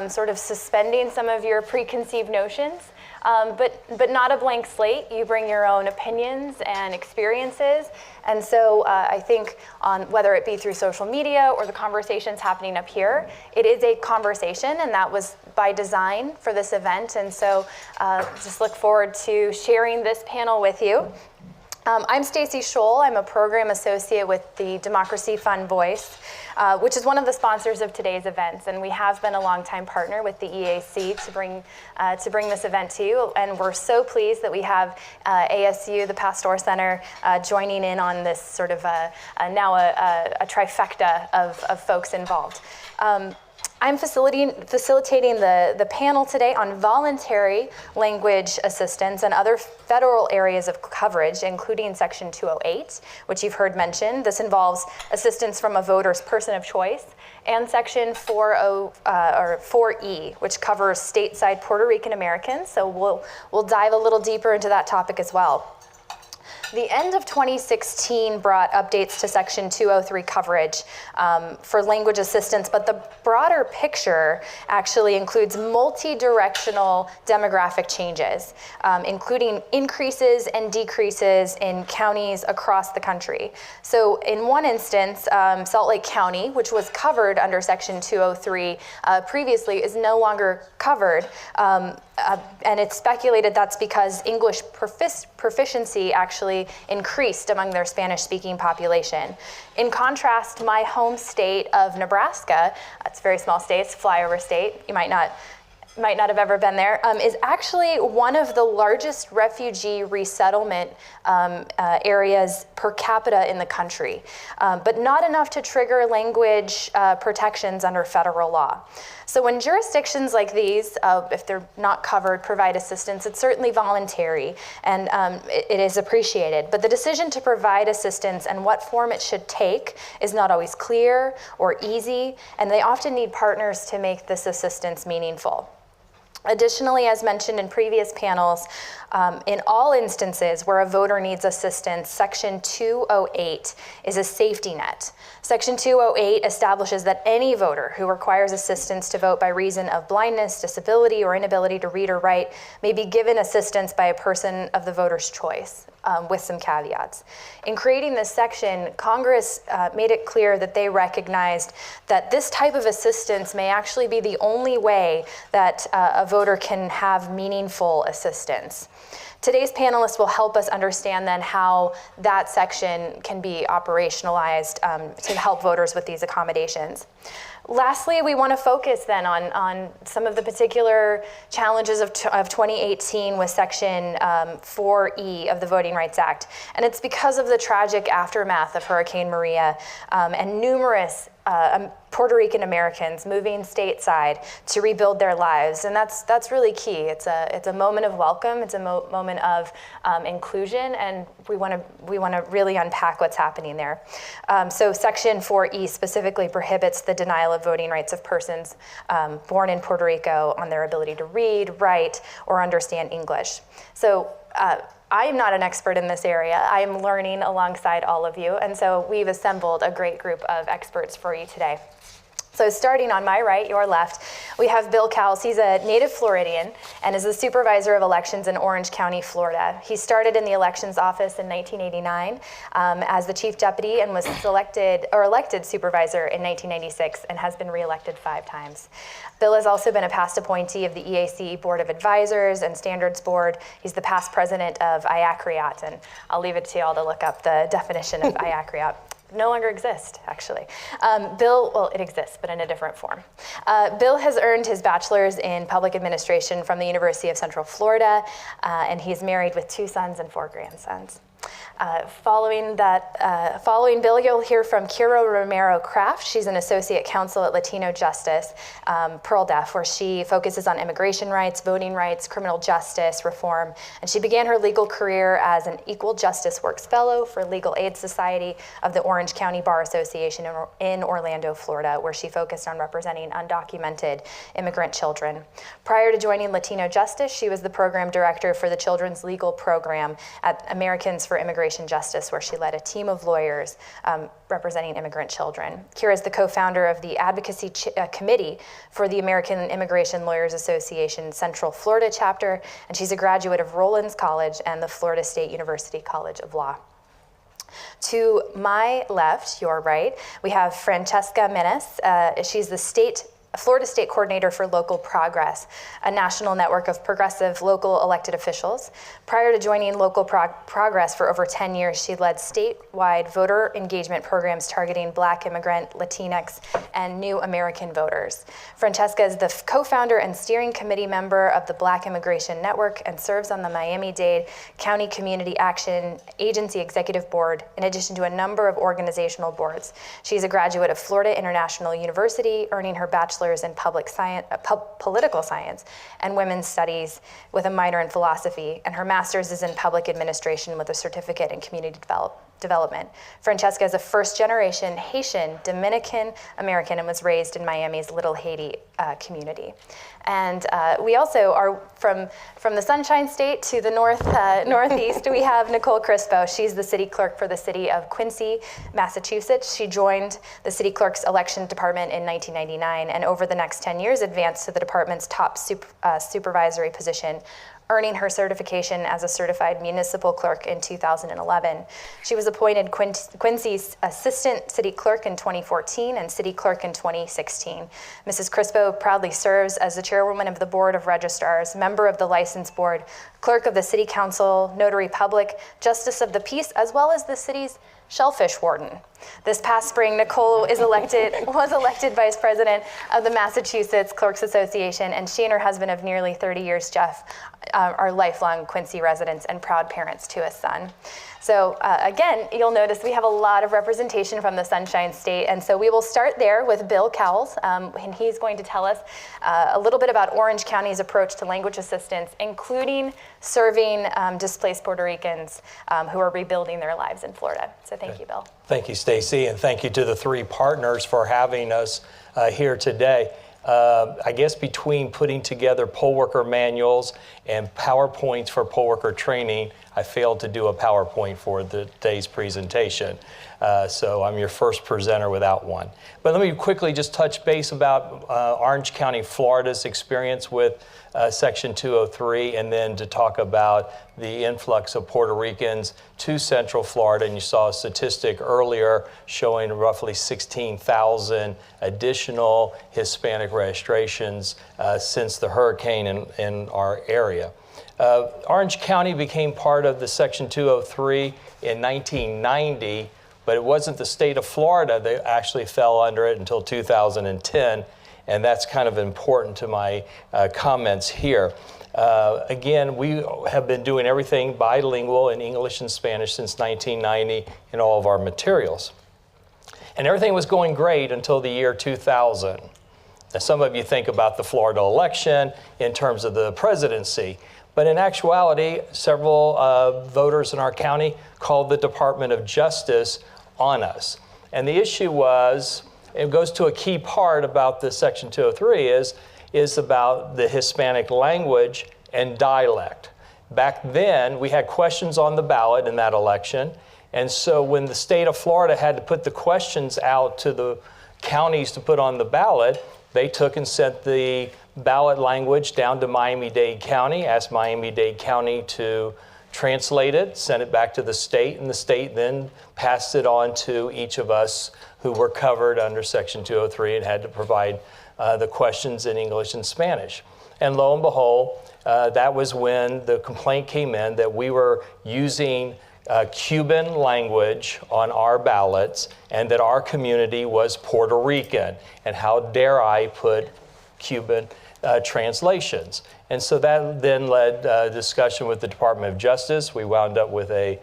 S16: sort of suspending some of your preconceived notions. But not a blank slate. You bring your own opinions and experiences. And so I think on whether it be through social media or the conversations happening up here, it is a conversation, and that was by design for this event. And so just look forward to sharing this panel with you. I'm Stacy Scholl. I'm a program associate with the Democracy Fund Voice, which is one of the sponsors of today's events. And we have been a longtime partner with the EAC to bring this event to you. And we're so pleased that we have ASU, the Pasteur Center, joining in on this sort of now a trifecta of folks involved. I'm facilitating the panel today on voluntary language assistance and other federal areas of coverage, including Section 208, which you've heard mentioned. This involves assistance from a voter's person of choice, and Section 4E, which covers stateside Puerto Rican Americans. So we'll dive a little deeper into that topic as well. The end of 2016 brought updates to Section 203 coverage for language assistance, but the broader picture actually includes multi-directional demographic changes, including increases and decreases in counties across the country. So in one instance, Salt Lake County, which was covered under Section 203 previously, is no longer covered. And it's speculated that's because English proficiency actually increased among their Spanish-speaking population. In contrast, my home state of Nebraska, it's a very small state, it's a flyover state, you might not have ever been there, is actually one of the largest refugee resettlement areas per capita in the country, but not enough to trigger language protections under federal law. So when jurisdictions like these, if they're not covered, provide assistance, it's certainly voluntary and it is appreciated. But the decision to provide assistance and what form it should take is not always clear or easy, and they often need partners to make this assistance meaningful. Additionally, as mentioned in previous panels, in all instances where a voter needs assistance, Section 208 is a safety net. Section 208 establishes that any voter who requires assistance to vote by reason of blindness, disability, or inability to read or write may be given assistance by a person of the voter's choice, with some caveats. In creating this section, Congress made it clear that they recognized that this type of assistance may actually be the only way that a voter can have meaningful assistance. Today's panelists will help us understand then how that section can be operationalized to help voters with these accommodations. Lastly, we want to focus then on some of the particular challenges of 2018 with Section 4E of the Voting Rights Act. And it's because of the tragic aftermath of Hurricane Maria and numerous Puerto Rican Americans moving stateside to rebuild their lives, and that's really key. It's a moment of welcome. It's a moment of inclusion, and we want to really unpack what's happening there. So Section 4E specifically prohibits the denial of voting rights of persons born in Puerto Rico on their ability to read, write, or understand English. So I am not an expert in this area. I am learning alongside all of you, and so we've assembled a great group of experts for you today. So starting on my right, your left, we have Bill Cowles. He's a native Floridian and is the supervisor of elections in Orange County, Florida. He started in the elections office in 1989 as the chief deputy and was elected supervisor in 1996 and has been reelected 5 times. Bill has also been a past appointee of the EAC Board of Advisors and Standards Board. He's the past president of IACRIAT, and I'll leave it to y'all to look up the definition of IACRIAT. no longer exist, actually. Bill, well, it exists, but in a different form. Bill has earned his bachelor's in public administration from the University of Central Florida, and he's married with 2 sons and 4 grandsons. Following Bill, you'll hear from Kira Romero Kraft. She's an associate counsel at Latino Justice, Pearl Deaf, where she focuses on immigration rights, voting rights, criminal justice reform. And she began her legal career as an Equal Justice Works Fellow for Legal Aid Society of the Orange County Bar Association in Orlando, Florida, where she focused on representing undocumented immigrant children. Prior to joining Latino Justice, she was the program director for the Children's Legal Program at Americans for Immigration Justice, where she led a team of lawyers representing immigrant children. Kira is the co-founder of the Advocacy Committee for the American Immigration Lawyers Association Central Florida chapter, and she's a graduate of Rollins College and the Florida State University College of Law. To my left, your right, we have Francesca Menes. She's the Florida State Coordinator for Local Progress, a national network of progressive local elected officials. Prior to joining Local Progress for over 10 years, she led statewide voter engagement programs targeting Black immigrant, Latinx, and new American voters. Francesca is the co-founder and steering committee member of the Black Immigration Network and serves on the Miami-Dade County Community Action Agency Executive Board, in addition to a number of organizational boards. She's a graduate of Florida International University, earning her bachelor's in political science and women's studies with a minor in philosophy, and her master's is in public administration with a certificate in community development. Francesca is a first-generation Haitian Dominican American and was raised in Miami's Little Haiti community. And we also are from the Sunshine State to the northeast. We have Nicole Crispo. She's the city clerk for the city of Quincy, Massachusetts. She joined the city clerk's election department in 1999, and over the next 10 years advanced to the department's top supervisory position, earning her certification as a certified municipal clerk in 2011. She was appointed Quincy's assistant city clerk in 2014 and city clerk in 2016. Mrs. Crispo proudly serves as the chairwoman of the Board of Registrars, member of the License Board, clerk of the City Council, notary public, justice of the peace, as well as the city's shellfish warden. This past spring, Nicole was elected vice president of the Massachusetts Clerks Association, and she and her husband of nearly 30 years, Jeff, are lifelong Quincy residents and proud parents to a son. So again, you'll notice we have a lot of representation from the Sunshine State, and so we will start there with Bill Cowles, and he's going to tell us a little bit about Orange County's approach to language assistance, including serving displaced Puerto Ricans who are rebuilding their lives in Florida. So thank you, Bill.
S11: Thank you, Stacy, and thank you to the 3 partners for having us here today. I guess between putting together poll worker manuals and PowerPoints for poll worker training, I failed to do a PowerPoint for today's presentation. So I'm your first presenter without one. But let me quickly just touch base about Orange County, Florida's experience with Section 203, and then to talk about the influx of Puerto Ricans to Central Florida. And you saw a statistic earlier showing roughly 16,000 additional Hispanic registrations since the hurricane in our area. Orange County became part of the Section 203 in 1990, but it wasn't the state of Florida that actually fell under it until 2010. And that's kind of important to my comments here. Again, we have been doing everything bilingual in English and Spanish since 1990 in all of our materials. And everything was going great until the year 2000. Now, some of you think about the Florida election in terms of the presidency, but in actuality, several voters in our county called the Department of Justice on us. And the issue was, it goes to a key part about the Section 203 is about the Hispanic language and dialect. Back then, we had questions on the ballot in that election. And so when the state of Florida had to put the questions out to the counties to put on the ballot, they took and sent the ballot language down to Miami-Dade County, asked Miami-Dade County to translate it, sent it back to the state, and the state then passed it on to each of us who were covered under Section 203 and had to provide the questions in English and Spanish. And lo and behold, that was when the complaint came in that we were using Cuban language on our ballots and that our community was Puerto Rican. And how dare I put Cuban translations? And so that then led discussion with the Department of Justice. We wound up with a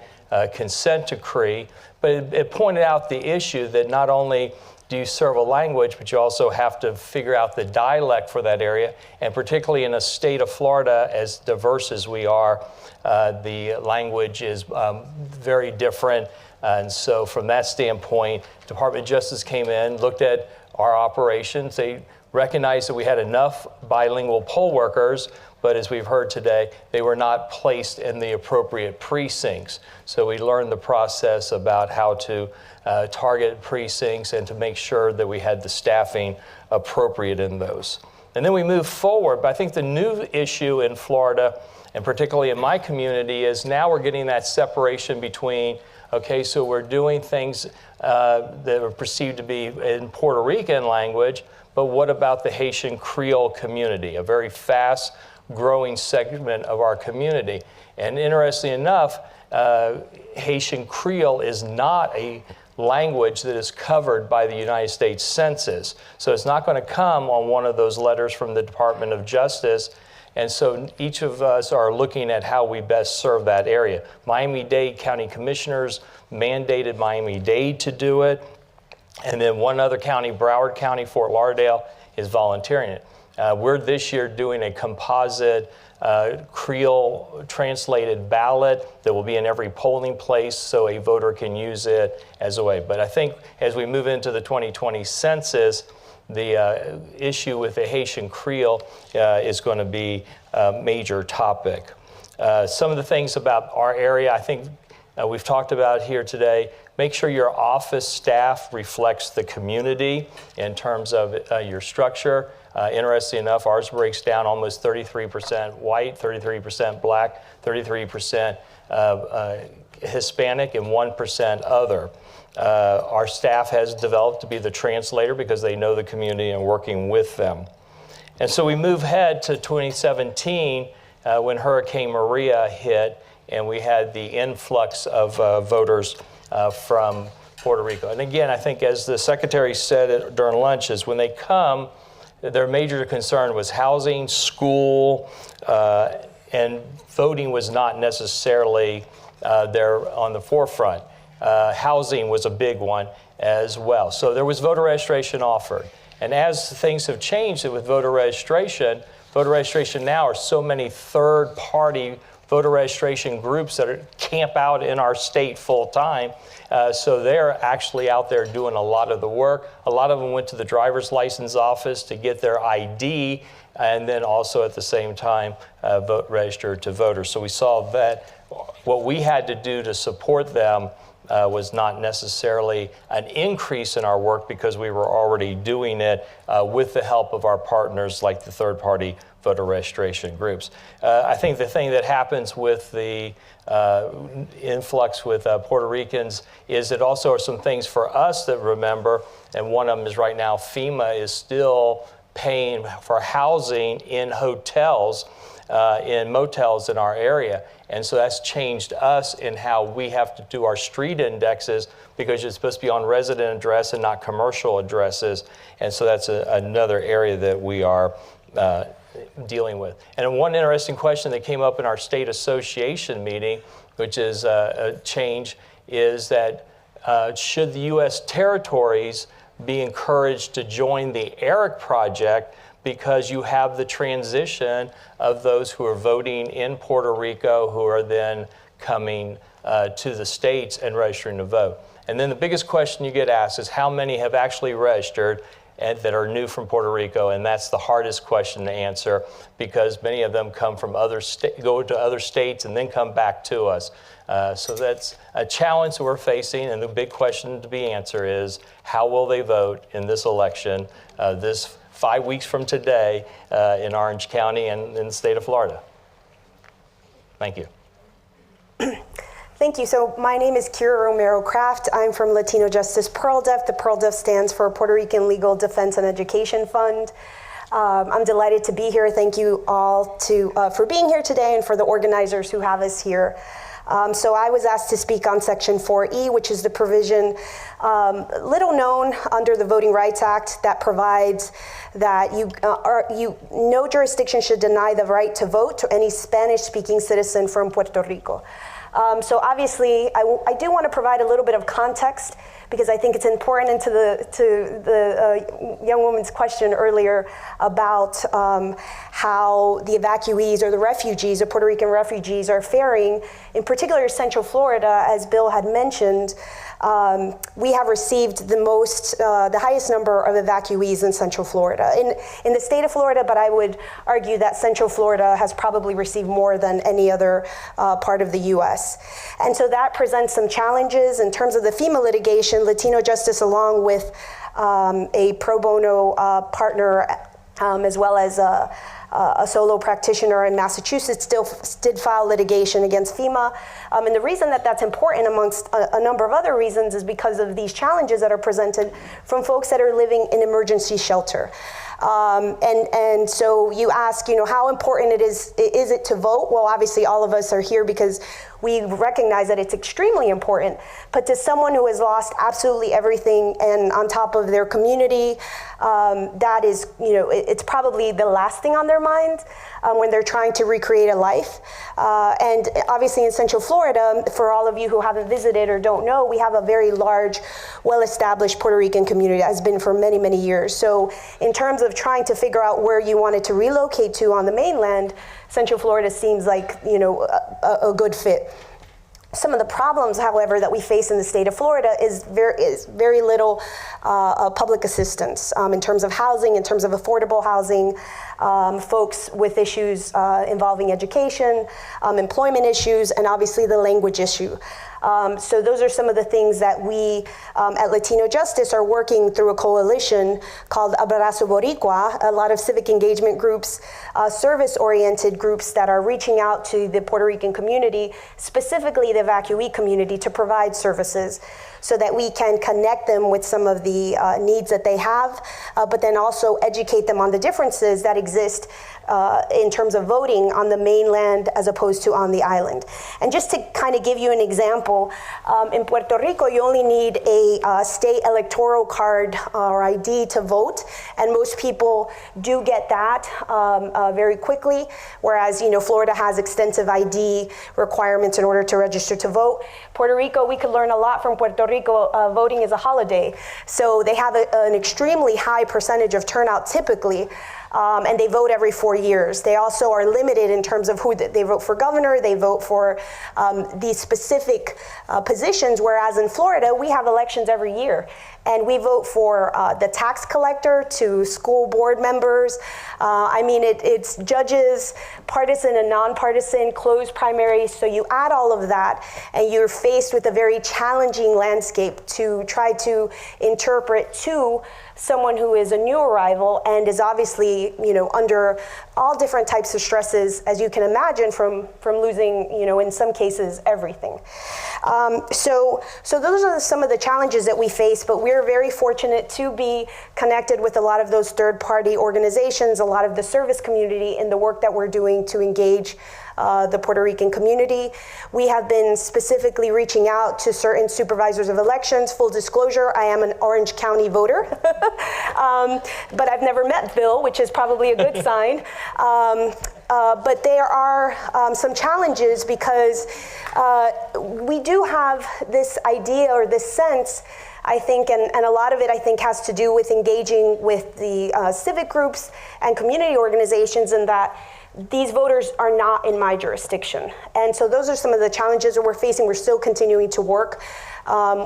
S11: consent decree, but it pointed out the issue that not only do you serve a language, but you also have to figure out the dialect for that area. And particularly in a state of Florida, as diverse as we are, the language is very different. And so from that standpoint, Department of Justice came in, looked at our operations. They recognized that we had enough bilingual poll workers, but as we've heard today, they were not placed in the appropriate precincts. So we learned the process about how to target precincts and to make sure that we had the staffing appropriate in those. And then we moved forward, but I think the new issue in Florida, and particularly in my community, is now we're getting that separation between, okay, so we're doing things that are perceived to be in Puerto Rican language, but what about the Haitian Creole community, a very fast growing segment of our community? And interestingly enough, Haitian Creole is not a language that is covered by the United States Census. So it's not going to come on one of those letters from the Department of Justice. And so each of us are looking at how we best serve that area. Miami-Dade County Commissioners mandated Miami-Dade to do it. And then one other county, Broward County, Fort Lauderdale, is volunteering it. We're this year doing a composite Creole translated ballot that will be in every polling place so a voter can use it as a way. But I think as we move into the 2020 census, the issue with the Haitian Creole is going to be a major topic. Some of the things about our area, I think we've talked about here today. Make sure your office staff reflects the community in terms of your structure. Interesting enough, ours breaks down almost 33% white, 33% black, 33% Hispanic, and 1% other. Our staff has developed to be the translator because they know the community and working with them. And so we move ahead to 2017 when Hurricane Maria hit and we had the influx of voters from Puerto Rico. And again, I think as the Secretary said during lunch, is when they come, their major concern was housing, school, and voting was not necessarily there on the forefront. Housing was a big one as well. So there was voter registration offered. And as things have changed with voter registration now are so many third-party voter registration groups that camp out in our state full time. So they're actually out there doing a lot of the work. A lot of them went to the driver's license office to get their ID and then also at the same time vote register to voter. So we saw that what we had to do to support them was not necessarily an increase in our work because we were already doing it with the help of our partners like the third-party voter registration groups. I think the thing that happens with the influx with Puerto Ricans is it also are some things for us that remember, and one of them is right now FEMA is still paying for housing in hotels, in motels in our area. And so that's changed us in how we have to do our street indexes because it's supposed to be on resident address and not commercial addresses. And so that's another area that we are dealing with. And one interesting question that came up in our state association meeting, which is a change, is that should the U.S. territories be encouraged to join the ERIC project because you have the transition of those who are voting in Puerto Rico who are then coming to the States and registering to vote. And then the biggest question you get asked is how many have actually registered and that are new from Puerto Rico, and that's the hardest question to answer because many of them come from go to other states and then come back to us. So that's a challenge that we're facing, and the big question to be answered is how will they vote in this election this 5 weeks from today in Orange County and in the state of Florida. Thank you.
S15: Thank you. So my name is Kira Romero Kraft. I'm from Latino Justice PearlDev. The PearlDev stands for Puerto Rican Legal Defense and Education Fund. I'm delighted to be here. Thank you all for being here today and for the organizers who have us here. So I was asked to speak on Section 4E, which is the provision, little known under the Voting Rights Act, that provides that no jurisdiction should deny the right to vote to any Spanish-speaking citizen from Puerto Rico. So obviously, I do want to provide a little bit of context, because I think it's important, and to the young woman's question earlier about how the evacuees or the refugees, the Puerto Rican refugees, are faring, in particular Central Florida, as Bill had mentioned. We have received the highest number of evacuees in Central Florida. In the state of Florida, but I would argue that Central Florida has probably received more than any other part of the U.S. And so that presents some challenges in terms of the FEMA litigation. Latino Justice, along with a pro bono partner, as well as a solo practitioner in Massachusetts, still did file litigation against FEMA. And the reason that that's important, amongst a number of other reasons, is because of these challenges that are presented from folks that are living in emergency shelter. And so you ask, how important is it to vote? Well, obviously all of us are here because we recognize that it's extremely important. But to someone who has lost absolutely everything and on top of their community, that is, it's probably the last thing on their mind when they're trying to recreate a life. And obviously in Central Florida, for all of you who haven't visited or don't know, we have a very large, well-established Puerto Rican community that has been for many, many years. So in terms of trying to figure out where you wanted to relocate to on the mainland, Central Florida seems like, a good fit. Some of the problems, however, that we face in the state of Florida is very little public assistance in terms of housing, in terms of affordable housing, folks with issues involving education, employment issues, and obviously the language issue. So those are some of the things that we at Latino Justice are working through a coalition called Abrazo Boricua, a lot of civic engagement groups, service-oriented groups that are reaching out to the Puerto Rican community, specifically the evacuee community, to provide services so that we can connect them with some of the needs that they have, but then also educate them on the differences that exist in terms of voting on the mainland as opposed to on the island. And just to kind of give you an example, in Puerto Rico, you only need a state electoral card or ID to vote, and most people do get that very quickly, whereas Florida has extensive ID requirements in order to register to vote. Puerto Rico, we could learn a lot from Puerto Rico. Voting is a holiday, so they have an extremely high percentage of turnout typically. And they vote every 4 years. They also are limited in terms of who they vote for governor, they vote for these specific positions, whereas in Florida, we have elections every year. And we vote for the tax collector to school board members. It's judges, partisan and nonpartisan, closed primaries. So you add all of that, and you're faced with a very challenging landscape to try to interpret to someone who is a new arrival and is obviously, under all different types of stresses, as you can imagine, from losing, in some cases, everything. So those are some of the challenges that we face, but we're very fortunate to be connected with a lot of those third-party organizations, a lot of the service community in the work that we're doing to engage the Puerto Rican community. We have been specifically reaching out to certain supervisors of elections. Full disclosure, I am an Orange County voter, but I've never met Bill, which is probably a good sign. But there are some challenges because we do have this idea or this sense, I think, and a lot of it, I think, has to do with engaging with the civic groups and community organizations, in that these voters are not in my jurisdiction. And so those are some of the challenges that we're facing. We're still continuing to work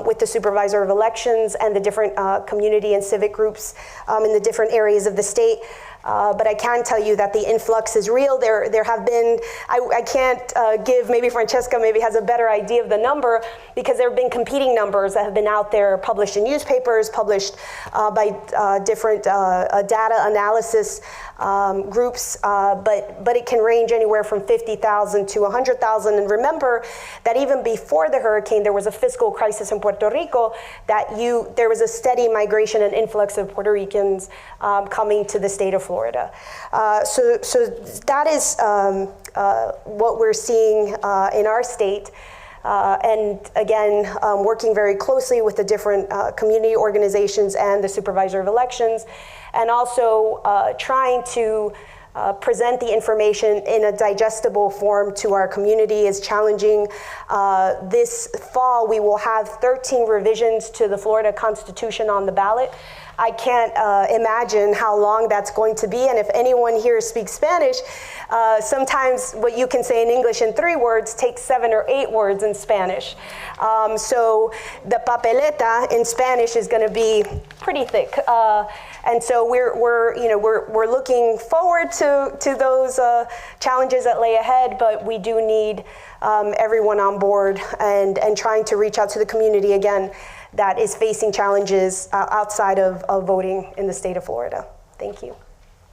S15: with the supervisor of elections and the different community and civic groups in the different areas of the state. But I can tell you that the influx is real. There have been, I can't give, maybe Francesca maybe has a better idea of the number, because there have been competing numbers that have been out there, published in newspapers, published by different data analysis groups, but it can range anywhere from 50,000 to 100,000. And remember that even before the hurricane, there was a fiscal crisis in Puerto Rico, that there was a steady migration and influx of Puerto Ricans coming to the state of Florida. So that is what we're seeing in our state. And again, working very closely with the different community organizations and the supervisor of elections, and also trying to present the information in a digestible form to our community is challenging. This fall, we will have 13 revisions to the Florida Constitution on the ballot. I can't imagine how long that's going to be. And if anyone here speaks Spanish, sometimes what you can say in English in 3 words takes 7 or 8 words in Spanish. So the papeleta in Spanish is going to be pretty thick. And so we're looking forward to those challenges that lay ahead, but we do need everyone on board and trying to reach out to the community again that is facing challenges outside of voting in the state of Florida. Thank you.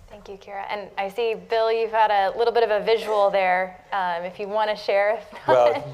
S16: Thank you, Kira. And I see, Bill, you've had a little bit of a visual there. If you want to share.
S11: Well,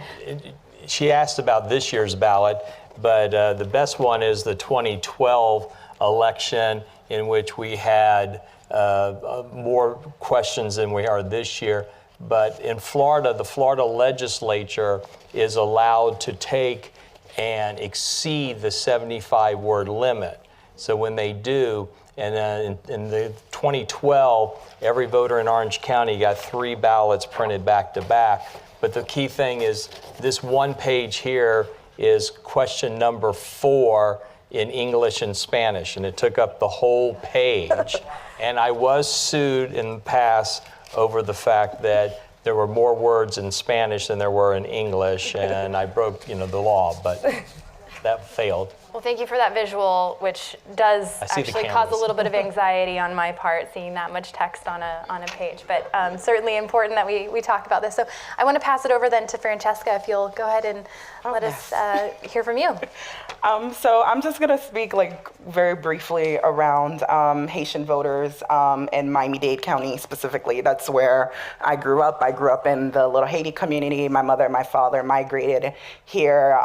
S11: she asked about this year's ballot, but the best one is the 2012 election, in which we had more questions than we are this year. But in Florida, the Florida legislature is allowed to take and exceed the 75-word limit. So when they do, and in the 2012, every voter in Orange County got 3 ballots printed back to back. But the key thing is this one page here is question number 4 in English and Spanish, and it took up the whole page. And I was sued in the past over the fact that there were more words in Spanish than there were in English, and I broke, the law, but that failed.
S16: Well, thank you for that visual, which does actually cause a little bit of anxiety on my part, seeing that much text on a page. But certainly important that we talk about this. So I want to pass it over then to Francesca, if you'll go ahead and let us hear from you.
S19: So I'm just going to speak very briefly around Haitian voters in Miami-Dade County specifically. That's where I grew up. I grew up in the Little Haiti community. My mother and my father migrated here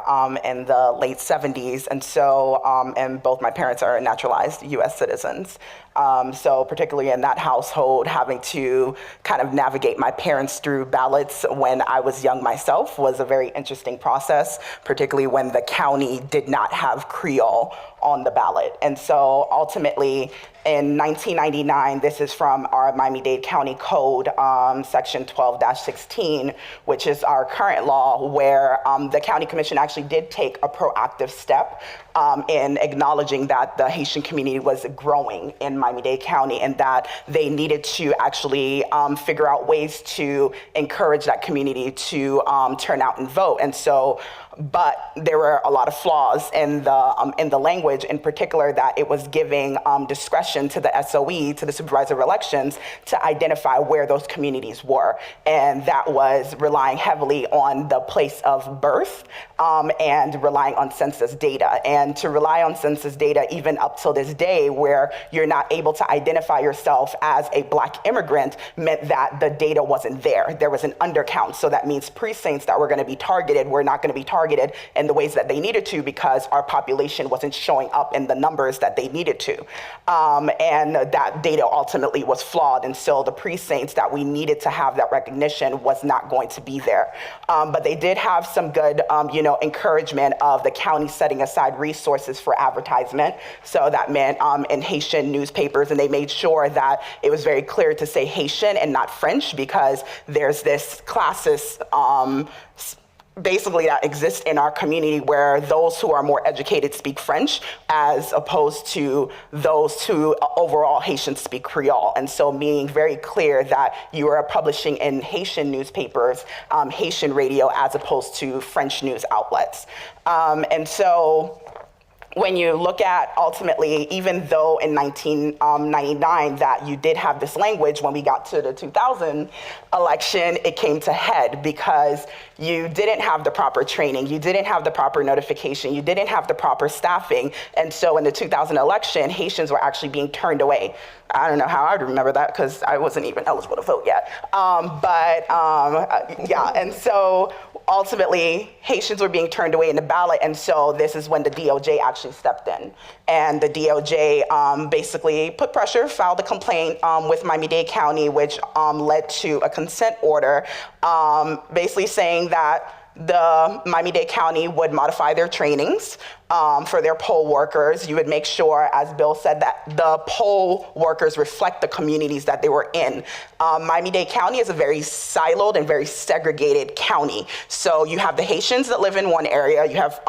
S19: in the late 70s. And so, and both my parents are naturalized U.S. citizens. So particularly in that household, having to kind of navigate my parents through ballots when I was young myself was a very interesting process, particularly when the county did not have Creole on the ballot. And so ultimately, in 1999, this is from our Miami-Dade County Code, section 12-16, which is our current law, where the county commission actually did take a proactive step in acknowledging that the Haitian community was growing in Miami-Dade County and that they needed to actually figure out ways to encourage that community to turn out and vote. And so, but there were a lot of flaws in the language, in particular that it was giving discretion to the SOE, to the supervisor of elections, to identify where those communities were. And that was relying heavily on the place of birth and relying on census data. And to rely on census data even up till this day, where you're not able to identify yourself as a Black immigrant, meant that the data wasn't there. There was an undercount. So that means precincts that were going to be targeted were not going to be targeted in the ways that they needed to because our population wasn't showing up in the numbers that they needed to. And that data ultimately was flawed. And so the precincts that we needed to have that recognition was not going to be there. But they did have some good, encouragement of the county setting aside resources for advertisement. So that meant in Haitian newspapers, and they made sure that it was very clear to say Haitian and not French, because there's this classist basically that exists in our community where those who are more educated speak French as opposed to those who overall Haitians speak Creole. And so being very clear that you are publishing in Haitian newspapers, Haitian radio, as opposed to French news outlets. And so when you look at ultimately, even though in 1999 that you did have this language, when we got to the 2000 election, it came to head because you didn't have the proper training, you didn't have the proper notification, you didn't have the proper staffing. And so in the 2000 election, Haitians were actually being turned away. I don't know how I would remember that because I wasn't even eligible to vote yet. Yeah, and so ultimately, Haitians were being turned away in the ballot, and so this is when the DOJ actually stepped in. And the DOJ basically put pressure, filed a complaint with Miami-Dade County, which led to a consent order basically saying that the Miami-Dade County would modify their trainings for their poll workers. You would make sure, as Bill said, that the poll workers reflect the communities that they were in. Miami-Dade County is a very siloed and very segregated county. So you have the Haitians that live in one area, you have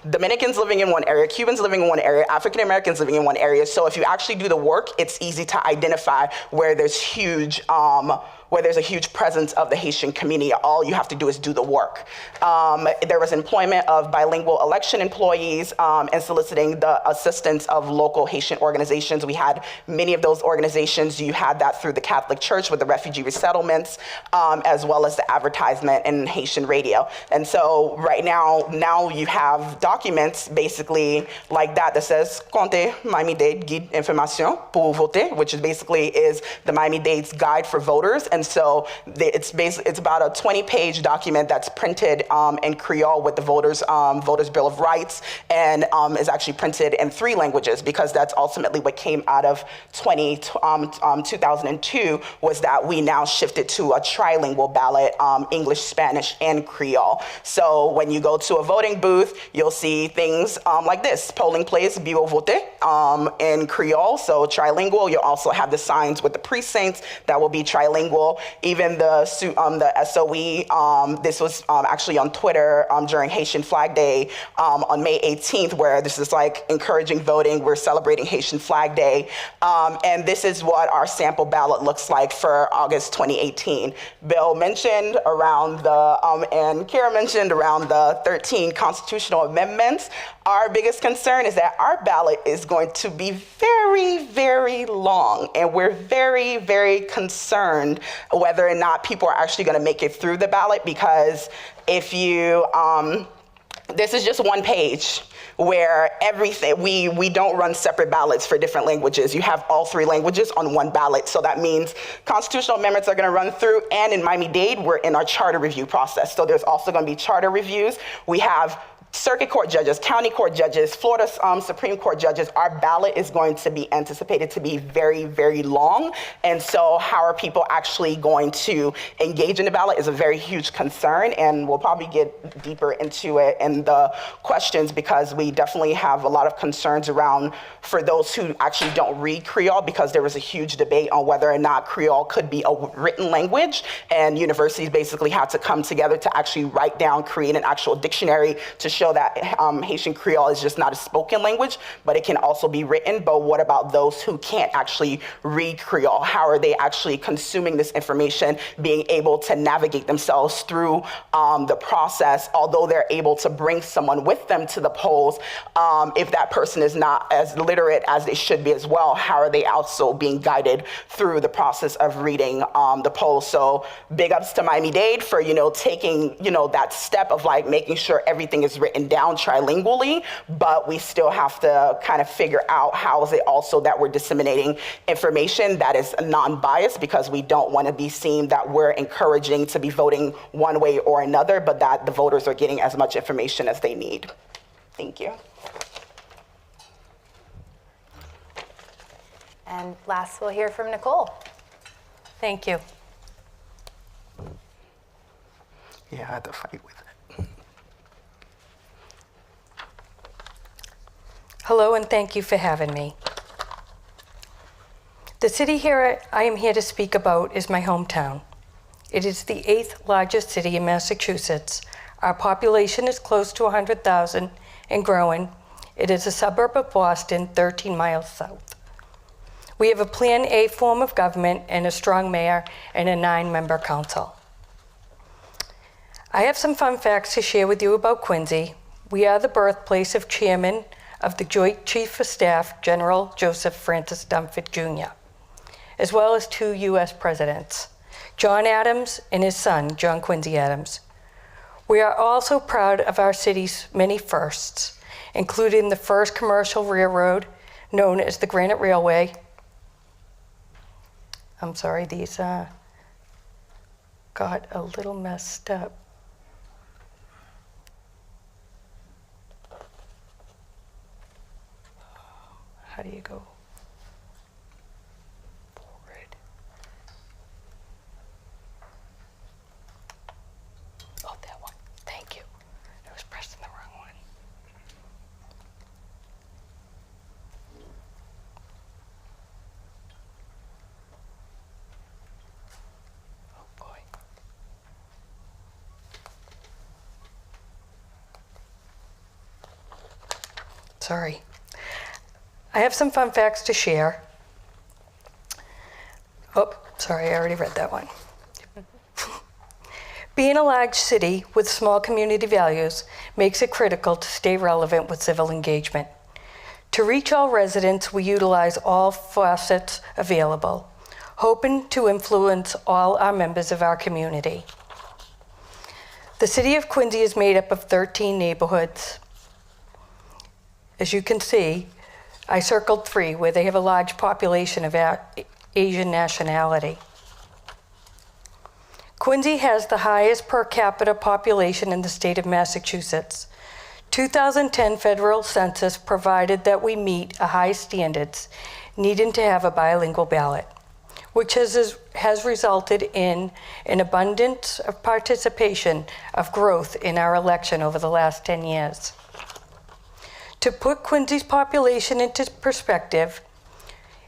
S19: Dominicans living in one area, Cubans living in one area, African Americans living in one area. So if you actually do the work, it's easy to identify where there's a huge presence of the Haitian community. All you have to do is do the work. There was employment of bilingual election employees and soliciting the assistance of local Haitian organizations. We had many of those organizations. You had that through the Catholic Church with the refugee resettlements, as well as the advertisement in Haitian radio. And so right now you have documents basically like that says Compte Miami-Dade Guide Information pour voter, which is basically the Miami-Dade's guide for voters. And so it's about a 20-page document that's printed in Creole with the Voters Bill of Rights, and is actually printed in 3 languages because that's ultimately what came out of 2002 was that we now shifted to a trilingual ballot, English, Spanish, and Creole. So when you go to a voting booth, you'll see things like this: polling place, bureau vote, in Creole, so trilingual. You'll also have the signs with the precincts that will be trilingual. Even the SOE, this was actually on Twitter during Haitian Flag Day on May 18th, where this is like encouraging voting. We're celebrating Haitian Flag Day. And this is what our sample ballot looks like for August 2018. Bill mentioned around and Kara mentioned around the 13 constitutional amendments. Our biggest concern is that our ballot is going to be very, very long, and we're very, very concerned whether or not people are actually going to make it through the ballot, because if you, this is just one page where everything, we don't run separate ballots for different languages. You have all 3 languages on one ballot. So that means constitutional amendments are going to run through, and in Miami-Dade, we're in our charter review process. So there's also going to be charter reviews. We have circuit court judges, county court judges, Florida Supreme Court judges. Our ballot is going to be anticipated to be very, very long. And so how are people actually going to engage in the ballot is a very huge concern. And we'll probably get deeper into it in the questions, because we definitely have a lot of concerns around for those who actually don't read Creole, because there was a huge debate on whether or not Creole could be a written language. And universities basically had to come together to actually write down, create an actual dictionary to show that Haitian Creole is just not a spoken language, but it can also be written. But what about those who can't actually read Creole? How are they actually consuming this information, being able to navigate themselves through the process, although they're able to bring someone with them to the polls? If that person is not as literate as they should be as well, how are they also being guided through the process of reading the polls? So big ups to Miami-Dade for, taking, that step of like making sure everything is written down trilingually, but we still have to kind of figure out how is it also that we're disseminating information that is non-biased, because we don't want to be seen that we're encouraging to be voting one way or another, but that the voters are getting as much information as they need. Thank you.
S16: And last, we'll hear from Nicole.
S10: Thank you.
S19: Yeah, I had to fight with it.
S10: Hello, and thank you for having me. The city here I am here to speak about is my hometown. It is the 8th largest city in Massachusetts. Our population is close to 100,000 and growing. It is a suburb of Boston, 13 miles south. We have a Plan A form of government and a strong mayor and a 9-member council. I have some fun facts to share with you about Quincy. We are the birthplace of Chairman of the Joint Chief of Staff, General Joseph Francis Dunford Jr., as well as 2 U.S. presidents, John Adams and his son, John Quincy Adams. We are also proud of our city's many firsts, including the first commercial railroad known as the Granite Railway. I'm sorry, these got a little messed up. How do you go forward? Oh, that one. Thank you. I was pressing the wrong one. Oh, boy. Sorry. I have some fun facts to share. Oh, sorry, I already read that one. Being a large city with small community values makes it critical to stay relevant with civil engagement. To reach all residents, we utilize all facets available, hoping to influence all our members of our community. The city of Quincy is made up of 13 neighborhoods. As you can see, I circled 3 where they have a large population of Asian nationality. Quincy has the highest per capita population in the state of Massachusetts. 2010 federal census provided that we meet a high standards needing to have a bilingual ballot, which has resulted in an abundance of participation of growth in our election over the last 10 years. To put Quincy's population into perspective,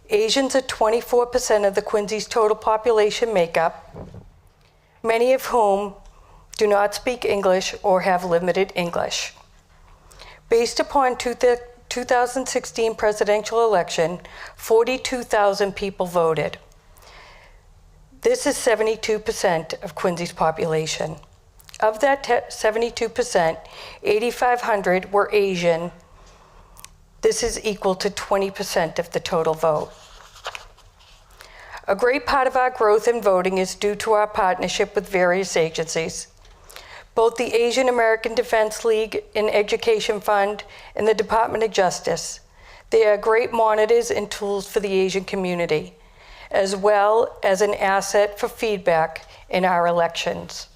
S10: Asians are 24% of the Quincy's total population makeup, many of whom do not speak English or have limited English. Based upon 2016 presidential election, 42,000 people voted. This is 72% of Quincy's population. Of that 72%, 8,500 were Asian. This is equal to 20% of the total vote. A great part of our growth in voting is due to our partnership with various agencies, both the Asian American Defense League and Education Fund and the Department of Justice. They are great monitors and tools for the Asian community, as well as an asset for feedback in our elections.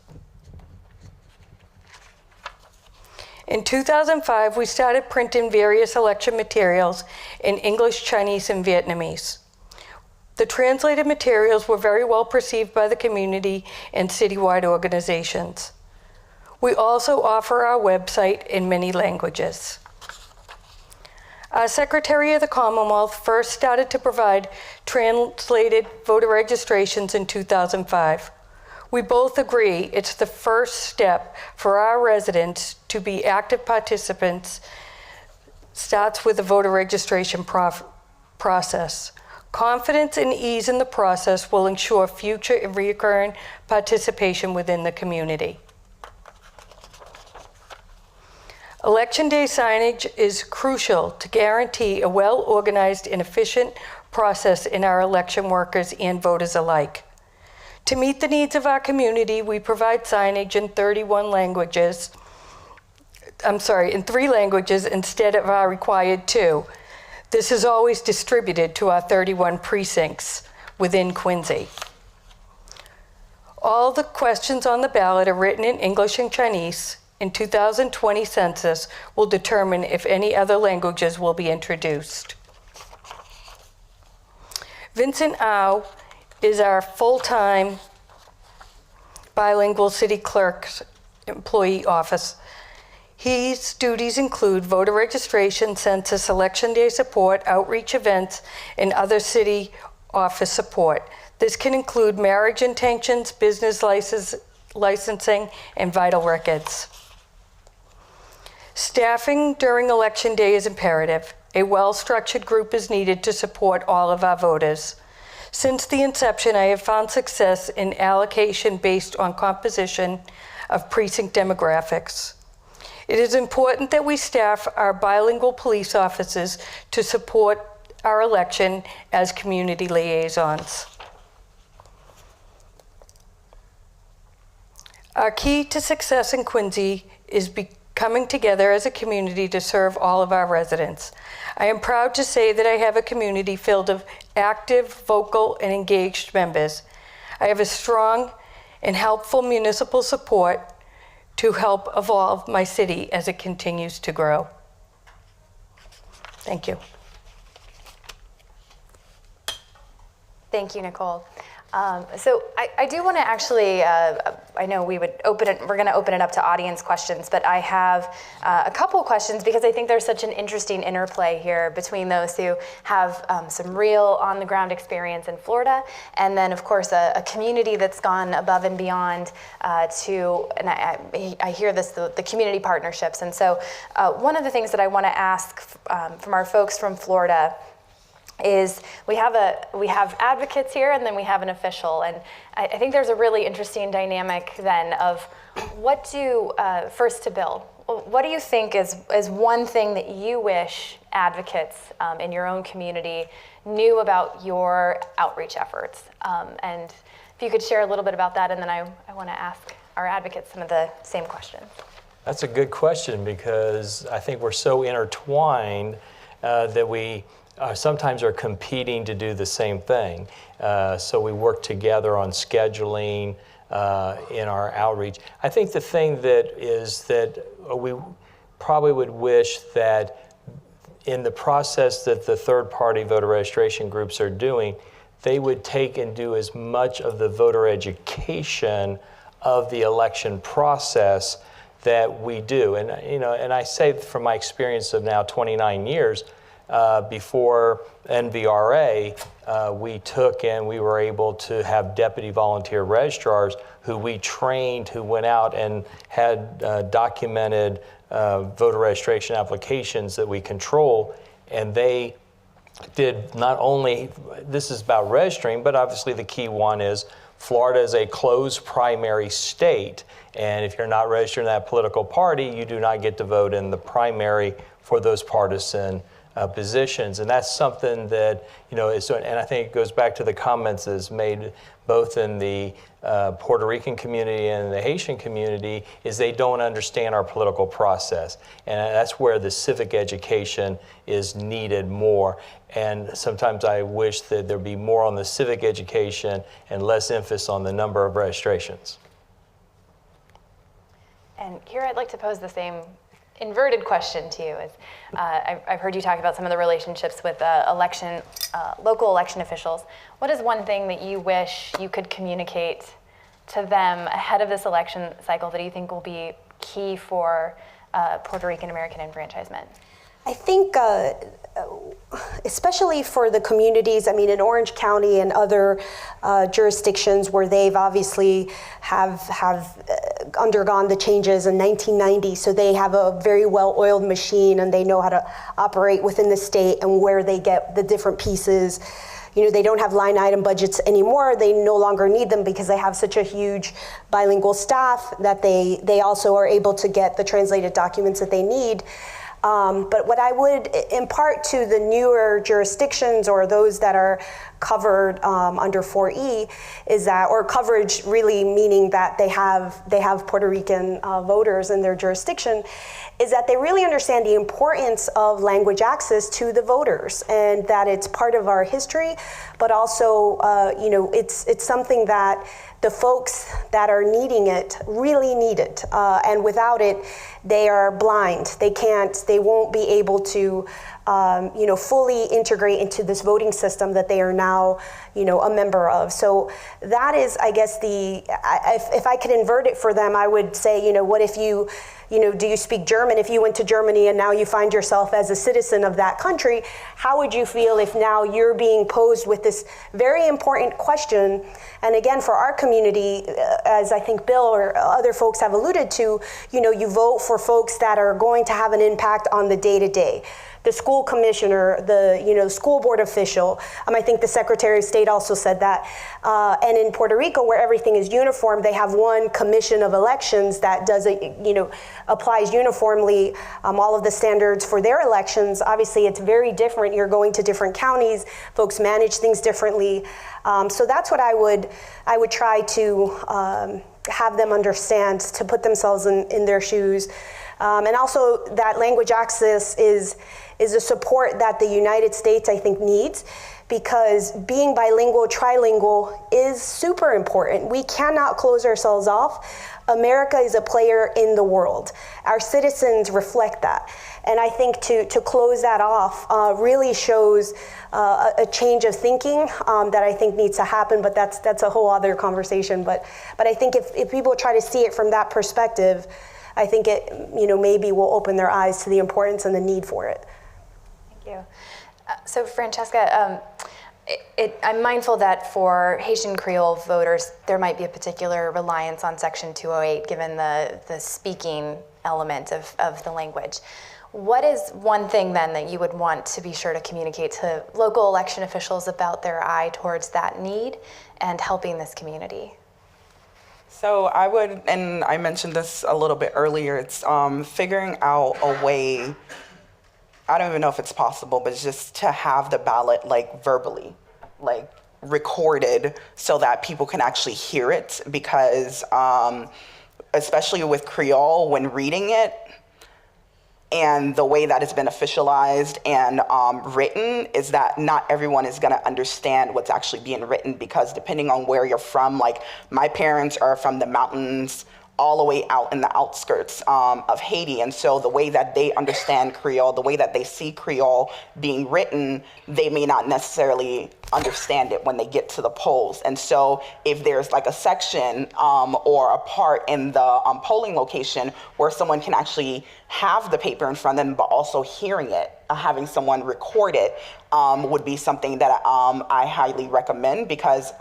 S10: In 2005, we started printing various election materials in English, Chinese, and Vietnamese. The translated materials were very well perceived by the community and citywide organizations. We also offer our website in many languages. Our Secretary of the Commonwealth first started to provide translated voter registrations in 2005. We both agree it's the first step for our residents to be active participants. Starts with the voter registration process. Confidence and ease in the process will ensure future and recurring participation within the community. Election day signage is crucial to guarantee a well-organized and efficient process in our election workers and voters alike. To meet the needs of our community, we provide signage in in 3 languages instead of our required 2. This is always distributed to our 31 precincts within Quincy. All the questions on the ballot are written in English and Chinese. In 2020 census will determine if any other languages will be introduced. Vincent Au is our full-time bilingual city clerk's employee office. His duties include voter registration, census, election day support, outreach events, and other city office support. This can include marriage intentions, business licensing, and vital records. Staffing during election day is imperative. A well-structured group is needed to support all of our voters. Since the inception, I have found success in allocation based on composition of precinct demographics. It is important that we staff our bilingual police officers to support our election as community liaisons. Our key to success in Quincy is coming together as a community to serve all of our residents. I am proud to say that I have a community filled of active, vocal, and engaged members. I have a strong and helpful municipal support to help evolve my city as it continues to grow. Thank you.
S16: Thank you, Nicole. So I do want to actually, I know we're going to open it up to audience questions, but I have a couple questions because I think there's such an interesting interplay here between those who have some real on-the-ground experience in Florida, and then of course a community that's gone above and beyond and I hear this, the community partnerships. And so one of the things that I want to ask from our folks from Florida is we have advocates here, and then we have an official, and I think there's a really interesting dynamic then of what do first to Bill, what do you think is one thing that you wish advocates in your own community knew about your outreach efforts, and if you could share a little bit about that, and then I want to ask our advocates some of the same questions.
S11: That's a good question, because I think we're so intertwined that we sometimes are competing to do the same thing. So we work together on scheduling in our outreach. I think the thing that we probably would wish that in the process that the third-party voter registration groups are doing, they would take and do as much of the voter education of the election process that we do. And I say from my experience of now 29 years, before NVRA, we took and we were able to have deputy volunteer registrars who we trained, who went out and had documented voter registration applications that we control, and they did not only, this is about registering, but obviously the key one is Florida is a closed primary state, and if you're not registered in that political party, you do not get to vote in the primary for those partisan positions. And that's something that, and I think it goes back to the comments that's made both in the Puerto Rican community and the Haitian community, is they don't understand our political process. And that's where the civic education is needed more. And sometimes I wish that there'd be more on the civic education and less emphasis on the number of registrations.
S16: And here I'd like to pose the same inverted question to you. I've heard you talk about some of the relationships with local election officials. What is one thing that you wish you could communicate to them ahead of this election cycle that you think will be key for Puerto Rican American enfranchisement?
S15: I think, especially for the communities, in Orange County and other jurisdictions where they've obviously have undergone the changes in 1990, so they have a very well-oiled machine and they know how to operate within the state and where they get the different pieces. They don't have line item budgets anymore. They no longer need them because they have such a huge bilingual staff that they also are able to get the translated documents that they need. But what I would impart to the newer jurisdictions or those that are covered under 4E is that, or coverage really meaning that they have Puerto Rican voters in their jurisdiction, is that they really understand the importance of language access to the voters, and that it's part of our history, but also it's something that the folks that are needing it really need it, and without it, they are blind. They won't be able to, fully integrate into this voting system that they are now, a member of. So that is, I guess, if I could invert it for them, I would say, what if you, do you speak German? If you went to Germany and now you find yourself as a citizen of that country, how would you feel if now you're being posed with this very important question? And again, for our community, as I think Bill or other folks have alluded to, you vote for folks that are going to have an impact on the day-to-day. The school commissioner, the school board official. I think the Secretary of State also said that. And in Puerto Rico, where everything is uniform, they have one commission of elections that does applies uniformly, all of the standards for their elections. Obviously, it's very different. You're going to different counties. Folks manage things differently. So that's what I would try to have them understand, to put themselves in their shoes. And also that language access is a support that the United States, I think, needs, because being bilingual, trilingual is super important. We cannot close ourselves off. America is a player in the world. Our citizens reflect that. And I think to close that off really shows a change of thinking that I think needs to happen, but that's a whole other conversation. But I think if people try to see it from that perspective, I think it maybe will open their eyes to the importance and the need for it.
S16: Thank you. So Francesca, I'm mindful that for Haitian Creole voters, there might be a particular reliance on Section 208 given the speaking element of the language. What is one thing then that you would want to be sure to communicate to local election officials about their eye towards that need and helping this community?
S19: So I would, and I mentioned this a little bit earlier, it's figuring out a way, I don't even know if it's possible, but just to have the ballot like verbally, like recorded so that people can actually hear it, because especially with Creole, when reading it, and the way that it's been officialized and written is that not everyone is going to understand what's actually being written, because depending on where you're from, like my parents are from the mountains all the way out in the outskirts of Haiti. And so the way that they understand Creole, the way that they see Creole being written, they may not necessarily understand it when they get to the polls. And so if there's like a section or a part in the polling location where someone can actually have the paper in front of them, but also hearing it, having someone record it would be something that I highly recommend, because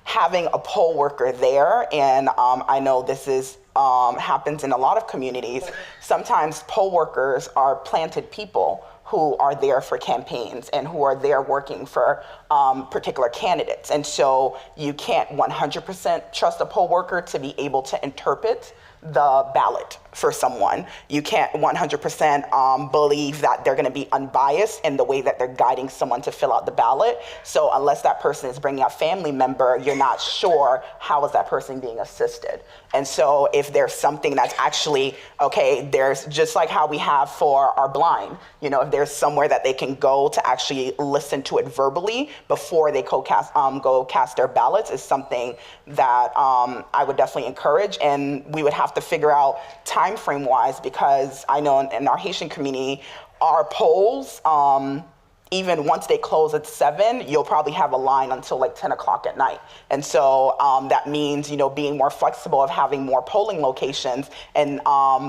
S19: having a poll worker there, and I know this is happens in a lot of communities, sometimes poll workers are planted people who are there for campaigns and who are there working for particular candidates. And so you can't 100% trust a poll worker to be able to interpret the ballot for someone. You can't 100% believe that they're going to be unbiased in the way that they're guiding someone to fill out the ballot. So unless that person is bringing a family member, you're not sure how is that person being assisted. And so if there's something that's actually, okay, there's just like how we have for our blind, if there's somewhere that they can go to actually listen to it verbally before they go cast their ballots, is something that I would definitely encourage. And we would have to figure out time frame wise, because I know in our Haitian community, our polls, even once they close at 7, you'll probably have a line until like 10 o'clock at night. And so that means, being more flexible of having more polling locations, and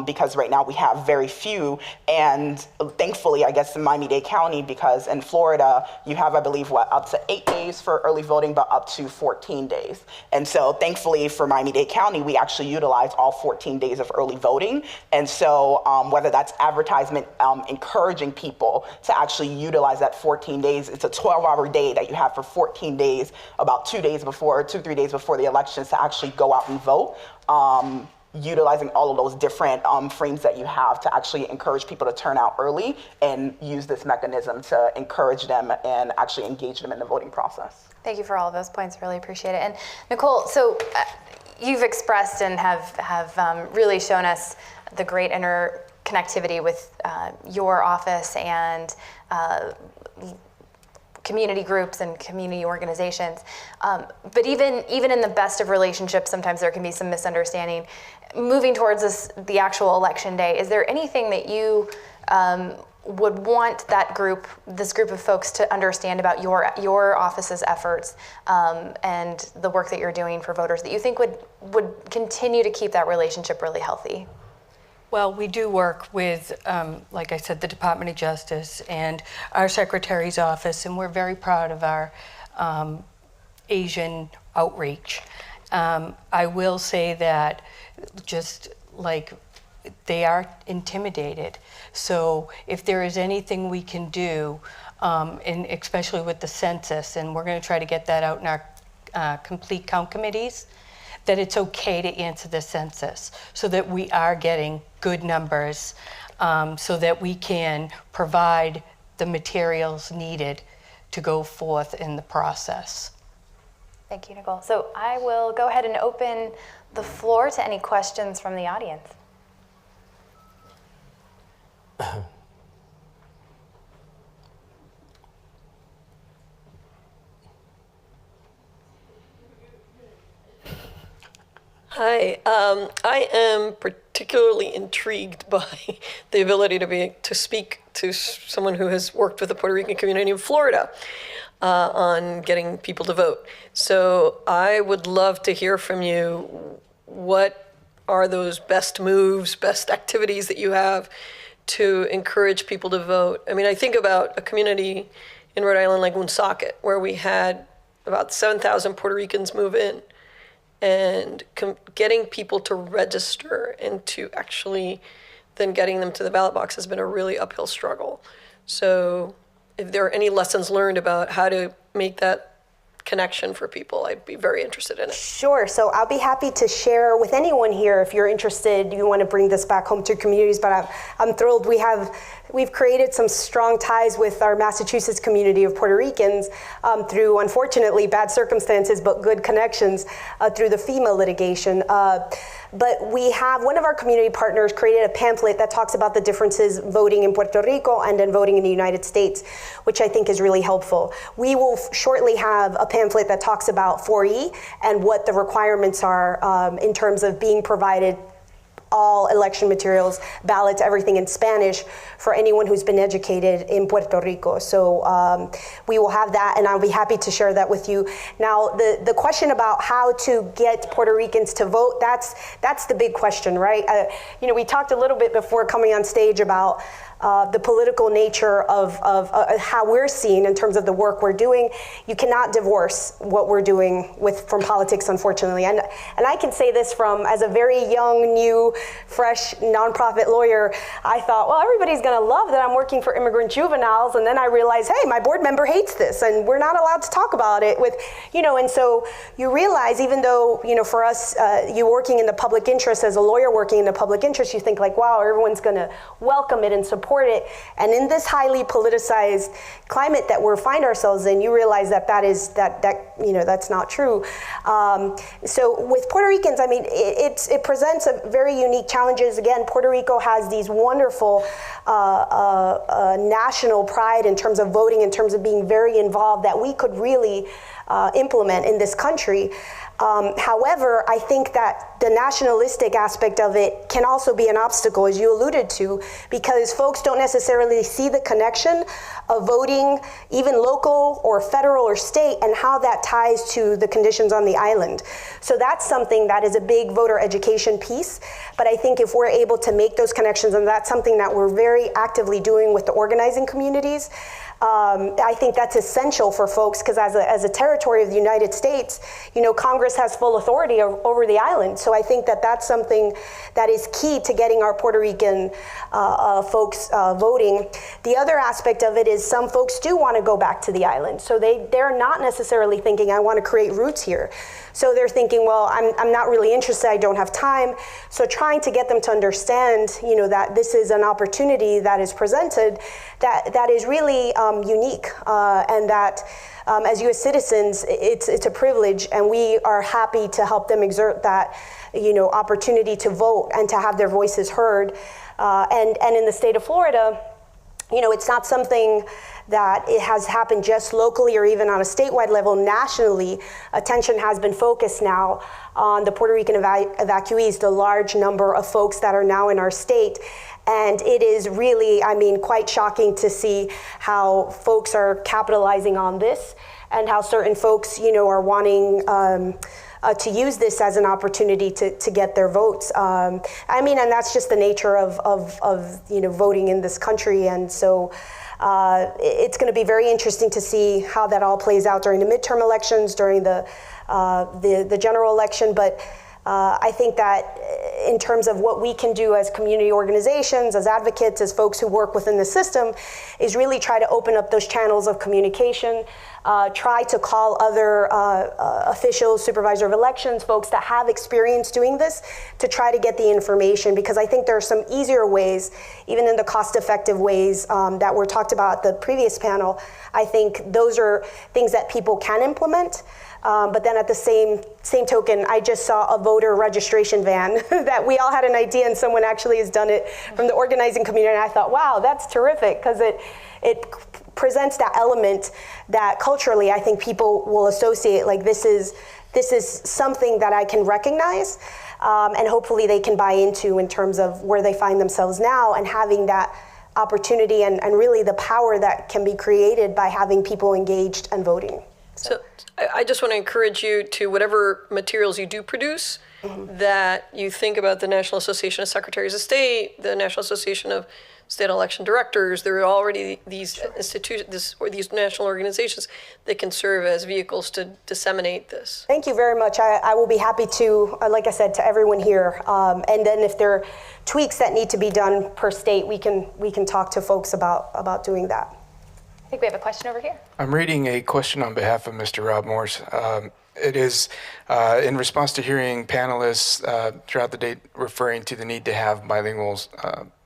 S19: because right now we have very few. And thankfully, I guess in Miami-Dade County, because in Florida, you have, I believe, up to 8 days for early voting, but up to 14 days. And so thankfully for Miami-Dade County, we actually utilize all 14 days of early voting. And so whether that's advertisement encouraging people to actually utilize that 14 days. It's a 12-hour day that you have for 14 days, about 3 days before the elections, to actually go out and vote. Utilizing all of those different frames that you have to actually encourage people to turn out early and use this mechanism to encourage them and actually engage them in the voting process.
S16: Thank you for all of those points. Really appreciate it. And Nicole, so you've expressed and have really shown us the great interconnectivity with your office and community groups and community organizations. But even in the best of relationships, sometimes there can be some misunderstanding. Moving towards the actual election day, is there anything that you would want this group of folks to understand about your office's efforts and the work that you're doing for voters that you think would continue to keep that relationship really healthy?
S10: Well, we do work with, like I said, the Department of Justice and our Secretary's office, and we're very proud of our Asian outreach. I will say that just like they are intimidated. So if there is anything we can do, and especially with the census, and we're going to try to get that out in our complete count committees, that it's okay to answer the census so that we are getting good numbers, so that we can provide the materials needed to go forth in the process.
S16: Thank you, Nicole. So I will go ahead and open the floor to any questions from the audience.
S13: Hi, I am particularly intrigued by the ability to speak to someone who has worked with the Puerto Rican community in Florida on getting people to vote. So I would love to hear from you. What are those best moves, best activities that you have to encourage people to vote? I mean, I think about a community in Rhode Island like Woonsocket, where we had about 7,000 Puerto Ricans move in. And getting people to register and to actually then getting them to the ballot box has been a really uphill struggle. So if there are any lessons learned about how to make that connection for people, I'd be very interested in it.
S15: Sure. So I'll be happy to share with anyone here if you're interested, you want to bring this back home to communities, but I'm thrilled we've created some strong ties with our Massachusetts community of Puerto Ricans through, unfortunately, bad circumstances, but good connections through the FEMA litigation. But we have, one of our community partners created a pamphlet that talks about the differences voting in Puerto Rico and then voting in the United States, which I think is really helpful. We will shortly have a pamphlet that talks about 4E and what the requirements are in terms of being provided all election materials, ballots, everything in Spanish for anyone who's been educated in Puerto Rico. So we will have that, and I'll be happy to share that with you. Now, the question about how to get Puerto Ricans to vote, that's the big question, right? We talked a little bit before coming on stage about the political nature of how we're seen in terms of the work we're doing. You cannot divorce what we're doing from politics, unfortunately. And I can say this from, as a very young, new, fresh nonprofit lawyer, I thought, well, everybody's gonna love that I'm working for immigrant juveniles. And then I realized, hey, my board member hates this and we're not allowed to talk about it with, and so you realize, even though, for us, you working in the public interest, as a lawyer working in the public interest, you think like, wow, everyone's gonna welcome it and support it. And in this highly politicized climate that we find ourselves in, you realize that's not true. So with Puerto Ricans, I mean, it presents a very unique challenges. Again, Puerto Rico has these wonderful national pride in terms of voting, in terms of being very involved, that we could really implement in this country. However, I think that the nationalistic aspect of it can also be an obstacle, as you alluded to, because folks don't necessarily see the connection of voting, even local or federal or state, and how that ties to the conditions on the island. So that's something that is a big voter education piece. But I think if we're able to make those connections, and that's something that we're very actively doing with the organizing communities, I think that's essential for folks, because as a territory of the United States, Congress has full authority over the island. So I think that that's something that is key to getting our Puerto Rican folks voting. The other aspect of it is some folks do want to go back to the island. So they're not necessarily thinking, I want to create roots here. So they're thinking, well, I'm not really interested, I don't have time. So trying to get them to understand, that this is an opportunity that is presented that is really unique, and that as U.S. citizens, it's a privilege, and we are happy to help them exert that, opportunity to vote and to have their voices heard. And in the state of Florida, it's not something that it has happened just locally or even on a statewide level. Nationally, attention has been focused now on the Puerto Rican evacuees, the large number of folks that are now in our state. And it is really, quite shocking to see how folks are capitalizing on this, and how certain folks, are wanting to use this as an opportunity to get their votes. And that's just the nature of voting in this country. And so it's going to be very interesting to see how that all plays out during the midterm elections, during the general election. But I think that in terms of what we can do as community organizations, as advocates, as folks who work within the system, is really try to open up those channels of communication, try to call other officials, supervisor of elections, folks that have experience doing this, to try to get the information, because I think there are some easier ways, even in the cost-effective ways that were talked about at the previous panel. I think those are things that people can implement. But then at the same token, I just saw a voter registration van that we all had an idea and someone actually has done it from the organizing community. And I thought, wow, that's terrific, because it presents that element that culturally I think people will associate, like this is something that I can recognize, and hopefully they can buy into in terms of where they find themselves now, and having that opportunity and really the power that can be created by having people engaged and voting.
S13: So I just want to encourage you to, whatever materials you do produce, that you think about the National Association of Secretaries of State, the National Association of State Election Directors. There are already these institutions or these national organizations that can serve as vehicles to disseminate this.
S15: Thank you very much. I will be happy to, like I said, to everyone here. And then if there are tweaks that need to be done per state, we can talk to folks about doing that.
S16: I think we have a question over here.
S7: I'm reading a question on behalf of Mr. Rob Morse. It is in response to hearing panelists throughout the day referring to the need to have bilingual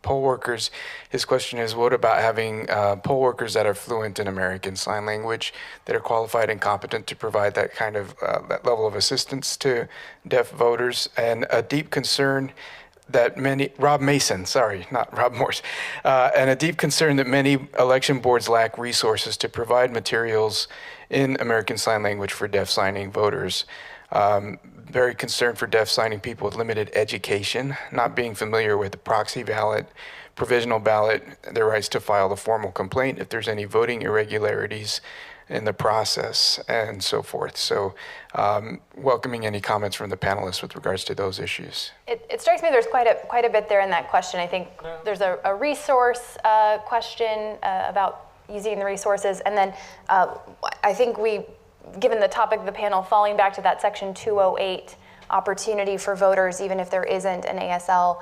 S7: poll workers. His question is, what about having poll workers that are fluent in American Sign Language, that are qualified and competent to provide that kind of that level of assistance to deaf voters? And a deep concern that many, Rob Mason, sorry, not Rob Morse, and a deep concern that many election boards lack resources to provide materials in American Sign Language for deaf signing voters. Very concerned for deaf signing people with limited education, not being familiar with the proxy ballot, provisional ballot, their rights to file a formal complaint if there's any voting irregularities in the process, and so forth. So welcoming any comments from the panelists with regards to those issues.
S16: It strikes me there's quite a bit there in that question. I think there's a resource question about using the resources, and then I think given the topic of the panel, falling back to that section 208 opportunity for voters, even if there isn't an ASL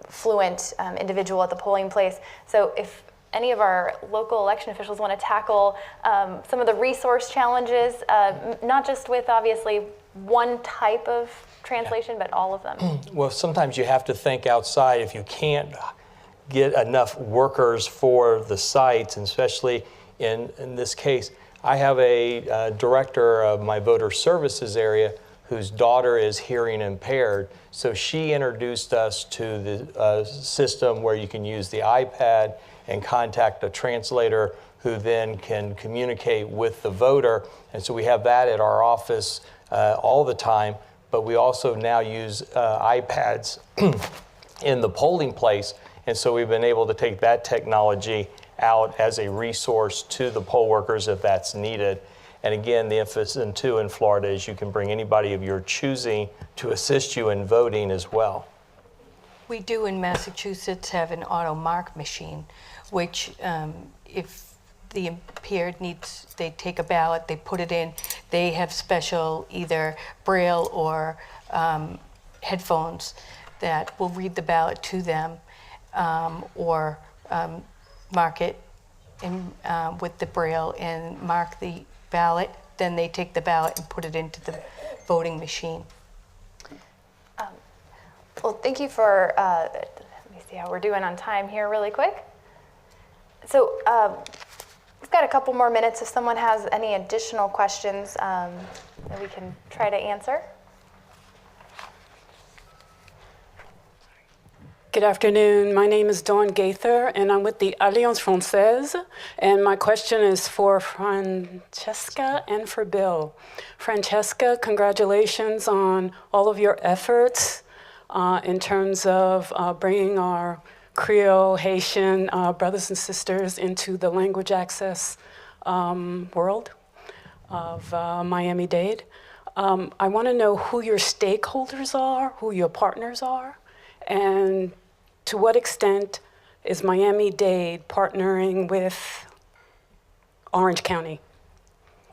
S16: fluent individual at the polling place. So if any of our local election officials want to tackle some of the resource challenges, not just with obviously one type of translation, but all of them.
S11: Well, sometimes you have to think outside. If you can't get enough workers for the sites, and especially in this case, I have a director of my voter services area whose daughter is hearing impaired. So she introduced us to the system where you can use the iPad and contact a translator who then can communicate with the voter. And so we have that at our office all the time, but we also now use iPads in the polling place. And so we've been able to take that technology out as a resource to the poll workers if that's needed. And again, the emphasis in Florida is you can bring anybody of your choosing to assist you in voting as well.
S10: We do in Massachusetts have an auto mark machine, which if the impaired needs, they take a ballot, they put it in, they have special either Braille or headphones that will read the ballot to them, or mark it in, with the Braille and mark the ballot. Then they take the ballot and put it into the voting machine.
S16: Well, thank you for, let me see how we're doing on time here really quick. So we've got a couple more minutes if someone has any additional questions that we can try to answer.
S12: Good afternoon. My name is Dawn Gaither, and I'm with the Alliance Française. And my question is for Francesca and for Bill. Francesca, congratulations on all of your efforts in terms of bringing our Creole, Haitian brothers and sisters into the language access world of Miami-Dade. I want to know who your stakeholders are, who your partners are, and to what extent is Miami-Dade partnering with Orange County?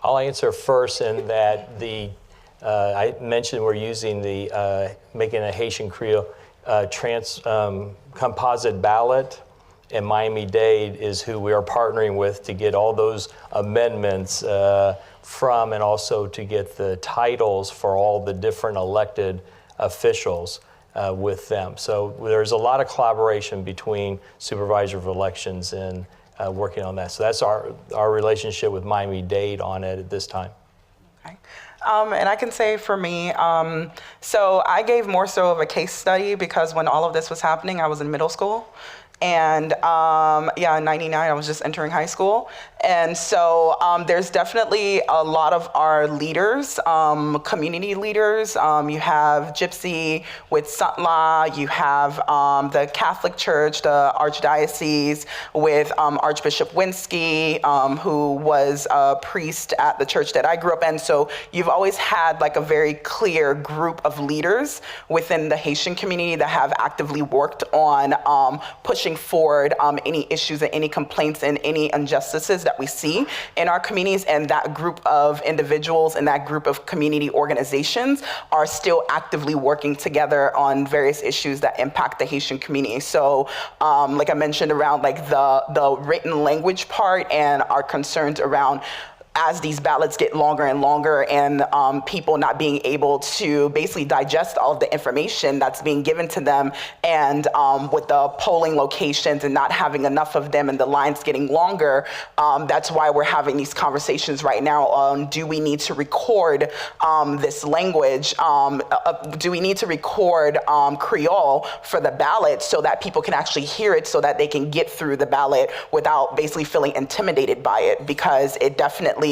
S11: I'll answer first in that the I mentioned we're using making a Haitian Creole composite ballot, and Miami-Dade is who we are partnering with to get all those amendments from, and also to get the titles for all the different elected officials with them. So there's a lot of collaboration between Supervisor of Elections and working on that. So that's our relationship with Miami-Dade on it at this time.
S19: And I can say for me, so I gave more so of a case study because when all of this was happening, I was in middle school. And in 99, I was just entering high school. And so there's definitely a lot of our leaders, community leaders. You have Gypsy with Sutla, you have the Catholic Church, the Archdiocese with Archbishop Winsky, who was a priest at the church that I grew up in. So you've always had like a very clear group of leaders within the Haitian community that have actively worked on pushing forward any issues and any complaints and any injustices that we see in our communities, and that group of individuals and that group of community organizations are still actively working together on various issues that impact the Haitian community. So like I mentioned around like the written language part and our concerns around as these ballots get longer and longer and people not being able to basically digest all of the information that's being given to them, and with the polling locations and not having enough of them and the lines getting longer, that's why we're having these conversations right now on do we need to record this language, do we need to record Creole for the ballot so that people can actually hear it so that they can get through the ballot without basically feeling intimidated by it, because it definitely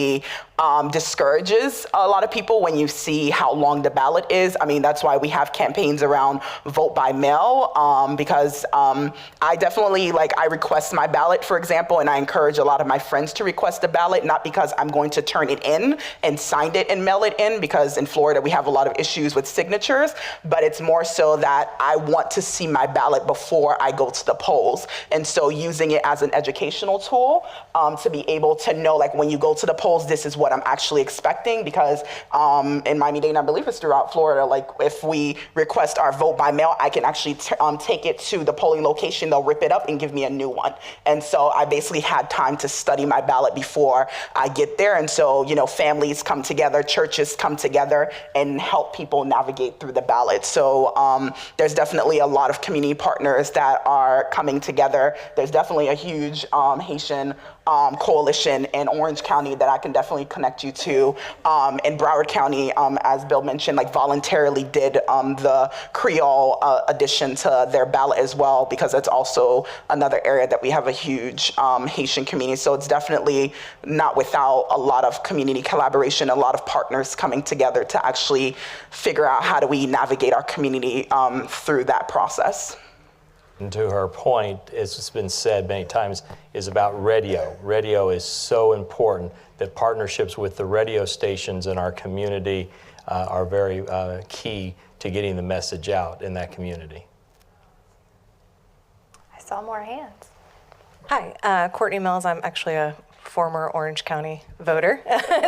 S19: discourages a lot of people when you see how long the ballot is. I mean, that's why we have campaigns around vote by mail, because I definitely, I request my ballot, for example, and I encourage a lot of my friends to request a ballot, not because I'm going to turn it in and sign it and mail it in, because in Florida we have a lot of issues with signatures, but it's more so that I want to see my ballot before I go to the polls. And so using it as an educational tool to be able to know, when you go to the polls, this is what I'm actually expecting, because in Miami-Dade, and I believe it's throughout Florida, if we request our vote by mail, I can actually take it to the polling location, they'll rip it up and give me a new one. And so I basically had time to study my ballot before I get there. And so, families come together, churches come together and help people navigate through the ballot. So there's definitely a lot of community partners that are coming together. There's definitely a huge Haitian coalition in Orange County that I can definitely connect you to. In Broward County, as Bill mentioned, voluntarily did the Creole addition to their ballot as well, because it's also another area that we have a huge Haitian community. So it's definitely not without a lot of community collaboration, a lot of partners coming together to actually figure out how do we navigate our community through that process.
S11: And to her point, as it's been said many times, is about radio. Radio is so important that partnerships with the radio stations in our community are very key to getting the message out in that community.
S16: I saw more hands.
S2: Hi, Courtney Mills. I'm actually a former Orange County voter.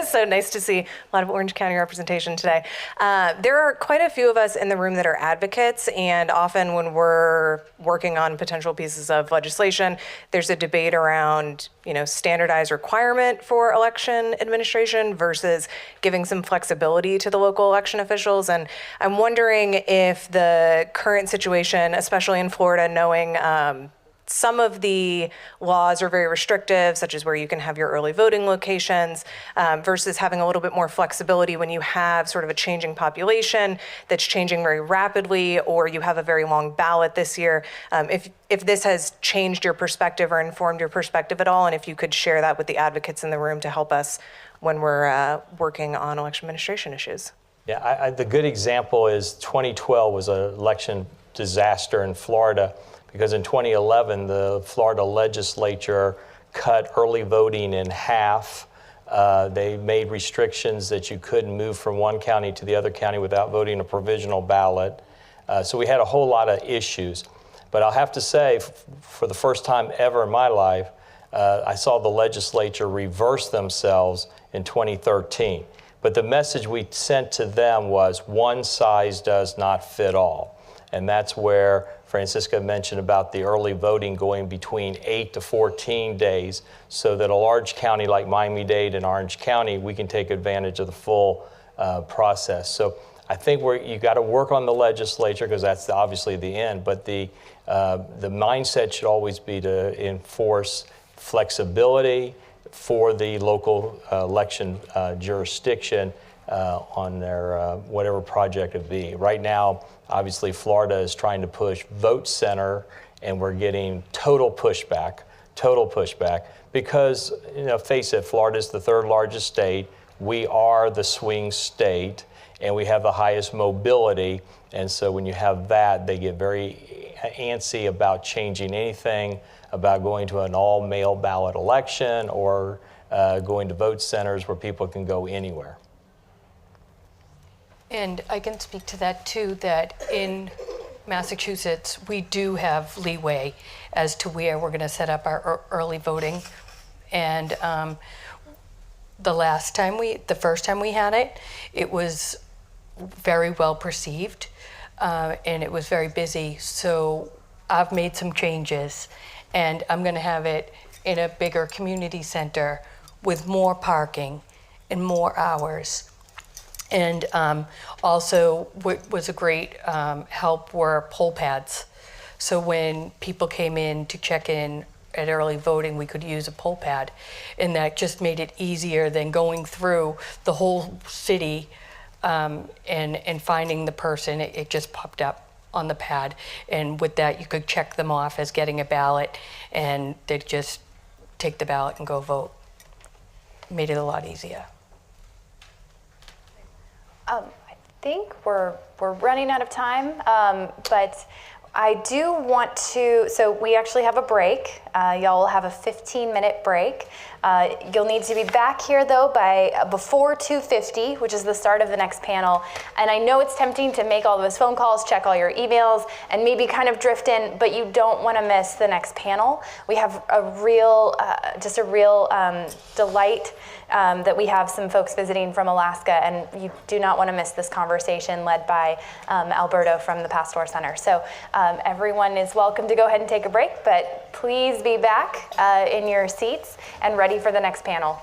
S2: So nice to see a lot of Orange County representation today. There are quite a few of us in the room that are advocates, and often when we're working on potential pieces of legislation, there's a debate around, standardized requirement for election administration versus giving some flexibility to the local election officials. And I'm wondering if the current situation, especially in Florida, knowing some of the laws are very restrictive, such as where you can have your early voting locations, versus having a little bit more flexibility when you have sort of a changing population that's changing very rapidly, or you have a very long ballot this year. If this has changed your perspective or informed your perspective at all, and if you could share that with the advocates in the room to help us when we're working on election administration issues.
S11: Yeah, the good example is 2012 was an election disaster in Florida, because in 2011, the Florida legislature cut early voting in half. They made restrictions that you couldn't move from one county to the other county without voting a provisional ballot. So we had a whole lot of issues. But I'll have to say, for the first time ever in my life, I saw the legislature reverse themselves in 2013. But the message we sent to them was one size does not fit all. And that's where Francisca mentioned about the early voting going between 8 to 14 days, so that a large county like Miami-Dade and Orange County, we can take advantage of the full process. So I think you got to work on the legislature, because that's obviously the end, but the mindset should always be to enforce flexibility for the local election jurisdiction on their whatever project it be. Right now, obviously, Florida is trying to push vote center, and we're getting total pushback, because, face it, Florida is the third largest state. We are the swing state, and we have the highest mobility. And so when you have that, they get very antsy about changing anything, about going to an all-mail ballot election, or going to vote centers where people can go anywhere.
S10: And I can speak to that too, that in Massachusetts, we do have leeway as to where we're going to set up our early voting. And the first time we had it, it was very well perceived, and it was very busy. So I've made some changes, and I'm going to have it in a bigger community center with more parking and more hours. And also, what was a great help were poll pads. So when people came in to check in at early voting, we could use a poll pad. And that just made it easier than going through the whole city and finding the person. It just popped up on the pad. And with that, you could check them off as getting a ballot, and they'd just take the ballot and go vote. Made it a lot easier.
S16: I think we're running out of time, but I do want to, so we actually have a break. Y'all will have a 15-minute break. You'll need to be back here though before 2:50, which is the start of the next panel. And I know it's tempting to make all those phone calls, check all your emails, and maybe kind of drift in, but you don't want to miss the next panel. We have a real delight that we have some folks visiting from Alaska, and you do not want to miss this conversation led by Alberto from the Pasteur Center. So everyone is welcome to go ahead and take a break, but please be back in your seats and ready for the next panel.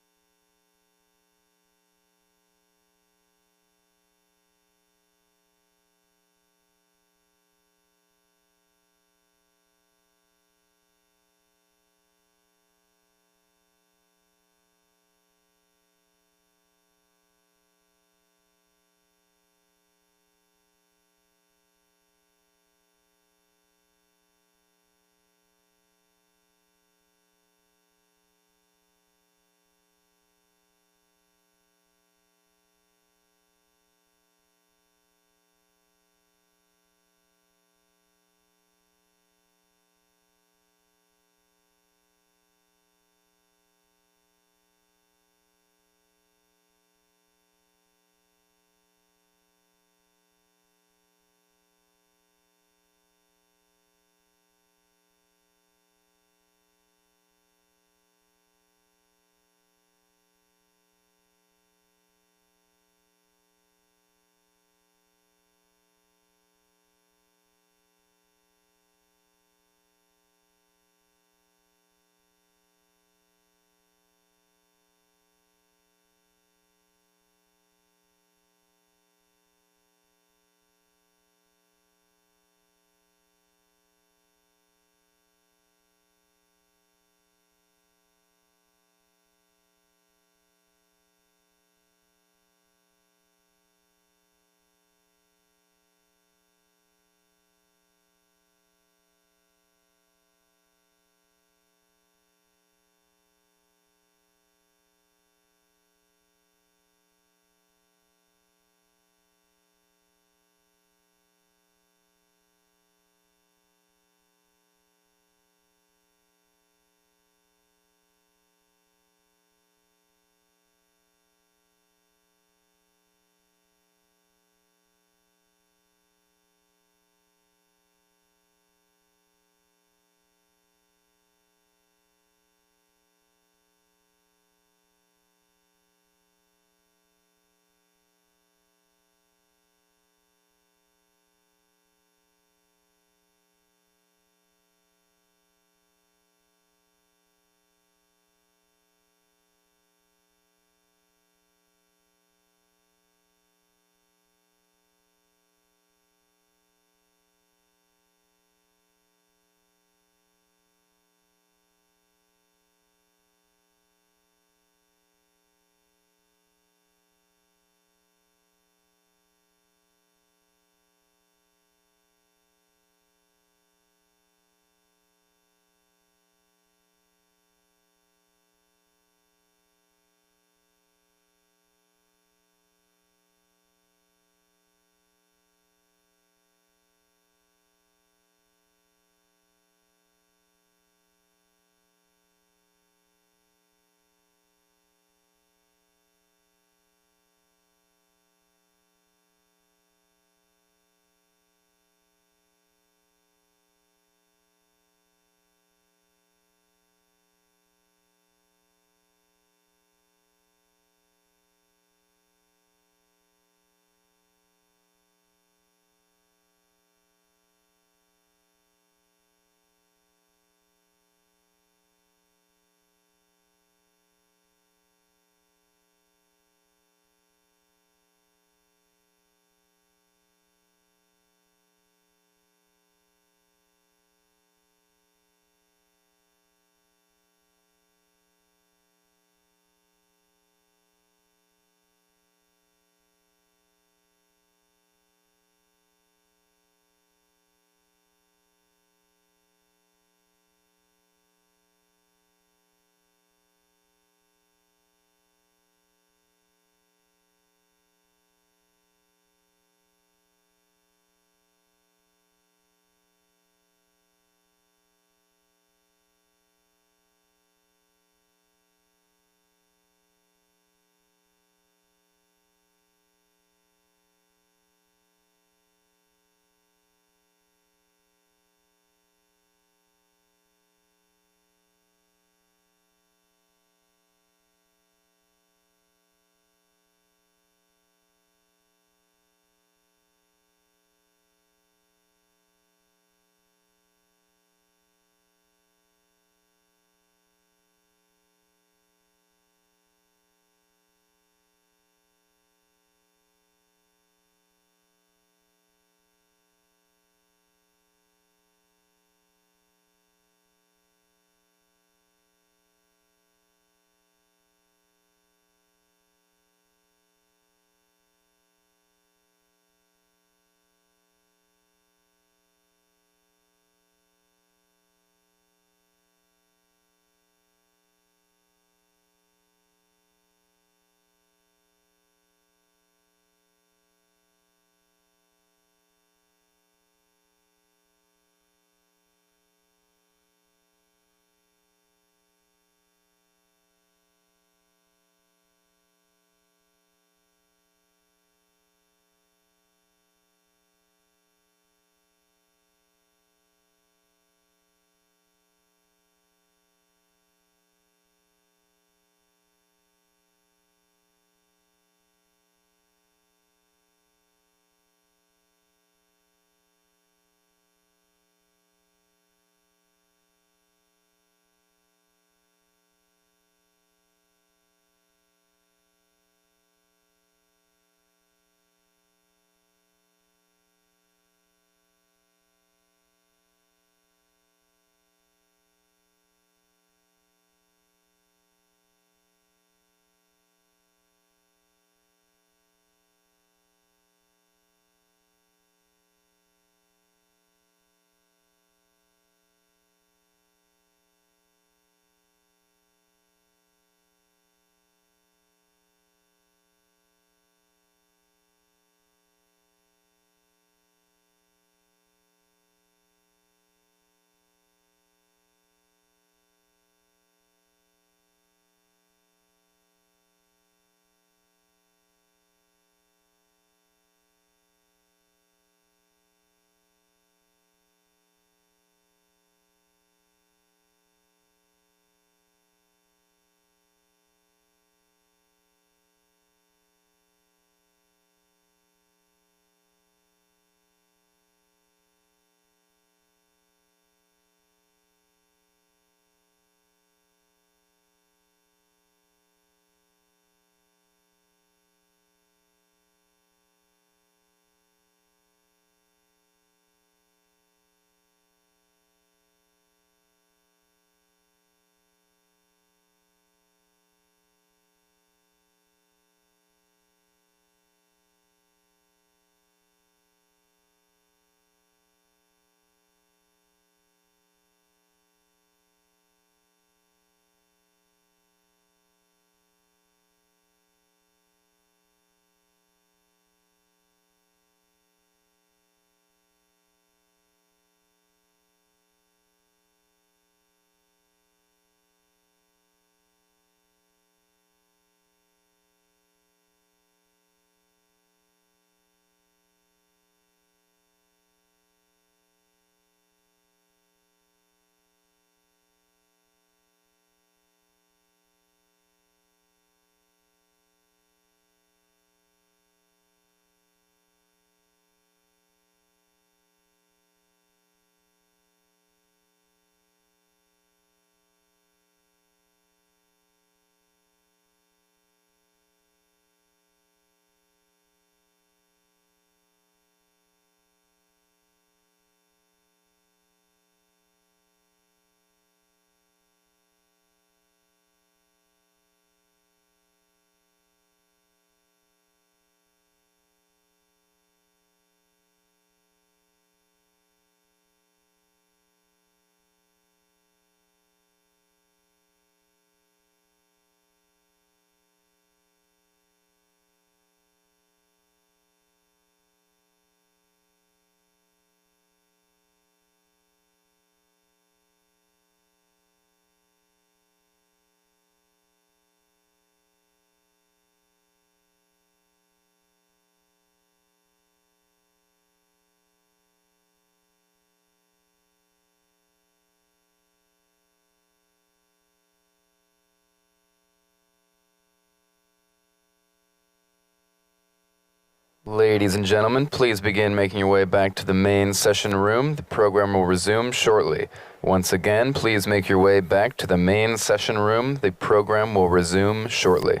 S1: Ladies and gentlemen, please begin making your way back to the main session room. The program will resume shortly. Once again, please make your way back to the main session room. The program will resume shortly.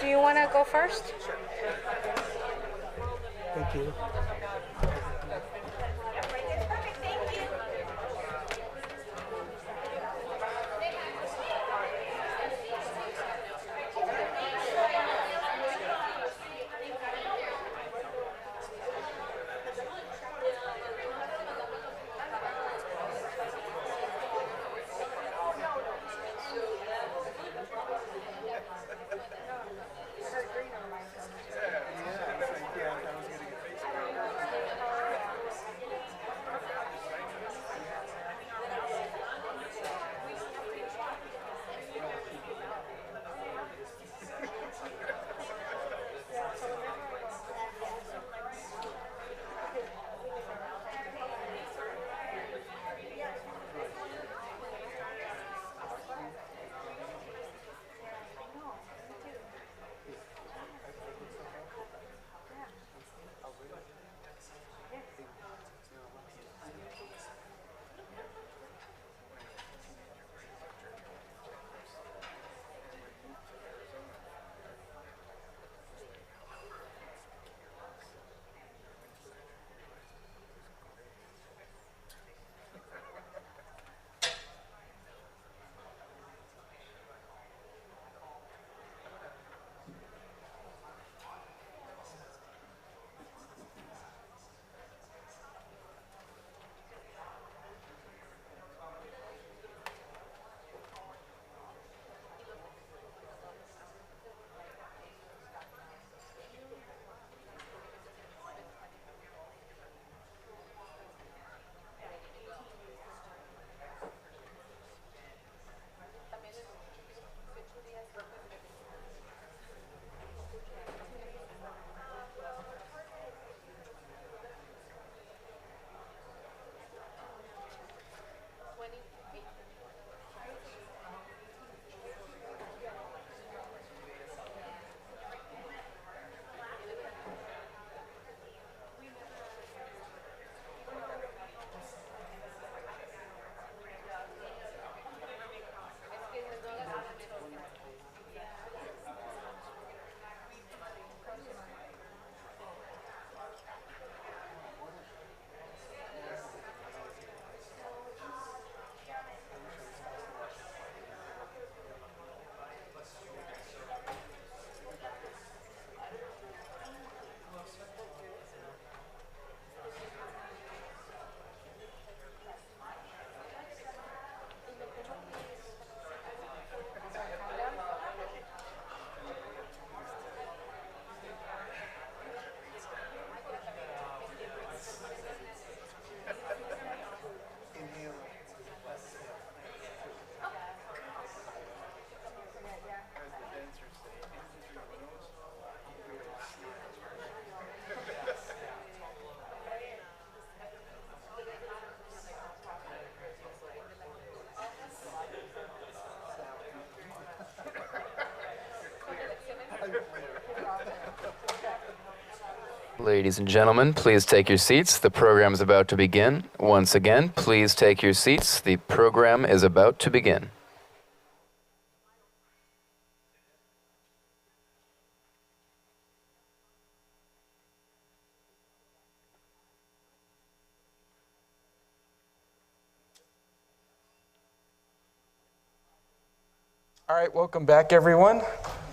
S2: Do you want to go first?
S20: Thank you.
S1: Ladies and gentlemen, please take your seats. The program is about to begin. Once again, please take your seats. The program is about to begin.
S7: All right, welcome back, everyone.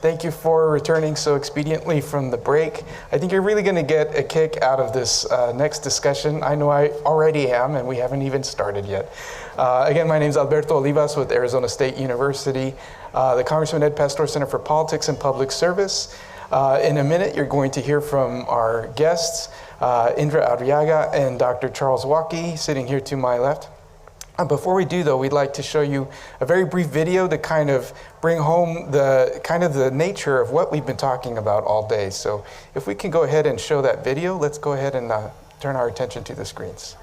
S7: Thank you for returning so expediently from the break. I think you're really going to get a kick out of this next discussion. I know I already am, and we haven't even started yet. Again, my name is Alberto Olivas with Arizona State University, the Congressman Ed Pastor Center for Politics and Public Service. In a minute, you're going to hear from our guests, Indra Arriaga and Dr. Charles Waukee, sitting here to my left. Before we do, though, we'd like to show you a very brief video to kind of bring home the nature of what we've been talking about all day. So if we can go ahead and show that video, let's go ahead and turn our attention to the screens.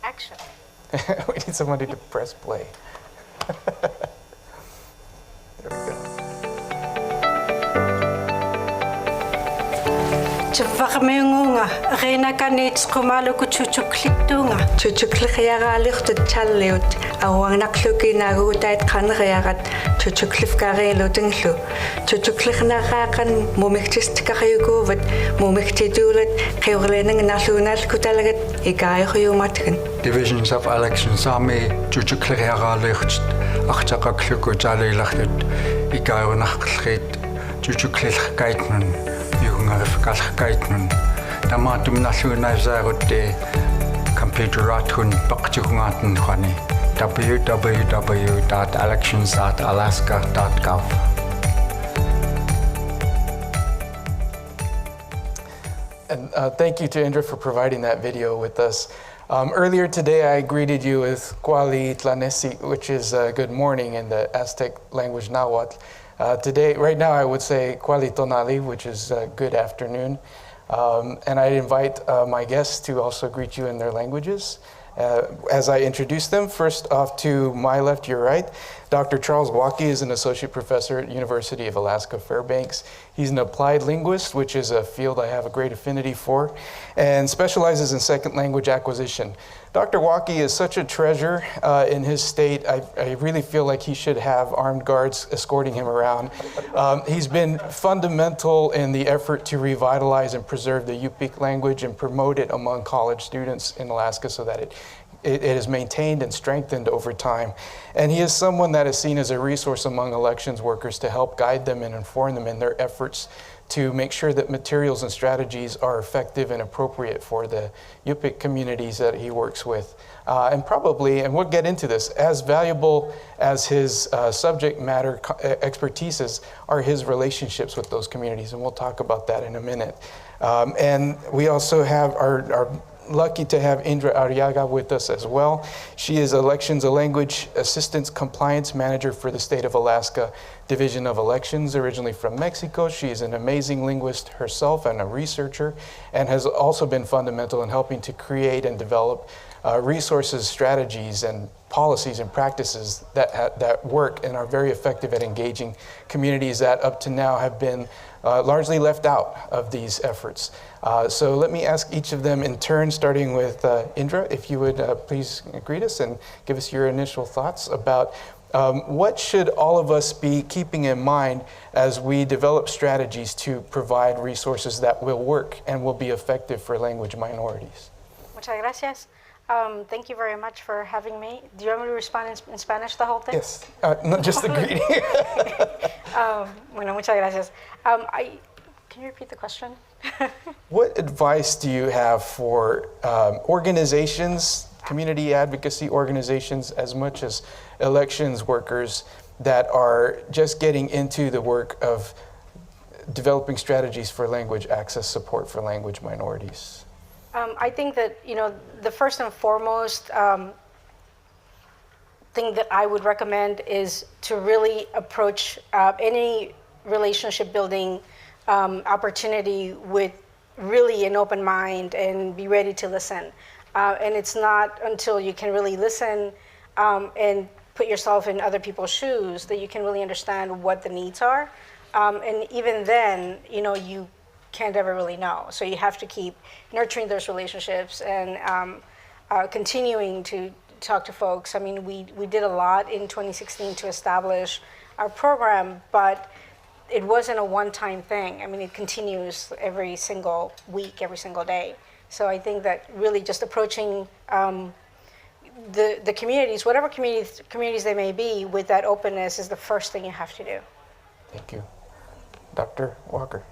S22: Action.
S7: We need somebody to press play.
S20: Tavaqmiungunga rinakanits qumaluku chuchukliptunga chuchukliqiaraalirtut challiut awangnaklukinaguutait qanriarat chuchuklifkariilutunglu chuchukliqnaraaqan mumiktistikariukuvat mumiktituulat qiurlinangnarluunaalkutalagat ikaayuriumatgan
S21: Divisions of Elections Army chuchukliqiaraalirtut артақаклуку таалиилартут икааюнарқллиит chuchuklilqkaitnun юнгарифкаллкайтнун тамаатумнарлуунааисаагутти компьютераатхун пеқтигунгаатн хани www.elections.alaska.gov.
S7: And thank you to Indra for providing that video with us. Earlier today, I greeted you with Kuali Tlanesi, which is good morning in the Aztec language Nahuatl. Today, right now, I would say Kuali Tonali, which is good afternoon. And I invite my guests to also greet you in their languages. As I introduce them, first off to my left, your right, Dr. Charles Waukee is an associate professor at University of Alaska Fairbanks. He's an applied linguist, which is a field I have a great affinity for, and specializes in second language acquisition. Dr. Waukee is such a treasure in his state. I really feel like he should have armed guards escorting him around. He's been fundamental in the effort to revitalize and preserve the Yupik language and promote it among college students in Alaska so that it is maintained and strengthened over time. And he is someone that is seen as a resource among elections workers to help guide them and inform them in their efforts to make sure that materials and strategies are effective and appropriate for the Yupik communities that he works with. And probably, and we'll get into this, as valuable as his subject matter expertise is, are his relationships with those communities, and we'll talk about that in a minute. And we also are lucky to have Indra Arriaga with us as well. She is Elections, a Language Assistance Compliance Manager for the State of Alaska Division of Elections, originally from Mexico. She is an amazing linguist herself and a researcher, and has also been fundamental in helping to create and develop resources, strategies, and policies and practices that work and are very effective at engaging communities that up to now have been largely left out of these efforts. So let me ask each of them in turn, starting with Indra, if you would please greet us and give us your initial thoughts about what should all of us be keeping in mind as we develop strategies to provide resources that will work and will be effective for language minorities.
S20: Muchas gracias. Thank you very much for having me. Do you want me to respond in Spanish the whole thing?
S7: Yes, not just the greeting.
S20: Bueno, muchas gracias. Can you repeat the question?
S7: What advice do you have for organizations, community advocacy organizations, as much as elections workers that are just getting into the work of developing strategies for language access support for language minorities?
S20: I think that, the first and foremost thing that I would recommend is to really approach any relationship building opportunity with really an open mind and be ready to listen. And it's not until you can really listen and put yourself in other people's shoes that you can really understand what the needs are. And even then, you can't ever really know. So you have to keep nurturing those relationships and continuing to talk to folks. I mean, we did a lot in 2016 to establish our program, but it wasn't a one-time thing. I mean, it continues every single week, every single day. So I think that really just approaching the communities, whatever communities they may be, with that openness is the first thing you have to do.
S7: Thank you. Dr. Walker.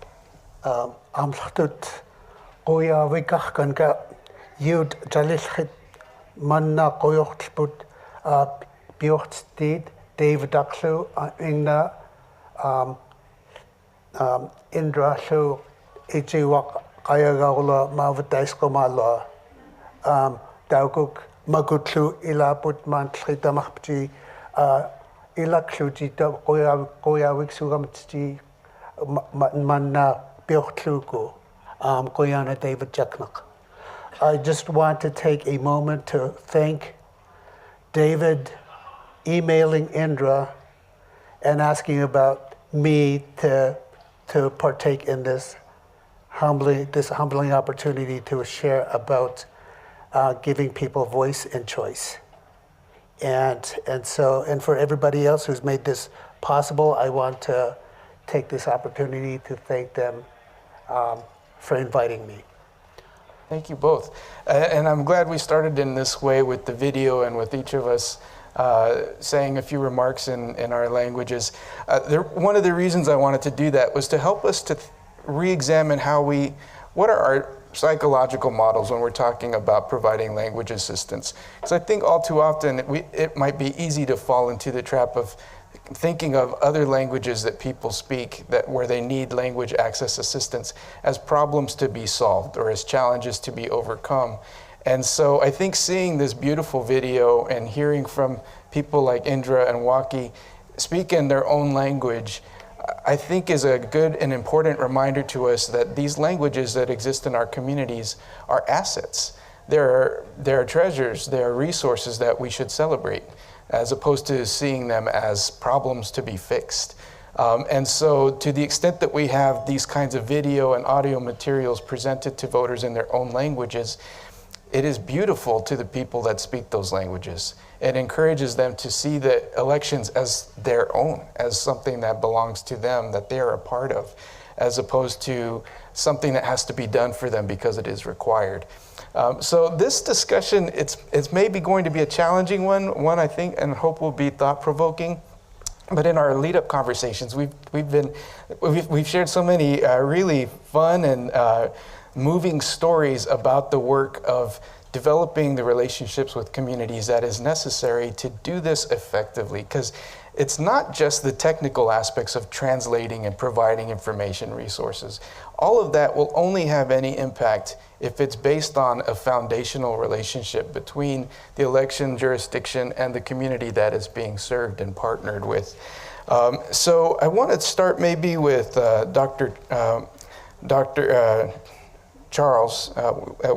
S23: Amsatut qoya vikahkanka yud jalishit manna qoyortput bjortstid David Daxu Indra Su Ijiwak ayagaula mavitais komala dauguk magutlu ilaput mantlita mahpji ilakluji da koyawik sugamtji manna biokluku koyana David Jaknak. I just want to take a moment to thank David emailing Indra and asking about me to partake in this humbling opportunity to share about giving people voice and choice. And for everybody else who's made this possible, I want to take this opportunity to thank them for inviting me.
S7: Thank you both. And I'm glad we started in this way with the video and with each of us saying a few remarks in our languages. One of the reasons I wanted to do that was to help us to re-examine what are our psychological models when we're talking about providing language assistance. Because I think all too often it might be easy to fall into the trap of thinking of other languages that people speak where they need language access assistance as problems to be solved or as challenges to be overcome. And so I think seeing this beautiful video and hearing from people like Indra and Waki speak in their own language, I think is a good and important reminder to us that these languages that exist in our communities are assets. They're treasures, they're resources that we should celebrate, as opposed to seeing them as problems to be fixed. And so to the extent that we have these kinds of video and audio materials presented to voters in their own languages, it is beautiful to the people that speak those languages. It encourages them to see the elections as their own, as something that belongs to them, that they are a part of, as opposed to something that has to be done for them because it is required. So this discussion, it's maybe going to be a challenging one I think and hope will be thought-provoking. But in our lead-up conversations, we've shared so many really fun and moving stories about the work of developing the relationships with communities that is necessary to do this effectively. Because it's not just the technical aspects of translating and providing information resources. All of that will only have any impact if it's based on a foundational relationship between the election jurisdiction and the community that is being served and partnered with. So I want to start maybe with Dr. Charles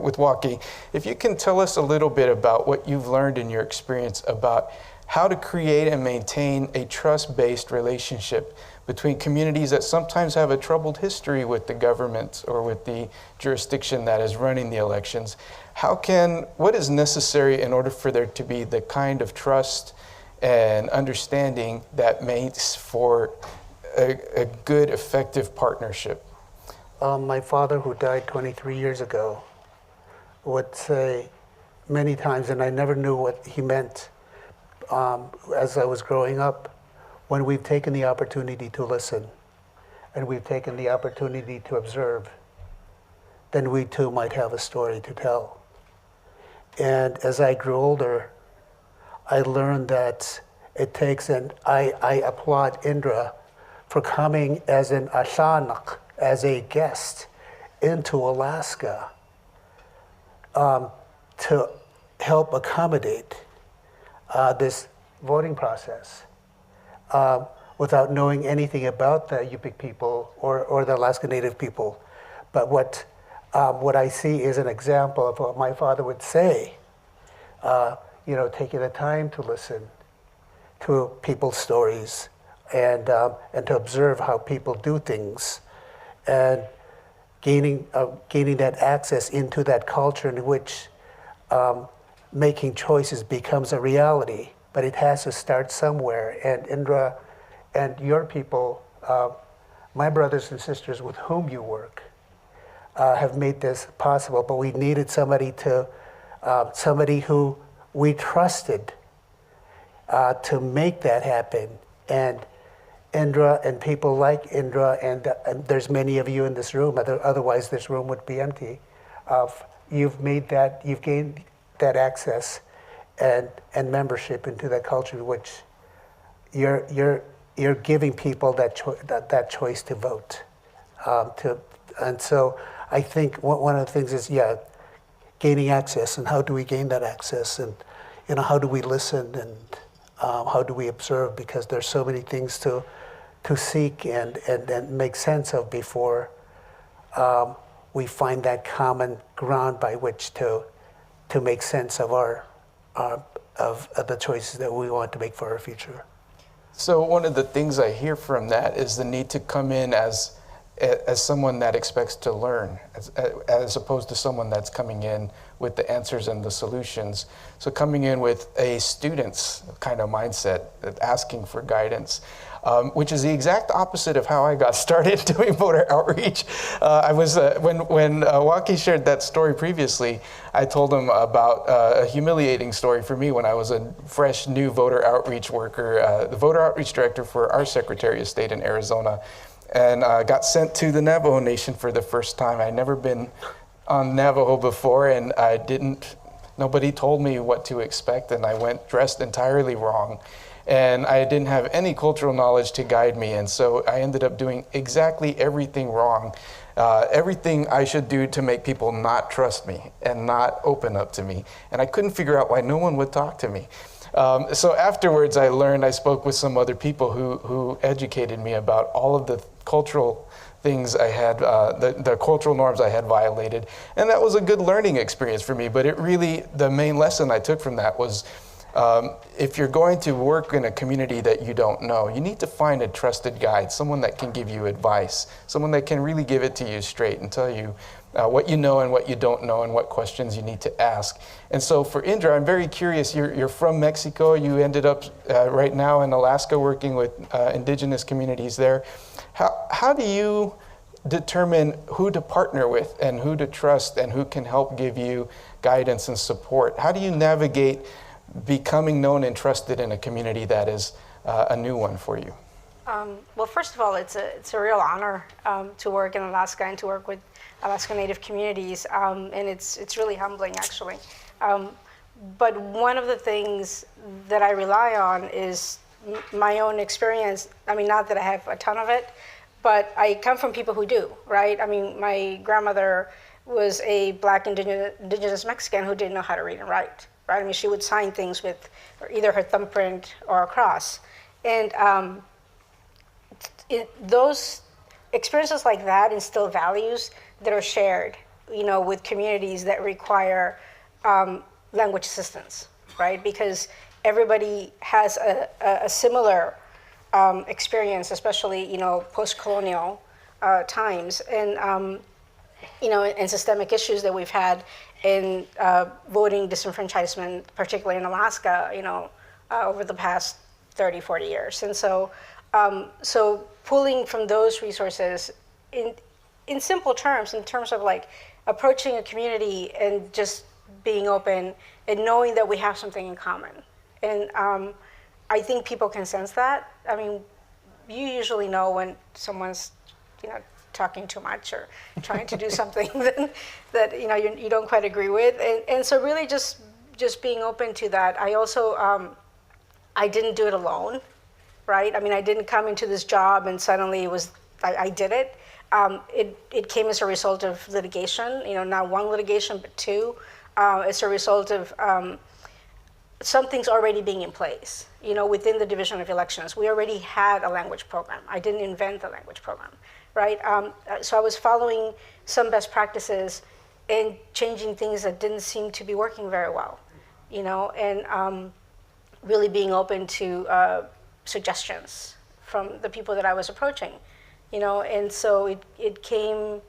S7: with Waki. If you can tell us a little bit about what you've learned in your experience about how to create and maintain a trust-based relationship between communities that sometimes have a troubled history with the government or with the jurisdiction that is running the elections. What is necessary in order for there to be the kind of trust and understanding that makes for a good, effective partnership?
S23: My father, who died 23 years ago, would say many times, and I never knew what he meant as I was growing up, when we've taken the opportunity to listen and we've taken the opportunity to observe, then we too might have a story to tell. And as I grew older, I learned that it takes, and I applaud Indra for coming as an Ashanak, as a guest into Alaska to help accommodate this voting process without knowing anything about the Yupik people or the Alaska Native people. But what I see is an example of what my father would say, taking the time to listen to people's stories and to observe how people do things, and gaining that access into that culture in which making choices becomes a reality. But it has to start somewhere. And Indra and your people, my brothers and sisters with whom you work, have made this possible. But we needed somebody who we trusted to make that happen. And Indra and people like Indra, and there's many of you in this room, otherwise this room would be empty. You've gained that access and membership into that culture, which you're giving people that choice to vote. And so I think one of the things is, gaining access, and how do we gain that access, and how do we listen, and how do we observe, because there's so many things to seek and make sense of before we find that common ground by which to make sense of of the choices that we want to make for our future.
S7: So one of the things I hear from that is the need to come in as someone that expects to learn, as opposed to someone that's coming in with the answers and the solutions. So coming in with a student's kind of mindset, asking for guidance, which is the exact opposite of how I got started doing voter outreach. I was when Waki shared that story previously, I told him about a humiliating story for me when I was a fresh new voter outreach worker, the voter outreach director for our Secretary of State in Arizona, and got sent to the Navajo Nation for the first time. I'd never been on Navajo before, and nobody told me what to expect, and I went dressed entirely wrong. And I didn't have any cultural knowledge to guide me, and so I ended up doing exactly everything wrong, everything I should do to make people not trust me and not open up to me. And I couldn't figure out why no one would talk to me. So afterwards I spoke with some other people who educated me about all of the cultural things I had, the cultural norms I had violated. And that was a good learning experience for me, but the main lesson I took from that was, if you're going to work in a community that you don't know, you need to find a trusted guide, someone that can give you advice, someone that can really give it to you straight and tell you what you know and what you don't know and what questions you need to ask. And so for Indra, I'm very curious, you're from Mexico, you ended up right now in Alaska working with indigenous communities there. How do you determine who to partner with and who to trust and who can help give you guidance and support? How do you navigate becoming known and trusted in a community that is a new one for you?
S20: Well, first of all, it's a real honor to work in Alaska and to work with Alaska Native communities, and it's really humbling, actually. But one of the things that I rely on is my own experience. I mean, not that I have a ton of it, but I come from people who do, right? I mean, my grandmother was a Black indigenous Mexican who didn't know how to read and write. Right? I mean, she would sign things with either her thumbprint or a cross. And those experiences like that instill values that are shared, with communities that require language assistance, right? Because everybody has a similar experience, especially, post-colonial times, and systemic issues that we've had in voting disenfranchisement, particularly in Alaska, over the past 30, 40 years. And so pulling from those resources in simple terms, in terms of like approaching a community and just being open and knowing that we have something in common. And I think people can sense that. I mean, you usually know when someone's, talking too much or trying to do something that you don't quite agree with, and so really just being open to that. I also I didn't do it alone, right? I mean, I didn't come into this job and suddenly I did it. It came as a result of litigation, not one litigation but two. It's a result of some things already being in place, within the Division of Elections. We already had a language program. I didn't invent the language program. Right, so I was following some best practices and changing things that didn't seem to be working very well, and really being open to suggestions from the people that I was approaching, and so it came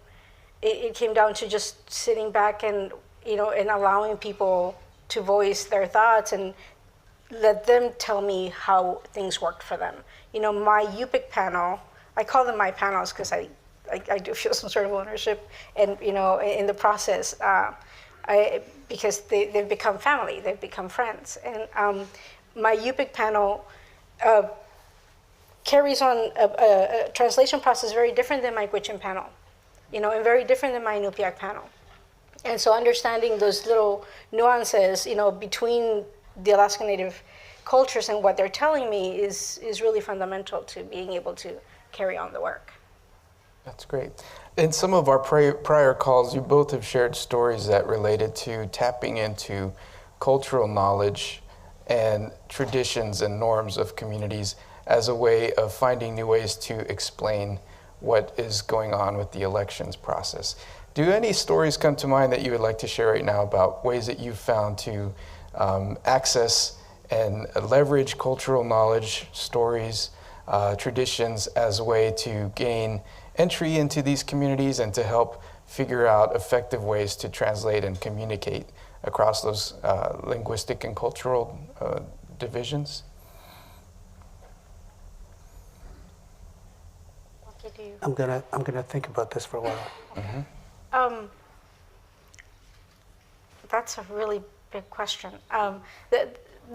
S20: down to just sitting back and and allowing people to voice their thoughts and let them tell me how things worked for them. My UPIC panel. I call them my panels because I do feel some sort of ownership, and in the process, because they've become family, they've become friends, and my UPIC panel carries on a translation process very different than my Gwich'in panel, and very different than my Inupiaq panel, and so understanding those little nuances, between the Alaska Native cultures and what they're telling me is really fundamental to being able to carry on the work.
S7: That's great. In some of our prior calls, you both have shared stories that related to tapping into cultural knowledge and traditions and norms of communities as a way of finding new ways to explain what is going on with the elections process. Do any stories come to mind that you would like to share right now about ways that you've found to access and leverage cultural knowledge, stories, traditions as a way to gain entry into these communities and to help figure out effective ways to translate and communicate across those linguistic and cultural divisions?
S23: I'm gonna think about this for a while.
S7: Mm-hmm.
S20: That's a really big question.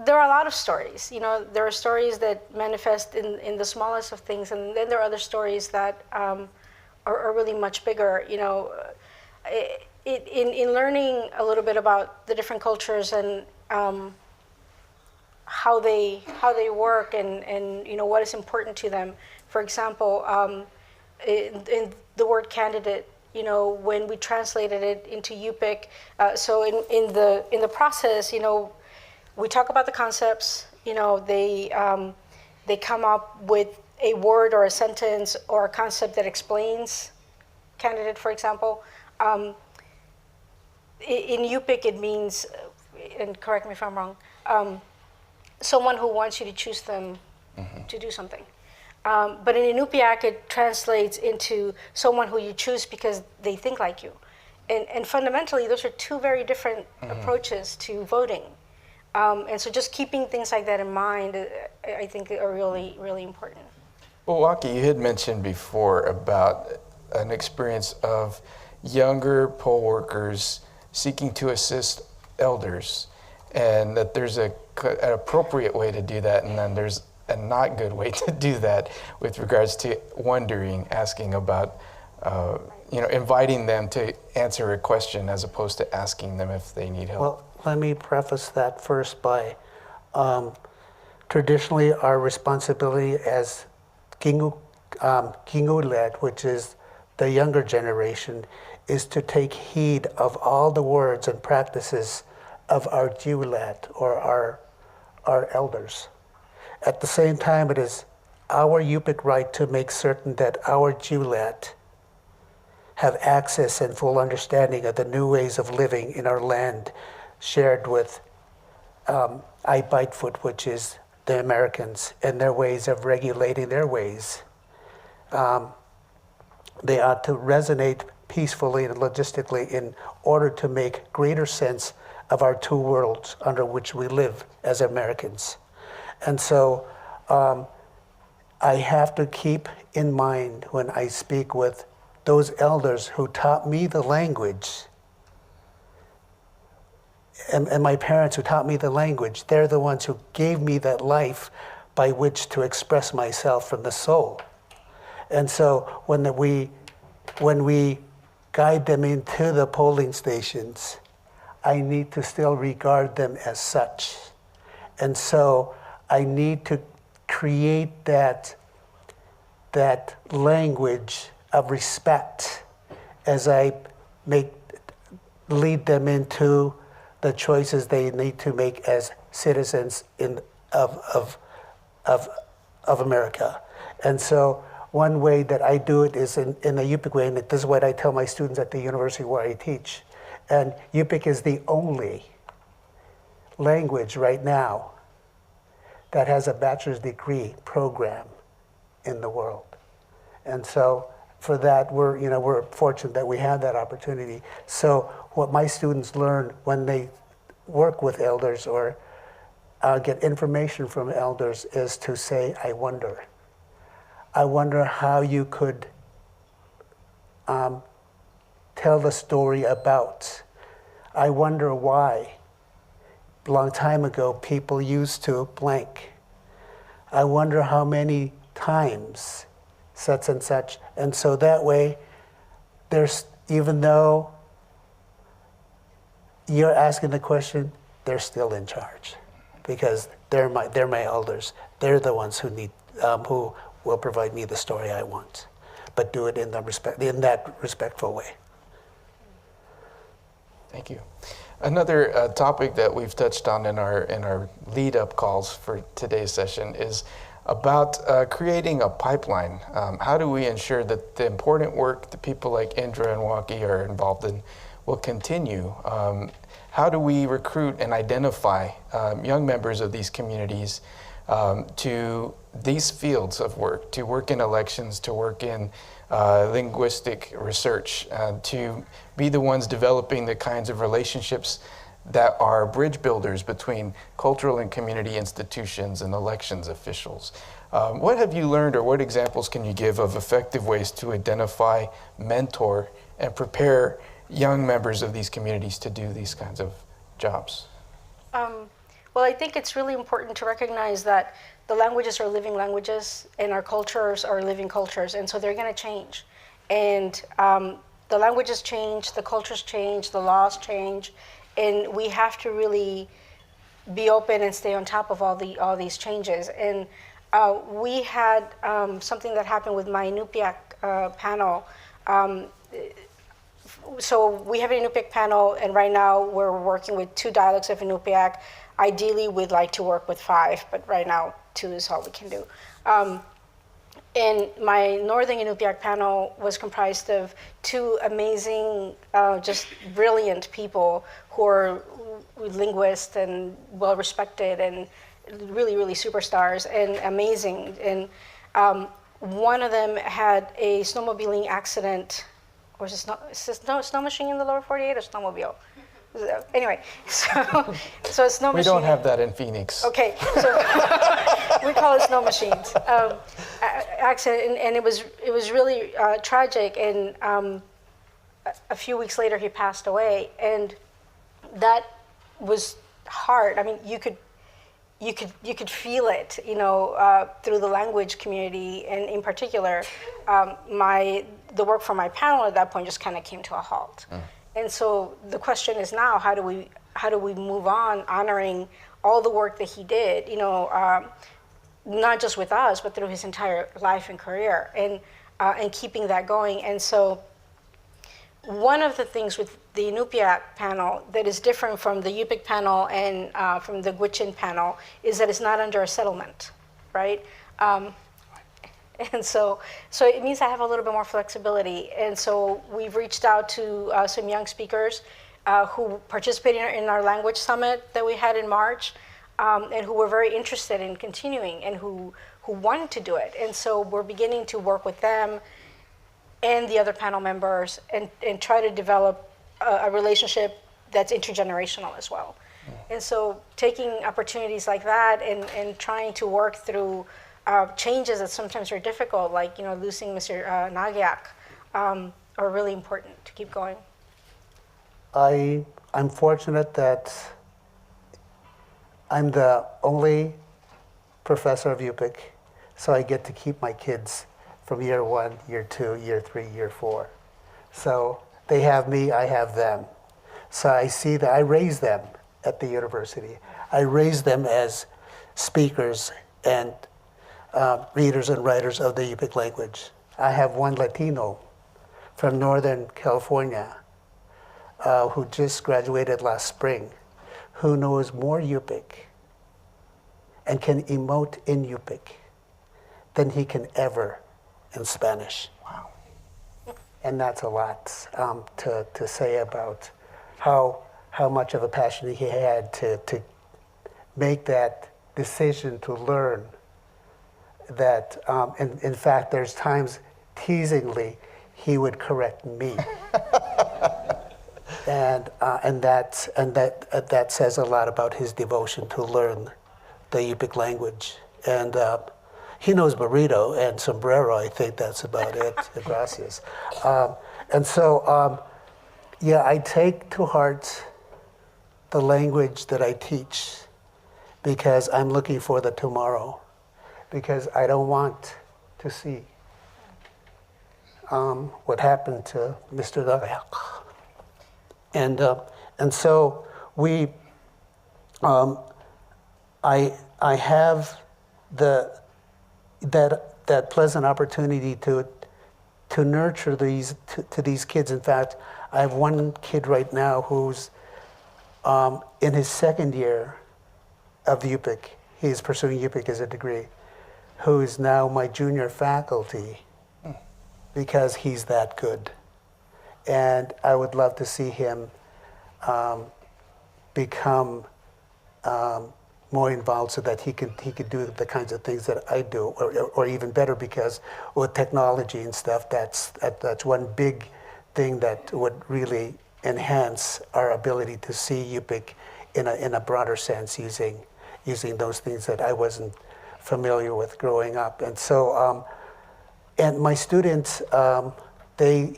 S20: There are a lot of stories. You know, there are stories that manifest in the smallest of things, and then there are other stories that are really much bigger. You know, in learning a little bit about the different cultures and how they work and you know what is important to them. For example, in the word candidate, you know, when we translated it into Yupik, so in the process, you know, we talk about the concepts. You know, they come up with a word or a sentence or a concept that explains candidate, for example. In Yupik, it means, and correct me if I'm wrong, someone who wants you to choose them to do something. But in Inupiaq, it translates into someone who you choose because they think like you. And fundamentally, those are two very different approaches to voting. And so just keeping things like that in mind, I think are really, really important.
S7: Well, Waki, you had mentioned before about an experience of younger poll workers seeking to assist elders, and that there's an appropriate way to do that, and then there's a not good way to do that with regards to wondering, asking about, you know, inviting them to answer a question as opposed to asking them if they need help.
S23: Well, let me preface that first by traditionally our responsibility as Kingulet, which is the younger generation, is to take heed of all the words and practices of our Jiulet or our elders. At the same time, it is our Yupik right to make certain that our Jiulet have access and full understanding of the new ways of living in our land, shared with Aibitefoot, which is the Americans, and their ways of regulating their ways. They ought to resonate peacefully and logistically in order to make greater sense of our two worlds under which we live as Americans. And so I have to keep in mind when I speak with those elders who taught me the language, and my parents who taught me the language. They're the ones who gave me that life by which to express myself from the soul. And so when we guide them into the polling stations, I need to still regard them as such. And so I need to create that language of respect as I lead them into the choices they need to make as citizens of America. And so one way that I do it is in the Yupik way, and this is what I tell my students at the university where I teach. And Yupik is the only language right now that has a bachelor's degree program in the world. And so for that, we're fortunate that we have that opportunity. So what my students learn when they work with elders or get information from elders is to say, I wonder. I wonder how you could tell the story about. I wonder why. A long time ago, people used to blank. I wonder how many times such and such. And so that way, there's, even though you're asking the question, they're still in charge because they're my elders. They're the ones who need, who will provide me the story I want. but do it in that respectful way.
S7: Thank you. Another topic that we've touched on in our lead-up calls for today's session is about creating a pipeline. How do we ensure that the important work that people like Indra and Waki are involved in will continue? How do we recruit and identify young members of these communities to these fields of work, to work in elections, to work in linguistic research, to be the ones developing the kinds of relationships that are bridge builders between cultural and community institutions and elections officials? What have you learned, or what examples can you give of effective ways to identify, mentor, and prepare young members of these communities to do these kinds of jobs?
S20: Well, I think it's really important to recognize that the languages are living languages and our cultures are living cultures, and so they're going to change. And the languages change, the cultures change, the laws change, and we have to really be open and stay on top of all these changes. And we had something that happened with my Inupiaq panel. So we have an Inupiaq panel, and right now we're working with 2 dialects of Inupiaq. Ideally, we'd like to work with 5, but right now 2 is all we can do. And my Northern Inupiaq panel was comprised of 2 amazing, just brilliant people who are linguists and well-respected and really, really superstars and amazing. And one of them had a snowmobiling accident, or is it snow machine in the lower 48 or snowmobile? Anyway, so a snow machine.
S7: We don't have that in Phoenix.
S20: Okay, so we call it snow machines. Accident, and it was really tragic. And a few weeks later, he passed away, and that was hard. I mean, you could feel it, through the language community, and in particular, the work for my panel at that point just kind of came to a halt. And so the question is now, how do we move on, honoring all the work that he did, not just with us, but through his entire life and career, and keeping that going. And so one of the things with the Inupiaq panel that is different from the Yupik panel and from the Gwich'in panel is that it's not under a settlement, right? And so it means I have a little bit more flexibility. And so we've reached out to some young speakers who participated in our language summit that we had in March, and who were very interested in continuing and who wanted to do it. And so we're beginning to work with them and the other panel members and try to develop a relationship that's intergenerational as well. And so taking opportunities like that and trying to work through changes that sometimes are difficult, like losing Mr. Nagiak, are really important to keep going.
S23: I'm fortunate that I'm the only professor of Yupik, so I get to keep my kids from year 1, year 2, year 3, year 4. So they have me, I have them. So I see that I raise them at the university. I raise them as speakers and readers and writers of the Yupik language. I have one Latino from Northern California who just graduated last spring, who knows more Yupik and can emote in Yupik than he can ever in Spanish. Wow. And that's a lot to say about how much of a passion he had to make that decision to learn that. In fact, there's times teasingly he would correct me. And that says a lot about his devotion to learn the Yupik language. And he knows burrito and sombrero. I think that's about it. Gracias. And so, I take to heart the language that I teach because I'm looking for the tomorrow, because I don't want to see what happened to Mr. Nagiak. And so we, I have that pleasant opportunity to to nurture these to these kids. In fact, I have one kid right now who's in his second year of UPIC. He's pursuing UPIC as a degree, who is now my junior faculty because he's that good. And I would love to see him become more involved so that he could do the kinds of things that I do, or even better, because with technology and stuff, that's one big thing that would really enhance our ability to see UPIC in a broader sense, using those things that I wasn't familiar with growing up. And so, and my students, they're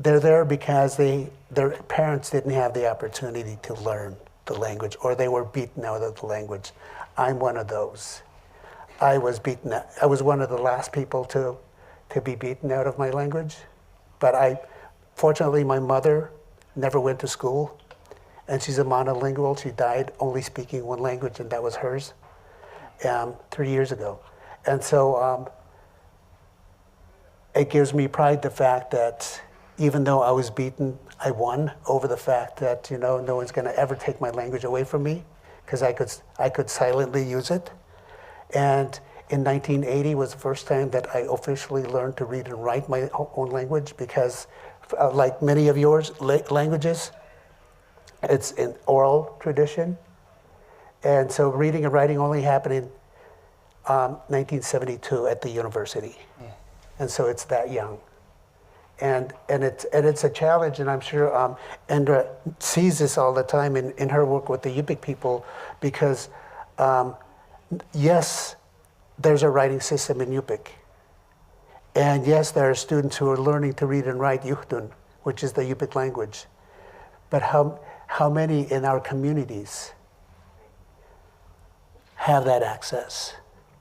S23: there because their parents didn't have the opportunity to learn the language, or they were beaten out of the language. I'm one of those. I was beaten out. I was one of the last people to be beaten out of my language. But fortunately, my mother never went to school, and she's a monolingual. She died only speaking one language, and that was hers 3 years ago. And so it gives me pride, the fact that even though I was beaten, I won over the fact that, no one's going to ever take my language away from me, because I could silently use it. And in 1980 was the first time that I officially learned to read and write my own language, because like many of yours languages, it's an oral tradition. And so reading and writing only happened in 1972 at the university. And so it's that young. And it's a challenge, and I'm sure Indra sees this all the time in her work with the UPIC people, because yes, there's a writing system in UPIC. And yes, there are students who are learning to read and write Yuhtun, which is the UPIC language. But how many in our communities have that access?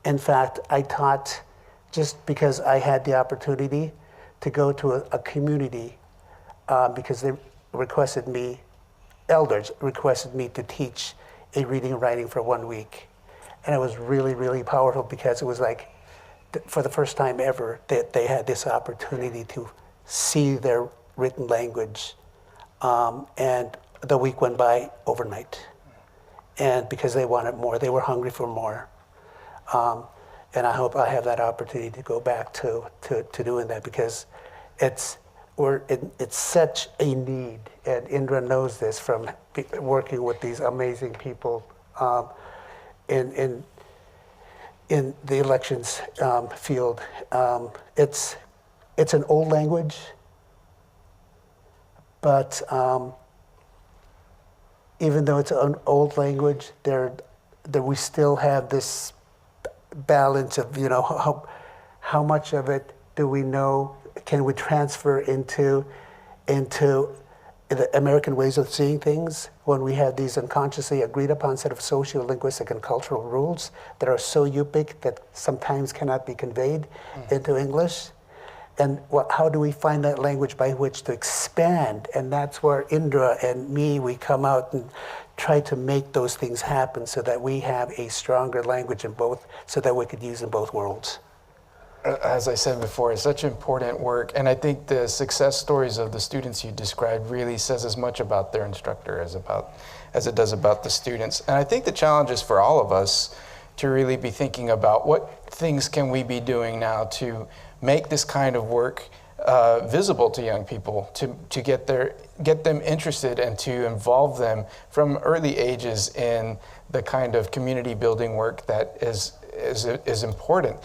S23: In fact, I taught, just because I had the opportunity to go to a community, because they requested me, elders requested me to teach a reading and writing for 1 week. And it was really, really powerful, because it was like, for the first time ever, that they had this opportunity to see their written language. And the week went by overnight. And because they wanted more, they were hungry for more. And I hope I have that opportunity to go back to doing that, because it's such a need, and Indra knows this from working with these amazing people in the elections field. It's an old language, but even though it's an old language, we still have this balance of, how much of it do we know, can we transfer into the American ways of seeing things, when we have these unconsciously agreed upon set of social, linguistic, and cultural rules that are so UPIC that sometimes cannot be conveyed into English. And how do we find that language by which to expand? And that's where Indra and me, we come out and try to make those things happen, so that we have a stronger language in both, so that we could use in both worlds.
S7: As I said before, it's such important work, and I think the success stories of the students you described really says as much about their instructor as it does about the students. And I think the challenge is for all of us to really be thinking about what things can we be doing now to make this kind of work visible to young people, to get them interested and to involve them from early ages in the kind of community building work that is important.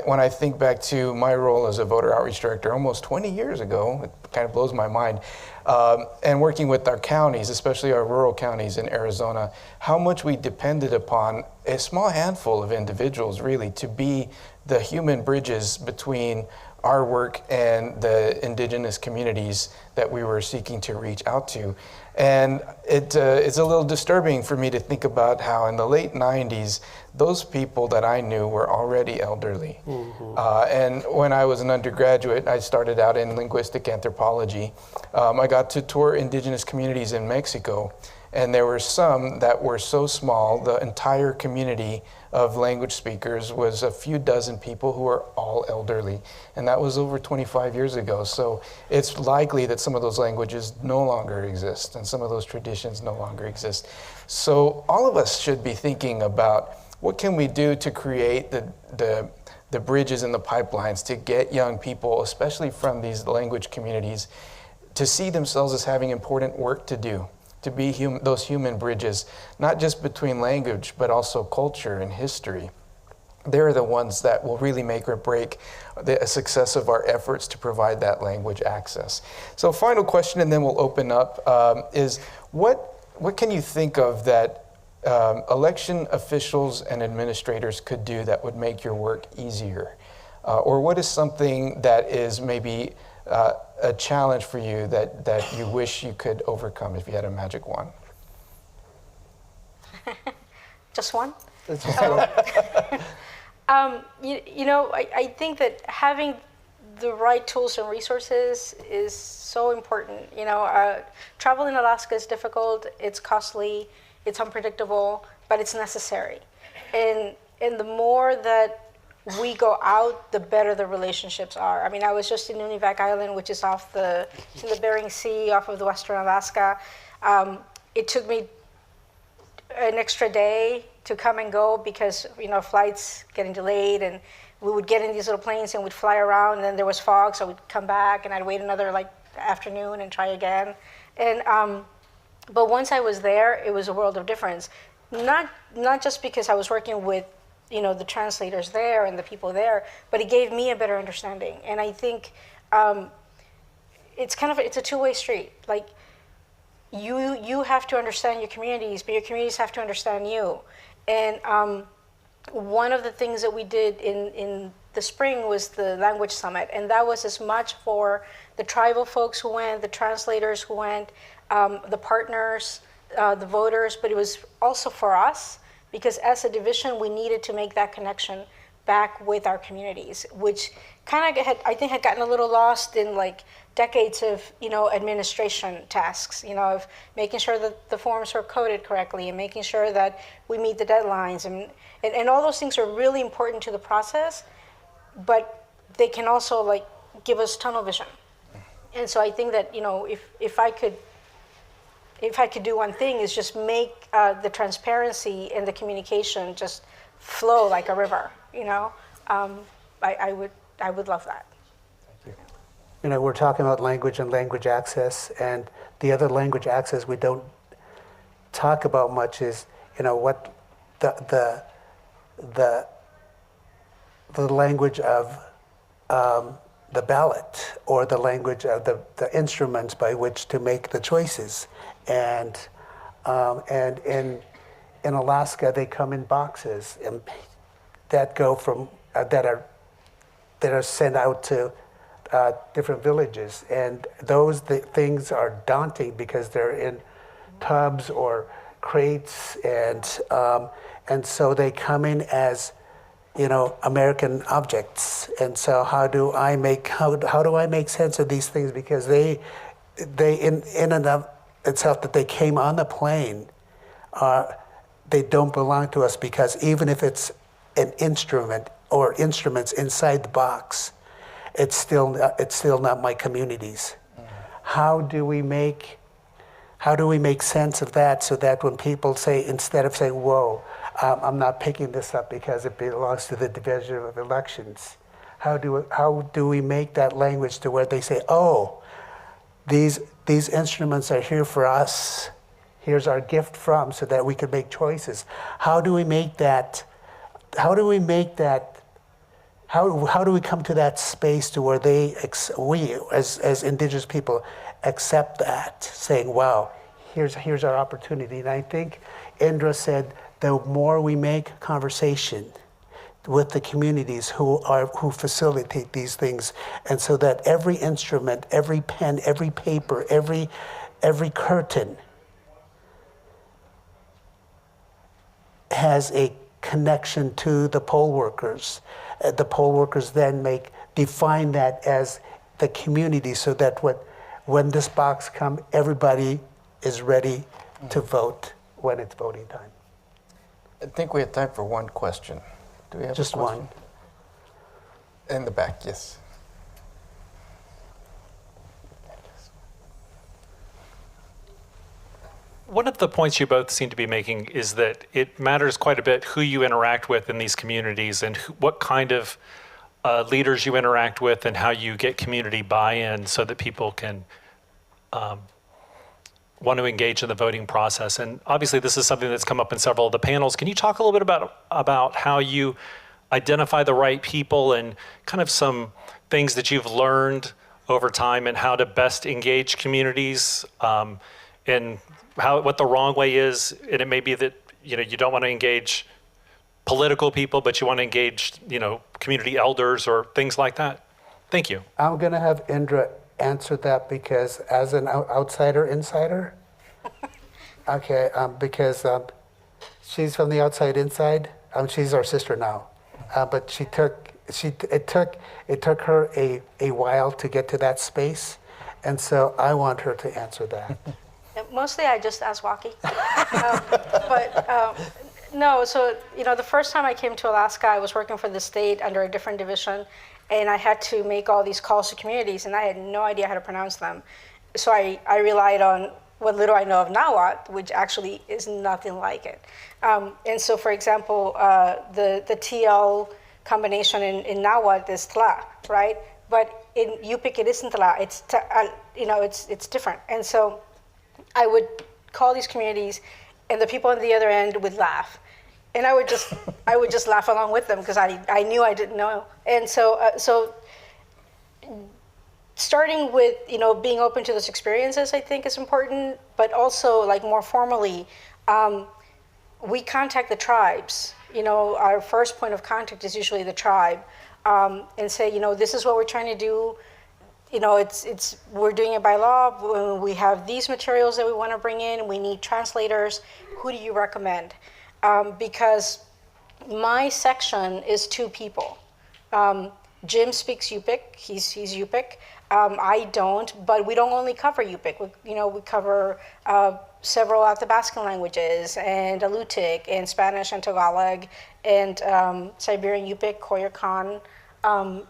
S7: When I think back to my role as a voter outreach director almost 20 years ago, it kind of blows my mind, and working with our counties, especially our rural counties in Arizona, how much we depended upon a small handful of individuals really to be the human bridges between our work and the indigenous communities that we were seeking to reach out to. And it's a little disturbing for me to think about how in the late 90s, those people that I knew were already elderly. And when I was an undergraduate, I started out in linguistic anthropology. I got to tour indigenous communities in Mexico. And there were some that were so small, the entire community of language speakers was a few dozen people who were all elderly. And that was over 25 years ago. So it's likely that some of those languages no longer exist and some of those traditions no longer exist. So all of us should be thinking about what can we do to create the bridges and the pipelines to get young people, especially from these language communities, to see themselves as having important work to do, to be those human bridges, not just between language, but also culture and history. They're the ones that will really make or break the success of our efforts to provide that language access. So final question, and then we'll open up, is what can you think of that election officials and administrators could do that would make your work easier? Or what is something that is maybe a challenge for you that you wish you could overcome if you had a magic wand?
S20: Just one?
S10: I think that having the right tools and resources is so important. Travel in Alaska is difficult, it's costly, it's unpredictable, but it's necessary. And the more that we go out, the better the relationships are. I mean, I was just in Nunivak Island, which is in the Bering Sea, off of the Western Alaska. It took me an extra day to come and go because, flights getting delayed, and we would get in these little planes and we'd fly around, and then there was fog, so we'd come back and I'd wait another afternoon and try again. And but once I was there, it was a world of difference. Not just because I was working with the translators there and the people there, but it gave me a better understanding. And I think it's a two-way street. Like you have to understand your communities, but your communities have to understand you. And one of the things that we did in the spring was the language summit, and that was as much for the tribal folks who went, the translators who went, the partners, the voters, but it was also for us, because as a division, we needed to make that connection back with our communities, which kind of had gotten a little lost in decades of administration tasks, of making sure that the forms were coded correctly and making sure that we meet the deadlines, and all those things are really important to the process, but they can also give us tunnel vision. And so I think that if I could do one thing, is just make the transparency and the communication just flow like a river. I would love that.
S23: We're talking about language and language access, and the other language access we don't talk about much is, what the language of the ballot, or the language of the instruments by which to make the choices. And in Alaska, they come in boxes and that go from that are sent out to different villages, and those things are daunting because they're in tubs or crates, and so they come in as American objects. And so how do I make sense of these things, because they in and of itself that they came on the plane, they don't belong to us, because even if it's an instrument or instruments inside the box, it's still not my community's. How do we make sense of that, so that when people say, instead of saying, whoa, I'm not picking this up because it belongs to the Division of Elections, how do we make that language to where they say, oh, these instruments are here for us, here's our gift from, so that we can make choices. How do we come to that space to where we as Indigenous people accept that, saying, wow, here's our opportunity. And I think Indra said, the more we make conversation with the communities who facilitate these things, and so that every instrument, every pen, every paper, every curtain has a connection to the poll workers. The poll workers then define that as the community, so that when this box comes, everybody is ready to vote when it's voting time.
S4: I think we have time for one question. Do we have
S23: Just
S4: a question?
S23: one.
S4: In the back, yes.
S6: One of the points you both seem to be making is that it matters quite a bit who you interact with in these communities and what kind of leaders you interact with and how you get community buy-in so that people can want to engage in the voting process. And obviously this is something that's come up in several of the panels. Can you talk a little bit about how you identify the right people and kind of some things that you've learned over time and how to best engage communities and what the wrong way is? And it may be that you don't want to engage political people, but you want to engage community elders or things like that. Thank you.
S23: I'm going to have Indra answer that because as an outsider insider, okay, because she's from the outside inside. She's our sister now, but it took her a while to get to that space, and so I want her to answer that.
S20: Mostly I just ask Waki. No, so, the first time I came to Alaska, I was working for the state under a different division, and I had to make all these calls to communities, and I had no idea how to pronounce them. So I relied on what little I know of Nahuatl, which actually is nothing like it. And so, for example, the TL combination in Nahuatl is Tla, right? But in Yupik, it isn't Tla, it's different. And so I would call these communities, and the people on the other end would laugh, and I would just laugh along with them because I knew I didn't know. And so starting with being open to those experiences, I think is important, but also like more formally, we contact the tribes. Our first point of contact is usually the tribe, and say this is what we're trying to do. We're doing it by law. We have these materials that we want to bring in. We need translators. Who do you recommend? Because my section is 2 people. Jim speaks Yupik. He's Yupik. I don't, but we don't only cover Yupik. We cover several Athabascan languages and Alutiiq and Spanish and Tagalog and Siberian Yupik, Koyukon, and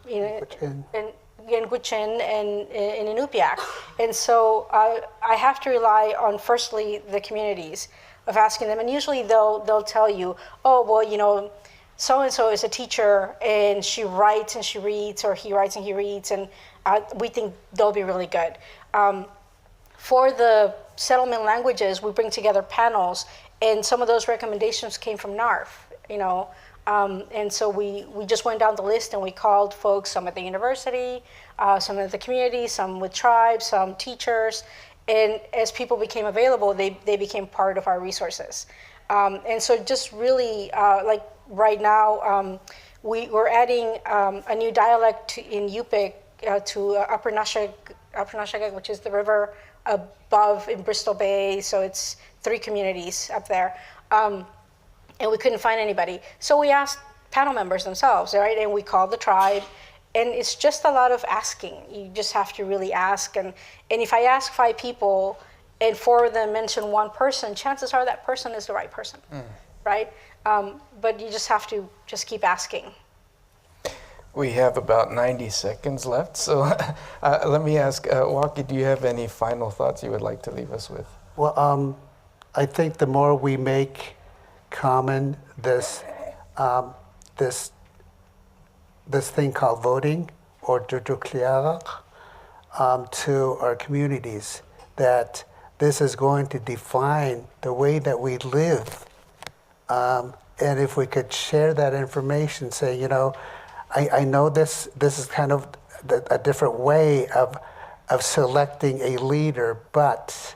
S20: Gwich'in and in Inupiaq. And so I have to rely on, firstly, the communities of asking them. And usually they'll tell you, oh, well, so-and-so is a teacher and she writes and she reads, or he writes and he reads, and we think they'll be really good. For the settlement languages, we bring together panels, and some of those recommendations came from NARF, and so we just went down the list and we called folks, some at the university, some at the community, some with tribes, some teachers, and as people became available, they became part of our resources. And so just really, like right now, we're adding a new dialect in Yupik to Upper Nashagak, which is the river above in Bristol Bay, so it's 3 communities up there. And we couldn't find anybody. So we asked panel members themselves, right? And we called the tribe. And it's just a lot of asking. You just have to really ask. And if I ask 5 people and 4 of them mention one person, chances are that person is the right person, right? But you just have to just keep asking.
S4: We have about 90 seconds left. So let me ask, Waki, do you have any final thoughts you would like to leave us with?
S23: Well, I think the more we make common this thing called voting, or Jujukliarak, to our communities, that this is going to define the way that we live. And if we could share that information, say, I know this is kind of a different way of selecting a leader, but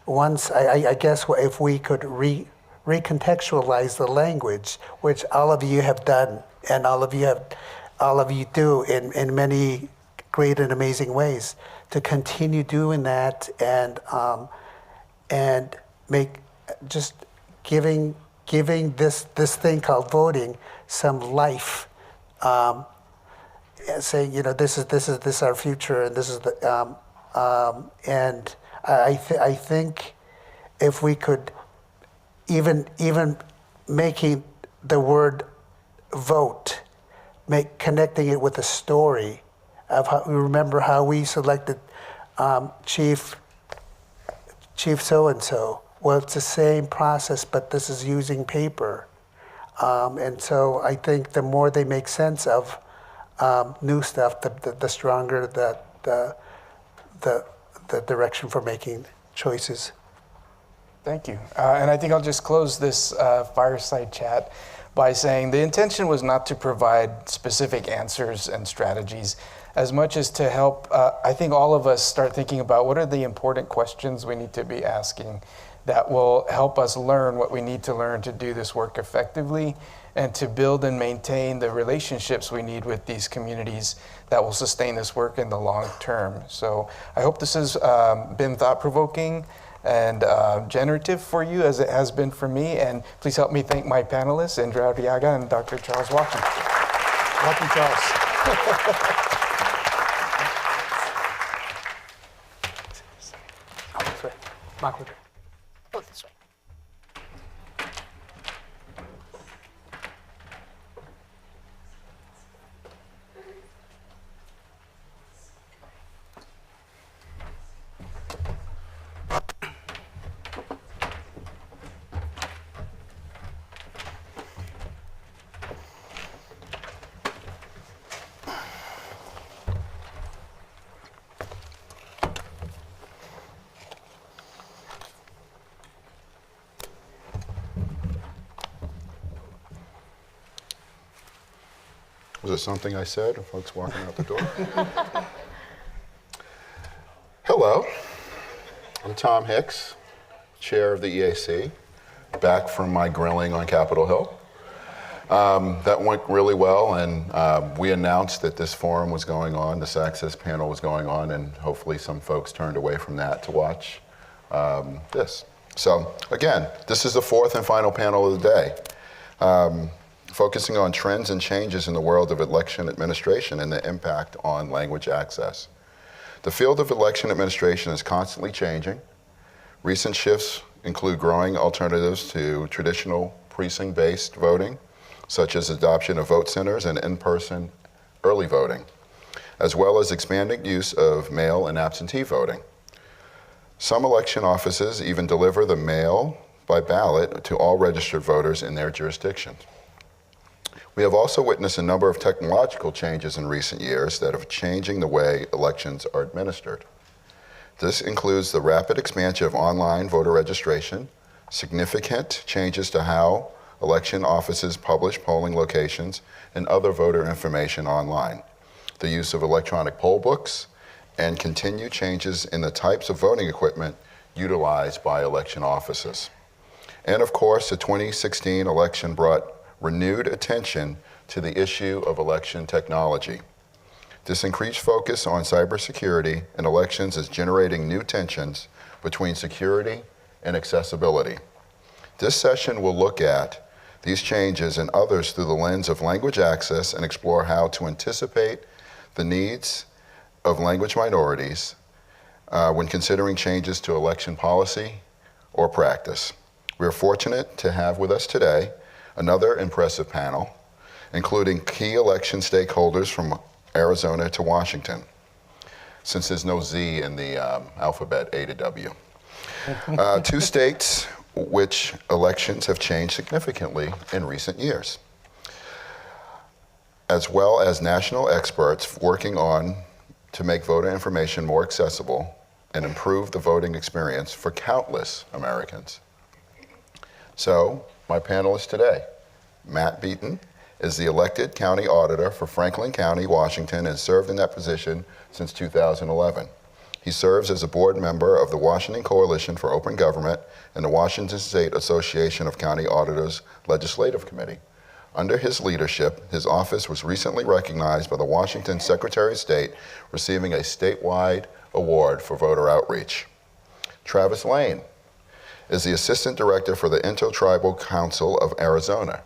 S23: once, I guess if we could recontextualize the language, which all of you have done, and all of you do in many great and amazing ways, to continue doing that and make just giving this thing called voting some life, saying this is our future, and this is the and I think if we could even making the word vote, connecting it with a story of how, remember how we selected Chief so-and-so. Well, it's the same process, but this is using paper. And so I think the more they make sense of new stuff, the stronger the direction for making choices.
S4: Thank you. And I think I'll just close this fireside chat by saying the intention was not to provide specific answers and strategies as much as to help, I think, all of us start thinking about what are the important questions we need to be asking that will help us learn what we need to learn to do this work effectively and to build and maintain the relationships we need with these communities that will sustain this work in the long term. So I hope this has been thought-provoking and generative for you as it has been for me. And please help me thank my panelists, Indra Arriaga and Dr. Charles Waukee. Welcome, Charles.
S9: This way. Mark,
S22: Go this way.
S5: Was there something I said, or folks walking out the door? Hello, I'm Tom Hicks, chair of the EAC, back from my grilling on Capitol Hill. That went really well, and we announced that this forum was going on, this access panel was going on, and hopefully some folks turned away from that to watch this. So again, this is the fourth and final panel of the day. Focusing on trends and changes in the world of election administration and the impact on language access. The field of election administration is constantly changing. Recent shifts include growing alternatives to traditional precinct-based voting, such as adoption of vote centers and in-person early voting, as well as expanding use of mail and absentee voting. Some election offices even deliver the mail by ballot to all registered voters in their jurisdictions. We have also witnessed a number of technological changes in recent years that are changing the way elections are administered. This includes the rapid expansion of online voter registration, significant changes to how election offices publish polling locations and other voter information online, the use of electronic poll books, and continued changes in the types of voting equipment utilized by election offices. And of course, the 2016 election brought renewed attention to the issue of election technology. This increased focus on cybersecurity in elections is generating new tensions between security and accessibility. This session will look at these changes and others through the lens of language access and explore how to anticipate the needs of language minorities when considering changes to election policy or practice. We are fortunate to have with us today another impressive panel, including key election stakeholders from Arizona to Washington, since there's no Z in the alphabet A to W. Two states which elections have changed significantly in recent years, as well as national experts working on to make voter information more accessible and improve the voting experience for countless Americans. So, my panelists today, Matt Beaton is the elected county auditor for Franklin County, Washington, and served in that position since 2011. He serves as a board member of the Washington Coalition for Open Government and the Washington State Association of County Auditors Legislative Committee. Under his leadership, his office was recently recognized by the Washington Secretary of State, receiving a statewide award for voter outreach. Travis Lane is the Assistant Director for the Intertribal Council of Arizona.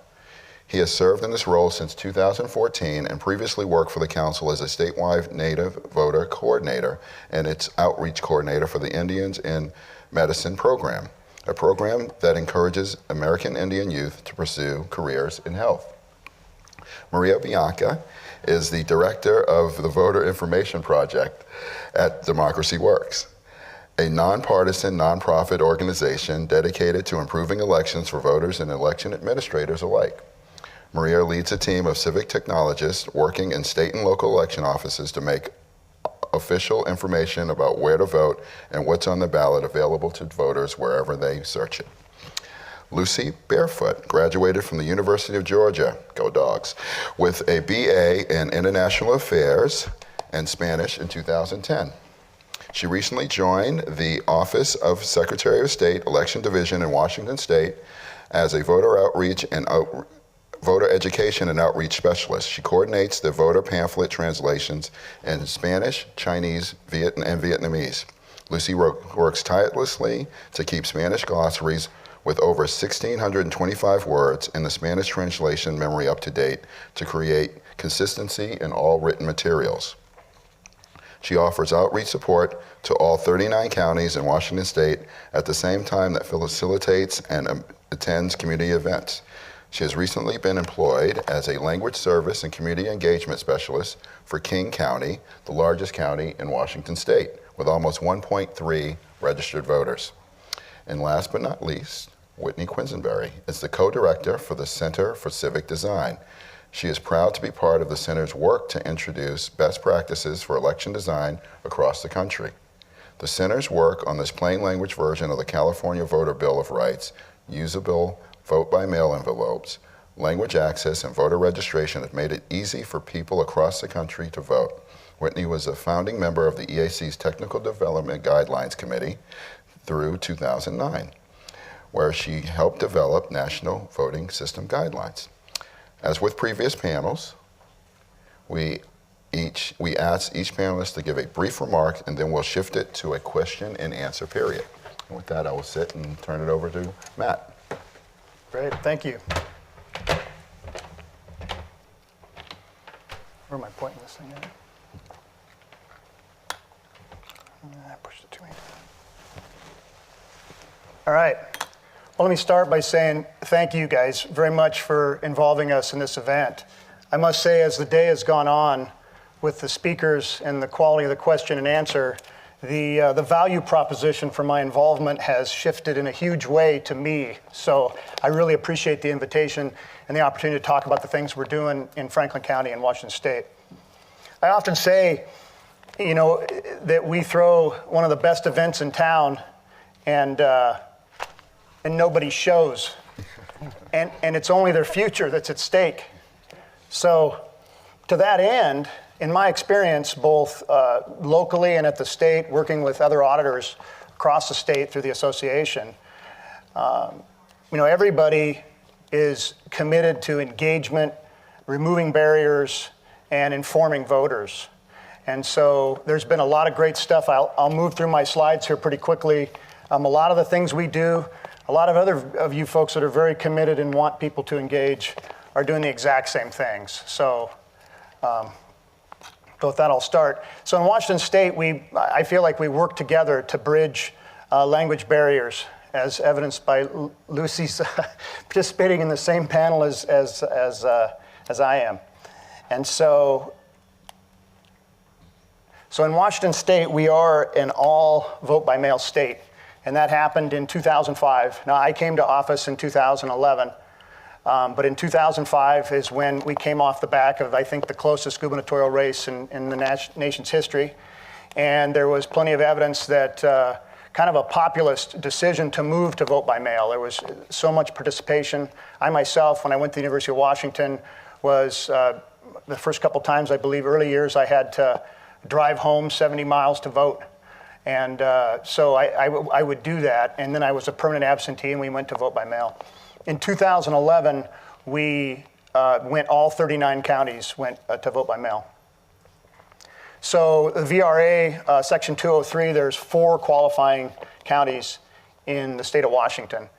S5: He has served in this role since 2014 and previously worked for the council as a statewide Native Voter Coordinator and its outreach coordinator for the Indians in Medicine program. a program that encourages American Indian youth to pursue careers in health. Maria Bianca is the director of the Voter Information Project at Democracy Works, a nonpartisan, nonprofit organization dedicated to improving elections for voters and election administrators alike. Maria leads a team of civic technologists working in state and local election offices to make official information about where to vote and what's on the ballot available to voters wherever they search it. Lucy Barefoot graduated from the University of Georgia, go Dogs, with a BA in International Affairs and Spanish in 2010. She recently joined the Office of Secretary of State Election Division in Washington State as a voter outreach and voter education and outreach specialist. She coordinates the voter pamphlet translations in Spanish, Chinese, and Vietnamese. Lucy works tirelessly to keep Spanish glossaries with over 1,625 words in the Spanish translation memory up to date to create consistency in all written materials. She offers outreach support to all 39 counties in Washington State at the same time that facilitates and attends community events. She has recently been employed as a language service and community engagement specialist for King County, the largest county in Washington State, with almost 1.3 registered voters. And last but not least, Whitney Quisenberry is the co-director for the Center for Civic Design. She is proud to be part of the center's work to introduce best practices for election design across the country. The center's work on this plain language version of the California Voter Bill of Rights, usable vote-by-mail envelopes, language access, and voter registration have made it easy for people across the country to vote. Whitney was a founding member of the EAC's Technical Development Guidelines Committee through 2009, where she helped develop national voting system guidelines. As with previous panels, we ask each panelist to give a brief remark, and then we'll shift it to a question and answer period. And with that, I will sit and turn it over to Matt.
S8: Great, thank you. Where am I pointing this thing at? I pushed it too late. All right. Well, let me start by saying thank you guys very much for involving us in this event. I must say, as the day has gone on with the speakers and the quality of the question and answer, the value proposition for my involvement has shifted in a huge way to me. So I really appreciate the invitation and the opportunity to talk about the things we're doing in Franklin County and Washington State. I often say, that we throw one of the best events in town and nobody shows. And it's only their future that's at stake. So to that end, in my experience, both locally and at the state, working with other auditors across the state through the association, everybody is committed to engagement, removing barriers, and informing voters. And so there's been a lot of great stuff. I'll move through my slides here pretty quickly. A lot of the things we do, a lot of other of you folks that are very committed and want people to engage are doing the exact same things. So with that, I'll start. So in Washington State, I feel like we work together to bridge language barriers, as evidenced by Lucy's participating in the same panel as I am. And so in Washington State, we are an all vote-by-mail state. And that happened in 2005. Now, I came to office in 2011, but in 2005 is when we came off the back of, I think, the closest gubernatorial race in the nation's history. And there was plenty of evidence that kind of a populist decision to move to vote by mail. There was so much participation. I myself, when I went to the University of Washington, was the first couple times, I believe, early years, I had to drive home 70 miles to vote. And so I would do that, and then I was a permanent absentee, and we went to vote by mail. In 2011, we all 39 counties went to vote by mail. So the VRA, Section 203, there's 4 qualifying counties in the state of Washington.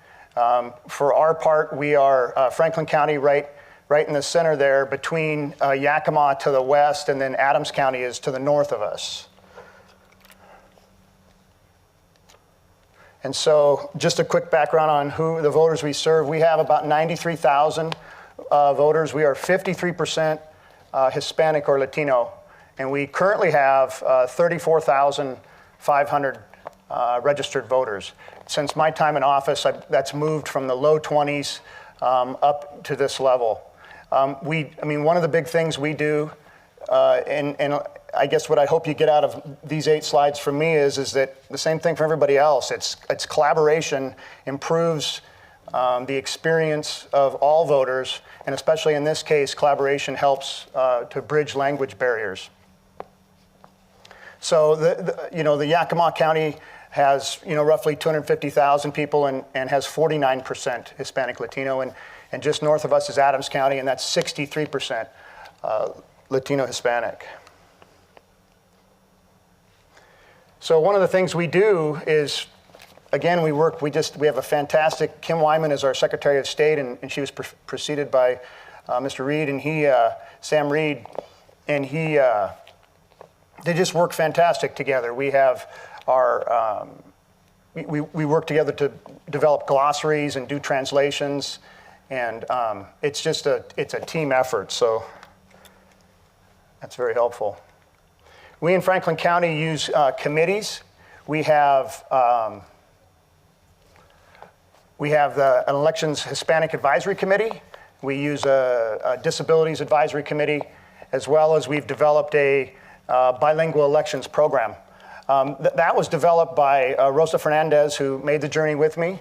S8: For our part, we are Franklin County, right in the center there, between Yakima to the west, and then Adams County is to the north of us. And so just a quick background on who the voters we serve. We have about 93,000 voters. We are 53% Hispanic or Latino, and we currently have 34,500 registered voters. Since my time in office, that's moved from the low 20s up to this level. One of the big things we do, and I guess what I hope you get out of these 8 slides from me is that the same thing for everybody else. It's collaboration improves the experience of all voters, and especially in this case, collaboration helps to bridge language barriers. So the Yakima County has roughly 250,000 people and has 49% Hispanic Latino, and just north of us is Adams County, and that's 63% Latino Hispanic. So one of the things we do is, again, we have a fantastic, Kim Wyman is our Secretary of State, and she was preceded by Mr. Reed, and Sam Reed, and they just work fantastic together. We have our, we work together to develop glossaries and do translations, and it's a team effort, so that's very helpful. We in Franklin County use committees. We have an Elections Hispanic Advisory Committee. We use a Disabilities Advisory Committee, as well as we've developed a bilingual elections program. That was developed by Rosa Fernandez, who made the journey with me,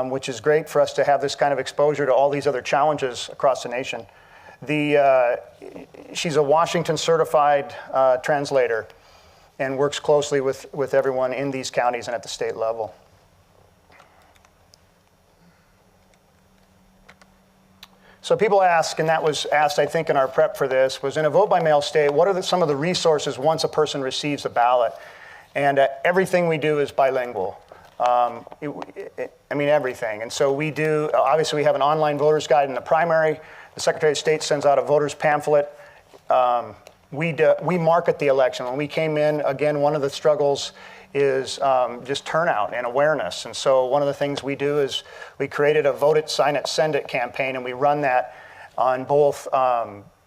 S8: which is great for us to have this kind of exposure to all these other challenges across the nation. She's a Washington certified translator and works closely with everyone in these counties and at the state level. So people ask, and that was asked I think in our prep for this, was in a vote by mail state, what are some of the resources once a person receives a ballot? And everything we do is bilingual. Everything. And so we do, obviously we have an online voter's guide in the primary. The Secretary of State sends out a voter's pamphlet. We market the election. When we came in, again, one of the struggles is just turnout and awareness. And so one of the things we do is we created a Vote It, Sign It, Send It campaign, and we run that on both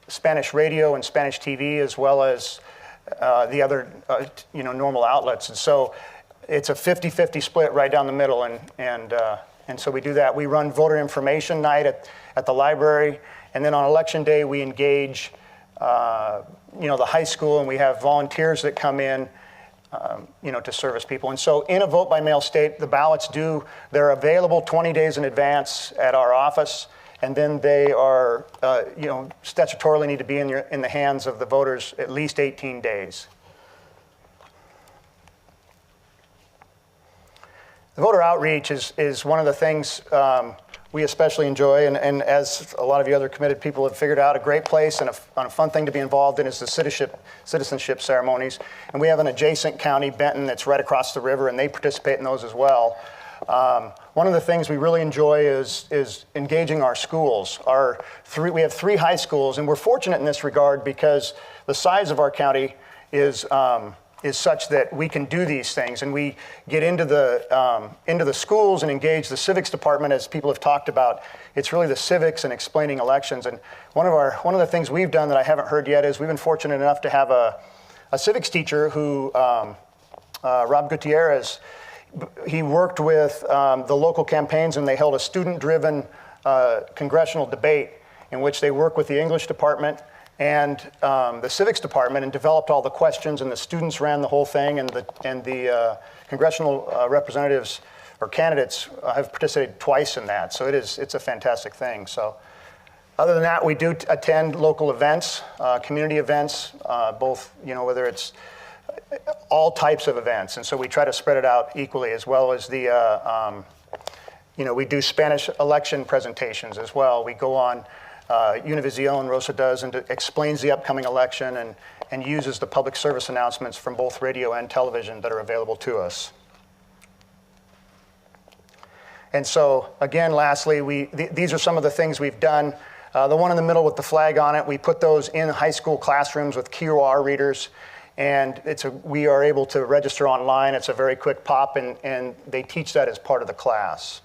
S8: Spanish radio and Spanish TV, as well as the other normal outlets. And so it's a 50-50 split right down the middle, and so we do that. We run voter information night at the library, and then on election day we engage the high school, and we have volunteers that come in to service people. And so in a vote by mail state, the ballots they're available 20 days in advance at our office, and then they are statutorily need to be in the hands of the voters at least 18 days. The voter outreach is one of the things we especially enjoy, and as a lot of you other committed people have figured out, a great place and a fun thing to be involved in is the citizenship ceremonies. And we have an adjacent county, Benton, that's right across the river, and they participate in those as well. One of the things we really enjoy is engaging our schools. We have 3 high schools, and we're fortunate in this regard because the size of our county is such that we can do these things, and we get into the schools and engage the civics department, as people have talked about. It's really the civics and explaining elections. And one of the things we've done that I haven't heard yet is we've been fortunate enough to have a civics teacher who, Rob Gutierrez, he worked with the local campaigns, and they held a student-driven congressional debate in which they worked with the English department and the civics department and developed all the questions, and the students ran the whole thing, and the congressional representatives or candidates have participated twice in that. So it's a fantastic thing. So other than that, we do attend local events, community events, both, whether it's all types of events. And so we try to spread it out equally, as well as we do Spanish election presentations as well. We go on Univision, Rosa does, and explains the upcoming election and uses the public service announcements from both radio and television that are available to us. And so, again, lastly, these are some of the things we've done. The one in the middle with the flag on it, we put those in high school classrooms with QR readers, And we are able to register online. It's a very quick pop, and they teach that as part of the class.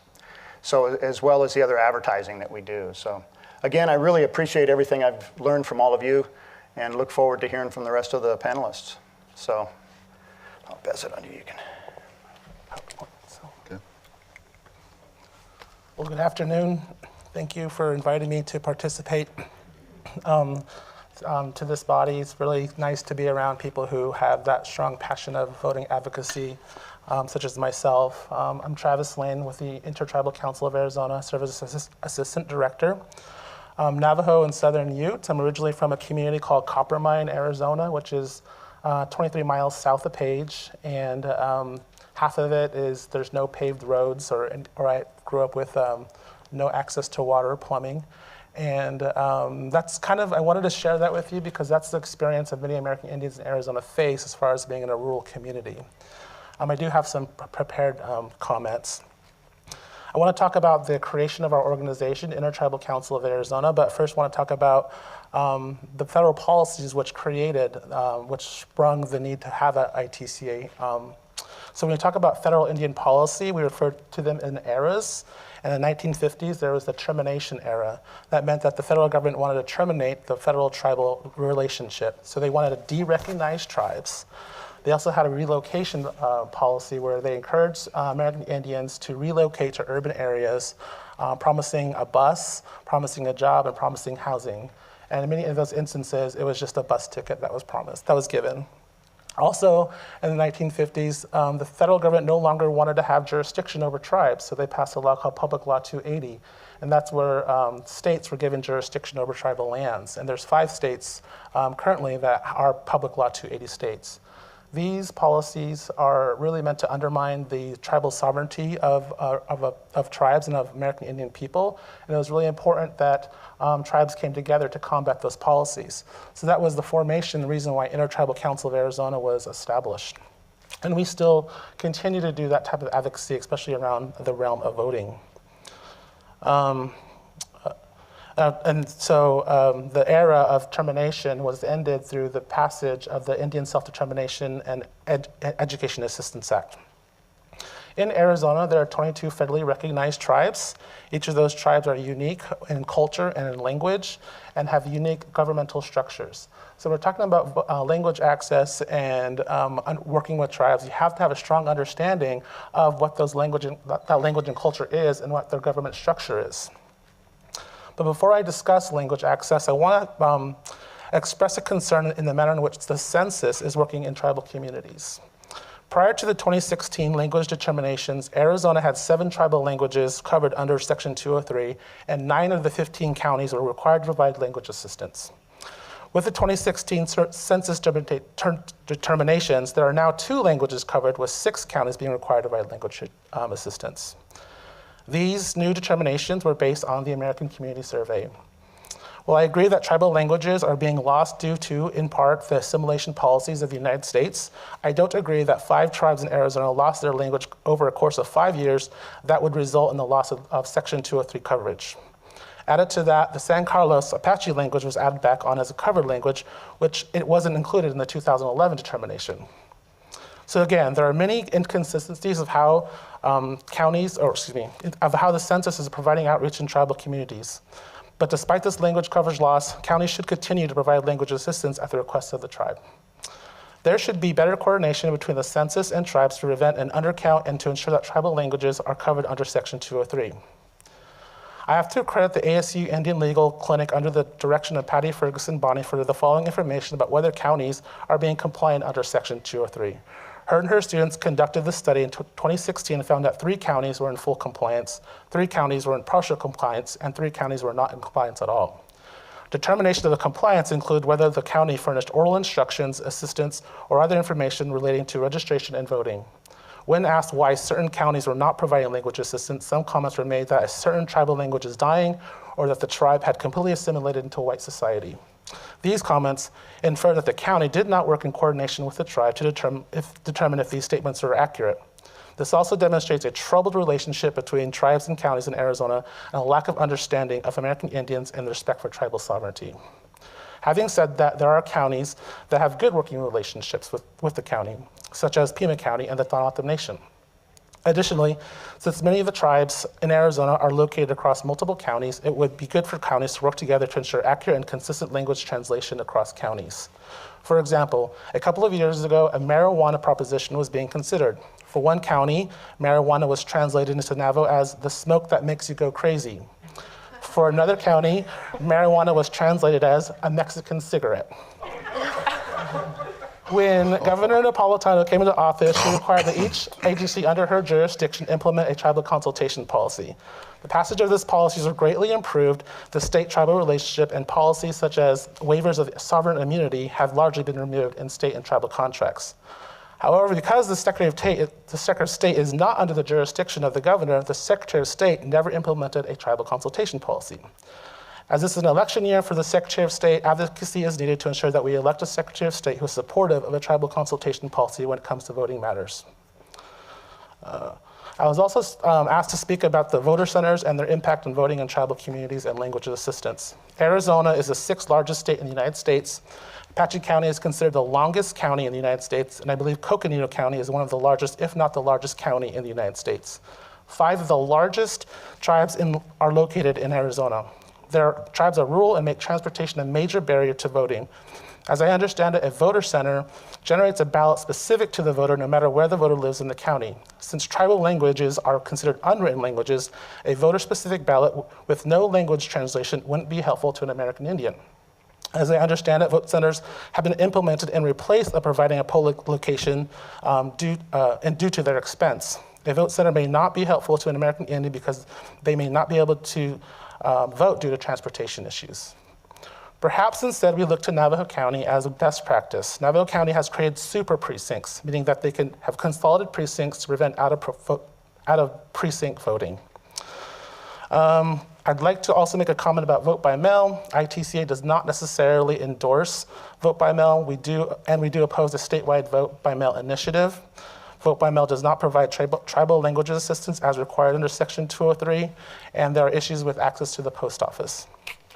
S8: So as well as the other advertising that we do. So again, I really appreciate everything I've learned from all of you and look forward to hearing from the rest of the panelists. So I'll pass it on to you.
S14: Well, good afternoon. Thank you for inviting me to participate to this body. It's really nice to be around people who have that strong passion of voting advocacy, such as myself. I'm Travis Lane with the Intertribal Council of Arizona, serve as Assistant Director. Navajo and Southern Ute. I'm originally from a community called Coppermine, Arizona, which is 23 miles south of Page, and half of it is there's no paved roads, or I grew up with no access to water or plumbing. And that's I wanted to share that with you because that's the experience that many American Indians in Arizona face as far as being in a rural community. I do have some prepared comments. I want to talk about the creation of our organization, Intertribal Council of Arizona, but first I want to talk about the federal policies which sprung the need to have an ITCA. So when we talk about federal Indian policy, we refer to them in eras. In the 1950s, there was the termination era. That meant that the federal government wanted to terminate the federal-tribal relationship. So they wanted to de-recognize tribes. They also had a relocation policy where they encouraged American Indians to relocate to urban areas, promising a bus, promising a job, and promising housing. And in many of those instances, it was just a bus ticket that was given. Also, in the 1950s, the federal government no longer wanted to have jurisdiction over tribes, so they passed a law called Public Law 280, and that's where states were given jurisdiction over tribal lands. And there's 5 states currently that are Public Law 280 states. These policies are really meant to undermine the tribal sovereignty of tribes and of American Indian people, and it was really important that tribes came together to combat those policies. So that was the formation, the reason why Intertribal Council of Arizona was established. And we still continue to do that type of advocacy, especially around the realm of voting. The era of termination was ended through the passage of the Indian Self-Determination and Education Assistance Act. In Arizona, there are 22 federally recognized tribes. Each of those tribes are unique in culture and in language and have unique governmental structures. So we're talking about language access and working with tribes. You have to have a strong understanding of what that language and culture is and what their government structure is. But before I discuss language access, I want to express a concern in the manner in which the census is working in tribal communities. Prior to the 2016 language determinations, Arizona had 7 tribal languages covered under Section 203, and 9 of the 15 counties were required to provide language assistance. With the 2016 census determinations, there are now 2 languages covered, with 6 counties being required to provide language assistance. These new determinations were based on the American Community Survey. While I agree that tribal languages are being lost due to, in part, the assimilation policies of the United States, I don't agree that 5 tribes in Arizona lost their language over a course of 5 years that would result in the loss of Section 203 coverage. Added to that, the San Carlos Apache language was added back on as a covered language, which it wasn't included in the 2011 determination. So again, there are many inconsistencies of how of how the census is providing outreach in tribal communities. But despite this language coverage loss, counties should continue to provide language assistance at the request of the tribe. There should be better coordination between the census and tribes to prevent an undercount and to ensure that tribal languages are covered under Section 203. I have to credit the ASU Indian Legal Clinic under the direction of Patty Ferguson Bonney for the following information about whether counties are being compliant under Section 203. Her and her students conducted this study in 2016 and found that 3 counties were in full compliance, 3 counties were in partial compliance, and 3 counties were not in compliance at all. Determination of the compliance include whether the county furnished oral instructions, assistance, or other information relating to registration and voting. When asked why certain counties were not providing language assistance, some comments were made that a certain tribal language is dying or that the tribe had completely assimilated into white society. These comments infer that the county did not work in coordination with the tribe to determine if these statements are accurate. This also demonstrates a troubled relationship between tribes and counties in Arizona and a lack of understanding of American Indians and the respect for tribal sovereignty. Having said that, there are counties that have good working relationships with the county, such as Pima County and the Tohono O'odham Nation. Additionally, since many of the tribes in Arizona are located across multiple counties, it would be good for counties to work together to ensure accurate and consistent language translation across counties. For example, a couple of years ago, a marijuana proposition was being considered. For one county, marijuana was translated into Navajo as the smoke that makes you go crazy. For another county, marijuana was translated as a Mexican cigarette. When Governor Napolitano came into office, she required that each agency under her jurisdiction implement a tribal consultation policy. The passage of this policy has greatly improved the state-tribal relationship, and policies such as waivers of sovereign immunity have largely been removed in state and tribal contracts. However, because the Secretary of State is not under the jurisdiction of the governor, the Secretary of State never implemented a tribal consultation policy. As this is an election year for the Secretary of State, advocacy is needed to ensure that we elect a Secretary of State who is supportive of a tribal consultation policy when it comes to voting matters. I was also asked to speak about the voter centers and their impact on voting in tribal communities and language assistance. Arizona is the 6th largest state in the United States. Apache County is considered the longest county in the United States, and I believe Coconino County is one of the largest, if not the largest county in the United States. 5 of the largest tribes are located in Arizona. Their tribes are rural and make transportation a major barrier to voting. As I understand it, a voter center generates a ballot specific to the voter no matter where the voter lives in the county. Since tribal languages are considered unwritten languages, a voter-specific ballot with no language translation wouldn't be helpful to an American Indian. As I understand it, vote centers have been implemented in place of providing a poll location due to their expense. A vote center may not be helpful to an American Indian because they may not be able to vote due to transportation issues. Perhaps instead we look to Navajo County as a best practice. Navajo County has created super precincts, meaning that they can have consolidated precincts to prevent out of precinct voting. I'd like to also make a comment about vote by mail. ITCA does not necessarily endorse vote by mail. We do oppose a statewide vote by mail initiative. Vote by mail does not provide tribal languages assistance as required under Section 203, and there are issues with access to the post office.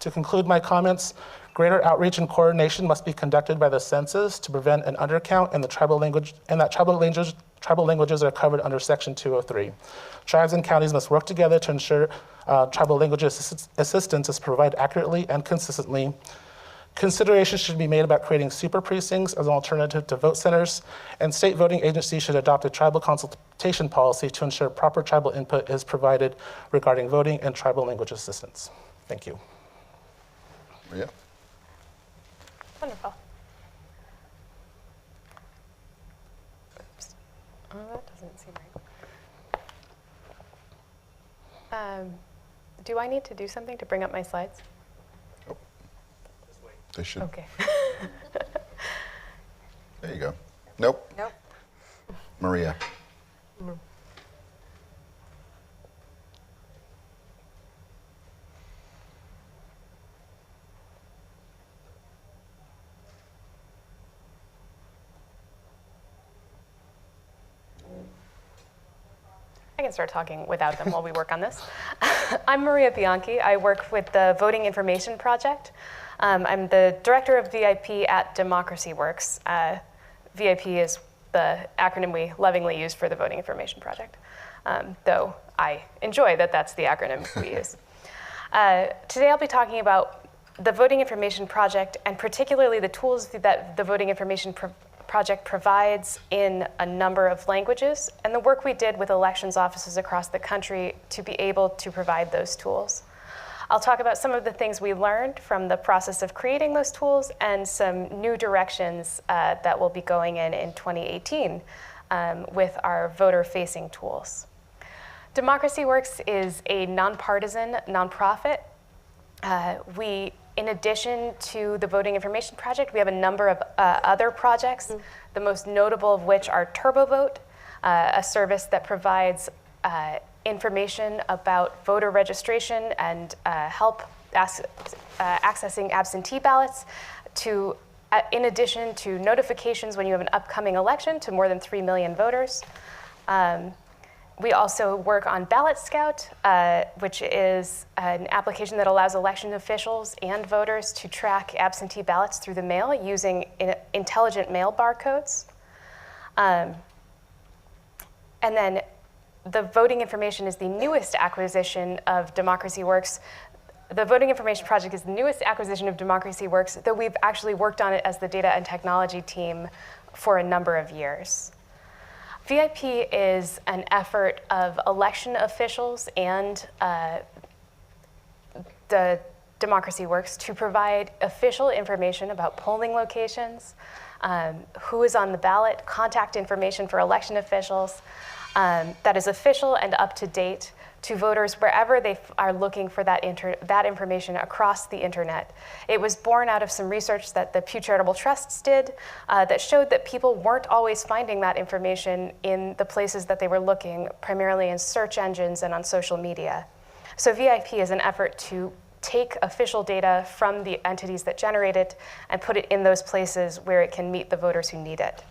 S14: To conclude my comments, greater outreach and coordination must be conducted by the census to prevent an undercount in the tribal language, and that tribal languages are covered under Section 203. Tribes and counties must work together to ensure tribal language assistance is provided accurately and consistently. Consideration should be made about creating super precincts as an alternative to vote centers, and state voting agencies should adopt a tribal consultation policy to ensure proper tribal input is provided regarding voting and tribal language assistance. Thank you.
S5: Yeah.
S3: Wonderful. Oops. Oh, that doesn't seem right. Do I need to do something to bring up my slides?
S5: They should.
S3: Okay.
S5: There you go. Nope.
S3: Nope.
S5: Maria.
S3: I can start talking without them while we work on this. I'm Maria Bianchi. I work with the Voting Information Project. I'm the director of VIP at Democracy Works. VIP is the acronym we lovingly use for the Voting Information Project, though I enjoy that that's the acronym we use. Today I'll be talking about the Voting Information Project and particularly the tools that the Voting Information Project provides in a number of languages and the work we did with elections offices across the country to be able to provide those tools. I'll talk about some of the things we learned from the process of creating those tools and some new directions that will be going in 2018 with our voter-facing tools. Democracy Works is a nonpartisan nonprofit. In addition to the Voting Information Project, we have a number of other projects, the most notable of which are TurboVote, a service that provides information about voter registration and help accessing absentee ballots, in addition to notifications when you have an upcoming election to more than 3 million voters. We also work on Ballot Scout, which is an application that allows election officials and voters to track absentee ballots through the mail using intelligent mail barcodes. And then the voting information is the newest acquisition of Democracy Works. The Voting Information Project is the newest acquisition of Democracy Works, though we've actually worked on it as the data and technology team for a number of years. VIP is an effort of election officials and the Democracy Works to provide official information about polling locations, who is on the ballot, contact information for election officials that is official and up to date to voters wherever they are looking for that information across the internet. It was born out of some research that the Pew Charitable Trusts did that showed that people weren't always finding that information in the places that they were looking, primarily in search engines and on social media. So VIP is an effort to take official data from the entities that generate it and put it in those places where it can meet the voters who need it.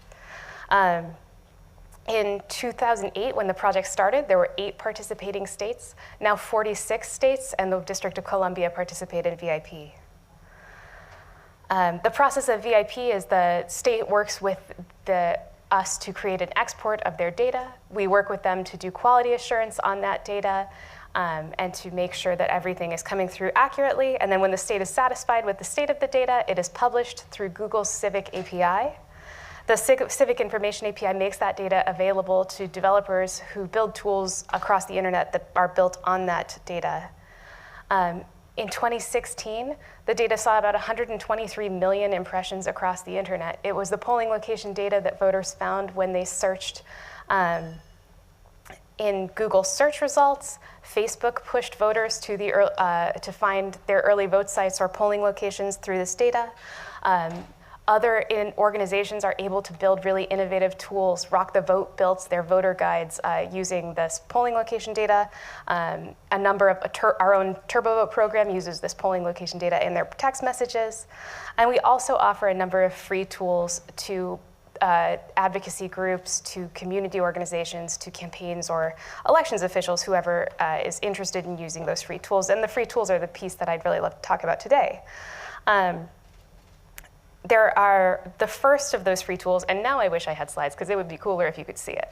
S3: In 2008, when the project started, there were 8 participating states. Now 46 states and the District of Columbia participate in VIP. The process of VIP is the state works with us to create an export of their data. We work with them to do quality assurance on that data and to make sure that everything is coming through accurately. And then when the state is satisfied with the state of the data, it is published through Google's Civic API. The Civic Information API makes that data available to developers who build tools across the internet that are built on that data. In 2016, the data saw about 123 million impressions across the internet. It was the polling location data that voters found when they searched in Google search results. Facebook pushed voters to find their early vote sites or polling locations through this data. Other organizations are able to build really innovative tools. Rock the Vote built their voter guides using this polling location data. A number of our own TurboVote program uses this polling location data in their text messages. And we also offer a number of free tools to advocacy groups, to community organizations, to campaigns or elections officials, whoever is interested in using those free tools. And the free tools are the piece that I'd really love to talk about today. There are the first of those free tools, and now I wish I had slides because it would be cooler if you could see it.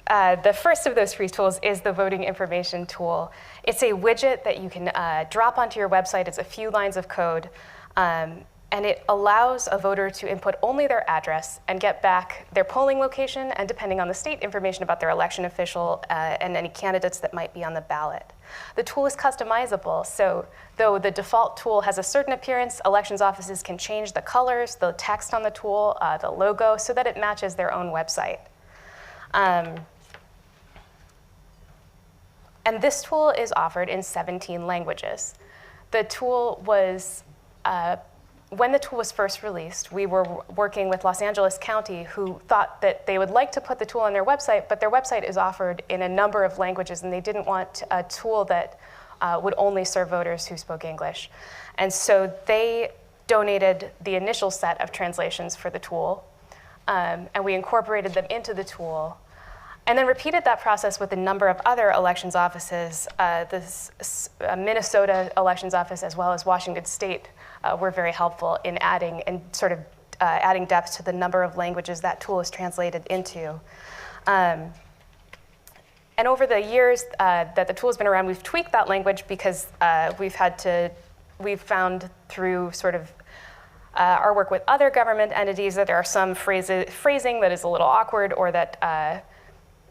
S3: The first of those free tools is the voting information tool. It's a widget that you can drop onto your website. It's a few lines of code, and it allows a voter to input only their address and get back their polling location and, depending on the state, information about their election official and any candidates that might be on the ballot. The tool is customizable, so though the default tool has a certain appearance, elections offices can change the colors, the text on the tool, the logo, so that it matches their own website. And this tool is offered in 17 languages. The tool was, when the tool was first released, we were working with Los Angeles County, who thought that they would like to put the tool on their website, but their website is offered in a number of languages, and they didn't want a tool that would only serve voters who spoke English. And so they donated the initial set of translations for the tool, and we incorporated them into the tool, and then repeated that process with a number of other elections offices. Minnesota elections office, as well as Washington State, were very helpful in adding and sort of adding depth to the number of languages that tool is translated into. And over the years that the tool's been around, we've tweaked that language because we've found through sort of our work with other government entities that there are some phrasing that is a little awkward, or that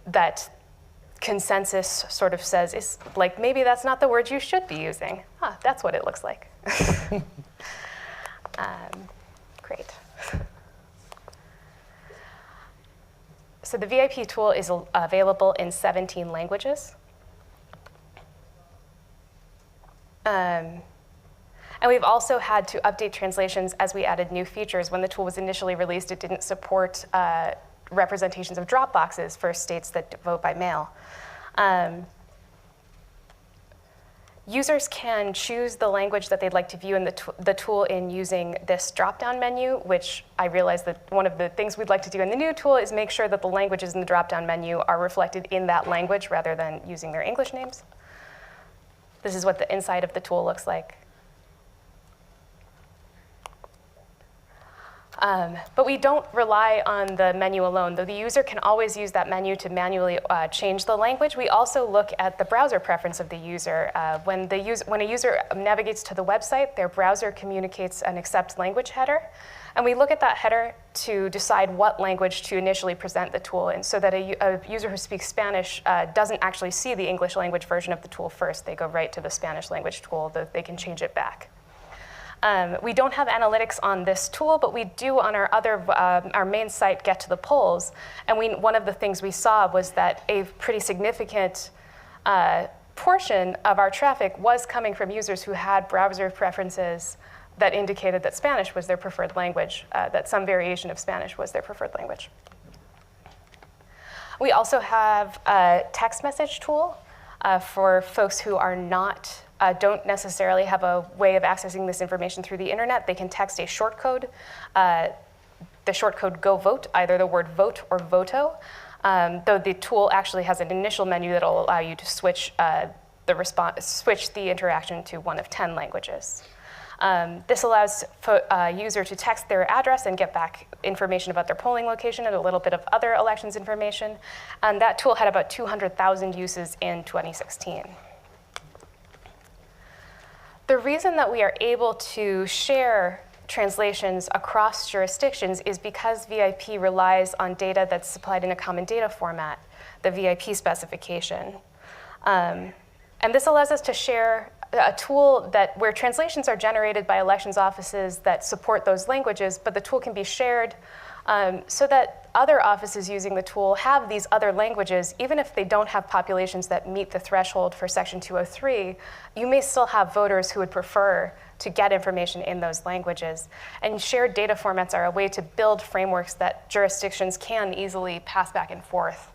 S3: that consensus sort of says is like, maybe that's not the word you should be using. That's what it looks like. Great. So the VIP tool is available in 17 languages. And we've also had to update translations as we added new features. When the tool was initially released, it didn't support representations of drop boxes for states that vote by mail. Users can choose the language that they'd like to view in the tool in using this drop-down menu, which I realize that one of the things we'd like to do in the new tool is make sure that the languages in the drop-down menu are reflected in that language rather than using their English names. This is what the inside of the tool looks like. But we don't rely on the menu alone, though the user can always use that menu to manually change the language. We also look at the browser preference of the user. When a user navigates to the website, their browser communicates an accept language header. And we look at that header to decide what language to initially present the tool in, so that a user who speaks Spanish doesn't actually see the English language version of the tool first. They go right to the Spanish language tool, they can change it back. We don't have analytics on this tool, but we do on our main site, Get to the Polls. And one of the things we saw was that a pretty significant portion of our traffic was coming from users who had browser preferences that indicated that Spanish was their preferred language, that some variation of Spanish was their preferred language. We also have a text message tool for folks who are not don't necessarily have a way of accessing this information through the internet. They can text a short code, the short code go vote, either the word vote or voto, though the tool actually has an initial menu that will allow you to switch the interaction to one of 10 languages. This allows a user to text their address and get back information about their polling location and a little bit of other elections information. And that tool had about 200,000 uses in 2016. The reason that we are able to share translations across jurisdictions is because VIP relies on data that's supplied in a common data format, the VIP specification. And this allows us to share a tool where translations are generated by elections offices that support those languages, but the tool can be shared so that other offices using the tool have these other languages. Even if they don't have populations that meet the threshold for Section 203, you may still have voters who would prefer to get information in those languages. And shared data formats are a way to build frameworks that jurisdictions can easily pass back and forth.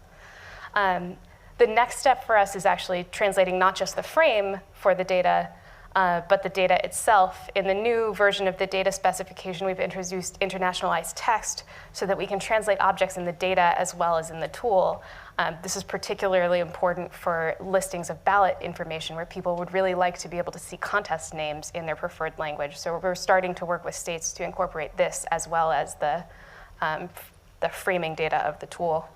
S3: The next step for us is actually translating not just the frame for the data, but the data itself. In the new version of the data specification, we've introduced internationalized text so that we can translate objects in the data as well as in the tool. This is particularly important for listings of ballot information where people would really like to be able to see contest names in their preferred language. So we're starting to work with states to incorporate this as well as the framing data of the tool.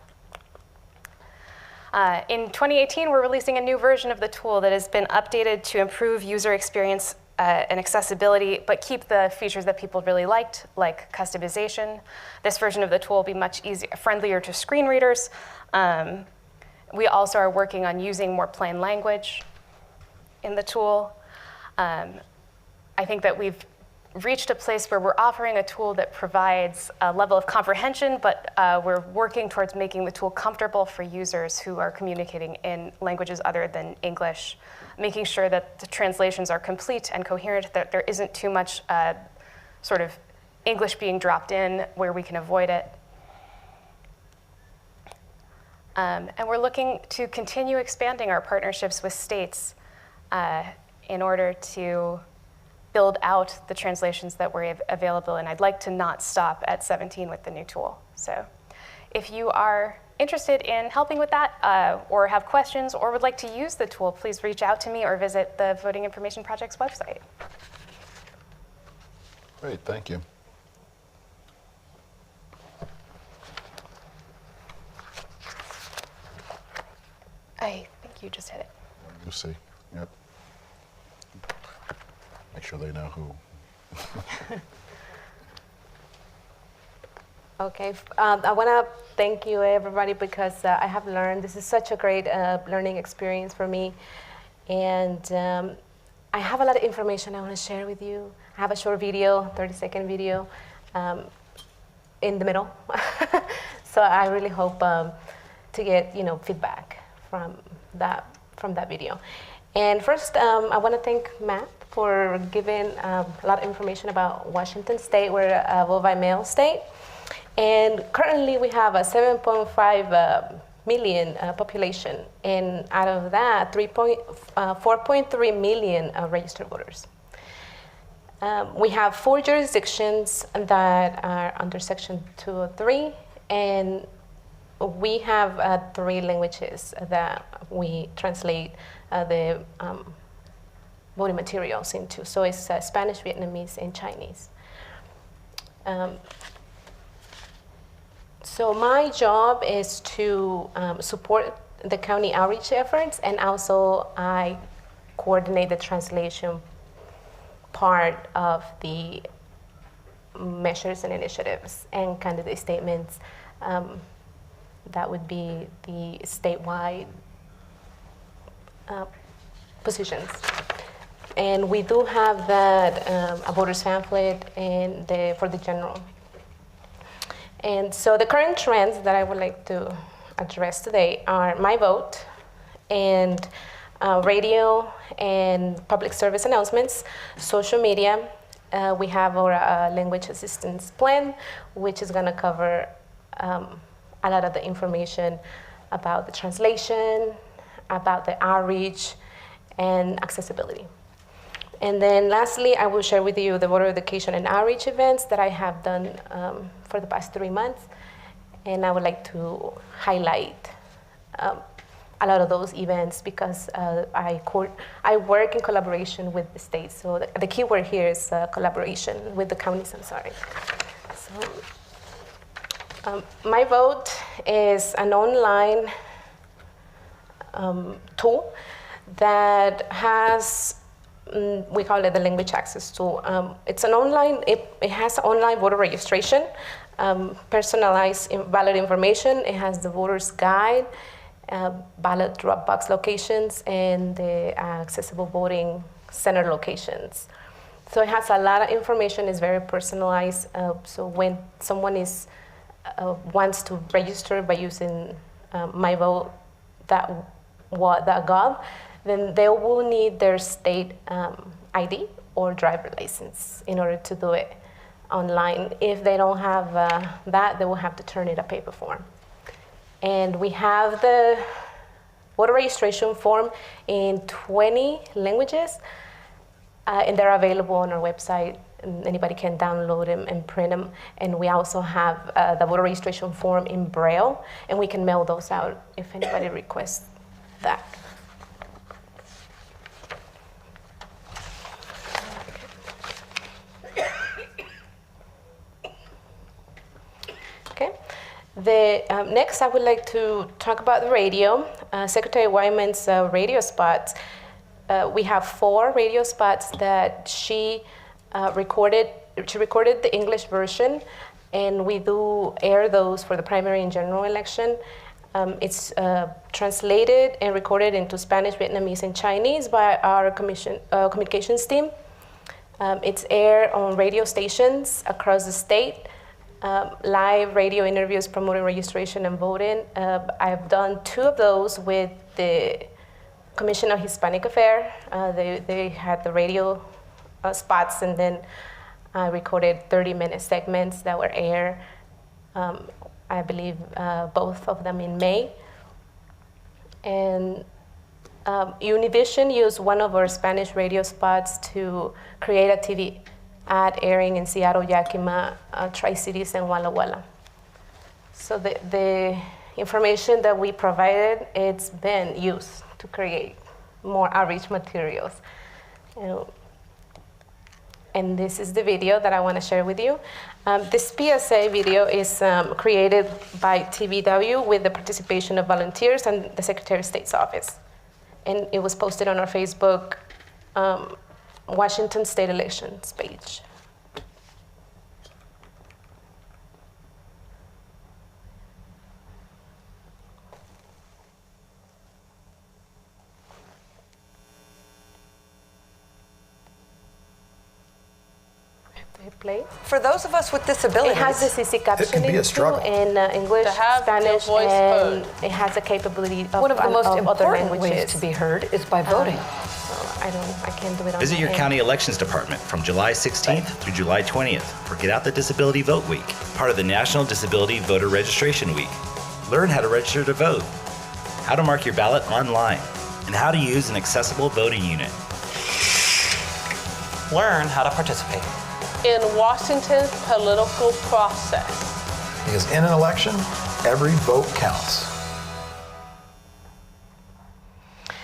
S3: In 2018, we're releasing a new version of the tool that has been updated to improve user experience and accessibility, but keep the features that people really liked, like customization. This version of the tool will be much friendlier to screen readers. We also are working on using more plain language in the tool. I think that we've reached a place where we're offering a tool that provides a level of comprehension, but we're working towards making the tool comfortable for users who are communicating in languages other than English, making sure that the translations are complete and coherent, that there isn't too much sort of English being dropped in where we can avoid it. And we're looking to continue expanding our partnerships with states in order to build out the translations that were available, and I'd like to not stop at 17 with the new tool. So if you are interested in helping with that or have questions or would like to use the tool, please reach out to me or visit the Voting Information Project's website.
S5: Great, thank you.
S3: I think you just hit it.
S5: Lucy, yep. Make sure they know who.
S13: Okay, I want to thank you, everybody, because I have learned. This is such a great learning experience for me. And I have a lot of information I want to share with you. I have a short video, 30-second video, in the middle. So I really hope to get feedback from that video. And first, I want to thank Matt for giving a lot of information about Washington State. We're a vote by mail state. And currently we have a 7.5 million population, and out of that, 4.3 million registered voters. We have 4 jurisdictions that are under Section 203, and we have 3 languages that we translate the voting materials into. So it's Spanish, Vietnamese, and Chinese. So my job is to support the county outreach efforts, and also I coordinate the translation part of the measures and initiatives and candidate statements. That would be the statewide positions. And we do have that a voter's pamphlet and for the general. And so the current trends that I would like to address today are My Vote and radio and public service announcements, social media. We have our language assistance plan, which is going to cover a lot of the information about the translation, about the outreach, and accessibility. And then lastly, I will share with you the voter education and outreach events that I have done for the past 3 months. And I would like to highlight a lot of those events because I work in collaboration with the state. So the key word here is collaboration with the counties, I'm sorry. So, My Vote is an online tool that has, we call it the language access tool. It's an online, it has online voter registration, personalized ballot information. It has the voter's guide, ballot drop box locations, and the accessible voting center locations. So it has a lot of information. It's very personalized. So when someone wants to register by using myvote.gov, then they will need their state ID or driver license in order to do it online. If they don't have that, they will have to turn in a paper form. And we have the voter registration form in 20 languages, and they're available on our website. And anybody can download them and print them. And we also have the voter registration form in Braille, and we can mail those out if anybody requests that. Okay. Next, I would like to talk about the radio. Secretary Wyman's radio spots. We have 4 radio spots that she recorded. She recorded the English version, and we do air those for the primary and general election. It's translated and recorded into Spanish, Vietnamese, and Chinese by our communications team. It's aired on radio stations across the state. Live radio interviews promoting registration and voting. I've done 2 of those with the Commission on Hispanic Affairs. They had the radio spots, and then I recorded 30-minute segments that were aired, I believe both of them in May. And Univision used one of our Spanish radio spots to create a TV ad airing in Seattle, Yakima, Tri-Cities, and Walla Walla. So the information that we provided, it's been used to create more outreach materials. And this is the video that I want to share with you. This PSA video is created by TVW with the participation of volunteers and the Secretary of State's office. And it was posted on our Facebook Washington State Elections page. Play.
S15: For those of us with disabilities,
S13: it has the CC captioning in English, Spanish, and it has the capability of
S15: one of the most
S13: other
S15: important
S13: languages.
S15: ways to be heard is by voting.
S13: So I can't do it on
S17: Visit
S13: my
S17: your
S13: end.
S17: county elections department from July 16th through July 20th for Get Out the Disability Vote Week, part of the National Disability Voter Registration Week. Learn how to register to vote, how to mark your ballot online, and how to use an accessible voting unit.
S12: Learn how to participate
S18: in Washington's political process.
S19: Because in an election, every vote counts.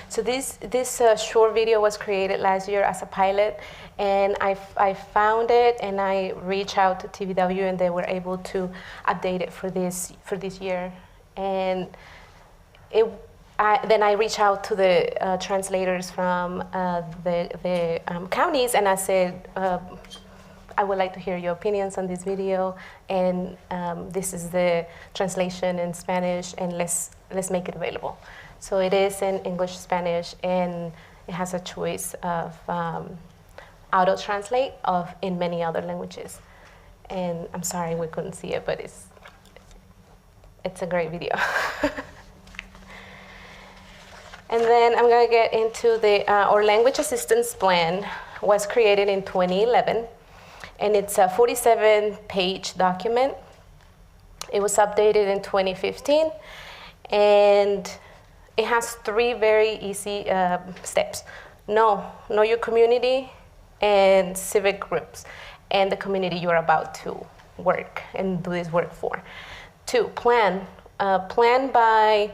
S13: So this short video was created last year as a pilot, and I found it and I reached out to TVW and they were able to update it for this year. And then I reached out to the translators from the counties and I said, I would like to hear your opinions on this video, and this is the translation in Spanish, and let's make it available. So it is in English, Spanish, and it has a choice of auto-translate in many other languages. And I'm sorry we couldn't see it, but it's a great video. And then I'm gonna get into our language assistance plan was created in 2011, and it's a 47-page document. It was updated in 2015, and it has 3 very easy steps. Know your community and civic groups and the community you're about to work and do this work for. 2, plan. Plan by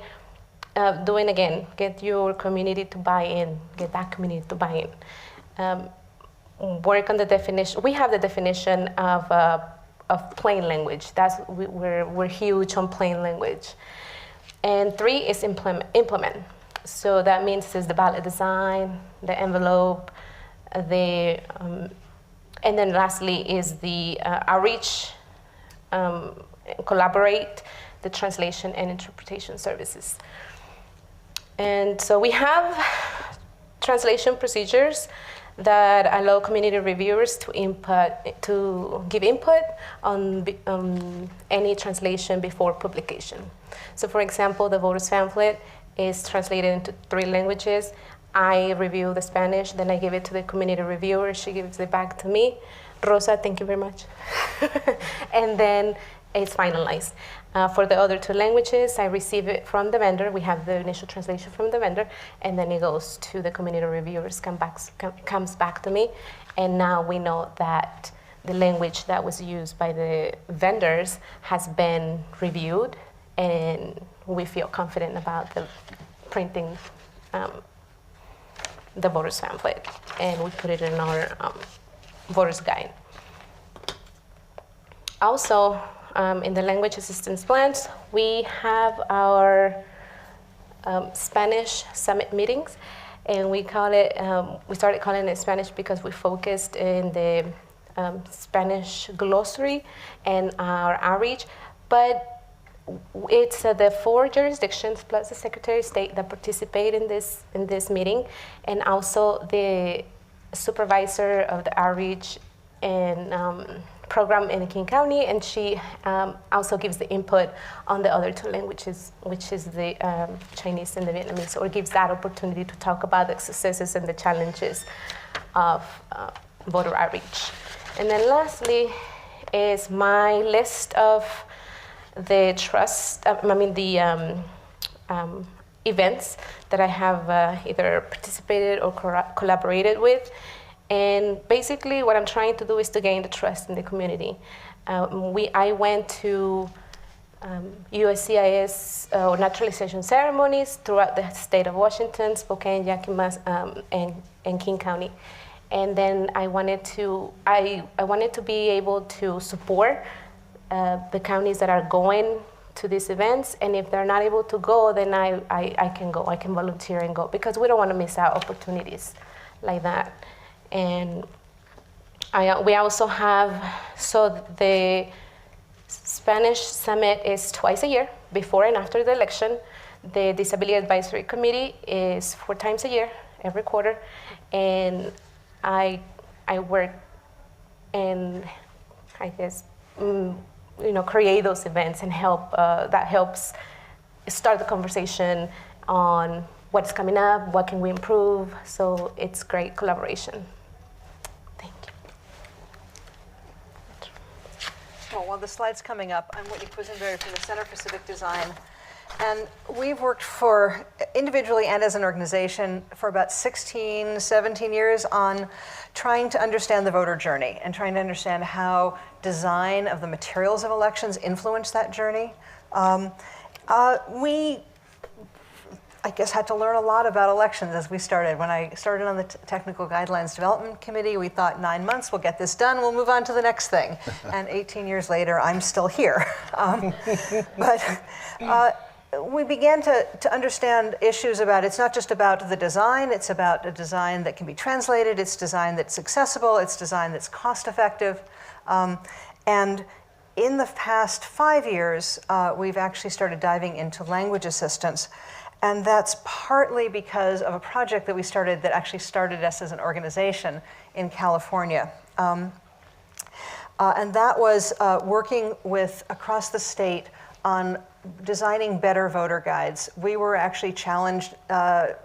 S13: doing, again, get your community to buy in, get that community to buy in. Work on the definition. We have the definition of plain language. We're huge on plain language. And 3 is implement. So that means it's the ballot design, the envelope, and then lastly is the outreach, collaborate, the translation and interpretation services. And so we have translation procedures that allow community reviewers to give input on any translation before publication. So for example, the voters pamphlet is translated into 3 languages. I review the Spanish, then I give it to the community reviewer, she gives it back to me. Rosa, thank you very much. And then it's finalized. For the other 2 languages, I receive it from the vendor. We have the initial translation from the vendor, and then it goes to the community reviewers, comes back to me, and now we know that the language that was used by the vendors has been reviewed, and we feel confident about the printing the voters pamphlet, and we put it in our voters guide. Also, in the language assistance plans, we have our Spanish summit meetings, and we started calling it Spanish because we focused in the Spanish glossary and our outreach, but it's the 4 jurisdictions plus the Secretary of State that participate in this meeting, and also the supervisor of the outreach and program in King County, and she also gives the input on the other 2 languages, which is the Chinese and the Vietnamese, or gives that opportunity to talk about the successes and the challenges of voter outreach. And then lastly is my list of the events that I have either participated or collaborated with. And basically what I'm trying to do is to gain the trust in the community. I went to USCIS naturalization ceremonies throughout the state of Washington, Spokane, Yakima, and King County. And then I wanted to be able to support the counties that are going to these events, and if they're not able to go, then I can go. I can volunteer and go, because we don't want to miss out opportunities like that. And we also have, so the Spanish Summit is twice a year, before and after the election. The Disability Advisory Committee is 4 times a year, every quarter, and I work and I guess create those events and help. That helps start the conversation on what's coming up, what can we improve. So it's great collaboration.
S15: Well, while the slide's coming up, I'm Whitney Quisenberry from the Center for Civic Design.
S11: And we've worked for, individually and as an organization, for about 16, 17 years on trying to understand the voter journey and trying to understand how design of the materials of elections influence that journey. We, I guess, had to learn a lot about elections as we started. When I started on the Technical Guidelines Development Committee, we thought 9 months, we'll get this done, we'll move on to the next thing. And 18 years later, I'm still here. We began to understand issues about, it's not just about the design, it's about a design that can be translated, it's design that's accessible, it's design that's cost effective. And in the past 5 years, we've actually started diving into language assistance. And that's partly because of a project that we started that actually started us as an organization in California. And that was working with across the state on designing better voter guides. We were actually challenged by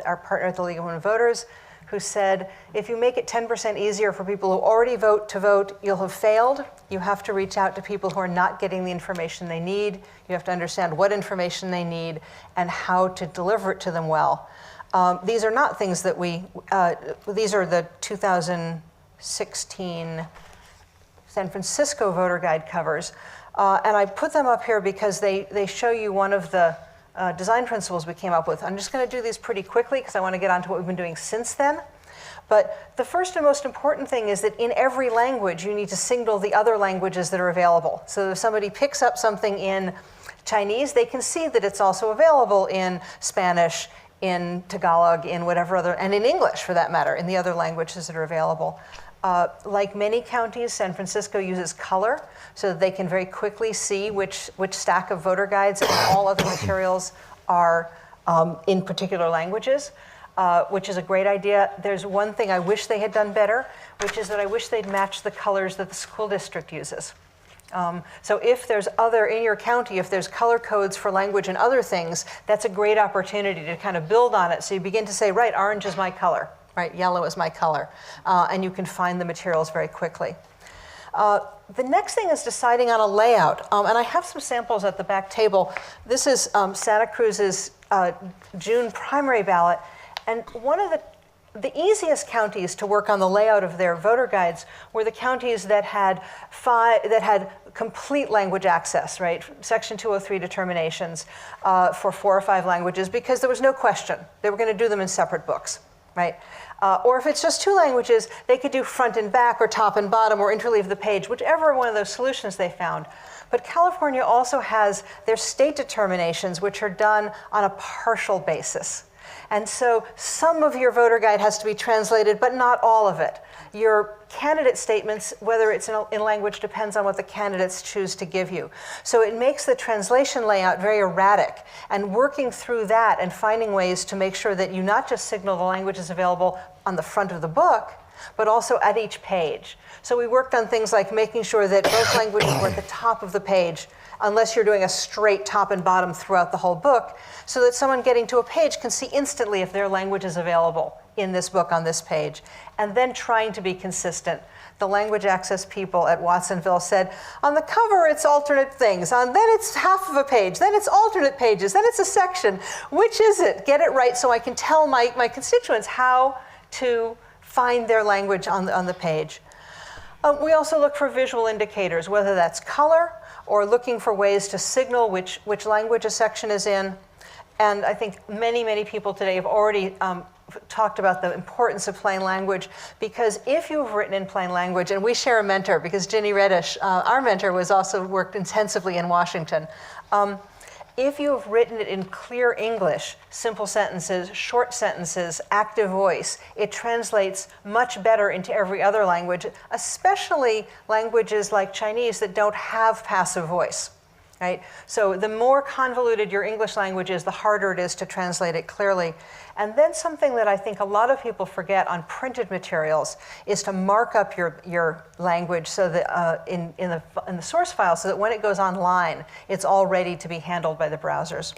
S11: our partner at the League of Women Voters, who said, if you make it 10% easier for people who already vote to vote, you'll have failed. You have to reach out to people who are not getting the information they need. You have to understand what information they need and how to deliver it to them well. These are not things that these are the 2016 San Francisco voter guide covers. And I put them up here because they show you one of the design principles we came up with. I'm just going to do these pretty quickly because I want to get on to what we've been doing since then. But the first and most important thing is that in every language, you need to signal the other languages that are available. So if somebody picks up something in Chinese, they can see that it's also available in Spanish, in Tagalog, in whatever other, and in English for that matter, in the other languages that are available. Like many counties, San Francisco uses color so that they can very quickly see which stack of voter guides and all other materials are in particular languages, which is a great idea. There's one thing I wish they had done better, which is that I wish they'd match the colors that the school district uses. So if there's in your county, if there's color codes for language and other things, that's a great opportunity to kind of build on it. So you begin to say, right, orange is my color. Right, yellow is my color, and you can find the materials very quickly. The next thing is deciding on a layout, and I have some samples at the back table. This is Santa Cruz's June primary ballot, and one of the easiest counties to work on the layout of their voter guides were the counties that had complete language access, right? Section 203 determinations for 4 or 5 languages, because there was no question they were going to do them in separate books. Right? Or if it's just 2 languages, they could do front and back or top and bottom or interleave the page, whichever one of those solutions they found. But California also has their state determinations, which are done on a partial basis. And so some of your voter guide has to be translated, but not all of it. Your candidate statements, whether it's in language, depends on what the candidates choose to give you. So it makes the translation layout very erratic, and working through that and finding ways to make sure that you not just signal the languages available on the front of the book, but also at each page. So we worked on things like making sure that both languages were at the top of the page, unless you're doing a straight top and bottom throughout the whole book, so that someone getting to a page can see instantly if their language is available in this book on this page, and then trying to be consistent. The language access people at Watsonville said, on the cover it's alternate things, then it's half of a page, then it's alternate pages, then it's a section. Which is it? Get it right so I can tell my constituents how to find their language on the page. We also look for visual indicators, whether that's color or looking for ways to signal which language a section is in. And I think many, many people today have already talked about the importance of plain language, because if you've written in plain language, and we share a mentor, because Ginny Reddish, our mentor, was also worked intensively in Washington. If you have written it in clear English, simple sentences, short sentences, active voice, it translates much better into every other language, especially languages like Chinese that don't have passive voice. Right? So the more convoluted your English language is, the harder it is to translate it clearly. And then something that I think a lot of people forget on printed materials is to mark up your language so that in the source file, so that when it goes online, it's all ready to be handled by the browsers.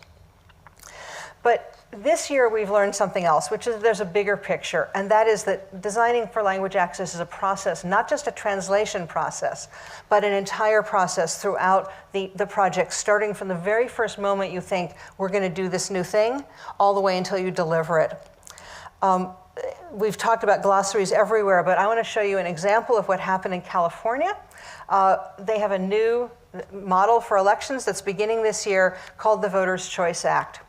S11: But this year we've learned something else, which is there's a bigger picture, and that is that designing for language access is a process, not just a translation process, but an entire process throughout the project, starting from the very first moment you think we're going to do this new thing, all the way until you deliver it. We've talked about glossaries everywhere, but I want to show you an example of what happened in California. They have a new model for elections that's beginning this year called the Voters' Choice Act.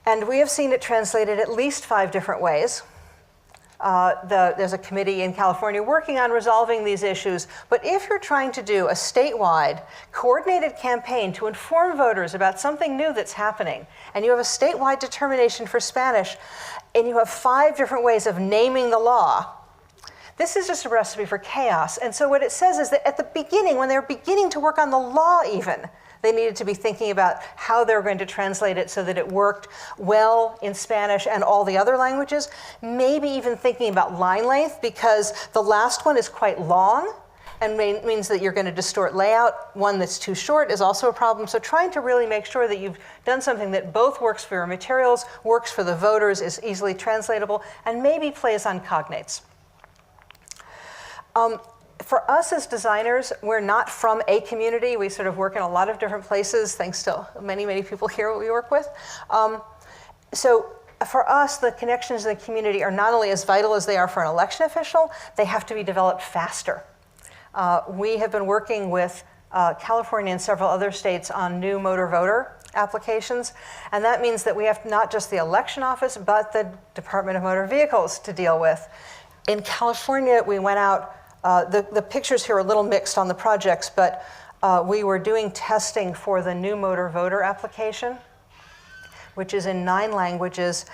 S11: And we have seen it translated at least 5 different ways. There's a committee in California working on resolving these issues. But if you're trying to do a statewide coordinated campaign to inform voters about something new that's happening, and you have a statewide determination for Spanish, and you have 5 different ways of naming the law, this is just a recipe for chaos. And so what it says is that at the beginning, when they're beginning to work on the law even, they needed to be thinking about how they were going to translate it so that it worked well in Spanish and all the other languages. Maybe even thinking about line length, because the last one is quite long and means that you're going to distort layout. One that's too short is also a problem. So trying to really make sure that you've done something that both works for your materials, works for the voters, is easily translatable, and maybe plays on cognates. For us as designers, we're not from a community. We sort of work in a lot of different places, thanks to many, many people here we work with. So for us, the connections in the community are not only as vital as they are for an election official, they have to be developed faster. We have been working with California and several other states on new motor voter applications, and that means that we have not just the election office, but the Department of Motor Vehicles to deal with. In California, we went out. The pictures here are a little mixed on the projects, but we were doing testing for the new motor voter application, which is in 9 languages,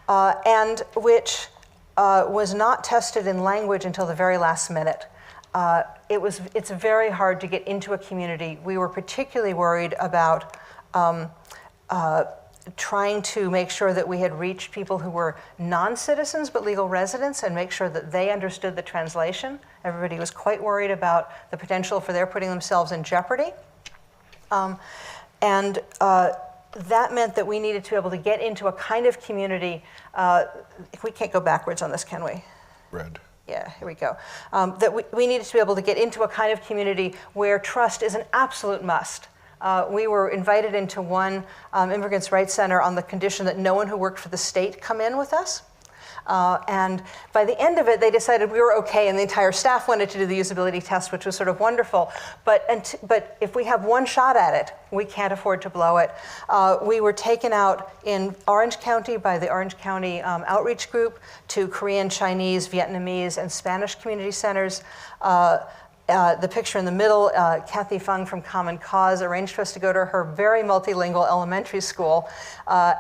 S11: and which was not tested in language until the very last minute. It's very hard to get into a community. We were particularly worried about trying to make sure that we had reached people who were non-citizens but legal residents and make sure that they understood the translation. Everybody was quite worried about the potential for their putting themselves in jeopardy. And that meant that we needed to be able to get into a kind of community. We can't go backwards on this, can we?
S5: Red.
S11: Yeah, here we go. That we needed to be able to get into a kind of community where trust is an absolute must. We were invited into one immigrants' rights center on the condition that no one who worked for the state come in with us. And by the end of it, they decided we were okay, and the entire staff wanted to do the usability test, which was sort of wonderful. But if we have one shot at it, we can't afford to blow it. We were taken out in Orange County by the Orange County Outreach Group to Korean, Chinese, Vietnamese, and Spanish community centers. The picture in the middle, Kathy Fung from Common Cause arranged for us to go to her very multilingual elementary school,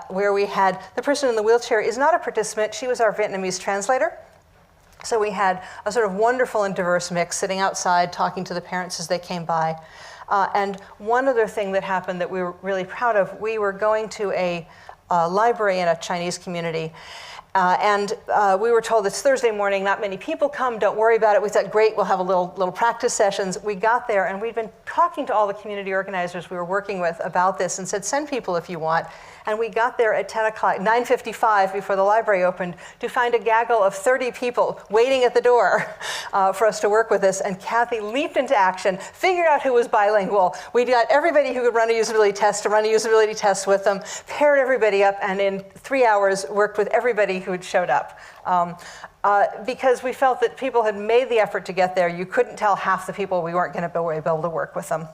S11: where we had, the person in the wheelchair is not a participant, she was our Vietnamese translator. So we had a sort of wonderful and diverse mix, sitting outside, talking to the parents as they came by. And one other thing that happened that we were really proud of, we were going to a library in a Chinese community. And we were told it's Thursday morning, not many people come, don't worry about it. We thought, great, we'll have a little practice sessions. We got there, and we'd been talking to all the community organizers we were working with about this and said, send people if you want. And we got there at 10 o'clock, 9:55 before the library opened, to find a gaggle of 30 people waiting at the door for us to work with us. And Kathy leaped into action, figured out who was bilingual. We got everybody who could run a usability test to run a usability test with them, paired everybody up, and in 3 hours worked with everybody who had showed up. Because we felt that people had made the effort to get there. You couldn't tell half the people we weren't going to be able to work with them.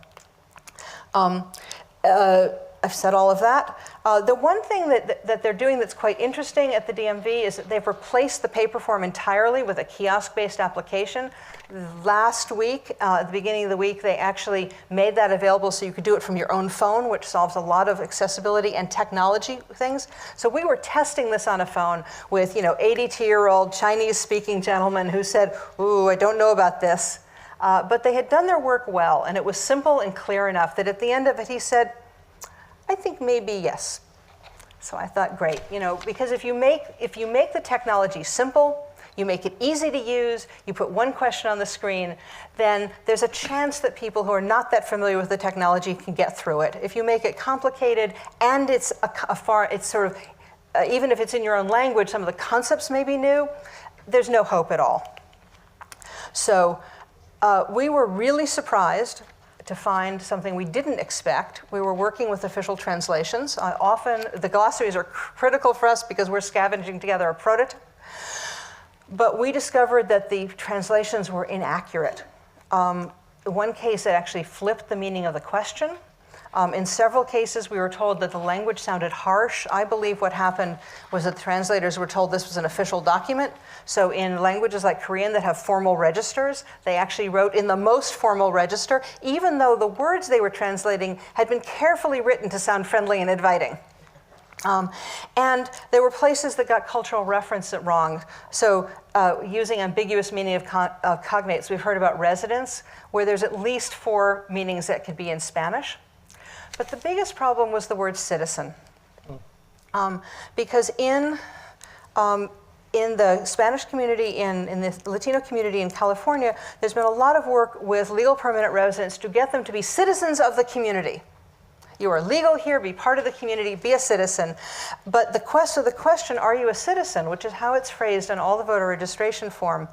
S11: I've said all of that. The one thing that they're doing that's quite interesting at the DMV is that they've replaced the paper form entirely with a kiosk-based application. Last week, at the beginning of the week, they actually made that available so you could do it from your own phone, which solves a lot of accessibility and technology things. So we were testing this on a phone with, 82-year-old Chinese-speaking gentleman who said, ooh, I don't know about this. But they had done their work well, and it was simple and clear enough that at the end of it, he said, I think maybe yes. So I thought, great, because if you make the technology simple, you make it easy to use, you put one question on the screen, then there's a chance that people who are not that familiar with the technology can get through it. If you make it complicated and it's even if it's in your own language, some of the concepts may be new, there's no hope at all. So we were really surprised to find something we didn't expect. We were working with official translations. Often the glossaries are critical for us because we're scavenging together a prototype. But we discovered that the translations were inaccurate. In one case, it actually flipped the meaning of the question. In several cases, we were told that the language sounded harsh. I believe what happened was that the translators were told this was an official document. So in languages like Korean that have formal registers, they actually wrote in the most formal register, even though the words they were translating had been carefully written to sound friendly and inviting. And there were places that got cultural reference it wrong. So using ambiguous meaning of cognates, we've heard about residence, where there's at least 4 meanings that could be in Spanish. But the biggest problem was the word citizen. Because in the Spanish community, in the Latino community in California, there's been a lot of work with legal permanent residents to get them to be citizens of the community. You are legal here, be part of the community, be a citizen. But the question, are you a citizen, which is how it's phrased in all the voter registration form,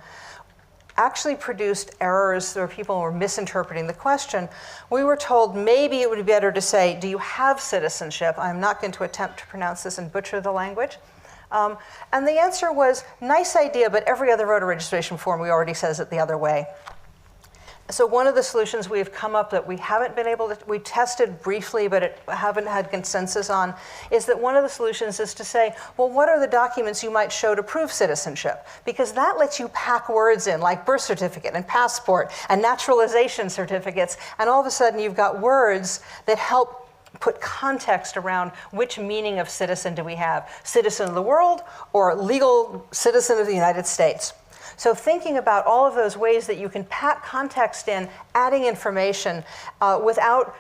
S11: actually produced errors where people were misinterpreting the question. We were told maybe it would be better to say, do you have citizenship? I'm not going to attempt to pronounce this and butcher the language. And the answer was, nice idea, but every other voter registration form we already says it the other way. So one of the solutions we've come up that we haven't been able to, we tested briefly, but haven't had consensus on, is that one of the solutions is to say, well, what are the documents you might show to prove citizenship? Because that lets you pack words in, like birth certificate and passport and naturalization certificates, and all of a sudden you've got words that help put context around which meaning of citizen do we have, citizen of the world or legal citizen of the United States. So thinking about all of those ways that you can pack context in, adding information without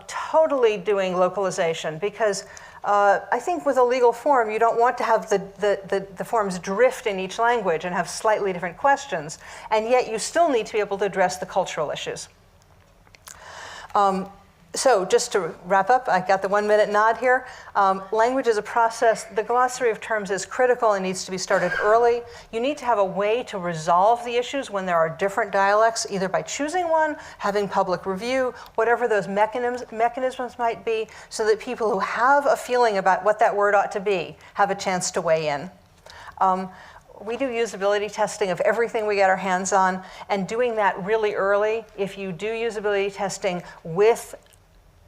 S11: totally doing localization, because I think with a legal form, you don't want to have the forms drift in each language and have slightly different questions, and yet you still need to be able to address the cultural issues. So just to wrap up, I got the 1-minute nod here. Language is a process. The glossary of terms is critical and needs to be started early. You need to have a way to resolve the issues when there are different dialects, either by choosing one, having public review, whatever those mechanisms might be, so that people who have a feeling about what that word ought to be have a chance to weigh in. We do usability testing of everything we get our hands on, and doing that really early. If you do usability testing with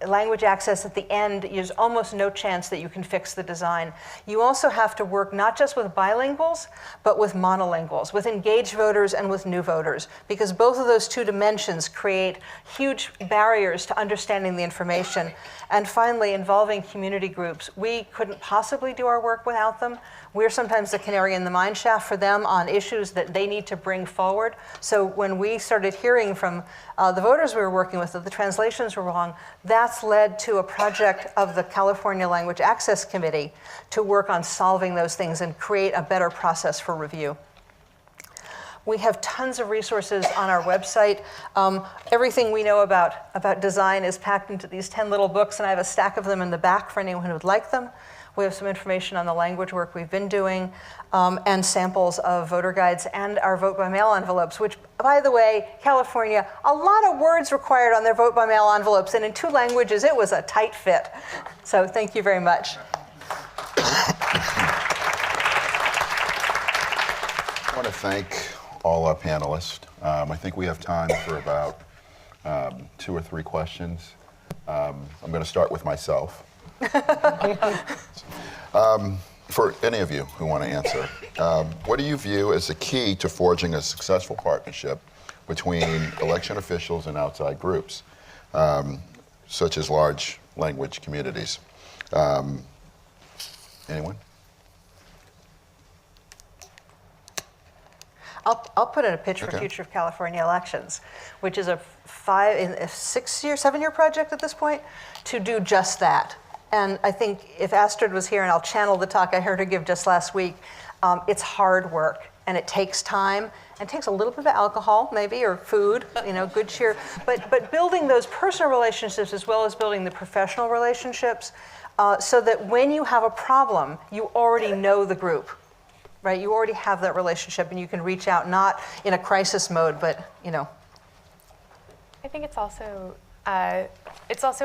S11: language access at the end, there's almost no chance that you can fix the design. You also have to work not just with bilinguals, but with monolinguals, with engaged voters and with new voters, because both of those 2 dimensions create huge barriers to understanding the information. And finally, involving community groups. We couldn't possibly do our work without them. We're sometimes the canary in the mine shaft for them on issues that they need to bring forward. So when we started hearing from the voters we were working with that the translations were wrong, that's led to a project of the California Language Access Committee to work on solving those things and create a better process for review. We have tons of resources on our website. Everything we know about design is packed into these 10 little books, and I have a stack of them in the back for anyone who would like them. We have some information on the language work we've been doing, and samples of voter guides and our vote-by-mail envelopes, which, by the way, California, a lot of words required on their vote-by-mail envelopes, and in 2 languages, it was a tight fit. So thank you very much.
S5: I want to thank all our panelists. I think we have time for about 2 or 3 questions. I'm going to start with myself. For any of you who want to answer, what do you view as the key to forging a successful partnership between election officials and outside groups, such as large language communities? Anyone?
S11: I'll put in a pitch for Future of California Elections, which is a 7-year project at this point to do just that. And I think if Astrid was here, and I'll channel the talk I heard her give just last week, It's hard work, and it takes time, and it takes a little bit of alcohol, maybe, or food, good cheer. But building those personal relationships as well as building the professional relationships, so that when you have a problem, you already know the group, right? You already have that relationship, and you can reach out, not in a crisis mode, but
S3: I think it's also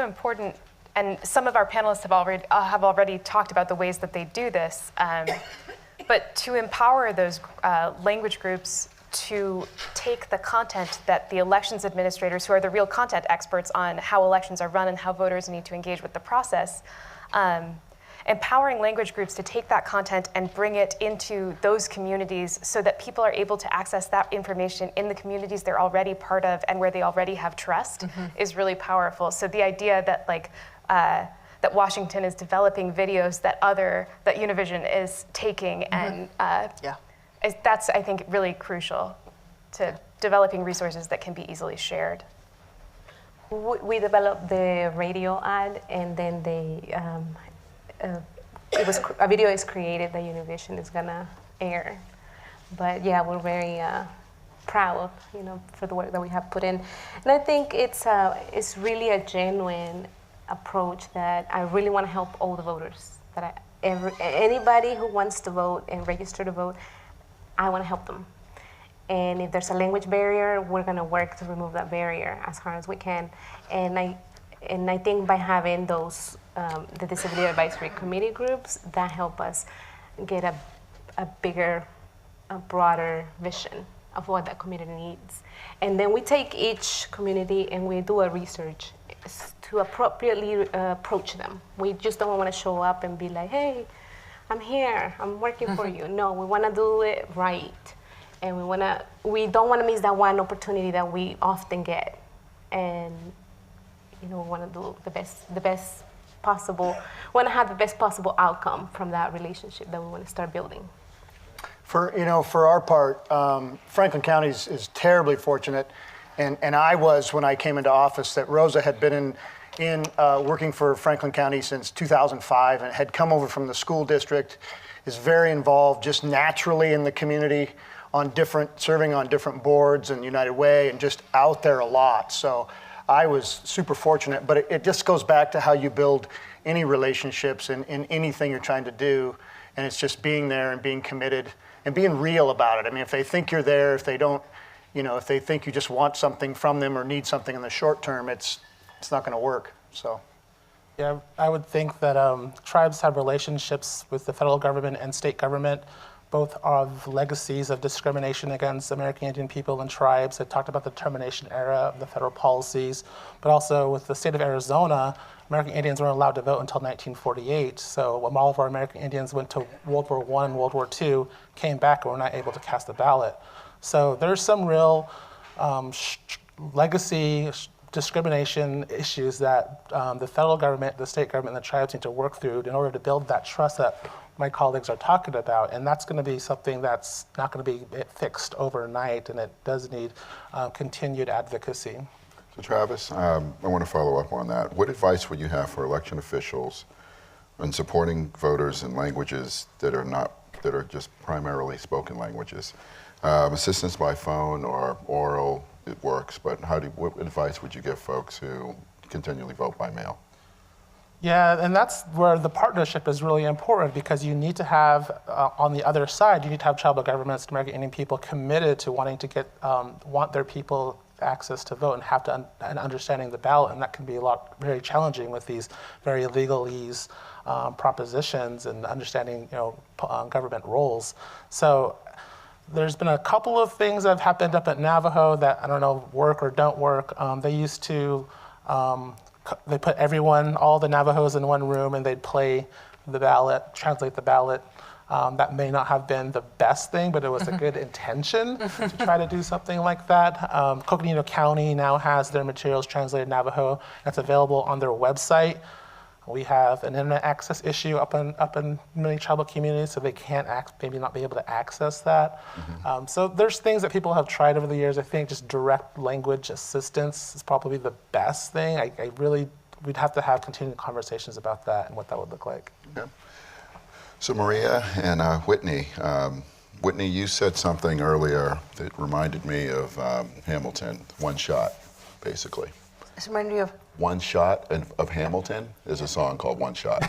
S3: important, and some of our panelists have already talked about the ways that they do this. But to empower those language groups to take the content that the elections administrators, who are the real content experts on how elections are run and how voters need to engage with the process, empowering language groups to take that content and bring it into those communities so that people are able to access that information in the communities they're already part of and where they already have trust is really powerful. So the idea that that Washington is developing videos that Univision is taking, and that's, I think, really crucial to developing resources that can be easily shared.
S13: We developed the radio ad, and then a video is created that Univision is gonna air. But yeah, we're very proud, for the work that we have put in, and I think it's really a genuine approach that I really want to help all the voters. Anybody who wants to vote and register to vote, I want to help them. And if there's a language barrier, we're going to work to remove that barrier as hard as we can. And I think by having those the Disability Advisory Committee groups, that help us get a bigger, a broader vision of what that community needs. And then we take each community and we do a research to appropriately approach them. We just don't want to show up and be like, hey, I'm here, I'm working for you. No, we want to do it right. And we don't want to miss that one opportunity that we often get. And we want to do the best possible, want to have the best possible outcome from that relationship that we want to start building.
S8: For our part, Franklin County is terribly fortunate. And I was, when I came into office, that Rosa had been in working for Franklin County since 2005 and had come over from the school district, is very involved just naturally in the community serving on different boards and United Way, and just out there a lot. So I was super fortunate, but it just goes back to how you build any relationships in anything you're trying to do. And it's just being there and being committed and being real about it. I mean, if they think you're there, if they don't, if they think you just want something from them or need something in the short term, it's not going to work. So,
S14: yeah, I would think that tribes have relationships with the federal government and state government, both of legacies of discrimination against American Indian people and tribes. I talked about the termination era of the federal policies, but also with the state of Arizona, American Indians weren't allowed to vote until 1948. So when all of our American Indians went to World War I and World War II, came back and were not able to cast a ballot. So there's some real legacy discrimination issues that the federal government, the state government, and the tribes need to work through in order to build that trust that my colleagues are talking about. And that's going to be something that's not going to be fixed overnight, and it does need continued advocacy.
S5: So Travis, I want to follow up on that. What advice would you have for election officials in supporting voters in languages that are just primarily spoken languages? Assistance by phone or oral, it works, but what advice would you give folks who continually vote by mail?
S14: Yeah, and that's where the partnership is really important, because you need to have, on the other side, you need to have tribal governments, American Indian people committed to wanting to want their people access to vote and have an understanding the ballot, and that can be very challenging with these very legalese propositions and understanding government roles. So there's been a couple of things that have happened up at Navajo that I don't know work or don't work. They used to they put all the Navajos in one room, and they'd play the ballot, translate the ballot. That may not have been the best thing, but it was a good intention to try to do something like that. Coconino County now has their materials translated Navajo. That's available on their website. We have an internet access issue up in many tribal communities, so they can't maybe not be able to access that. Mm-hmm. So there's things that people have tried over the years. I think just direct language assistance is probably the best thing. We'd have to have continued conversations about that and what that would look like.
S5: Yeah. So Maria and Whitney, Whitney, you said something earlier that reminded me of Hamilton, One Shot, basically.
S11: This reminds me of.
S5: One Shot of Hamilton is a song called One Shot.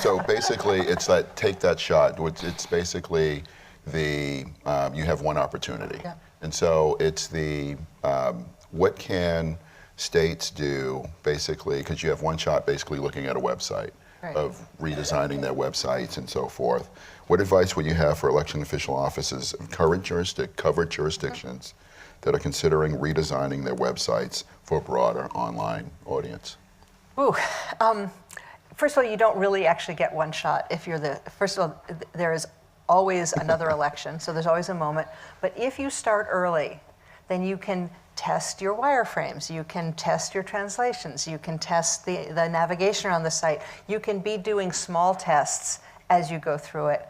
S5: So basically, it's that take that shot. It's basically the you have one opportunity, and so it's the what can states do basically because you have one shot basically looking at a website of redesigning their websites and so forth. What advice would you have for election official offices of covered jurisdictions that are considering redesigning their websites for a broader online audience?
S11: Ooh, first of all, you don't really actually get one shot. If you're first of all, there is always another election, so there's always a moment. But if you start early, then you can test your wireframes, you can test your translations, you can test the navigation around the site. You can be doing small tests as you go through it.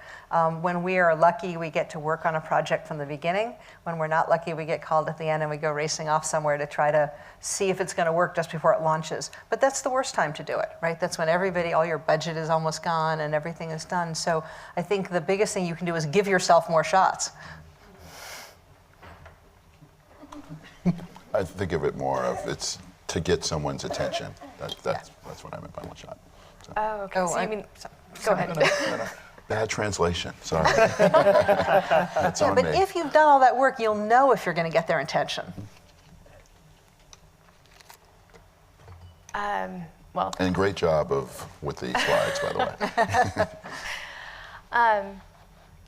S11: When we are lucky, we get to work on a project from the beginning. When we're not lucky, we get called at the end and we go racing off somewhere to try to see if it's going to work just before it launches. But that's the worst time to do it, right? That's when all your budget is almost gone and everything is done. So I think the biggest thing you can do is give yourself more shots.
S5: I think of it more of it's to get someone's attention. That's what I meant by one shot. So.
S3: Oh, okay. So you mean, go ahead.
S5: No. Bad translation, sorry. That's on
S11: but
S5: me.
S11: if you've done all that work, you'll know if you're going to get their attention.
S3: Well.
S5: And great job with the slides, by the way.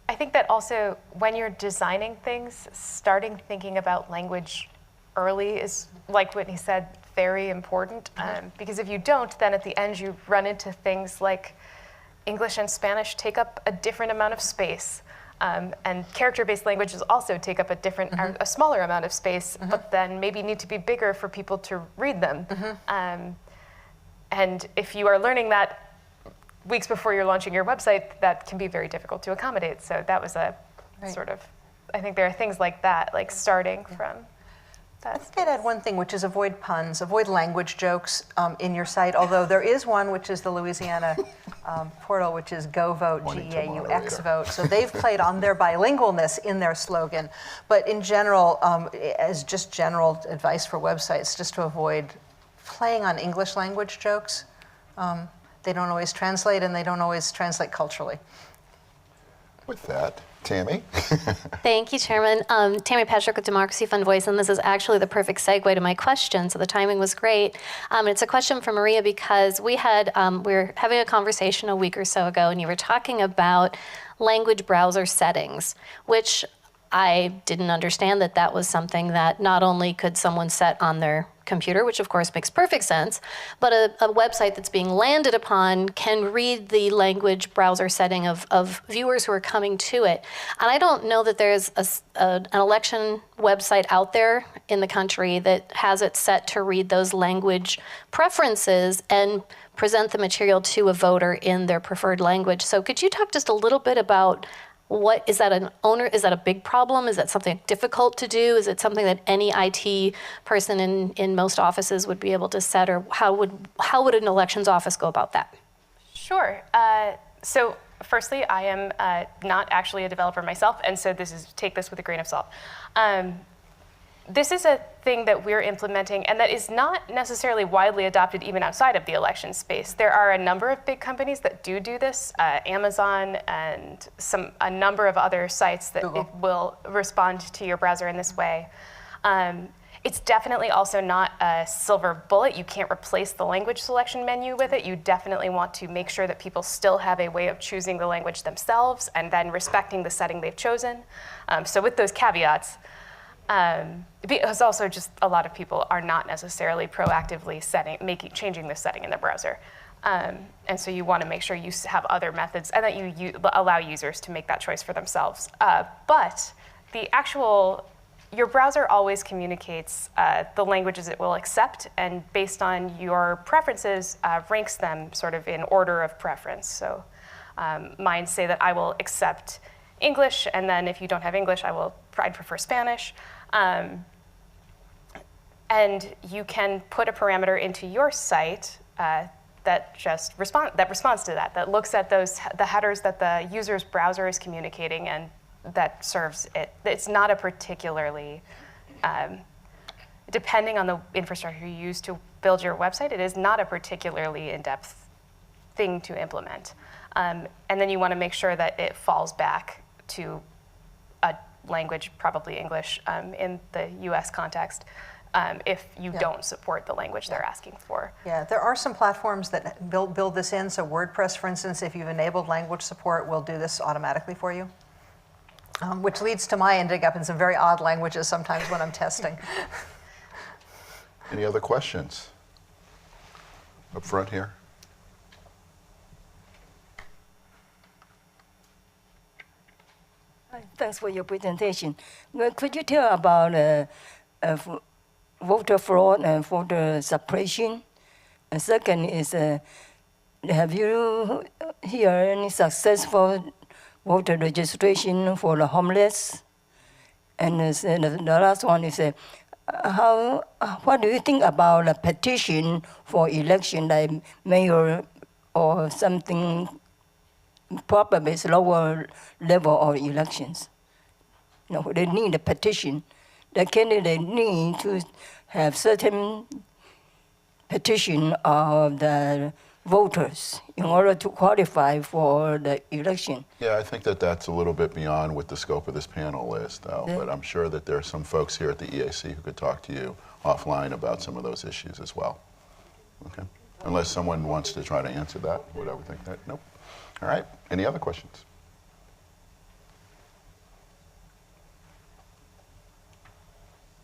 S3: I think that also when you're designing things, starting thinking about language early is, like Whitney said, very important. Because if you don't, then at the end you run into things like English and Spanish take up a different amount of space. And character-based languages also take up a smaller amount of space, but then maybe need to be bigger for people to read them. And if you are learning that weeks before you're launching your website, that can be very difficult to accommodate. So that was a sort of, I think there are things like that, like starting from that.
S11: I think I'd add one thing, which is avoid puns, avoid language jokes in your site, although there is one, which is the Louisiana portal, which is Go Vote, G-A-U-X Vote. So they've played on their bilingualness in their slogan. But in general, as just general advice for websites, just to avoid playing on English language jokes. They don't always translate, and they don't always translate culturally.
S5: With that, Tammy.
S2: Thank you, Chairman. Tammy Patrick with Democracy Fund Voice, and this is actually the perfect segue to my question, so the timing was great. It's a question for Maria because we were having a conversation a week or so ago, and you were talking about language browser settings, which I didn't understand that was something that not only could someone set on their computer, which of course makes perfect sense, but a website that's being landed upon can read the language browser setting of viewers who are coming to it. And I don't know that there's an election website out there in the country that has it set to read those language preferences and present the material to a voter in their preferred language. So could you talk just a little bit about is that a big problem? Is that something difficult to do? Is it something that any IT person in most offices would be able to set, or how would an elections office go about that?
S3: Sure. So firstly, I am not actually a developer myself, and so take this with a grain of salt. This is a thing that we're implementing and that is not necessarily widely adopted even outside of the election space. There are a number of big companies that do this, Amazon and a number of other sites that will respond to your browser in this way. It's definitely also not a silver bullet. You can't replace the language selection menu with it. You definitely want to make sure that people still have a way of choosing the language themselves and then respecting the setting they've chosen. So with those caveats, because also just a lot of people are not necessarily proactively changing the setting in the browser. And so you want to make sure you have other methods and that you allow users to make that choice for themselves. But your browser always communicates the languages it will accept, and based on your preferences, ranks them sort of in order of preference. So mine say that I will accept English, and then if you don't have English, I'd prefer Spanish. And you can put a parameter into your site that just responds to that, that looks at the headers that the user's browser is communicating and that serves it. It's not a particularly, depending on the infrastructure you use to build your website, it is not a particularly in-depth thing to implement. And then you want to make sure that it falls back to a language, probably English, in the US context, if you don't support the language they're asking for.
S11: Yeah, there are some platforms that build this in. So WordPress, for instance, if you've enabled language support, will do this automatically for you. Which leads to my ending up in some very odd languages sometimes when I'm testing.
S5: Any other questions? Up front here.
S1: Thanks for your presentation. Well, could you tell about voter fraud and voter suppression? And second is, have you heard any successful voter registration for the homeless? And the last one is, what do you think about a petition for election, like mayor or something, probably it's lower level of elections? You know, they need a petition. The candidate need to have certain petition of the voters in order to qualify for the election.
S5: Yeah, I think that that's a little bit beyond what the scope of this panel is, though.
S1: Yeah.
S5: But I'm sure that there are some folks here at the EAC who could talk to you offline about some of those issues as well. Okay. Unless someone wants to try to answer that, would I would think that? Nope. All right. Any other questions?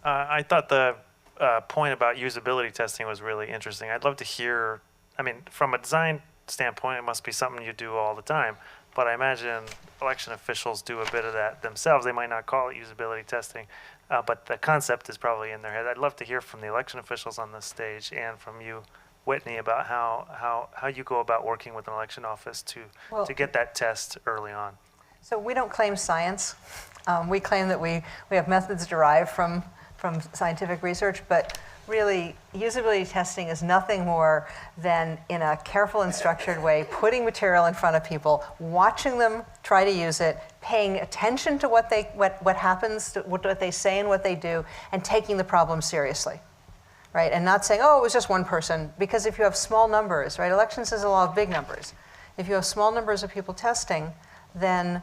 S12: I thought the point about usability testing was really interesting. I'd love to hear, I mean, from a design standpoint, it must be something you do all the time, but I imagine election officials do a bit of that themselves. They might not call it usability testing, but the concept is probably in their head. I'd love to hear from the election officials on this stage and from you, Whitney, about how you go about working with an election office to get that test early on.
S11: So we don't claim science. We claim that we have methods derived from scientific research, but really usability testing is nothing more than, in a careful and structured way, putting material in front of people, watching them try to use it, paying attention to what happens, what they say and what they do, and taking the problem seriously. Right, and not saying, oh, it was just one person, because if you have small numbers, right, elections is a law of big numbers. If you have small numbers of people testing, then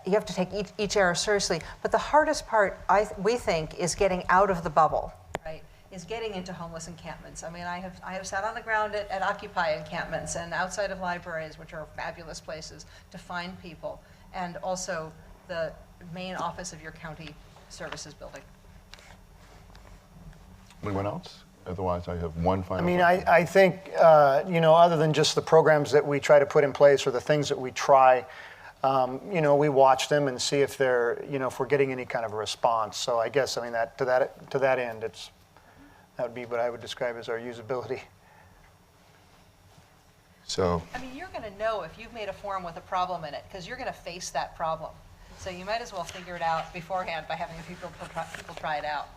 S11: you have to take each error seriously. But the hardest part, we think, is getting out of the bubble, right, is getting into homeless encampments. I mean, I have sat on the ground at Occupy encampments and outside of libraries, which are fabulous places to find people, and also the main office of your county services building.
S5: Anyone else? Otherwise, I have one final.
S8: I mean, I think, other than just the programs that we try to put in place or the things that we try, we watch them and see if they're, if we're getting any kind of a response. So I guess, that to that end, that would be what I would describe as our usability.
S5: So.
S11: I mean, you're going to know if you've made a form with a problem in it, because you're going to face that problem. So you might as well figure it out beforehand by having people try it out.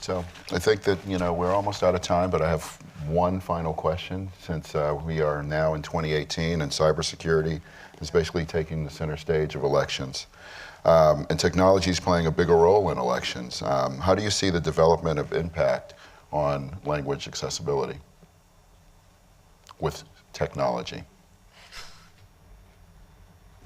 S5: So I think that, we're almost out of time, but I have one final question, since we are now in 2018 and cybersecurity is basically taking the center stage of elections. And technology is playing a bigger role in elections. How do you see the development of impact on language accessibility with technology?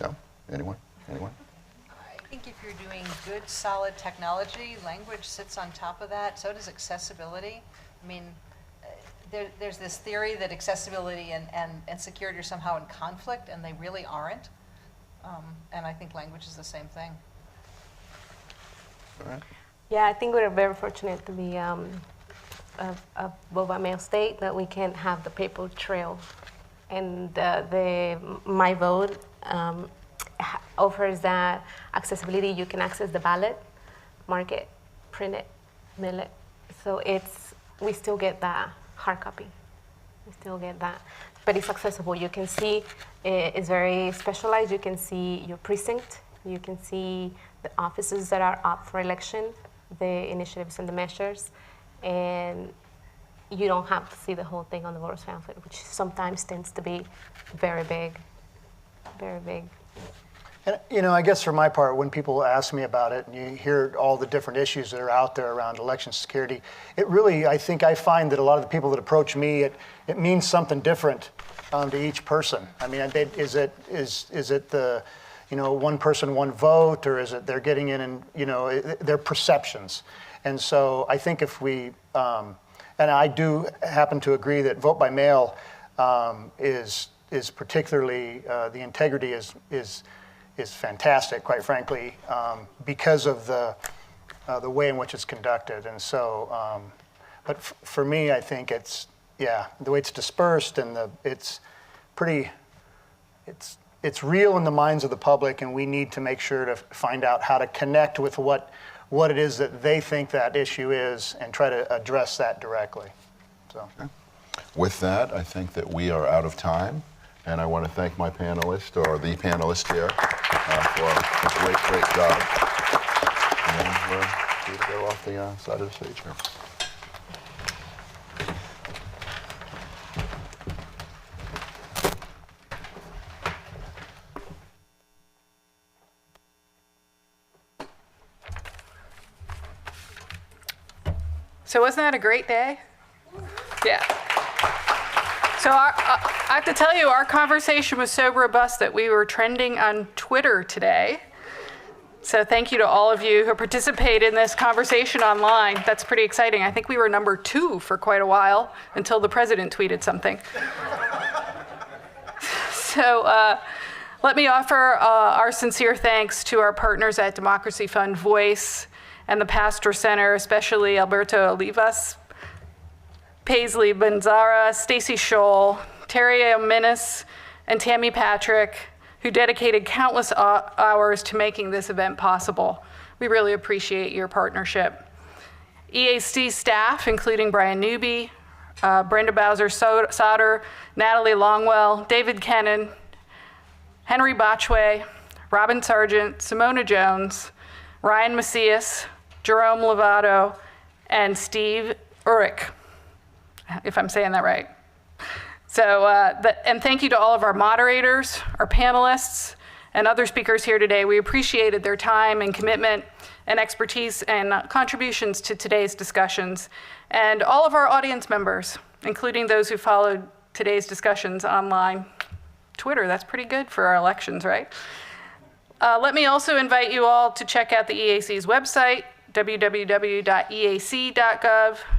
S5: No? Anyone?
S11: I think if you're doing good, solid technology, language sits on top of that. So does accessibility. I mean, there's this theory that accessibility and security are somehow in conflict, and they really aren't. And I think language is the same thing.
S5: All right.
S13: Yeah, I think we're very fortunate to be a vote by mail state, that we can have the paper trail. And My Vote offers that accessibility. You can access the ballot, mark it, print it, mail it. So we still get that hard copy. We still get that. But it's accessible. You can see it's very specialized. You can see your precinct. You can see the offices that are up for election. the initiatives and the measures, and you don't have to see the whole thing on the voters pamphlet, which sometimes tends to be very big, very big.
S8: And, you know, I guess for my part, when people ask me about it and you hear all the different issues that are out there around election security, it really, I think I find that a lot of the people that approach me, it means something different to each person. I mean, is it the, you know, one person, one vote, or is it they're getting in and, you know, their perceptions? And so I think if we, and I do happen to agree that vote by mail is particularly, the integrity is fantastic, quite frankly, because of the way in which it's conducted. And so, but for me, I think it's, yeah, the way it's dispersed and it's pretty, it's real in the minds of the public, and we need to make sure to find out how to connect with what it is that they think that issue is and try to address that directly. So.
S5: With that, I think that we are out of time. And I want to thank my panelist, or the panelist here, for a great, great job. And we're free to go off the side of the stage here.
S7: So wasn't that a great day? Yeah. So I have to tell you, our conversation was so robust that we were trending on Twitter today. So thank you to all of you who participated in this conversation online. That's pretty exciting. I think we were number 2 for quite a while until the president tweeted something. So let me offer our sincere thanks to our partners at Democracy Fund Voice and the Pastor Center, especially Alberto Olivas, Paisley Banzara, Stacy Scholl, Terry Ominis, and Tammy Patrick, who dedicated countless hours to making this event possible. We really appreciate your partnership. EAC staff, including Brian Newby, Brenda Bowser-Sauter, Natalie Longwell, David Kennan, Henry Botchway, Robin Sargent, Simona Jones, Ryan Macias, Jerome Lovato, and Steve Urich, if I'm saying that right. So, and thank you to all of our moderators, our panelists, and other speakers here today. We appreciated their time and commitment and expertise and contributions to today's discussions. And all of our audience members, including those who followed today's discussions online. Twitter, that's pretty good for our elections, right? Let me also invite you all to check out the EAC's website, www.eac.gov,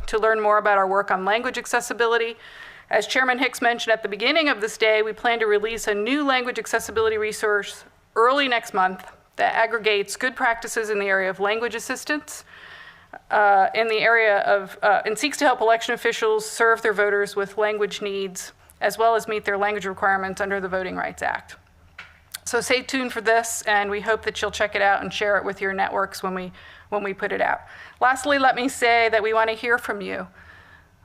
S7: to learn more about our work on language accessibility. As Chairman Hicks mentioned at the beginning of this day, we plan to release a new language accessibility resource early next month that aggregates good practices in the area of language assistance, in the area of, and seeks to help election officials serve their voters with language needs, as well as meet their language requirements under the Voting Rights Act. So stay tuned for this, and we hope that you'll check it out and share it with your networks when we put it out. Lastly, let me say that we want to hear from you.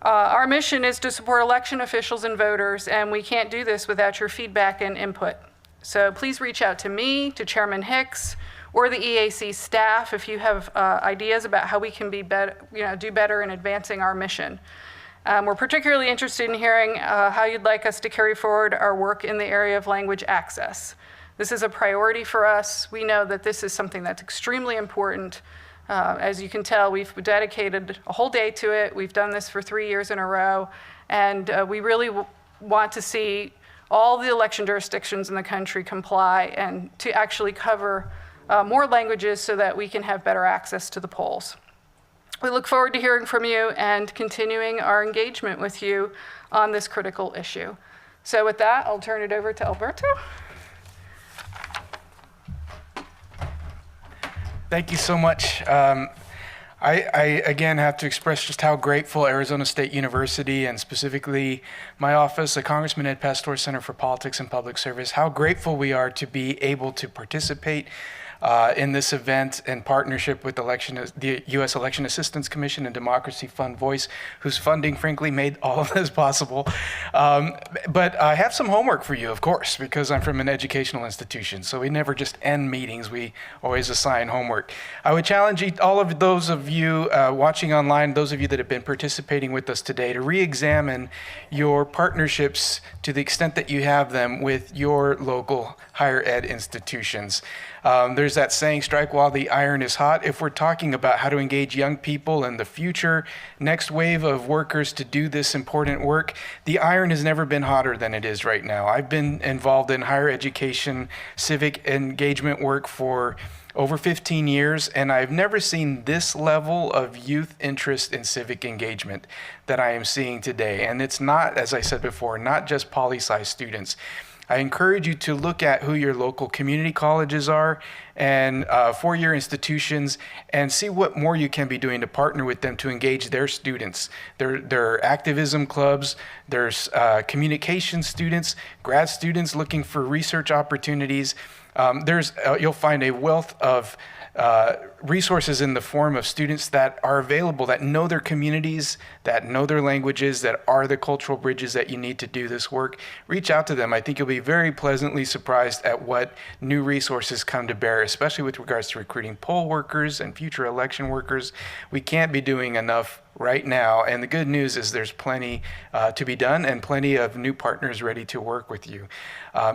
S7: Our mission is to support election officials and voters, and we can't do this without your feedback and input. So please reach out to me, to Chairman Hicks, or the EAC staff if you have ideas about how we can be better, do better in advancing our mission. We're particularly interested in hearing how you'd like us to carry forward our work in the area of language access. This is a priority for us. We know that this is something that's extremely important. As you can tell, we've dedicated a whole day to it. We've done this for 3 years in a row, and we really want to see all the election jurisdictions in the country comply and to actually cover more languages so that we can have better access to the polls. We look forward to hearing from you and continuing our engagement with you on this critical issue. So with that, I'll turn it over to Alberto.
S4: Thank you so much. I again have to express just how grateful Arizona State University and specifically my office, the Congressman Ed Pastor Center for Politics and Public Service, how grateful we are to be able to participate in this event in partnership with the U.S. Election Assistance Commission and Democracy Fund Voice, whose funding, frankly, made all of this possible. But I have some homework for you, of course, because I'm from an educational institution. So we never just end meetings. We always assign homework. I would challenge all of those of you watching online, those of you that have been participating with us today, to re-examine your partnerships to the extent that you have them with your local higher ed institutions. There's that saying, strike while the iron is hot. If we're talking about how to engage young people and the future next wave of workers to do this important work, the iron has never been hotter than it is right now. I've been involved in higher education, civic engagement work for over 15 years, and I've never seen this level of youth interest in civic engagement that I am seeing today. And it's not, as I said before, not just poli-sci students. I encourage you to look at who your local community colleges are and four-year institutions and see what more you can be doing to partner with them to engage their students. There are activism clubs, there's communication students, grad students looking for research opportunities. You'll find a wealth of resources in the form of students that are available, that know their communities, that know their languages, that are the cultural bridges that you need to do this work. Reach out to them. I think you'll be very pleasantly surprised at what new resources come to bear, especially with regards to recruiting poll workers and future election workers. We can't be doing enough right now, and the good news is there's plenty to be done and plenty of new partners ready to work with you.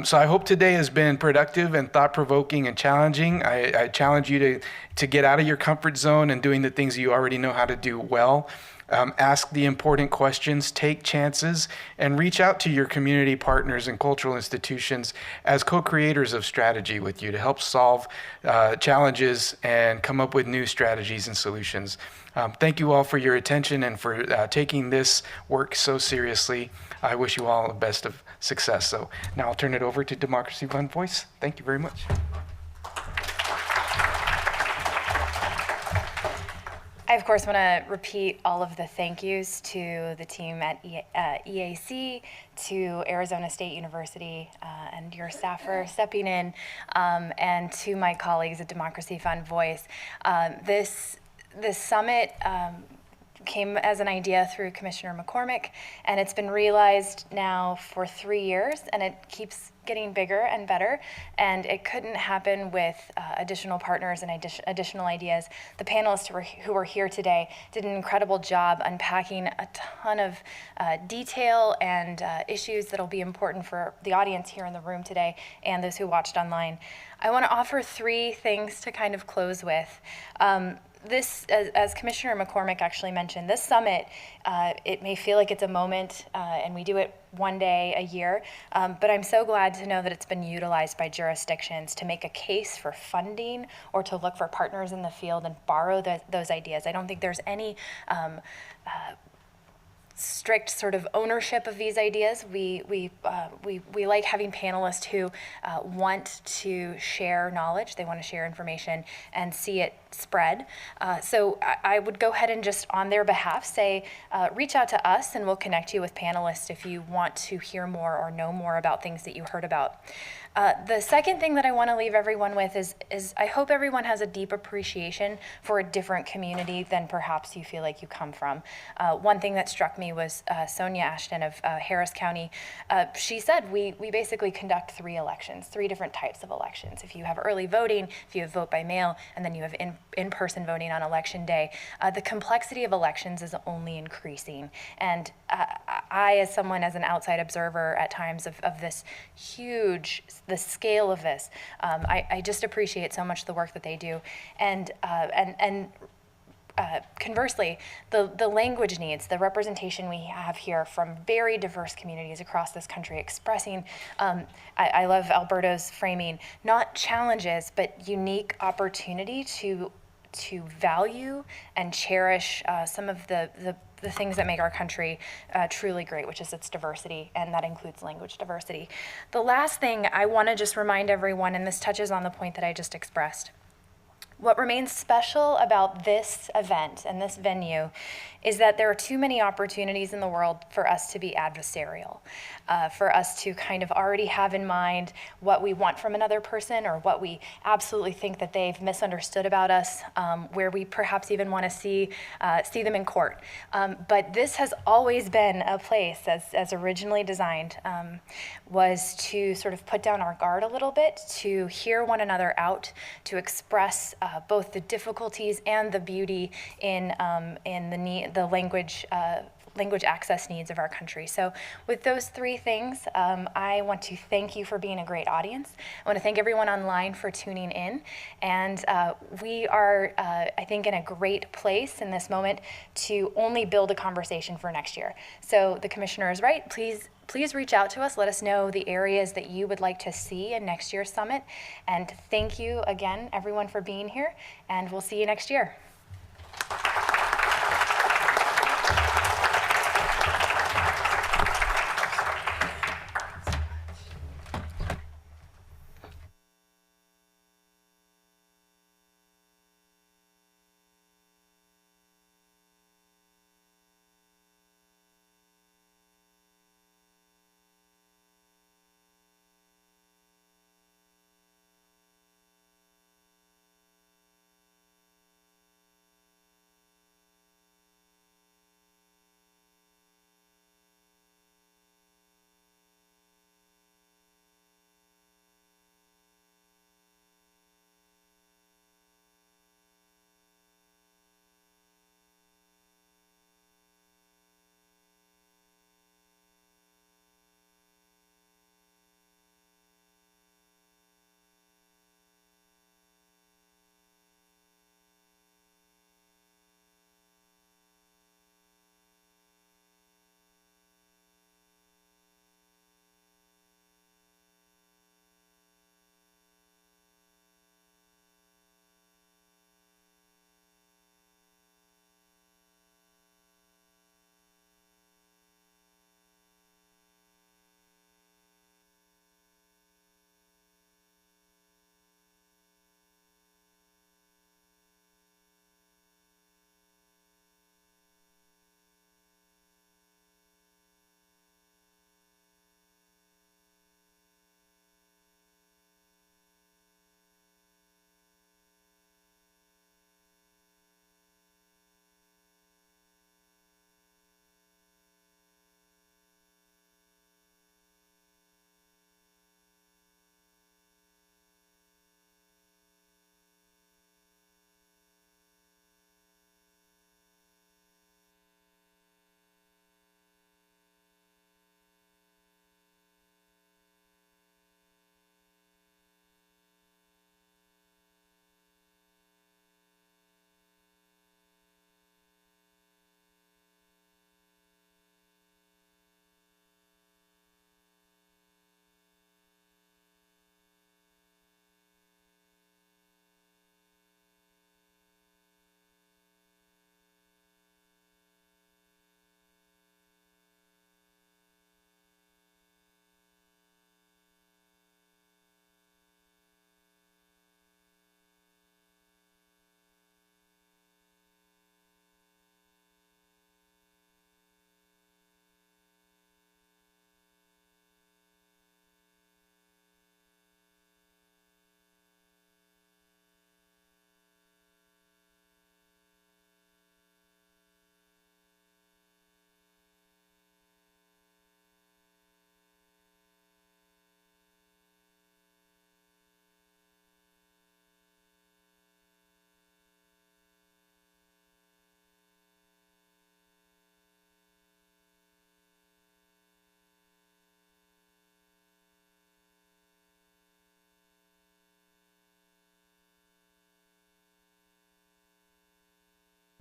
S4: So I hope today has been productive and thought-provoking and challenging. I challenge you to get out of your comfort zone and doing the things you already know how to do well. Ask the important questions, take chances, and reach out to your community partners and cultural institutions as co-creators of strategy with you to help solve challenges and come up with new strategies and solutions. Thank you all for your attention and for taking this work so seriously. I wish you all the best of success. So now I'll turn it over to Democracy Fund Voice. Thank you very much.
S10: I, of course, want to repeat all of the thank yous to the team at EAC, to Arizona State University and your staff for stepping in, and to my colleagues at Democracy Fund Voice. This summit came as an idea through Commissioner McCormick, and it's been realized now for 3 years, and it keeps getting bigger and better, and it couldn't happen with additional partners and additional ideas. The panelists who were here today did an incredible job unpacking a ton of detail and issues that'll be important for the audience here in the room today and those who watched online. I want to offer 3 things to kind of close with. This, as Commissioner McCormick actually mentioned, this summit, it may feel like it's a moment, and we do it one day a year, but I'm so glad to know that it's been utilized by jurisdictions to make a case for funding or to look for partners in the field and borrow those ideas. I don't think there's any strict sort of ownership of these ideas. We like having panelists who want to share knowledge, they want to share information and see it spread. So I would go ahead and just on their behalf say, reach out to us and we'll connect you with panelists if you want to hear more or know more about things that you heard about. The second thing that I want to leave everyone with is I hope everyone has a deep appreciation for a different community than perhaps you feel like you come from. One thing that struck me was Sonia Ashton of Harris County. She said we basically conduct 3 elections, 3 different types of elections. If you have early voting, if you have vote by mail, and then you have in-person voting on election day, the complexity of elections is only increasing. And I, as someone, as an outside observer at times of this huge, the scale of this, I just appreciate so much the work that they do. And conversely, the language needs, the representation we have here from very diverse communities across this country expressing, I love Alberto's framing, not challenges, but unique opportunity to value and cherish some of the things that make our country truly great, which is its diversity, and that includes language diversity. The last thing I want to just remind everyone, and this touches on the point that I just expressed, What remains special about this event and this venue is that there are too many opportunities in the world for us to be adversarial, for us to kind of already have in mind what we want from another person or what we absolutely think that they've misunderstood about us, where we perhaps even want to see them in court. But this has always been a place, as originally designed, was to sort of put down our guard a little bit, to hear one another out, to express both the difficulties and the beauty in the language access needs of our country. So with those three things, I want to thank you for being a great audience. I want to thank everyone online for tuning in. And we are, I think, in a great place in this moment to only build a conversation for next year. So the commissioner is right. Please reach out to us. Let us know the areas that you would like to see in next year's summit. And thank you again, everyone, for being here. And we'll see you next year.